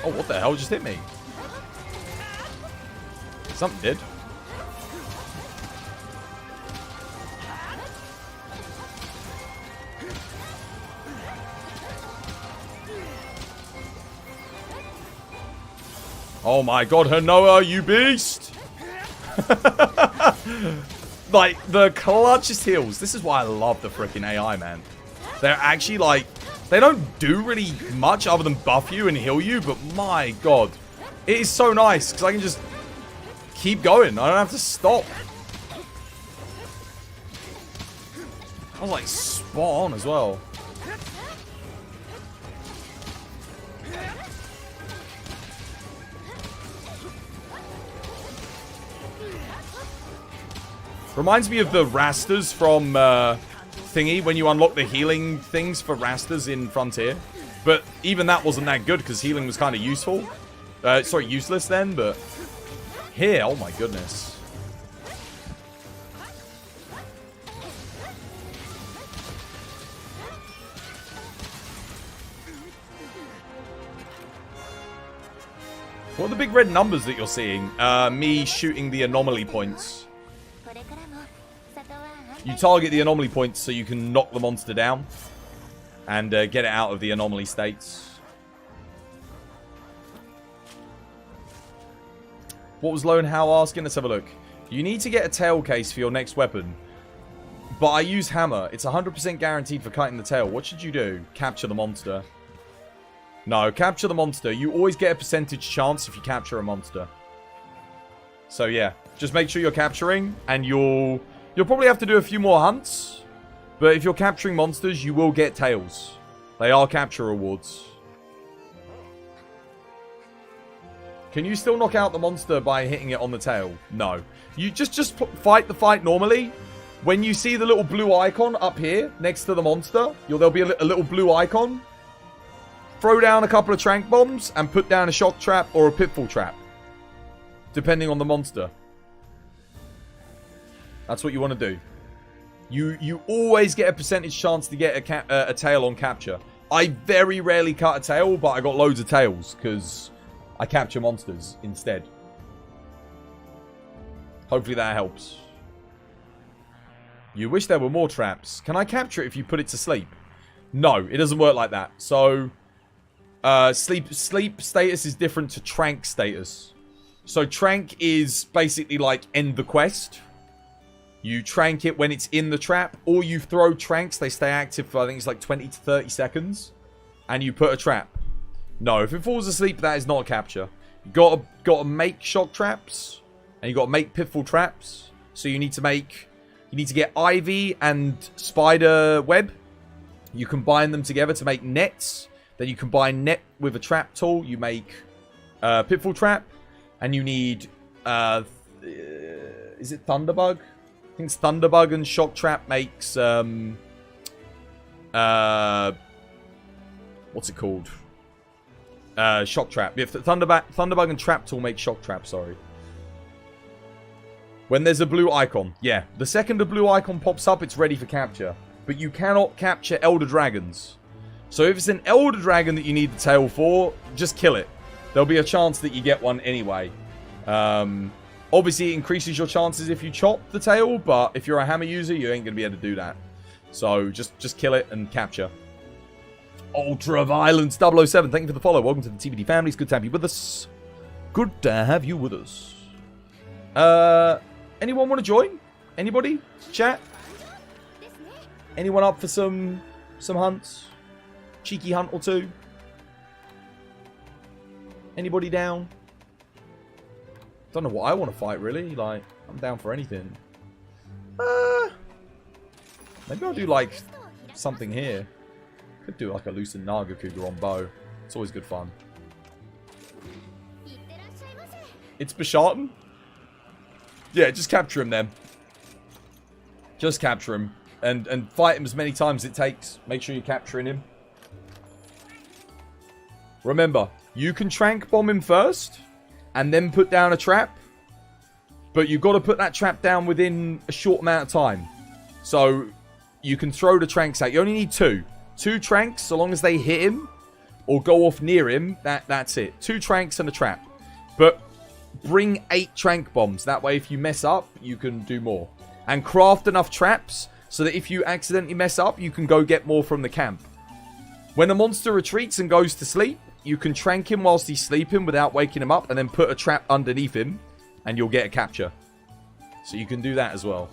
Oh, what the hell just hit me? Something did. Oh my god, Hanoa, you beast! Like, the clutchest heals. This is why I love the freaking AI, man. They're actually, like... They don't do really much other than buff you and heal you, but my god. It is so nice, because I can just keep going. I don't have to stop. I was like spot on as well. Reminds me of the Rastas from Thingy when you unlock the healing things for Rastas in Frontier. But even that wasn't that good because healing was kind of useful. Sorry, useless then, but here, oh my goodness. What are the big red numbers that you're seeing? Me shooting the anomaly points. You target the anomaly points so you can knock the monster down and get it out of the anomaly states. What was Lone How asking? Let's have a look. You need to get a tail case for your next weapon. But I use hammer. It's 100% guaranteed for cutting the tail. What should you do? Capture the monster. No, capture the monster. You always get a percentage chance if you capture a monster. So yeah, just make sure you're capturing and you'll probably have to do a few more hunts. But if you're capturing monsters, you will get tails. They are capture rewards. Can you still knock out the monster by hitting it on the tail? No. You just fight the fight normally. When you see the little blue icon up here next to the monster, there'll be a little blue icon. Throw down a couple of trank bombs and put down a shock trap or a pitfall trap, depending on the monster. That's what you want to do. You always get a percentage chance to get a tail on capture. I very rarely cut a tail, but I got loads of tails because I capture monsters instead. Hopefully that helps. You wish there were more traps. Can I capture it if you put it to sleep? No, it doesn't work like that. So, sleep status is different to trank status. So, trank is basically like end the quest. You trank it when it's in the trap, or you throw tranks. They stay active for, I think it's like 20 to 30 seconds. And you put a trap. No, if it falls asleep, that is not a capture. You gotta make shock traps. And you gotta make pitfall traps. So you need to get ivy and spider web. You combine them together to make nets. Then you combine net with a trap tool. You make pitfall trap. And you need, is it Thunderbug? I think it's Thunderbug and shock trap makes, what's it called? Shock trap. If Thunderbug and trap tool make shock trap, sorry. When there's a blue icon. Yeah. The second the blue icon pops up, it's ready for capture. But you cannot capture Elder Dragons. So if it's an Elder Dragon that you need the tail for, just kill it. There'll be a chance that you get one anyway. Obviously, it increases your chances if you chop the tail. But if you're a hammer user, you ain't going to be able to do that. So just kill it and capture. Ultra Violence 007. Thank you for the follow. Welcome to the TBD family. It's good to have you with us. Good to have you with us. Anyone want to join? Anybody? Chat? Anyone up for some hunts? Cheeky hunt or two? Anybody down? Don't know what I want to fight, really. Like, I'm down for anything. Maybe I'll do, like, something here. Could do, like, a Lucent Nagakuga on bow. It's always good fun. It's Bishartan? Yeah, just capture him then. Just capture him. And fight him as many times as it takes. Make sure you're capturing him. Remember, you can trank bomb him first. And then put down a trap. But you've got to put that trap down within a short amount of time. So, you can throw the tranks out. You only need 2. 2 tranks, so long as they hit him. Or go off near him. That's it. 2 tranks and a trap. But bring 8 trank bombs. That way, if you mess up, you can do more. And craft enough traps so that if you accidentally mess up, you can go get more from the camp. When a monster retreats and goes to sleep, you can trank him whilst he's sleeping without waking him up and then put a trap underneath him and you'll get a capture. So you can do that as well.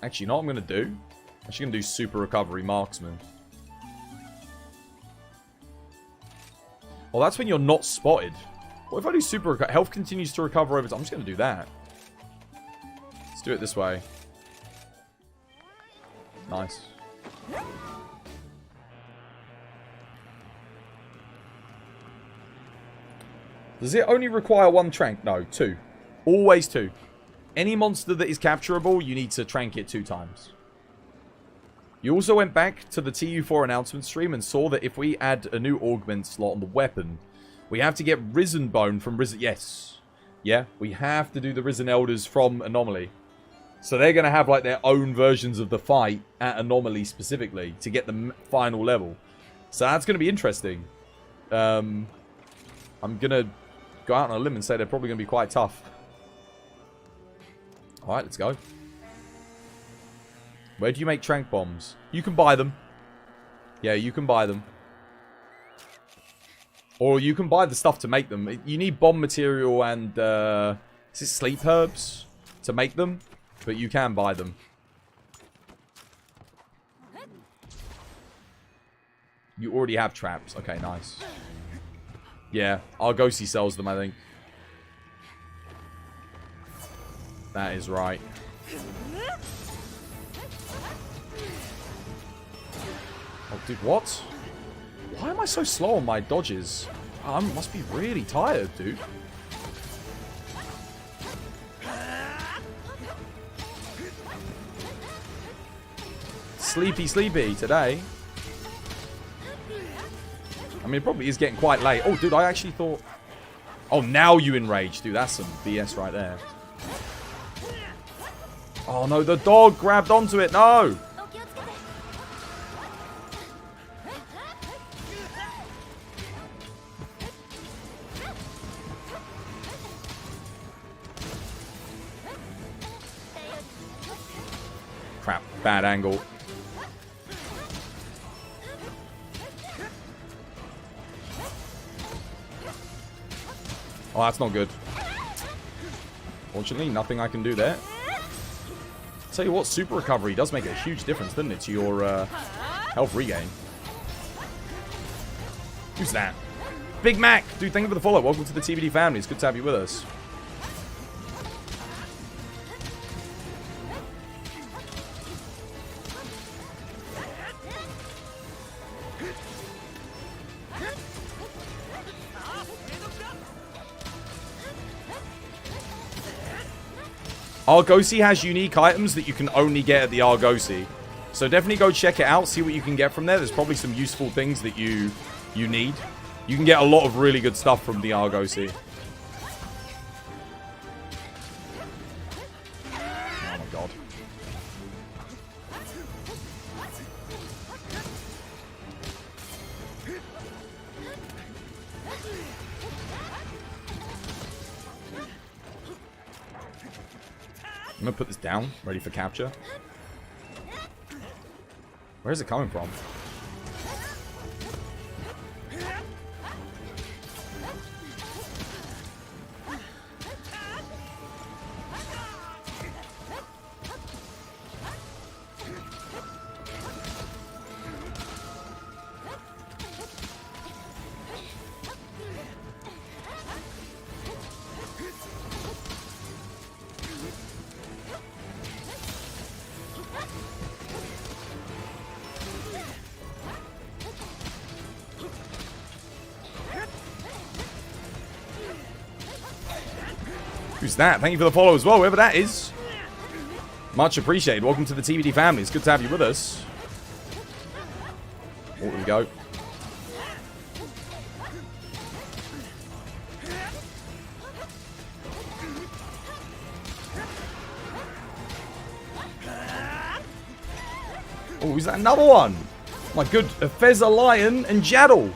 Actually, you know what I'm going to do? I'm actually going to do Super Recovery Marksman. Well, that's when you're not spotted. What if I do Super Recovery? Health continues to recover over time. I'm just going to do that. Let's do it this way. Nice. Does it only require 1 trank? No, 2. Always 2. Any monster that is capturable, you need to trank it 2 times. You also went back to the TU4 announcement stream and saw that if we add a new augment slot on the weapon, we have to get Risen Bone from Risen... Yes. Yeah, we have to do the Risen Elders from Anomaly. So they're going to have like their own versions of the fight at Anomaly specifically to get the final level. So that's going to be interesting. I'm going to go out on a limb and say they're probably going to be quite tough. Alright, let's go. Where do you make trank bombs? You can buy them. Yeah, you can buy them. Or you can buy the stuff to make them. You need bomb material and, is it sleep herbs to make them? But you can buy them. You already have traps. Okay, nice. Yeah, Argosy sells them, I think. That is right. Oh, dude, what? Why am I so slow on my dodges? I must be really tired, dude. sleepy today. I mean, it probably is getting quite late. Oh, dude, I actually thought... Oh, now you enrage. Dude, that's some BS right there. Oh, no, the dog grabbed onto it. No! Crap, bad angle. Oh, that's not good. Fortunately, nothing I can do there. Tell you what, super recovery does make a huge difference, doesn't it, to your health regain. Who's that? Big Mac! Dude, thank you for the follow. Welcome to the TBD family. It's good to have you with us. Argosy has unique items that you can only get at the Argosy. So definitely go check it out, see what you can get from there. There's probably some useful things that you need. You can get a lot of really good stuff from the Argosy. Oh my god. I'm gonna put this down, ready for capture. Where is it coming from? Who's that? Thank you for the follow as well, whoever that is. Much appreciated. Welcome to the TBD family. It's good to have you with us. Oh, here we go. Oh, is that another one? My good Fezza Lion and Jaddle.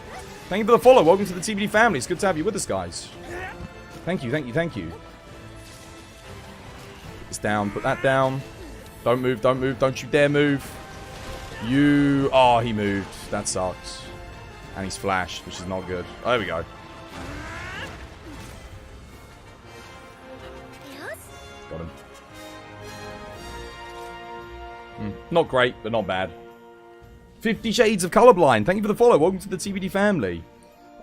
Thank you for the follow. Welcome to the TBD family. It's good to have you with us, guys. Thank you, thank you, thank you. It's down. Put that down. Don't move, don't move. Don't you dare move. You... Oh, he moved. That sucks. And he's flashed, which is not good. Oh, there we go. Got him. Not great, but not bad. 50 Shades of Colorblind. Thank you for the follow. Welcome to the TBD family.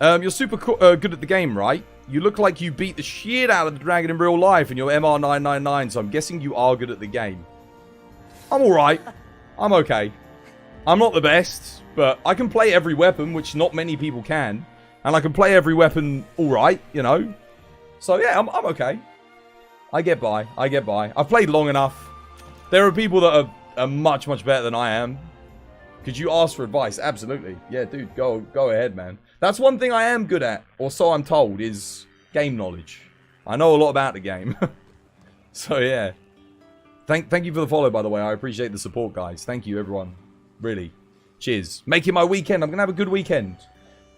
You're super good at the game, right? You look like you beat the shit out of the dragon in real life and you're MR999, so I'm guessing you are good at the game. I'm alright. I'm okay. I'm not the best, but I can play every weapon, which not many people can. And I can play every weapon alright, you know? So yeah, I'm okay. I get by. I get by. I've played long enough. There are people that are much, much better than I am. Could you ask for advice? Absolutely. Yeah, dude, go ahead, man. That's one thing I am good at, or so I'm told, is game knowledge. I know a lot about the game. So, yeah. Thank you for the follow, by the way. I appreciate the support, guys. Thank you, everyone. Really. Cheers. Making my weekend. I'm going to have a good weekend.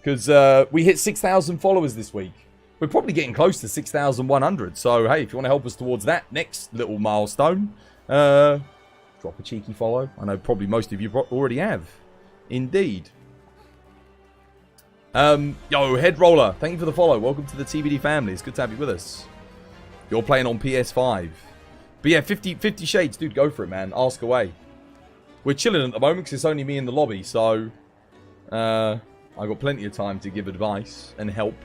Because we hit 6,000 followers this week. We're probably getting close to 6,100. So, hey, if you want to help us towards that next little milestone, drop a cheeky follow. I know probably most of you already have. Indeed. Yo, Head Roller, thank you for the follow. Welcome to the TBD family. It's good to have you with us. You're playing on PS5. But yeah, 50 Shades, dude, go for it, man. Ask away. We're chilling at the moment because it's only me in the lobby, so I got plenty of time to give advice and help.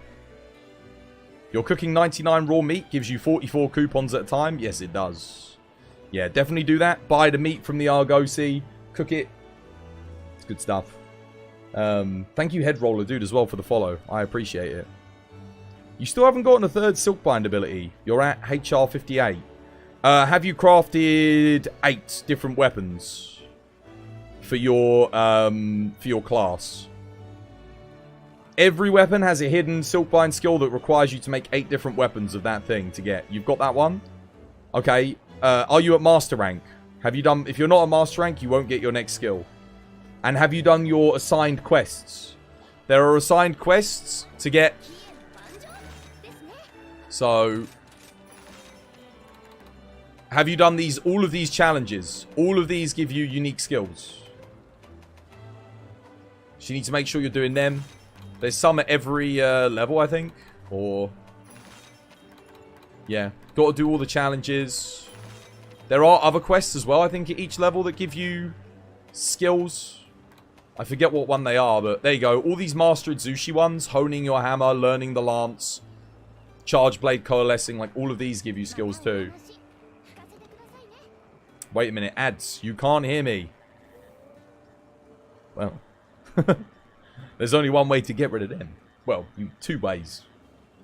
You're cooking 99 raw meat gives you 44 coupons at a time. Yes, it does. Yeah, definitely do that. Buy the meat from the Argosy. Cook it. It's good stuff. Thank you, Head Roller, dude, as well, for the follow. I appreciate it. You still haven't gotten a third Silkbind ability. You're at HR 58. Have you crafted 8 different weapons? for your class. Every weapon has a hidden Silkbind skill that requires you to make 8 different weapons of that thing to get. You've got that one? Okay. Are you at master rank? Have you done... If you're not at master rank, you won't get your next skill. And have you done your assigned quests? There are assigned quests to get... So... Have you done all of these challenges? All of these give you unique skills. So you need to make sure you're doing them. There's some at every level, I think. Or... Yeah. Got to do all the challenges. There are other quests as well, I think, at each level that give you skills. I forget what one they are, but there you go. All these Mastered Zushi ones. Honing your hammer, learning the lance. Charge blade coalescing. Like, all of these give you skills too. Wait a minute. Ads. You can't hear me. Well... There's only one way to get rid of them. Well, 2 ways.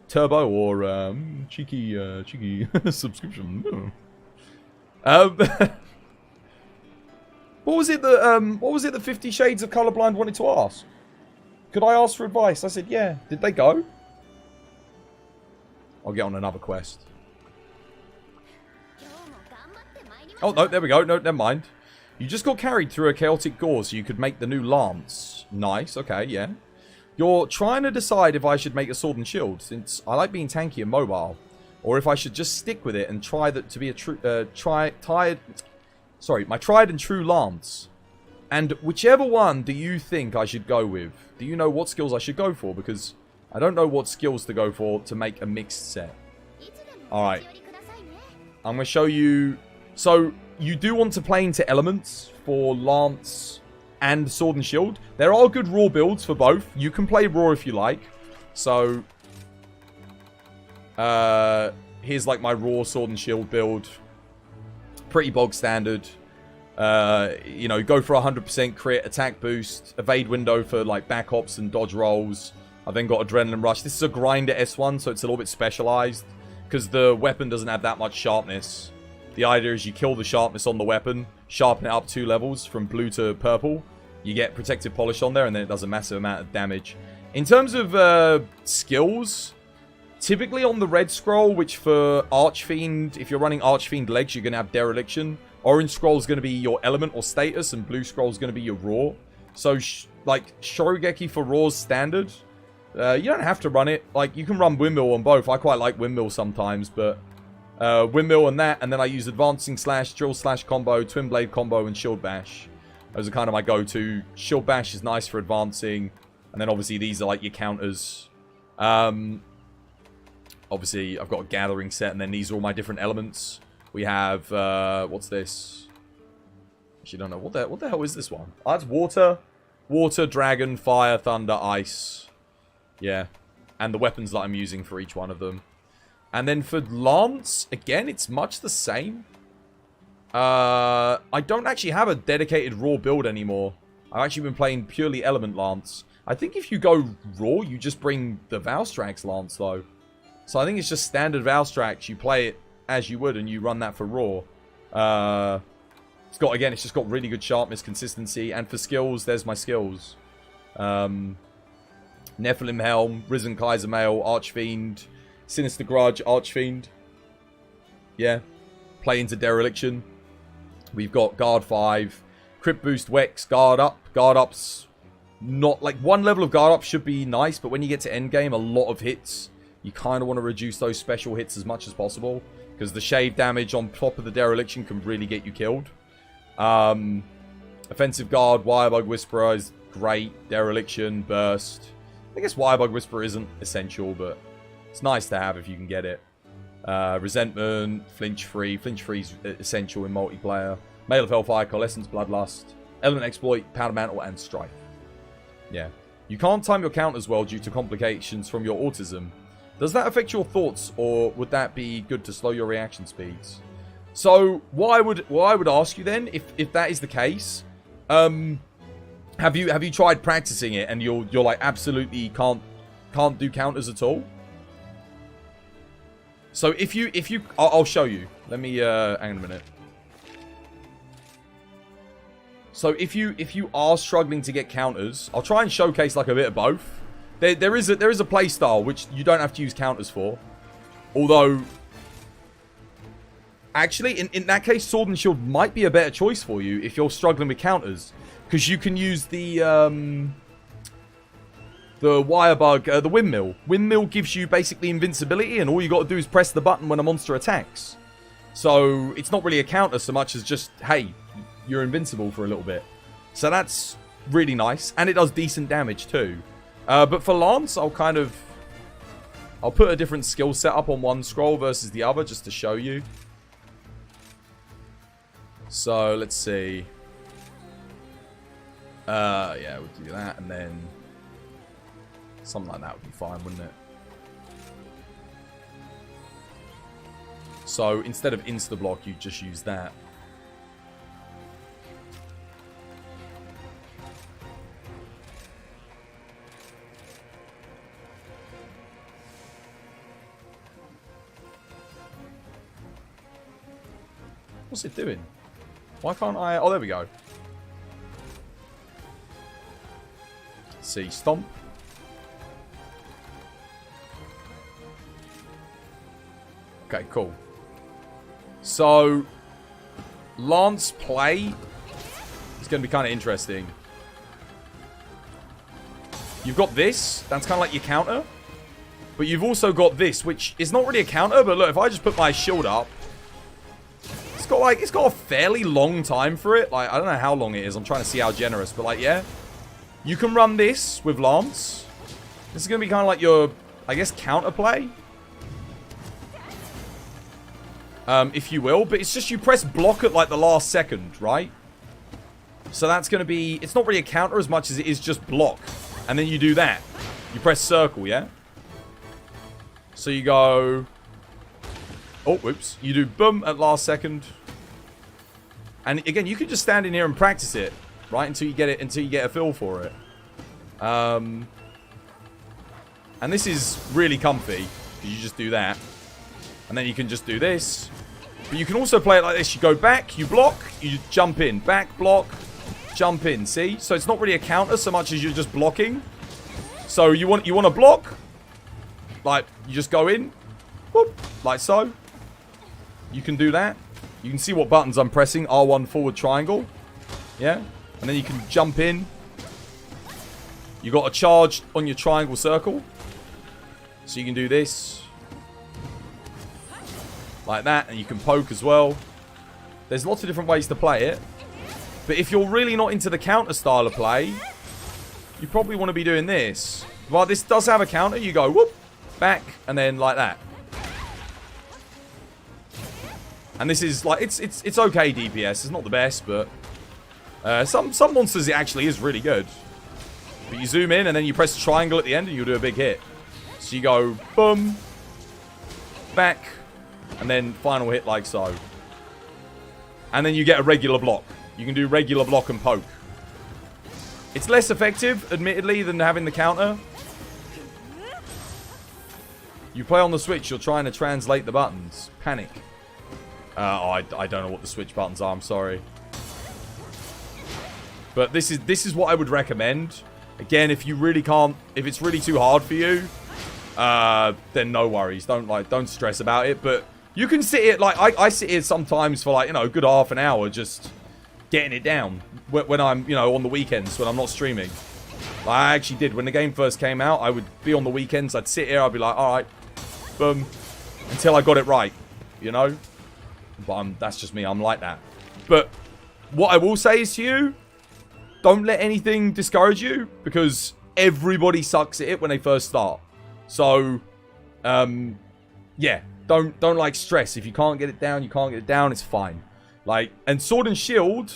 Turbo or cheeky subscription. What was it that 50 Shades of Colorblind wanted to ask? Could I ask for advice? I said, yeah. Did they go? I'll get on another quest. Oh, no, there we go. No, never mind. You just got carried through a chaotic gore so you could make the new lance. Nice, okay, yeah. You're trying to decide if I should make a sword and shield, since I like being tanky and mobile. Or if I should just stick with it and try that to be a my tried and true lance. And whichever one do you think I should go with? Do you know what skills I should go for? Because I don't know what skills to go for to make a mixed set. Alright. I'm going to show you... So... You do want to play into elements for Lance and Sword and Shield. There are good raw builds for both. You can play raw if you like. So, here's like my raw Sword and Shield build. Pretty bog standard. You know, go for 100% crit, attack boost, evade window for like back hops and dodge rolls. I've then got Adrenaline Rush. This is a grinder S1, so it's a little bit specialized. Because the weapon doesn't have that much sharpness. The idea is you kill the sharpness on the weapon, sharpen it up 2 levels from blue to purple. You get protective polish on there, and then it does a massive amount of damage. In terms of skills, typically on the red scroll, which for Archfiend, if you're running Archfiend legs, you're going to have Dereliction. Orange scroll is going to be your element or status, and blue scroll is going to be your raw. So, like, Shorogeki for raw's standard. You don't have to run it. Like, you can run Windmill on both. I quite like Windmill sometimes, but... Windmill and that, and then I use Advancing Slash, Drill Slash combo, Twin Blade combo, and Shield Bash. Those are kind of my go-to. Shield Bash is nice for advancing, and then obviously these are like your counters. Obviously, I've got a Gathering set, and then these are all my different elements. We have, what's this? Actually, don't know. What the hell is this one? Oh, that's Water. Water, Dragon, Fire, Thunder, Ice. Yeah. And the weapons that I'm using for each one of them. And then for Lance, again, it's much the same. I don't actually have a dedicated raw build anymore. I've actually been playing purely Element Lance. I think if you go raw, you just bring the Valstrax Lance, though. So I think it's just standard Valstrax. You play it as you would, and you run that for raw. It's just got really good sharpness, consistency. And for skills, there's my skills. Nephilim Helm, Risen Kaiser Mail, Archfiend... Sinister Grudge, Archfiend. Yeah. Play into Dereliction. We've got Guard 5. Crit Boost, Wex, Guard Up. Guard Up's not... Like, one level of Guard Up should be nice, but when you get to endgame, a lot of hits. You kind of want to reduce those special hits as much as possible. Because the shave damage on top of the Dereliction can really get you killed. Offensive Guard, Wirebug Whisperer is great. Dereliction, Burst. I guess Wirebug Whisperer isn't essential, but... It's nice to have if you can get it. Resentment, Flinch Free. Flinch Free is essential in multiplayer. Mail of Hellfire, Coalescence, Bloodlust, Element Exploit, Powder Mantle, and Strife. Yeah. You can't time your counters well due to complications from your autism. Does that affect your thoughts, or would that be good to slow your reaction speeds? So, what I would ask you then, if that is the case, have you tried practicing it and you're like absolutely can't do counters at all? So if you, I'll show you. Let me, hang on a minute. So if you are struggling to get counters, I'll try and showcase like a bit of both. There is a play style which you don't have to use counters for. Although, actually, in that case, Sword and Shield might be a better choice for you if you're struggling with counters. Because you can use the wire bug, the windmill. Windmill gives you basically invincibility, and all you got to do is press the button when a monster attacks. So it's not really a counter so much as just, hey, you're invincible for a little bit. So that's really nice, and it does decent damage too. But for Lance, I'll put a different skill setup on one scroll versus the other just to show you. So let's see. Yeah, we'll do that, and then something like that would be fine, wouldn't it? So instead of insta-block, you just use that. What's it doing? Why can't I... Oh, there we go. Let's see. Stomp. Okay, cool. So, Lance play is going to be kind of interesting. You've got this. That's kind of like your counter. But you've also got this, which is not really a counter. But look, if I just put my shield up, it's got a fairly long time for it. Like, I don't know how long it is. I'm trying to see how generous. But, like, yeah. You can run this with Lance. This is going to be kind of like your, I guess, counterplay. If you will. But it's just you press block at, like, the last second, right? So that's going to be... It's not really a counter as much as it is just block. And then you do that. You press circle, yeah? So you go... Oh, whoops. You do boom at last second. And again, you can just stand in here and practice it, right? Until you get a feel for it. And this is really comfy. You just do that. And then you can just do this. But you can also play it like this. You go back, you block, you jump in. Back, block, jump in. See? So it's not really a counter so much as you're just blocking. So you want to block. Like, you just go in. Whoop, like so. You can do that. You can see what buttons I'm pressing. R1 forward triangle. Yeah? And then you can jump in. You got a charge on your triangle circle. So you can do this. Like that. And you can poke as well. There's lots of different ways to play it. But if you're really not into the counter style of play, you probably want to be doing this. While this does have a counter, you go whoop, back, and then like that. And this is like it's okay DPS. It's not the best, but some monsters it actually is really good. But you zoom in and then you press the triangle at the end and you do a big hit. So you go boom, back, and then final hit like so. And then you get a regular block. You can do regular block and poke. It's less effective, admittedly, than having the counter. You play on the Switch, you're trying to translate the buttons. Panic. I don't know what the Switch buttons are, I'm sorry. But this is what I would recommend. Again, if you really can't, if it's really too hard for you, then no worries. Don't stress about it. But you can sit here, like, I sit here sometimes for, like, you know, a good half an hour just getting it down. When I'm, you know, on the weekends, when I'm not streaming. Like, I actually did. When the game first came out, I would be on the weekends. I'd sit here, I'd be like, alright, boom, until I got it right, you know? But that's just me. I'm like that. But what I will say is to you, don't let anything discourage you, because everybody sucks at it when they first start. So, yeah, don't like stress. If you can't get it down, you can't get it down. It's fine. Like, and Sword and Shield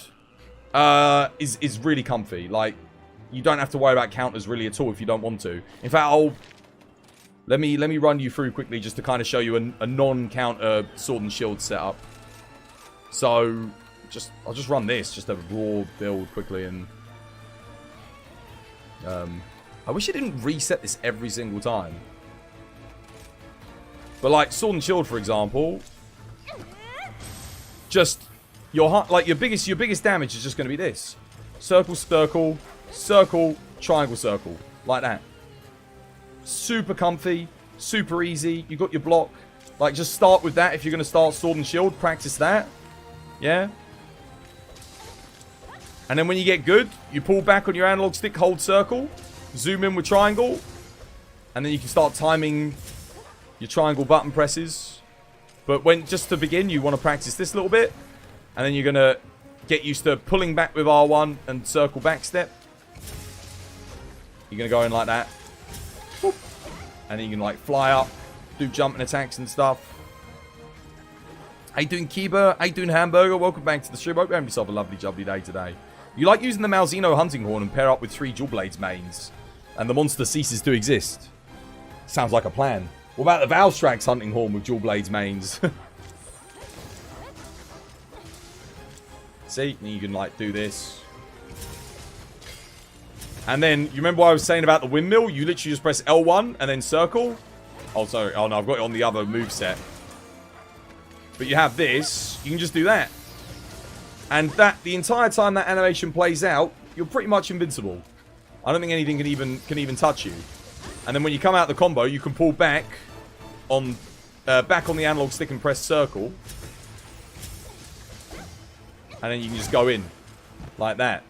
is really comfy. Like, you don't have to worry about counters really at all if you don't want to. In fact, let me run you through quickly just to kind of show you a non-counter Sword and Shield setup. So, I'll just run this, just a raw build quickly, and I wish it didn't reset this every single time. But like Sword and Shield, for example, just your biggest damage is just going to be this. circle, circle, circle, triangle, circle. Like that. Super comfy. Super easy. You got your block. Like, just start with that if you're going to start Sword and Shield. Practice that. Yeah. And then when you get good, you pull back on your analog stick, hold circle. Zoom in with triangle. And then you can start timing your triangle button presses. But when just to begin, you want to practice this a little bit. And then you're going to get used to pulling back with R1 and circle back step. You're going to go in like that. Boop. And then you can like fly up, do jumping attacks and stuff. How you doing, Kiba? How you doing, Hamburger? Welcome back to the stream. Hope you have yourself a lovely, jubbly day today. You like using the Malzeno hunting horn and pair up with 3 Dual Blades mains. And the monster ceases to exist. Sounds like a plan. What about the Valstrax hunting horn with Dual Blades mains? See? And you can like do this. And then, you remember what I was saying about the windmill? You literally just press L1 and then circle. Oh, sorry. Oh, no, I've got it on the other moveset. But you have this. You can just do that. And that, the entire time that animation plays out, you're pretty much invincible. I don't think anything can even touch you. And then when you come out of the combo, you can pull back on the analog stick and press circle. And then you can just go in. Like that.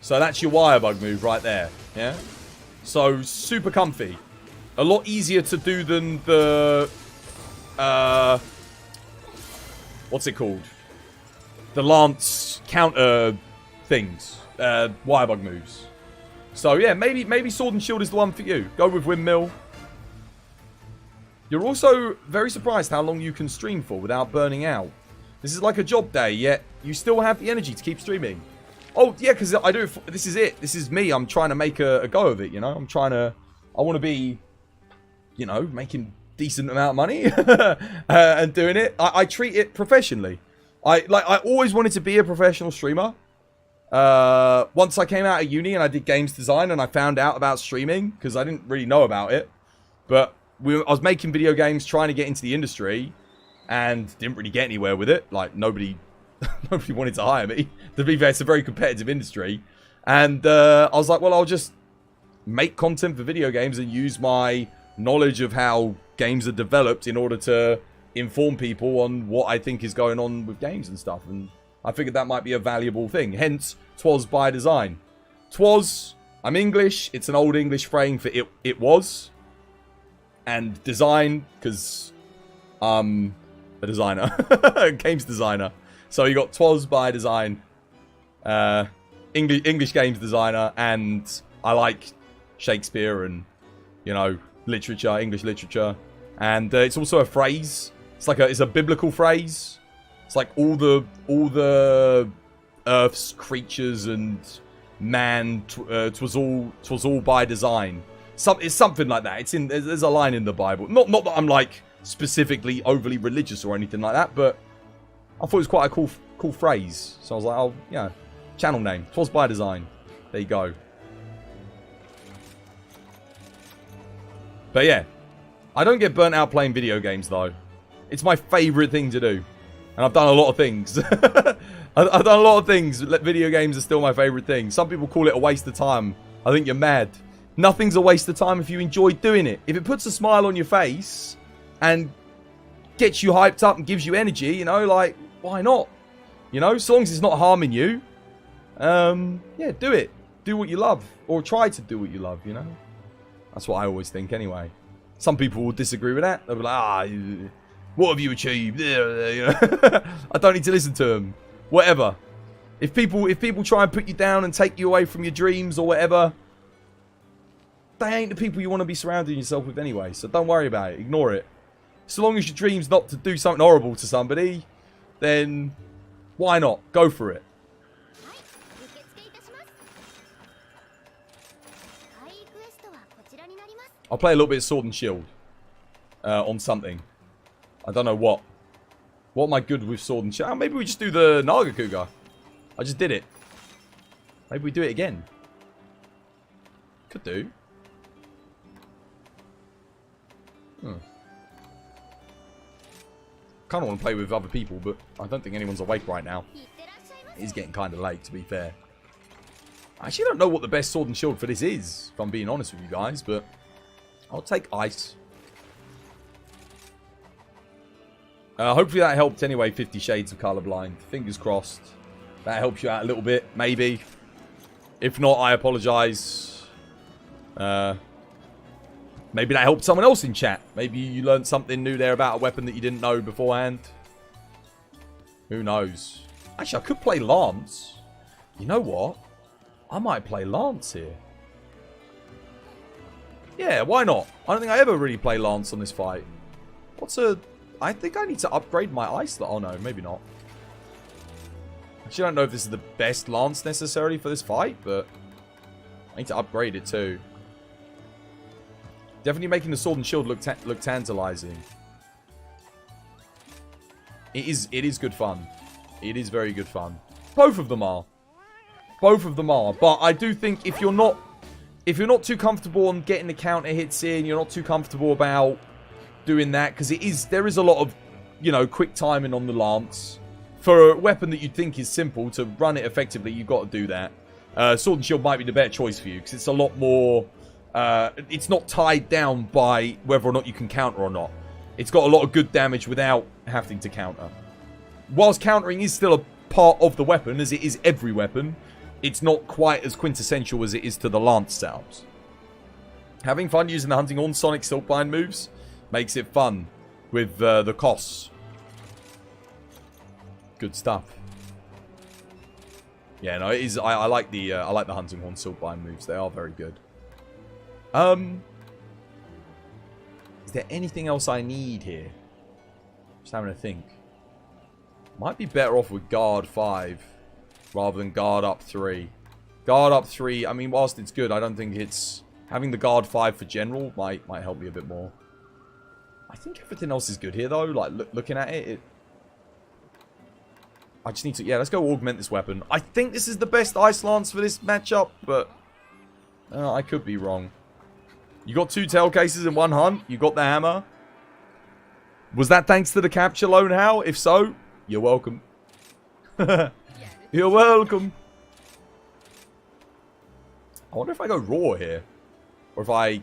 So that's your wire bug move right there. Yeah? So, super comfy. A lot easier to do than the... what's it called? The lance counter things. Wire bug moves. So, yeah, maybe Sword and Shield is the one for you. Go with Windmill. You're also very surprised how long you can stream for without burning out. This is like a job day, yet you still have the energy to keep streaming. Oh, yeah, because I do. This is it. This is me. I'm trying to make a go of it, you know? I want to be, you know, making decent amount of money and doing it. I treat it professionally. I always wanted to be a professional streamer. Once I came out of uni and I did games design and I found out about streaming, because I didn't really know about it. But I was making video games, trying to get into the industry, and didn't really get anywhere with it. Like, nobody wanted to hire me. To be fair, it's a very competitive industry. And I was like, well, I'll just make content for video games and use my knowledge of how games are developed in order to inform people on what I think is going on with games and stuff. And I figured that might be a valuable thing. Hence, 'twas by design. 'Twas, I'm English. It's an old English frame for it was. And design, because I'm a designer. Games designer. So you got 'twas by design. English games designer. And I like Shakespeare and, you know, literature, English literature. And it's also a phrase. It's a biblical phrase. It's like all the Earth's creatures and man. 'Twas all by design. It's something like that. There's a line in the Bible. Not that I'm like specifically overly religious or anything like that, but I thought it was quite a cool phrase. So I was like, oh yeah, channel name. 'Twas by design. There you go. But yeah, I don't get burnt out playing video games though. It's my favourite thing to do. And I've done a lot of things. I've done a lot of things. Video games are still my favourite thing. Some people call it a waste of time. I think you're mad. Nothing's a waste of time if you enjoy doing it. If it puts a smile on your face and gets you hyped up and gives you energy, you know, like, why not? You know, so long as it's not harming you. Yeah, do it. Do what you love. Or try to do what you love, you know. That's what I always think anyway. Some people will disagree with that. They'll be like, what have you achieved? You know? I don't need to listen to them. Whatever. If people try and put you down and take you away from your dreams or whatever, they ain't the people you want to be surrounding yourself with anyway. So don't worry about it. Ignore it. So long as your dream's not to do something horrible to somebody, then why not? Go for it. I'll play a little bit of Sword and Shield on something. I don't know what. What am I good with Sword and Shield? Oh, maybe we just do the Nagakuga. I just did it. Maybe we do it again. Could do. Kind of want to play with other people, but I don't think anyone's awake right now. It is getting kind of late, to be fair. I actually don't know what the best sword and shield for this is, if I'm being honest with you guys, but I'll take ice. Hopefully that helped anyway, 50 Shades of Colorblind. Fingers crossed. That helps you out a little bit, maybe. If not, I apologize. Maybe that helped someone else in chat. Maybe you learned something new there about a weapon that you didn't know beforehand. Who knows? Actually, I could play Lance. You know what? I might play Lance here. Yeah, why not? I don't think I ever really play Lance on this fight. I think I need to upgrade my ice. Oh no, maybe not. Actually, I don't know if this is the best Lance necessarily for this fight, but I need to upgrade it too. Definitely making the sword and shield look tantalizing. It is good fun. It is very good fun. Both of them are. Both of them are. But I do think if you're not too comfortable on getting the counter hits in, you're not too comfortable about doing that, because there is a lot of, you know, quick timing on the Lance. For a weapon that you'd think is simple, to run it effectively, you've got to do that. Sword and shield might be the better choice for you, because it's a lot more... it's not tied down by whether or not you can counter or not. It's got a lot of good damage without having to counter. Whilst countering is still a part of the weapon, as it is every weapon, it's not quite as quintessential as it is to the Lance setups. Having fun using the Hunting Horn Sonic Silkbind moves makes it fun with the costs. Good stuff. Yeah, no, it is. I like the Hunting Horn Silkbind moves. They are very good. Is there anything else I need here? Just having a think. Might be better off with guard 5 rather than guard up 3. Guard up 3, I mean, whilst it's good, I don't think it's... Having the guard 5 for general might help me a bit more. I think everything else is good here, though. Like, looking at it, I just need to... Yeah, let's go augment this weapon. I think this is the best Ice Lance for this matchup, but... I could be wrong. You got 2 tail cases in 1 hunt. You got the hammer. Was that thanks to the capture, Lone How? If so, you're welcome. You're welcome. I wonder if I go raw here. Or if I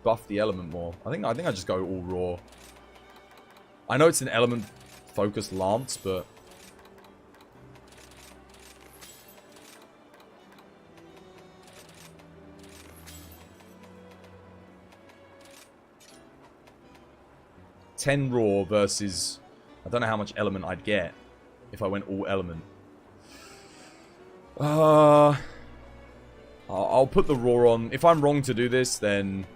buff the element more. I think I just go all raw. I know it's an element-focused lance, but... $10 raw versus... I don't know how much element I'd get if I went all element. I'll put the raw on. If I'm wrong to do this, then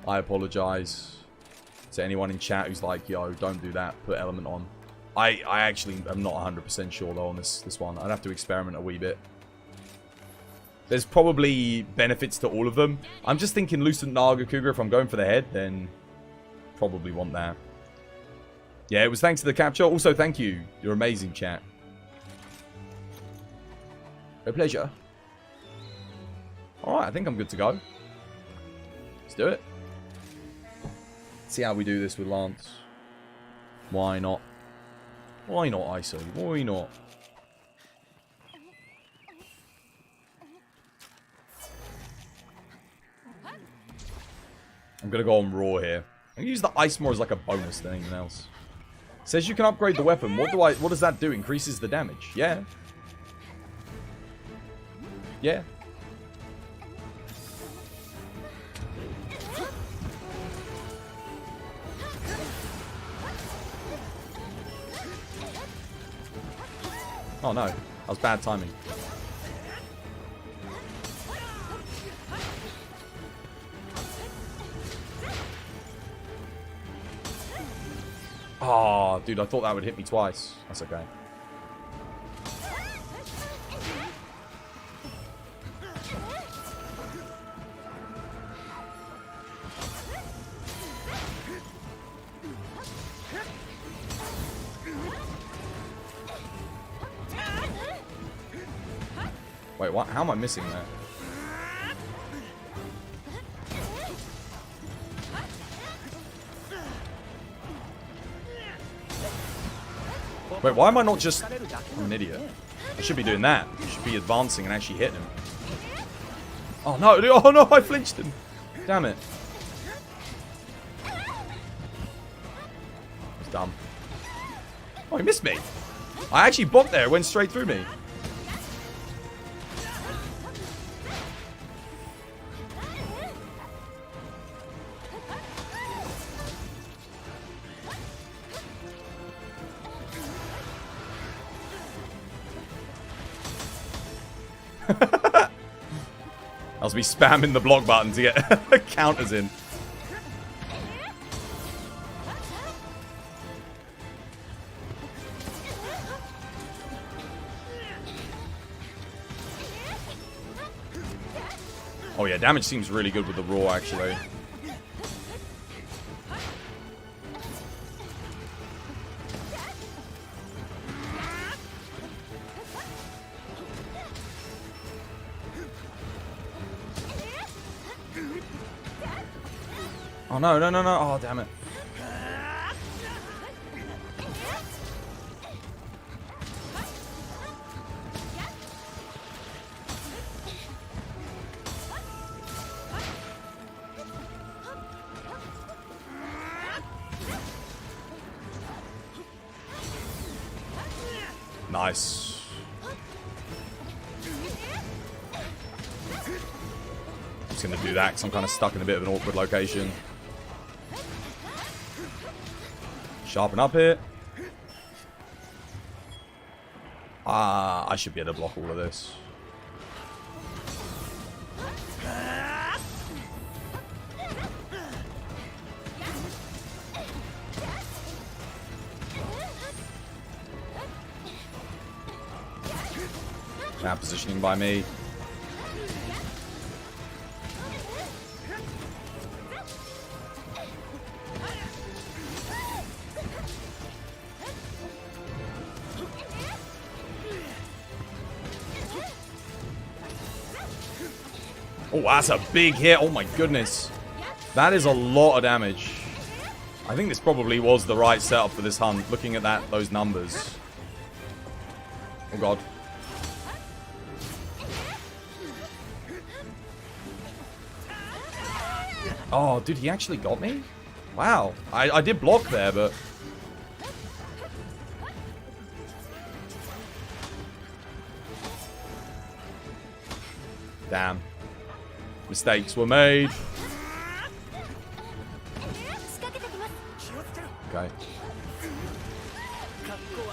I apologize to anyone in chat who's like, yo, don't do that. Put element on. I actually am not 100% sure, though, on this one. I'd have to experiment a wee bit. There's probably benefits to all of them. I'm just thinking Lucent Nagakuga. If I'm going for the head, then probably want that. Yeah, it was thanks to the capture. Also, thank you. You're amazing, chat. A pleasure. Alright, I think I'm good to go. Let's do it. See how we do this with Lance. Why not? Why not, ISO? Why not? I'm going to go on raw here. I'm going to use the ice more as like a bonus than anything else. Says you can upgrade the weapon. What does that do? Increases the damage. Yeah. Yeah. Oh no, that was bad timing. Oh, dude, I thought that would hit me twice. That's okay. Wait, what? How am I missing that? Wait, why am I not just... I'm an idiot. I should be doing that. I should be advancing and actually hitting him. Oh, no. Oh, no. I flinched him. Damn it. It's dumb. Oh, he missed me. I actually bonked there. It went straight through me. That was me spamming the block button to get counters in. Oh yeah, damage seems really good with the raw actually. Oh no, no, no, no. Oh, damn it. Nice. Just gonna do that because I'm kind of stuck in a bit of an awkward location. Sharpen up here. I should be able to block all of this. Now positioning by me. Oh, that's a big hit. Oh my goodness. That is a lot of damage. I think this probably was the right setup for this hunt, looking at those numbers. Oh god. Oh, dude, he actually got me? Wow. I did block there, but... Damn. Mistakes were made. Okay.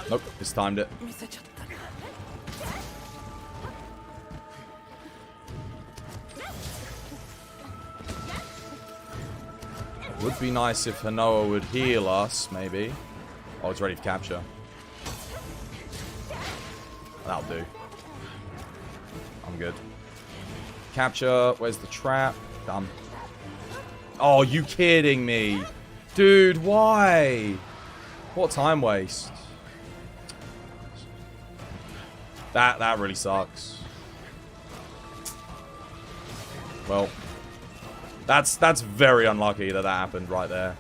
Nope, mistimed it. It would be nice if Hanoa would heal us, maybe. Oh, it's ready for capture. That'll do. I'm good. Capture. Where's the trap? Done. Oh, you kidding me? Dude, why? What time waste? That really sucks. Well, that's very unlucky that happened right there.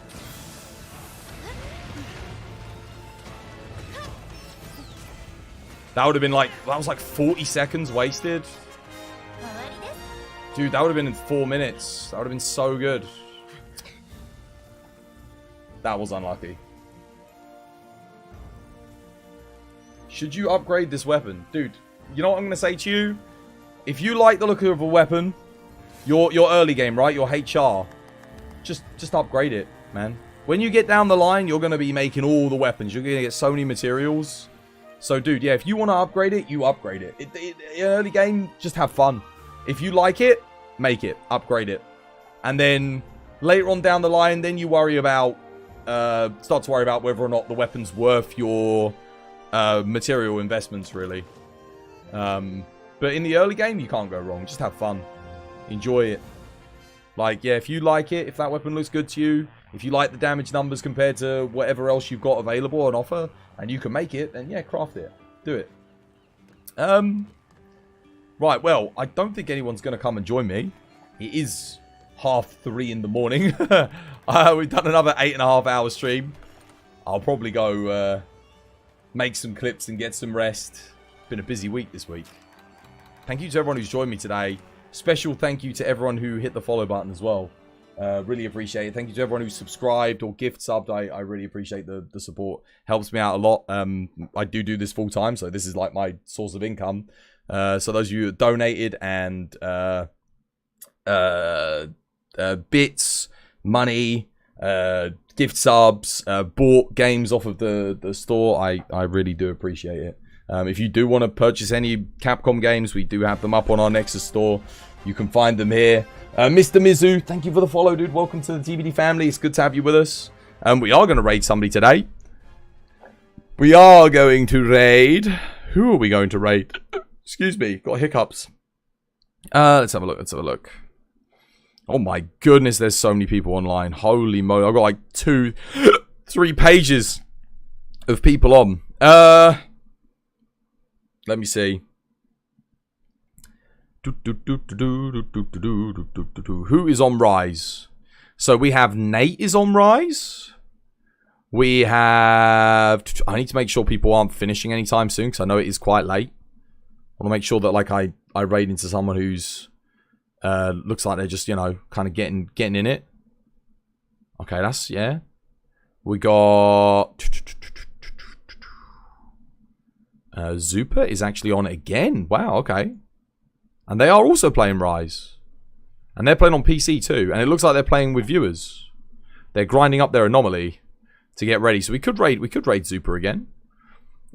That would have been like, that was like 40 seconds wasted. Dude, that would have been in 4 minutes. That would have been so good. That was unlucky. Should you upgrade this weapon? Dude, you know what I'm going to say to you? If you like the look of a weapon, your early game, right? Your HR, just upgrade it, man. When you get down the line, you're going to be making all the weapons. You're going to get so many materials. So, dude, yeah, if you want to upgrade it, you upgrade it. Early game, just have fun. If you like it, make it. Upgrade it. And then later on down the line, then you worry about... start to worry about whether or not the weapon's worth your material investments, really. But in the early game, you can't go wrong. Just have fun. Enjoy it. Like, yeah, if you like it, if that weapon looks good to you, if you like the damage numbers compared to whatever else you've got available on offer, and you can make it, then yeah, craft it. Do it. Right, well, I don't think anyone's going to come and join me. It is 3:30 in the morning. We've done another 8.5 hour stream. I'll probably go make some clips and get some rest. Been a busy week this week. Thank you to everyone who's joined me today. Special thank you to everyone who hit the follow button as well. Really appreciate it. Thank you to everyone who's subscribed or gift subbed. I really appreciate the support. Helps me out a lot. I do this full time, so this is like my source of income. So those of you who donated and bits, money, gift subs, bought games off of the store, I really do appreciate it. If you do want to purchase any Capcom games, we do have them up on our Nexus store. You can find them here. Mr. Mizu, thank you for the follow, dude. Welcome to the TBD family. It's good to have you with us. We are going to raid somebody today. We are going to raid. Who are we going to raid? Excuse me, got hiccups. Let's have a look. Let's have a look. Oh my goodness, there's so many people online. Holy moly, I've got like 3 pages of people on. Let me see. Who is on Rise? So we have Nate is on Rise. We have... I need to make sure people aren't finishing anytime soon, because I know it is quite late. I want to make sure that like I raid into someone who's looks like they're just, you know, kind of getting in it. Okay, that's... yeah. We got... Zupa is actually on again. Wow, okay. And they are also playing Rise. And they're playing on PC too. And it looks like they're playing with viewers. They're grinding up their anomaly to get ready. So we could raid Zupa again.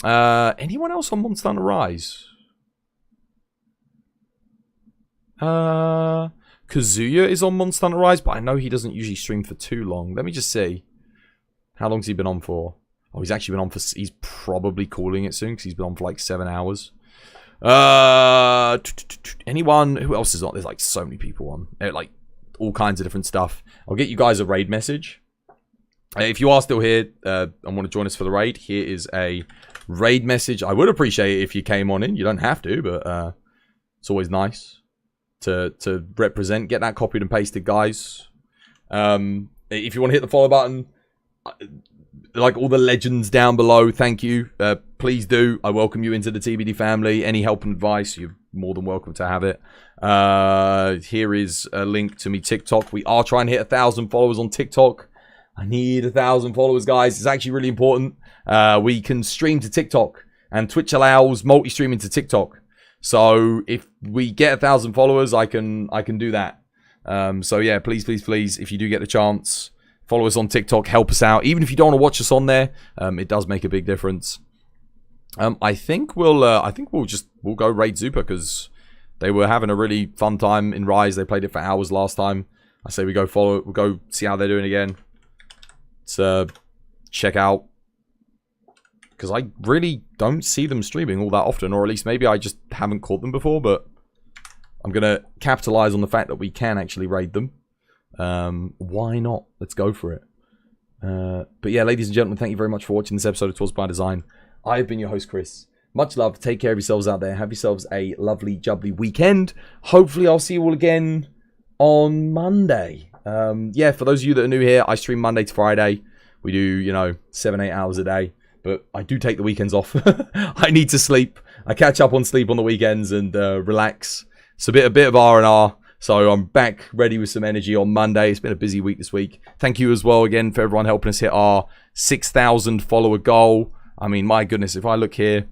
Anyone else on Monster Hunter Rise? Kazuya is on Monster Hunter Rise, but I know he doesn't usually stream for too long. Let me just see. How long's he been on for? Oh, he's actually been on for... he's probably calling it soon, because he's been on for like 7 hours. Anyone... who else is on? There's like so many people on. Like, all kinds of different stuff. I'll get you guys a raid message. If you are still here and want to join us for the raid, here is a raid message. I would appreciate it if you came on in. You don't have to, but it's always nice to represent. Get that copied and pasted, guys. If you want to hit the follow button... like all the legends down below, thank you. Please do. I welcome you into the TBD family. Any help and advice, you're more than welcome to have it. Here is a link to me TikTok. We are trying to hit 1,000 followers on TikTok. I need 1,000 followers, guys. It's actually really important. We can stream to TikTok, and Twitch allows multi-streaming to TikTok. So if we get 1,000 followers, I can do that. So yeah, please, if you do get the chance, follow us on TikTok, help us out. Even if you don't want to watch us on there, it does make a big difference. I think we'll go raid Zupa, because they were having a really fun time in Rise. They played it for hours last time. I say we'll go see how they're doing again. To check out, because I really don't see them streaming all that often, or at least maybe I just haven't caught them before. But I'm gonna capitalize on the fact that we can actually raid them. Why not? Let's go for it. But yeah, ladies and gentlemen, thank you very much for watching this episode of Twas by Design. I've been your host, Chris. Much love. Take care of yourselves out there. Have yourselves a lovely, jubbly weekend. Hopefully, I'll see you all again on Monday. Yeah, for those of you that are new here, I stream Monday to Friday. We do, 7-8 hours a day. But I do take the weekends off. I need to sleep. I catch up on sleep on the weekends and relax. It's a bit of R&R. So I'm back ready with some energy on Monday. It's been a busy week this week. Thank you as well again for everyone helping us hit our 6,000 follower goal. I mean, my goodness, if I look here,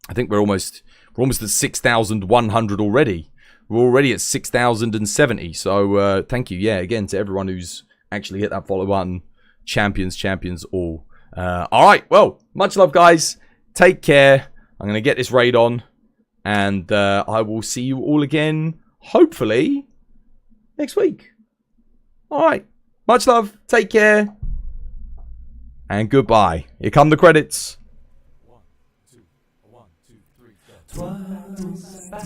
I think we're almost at 6,100 already. We're already at 6,070. So thank you, yeah, again to everyone who's actually hit that follow button. Champions all. All right, well, much love, guys. Take care. I'm gonna get this raid on, and I will see you all again. Hopefully, next week. Alright. Much love. Take care. And goodbye. Here come the credits. 1, 2, 1, 2, 3, 4. Twas by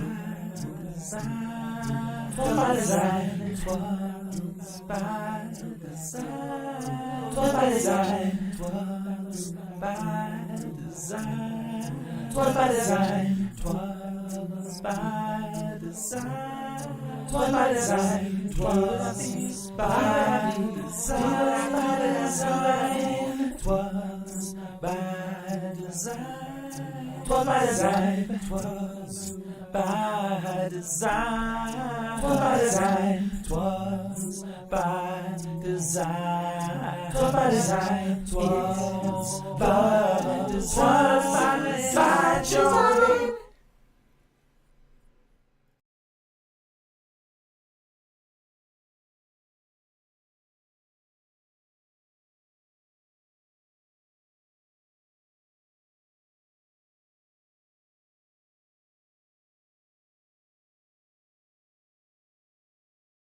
design. Twas by design. Twas by design. Twas by design. Twas by design. Twas by design. Twas by design. Twas by design, twas by design, twas by design, twas by design. design. 'Twas by design. 'Twas by design. 'Twas by design. 'Twas by design. 'Twas by design. 'Twas by design. 'Twas by design.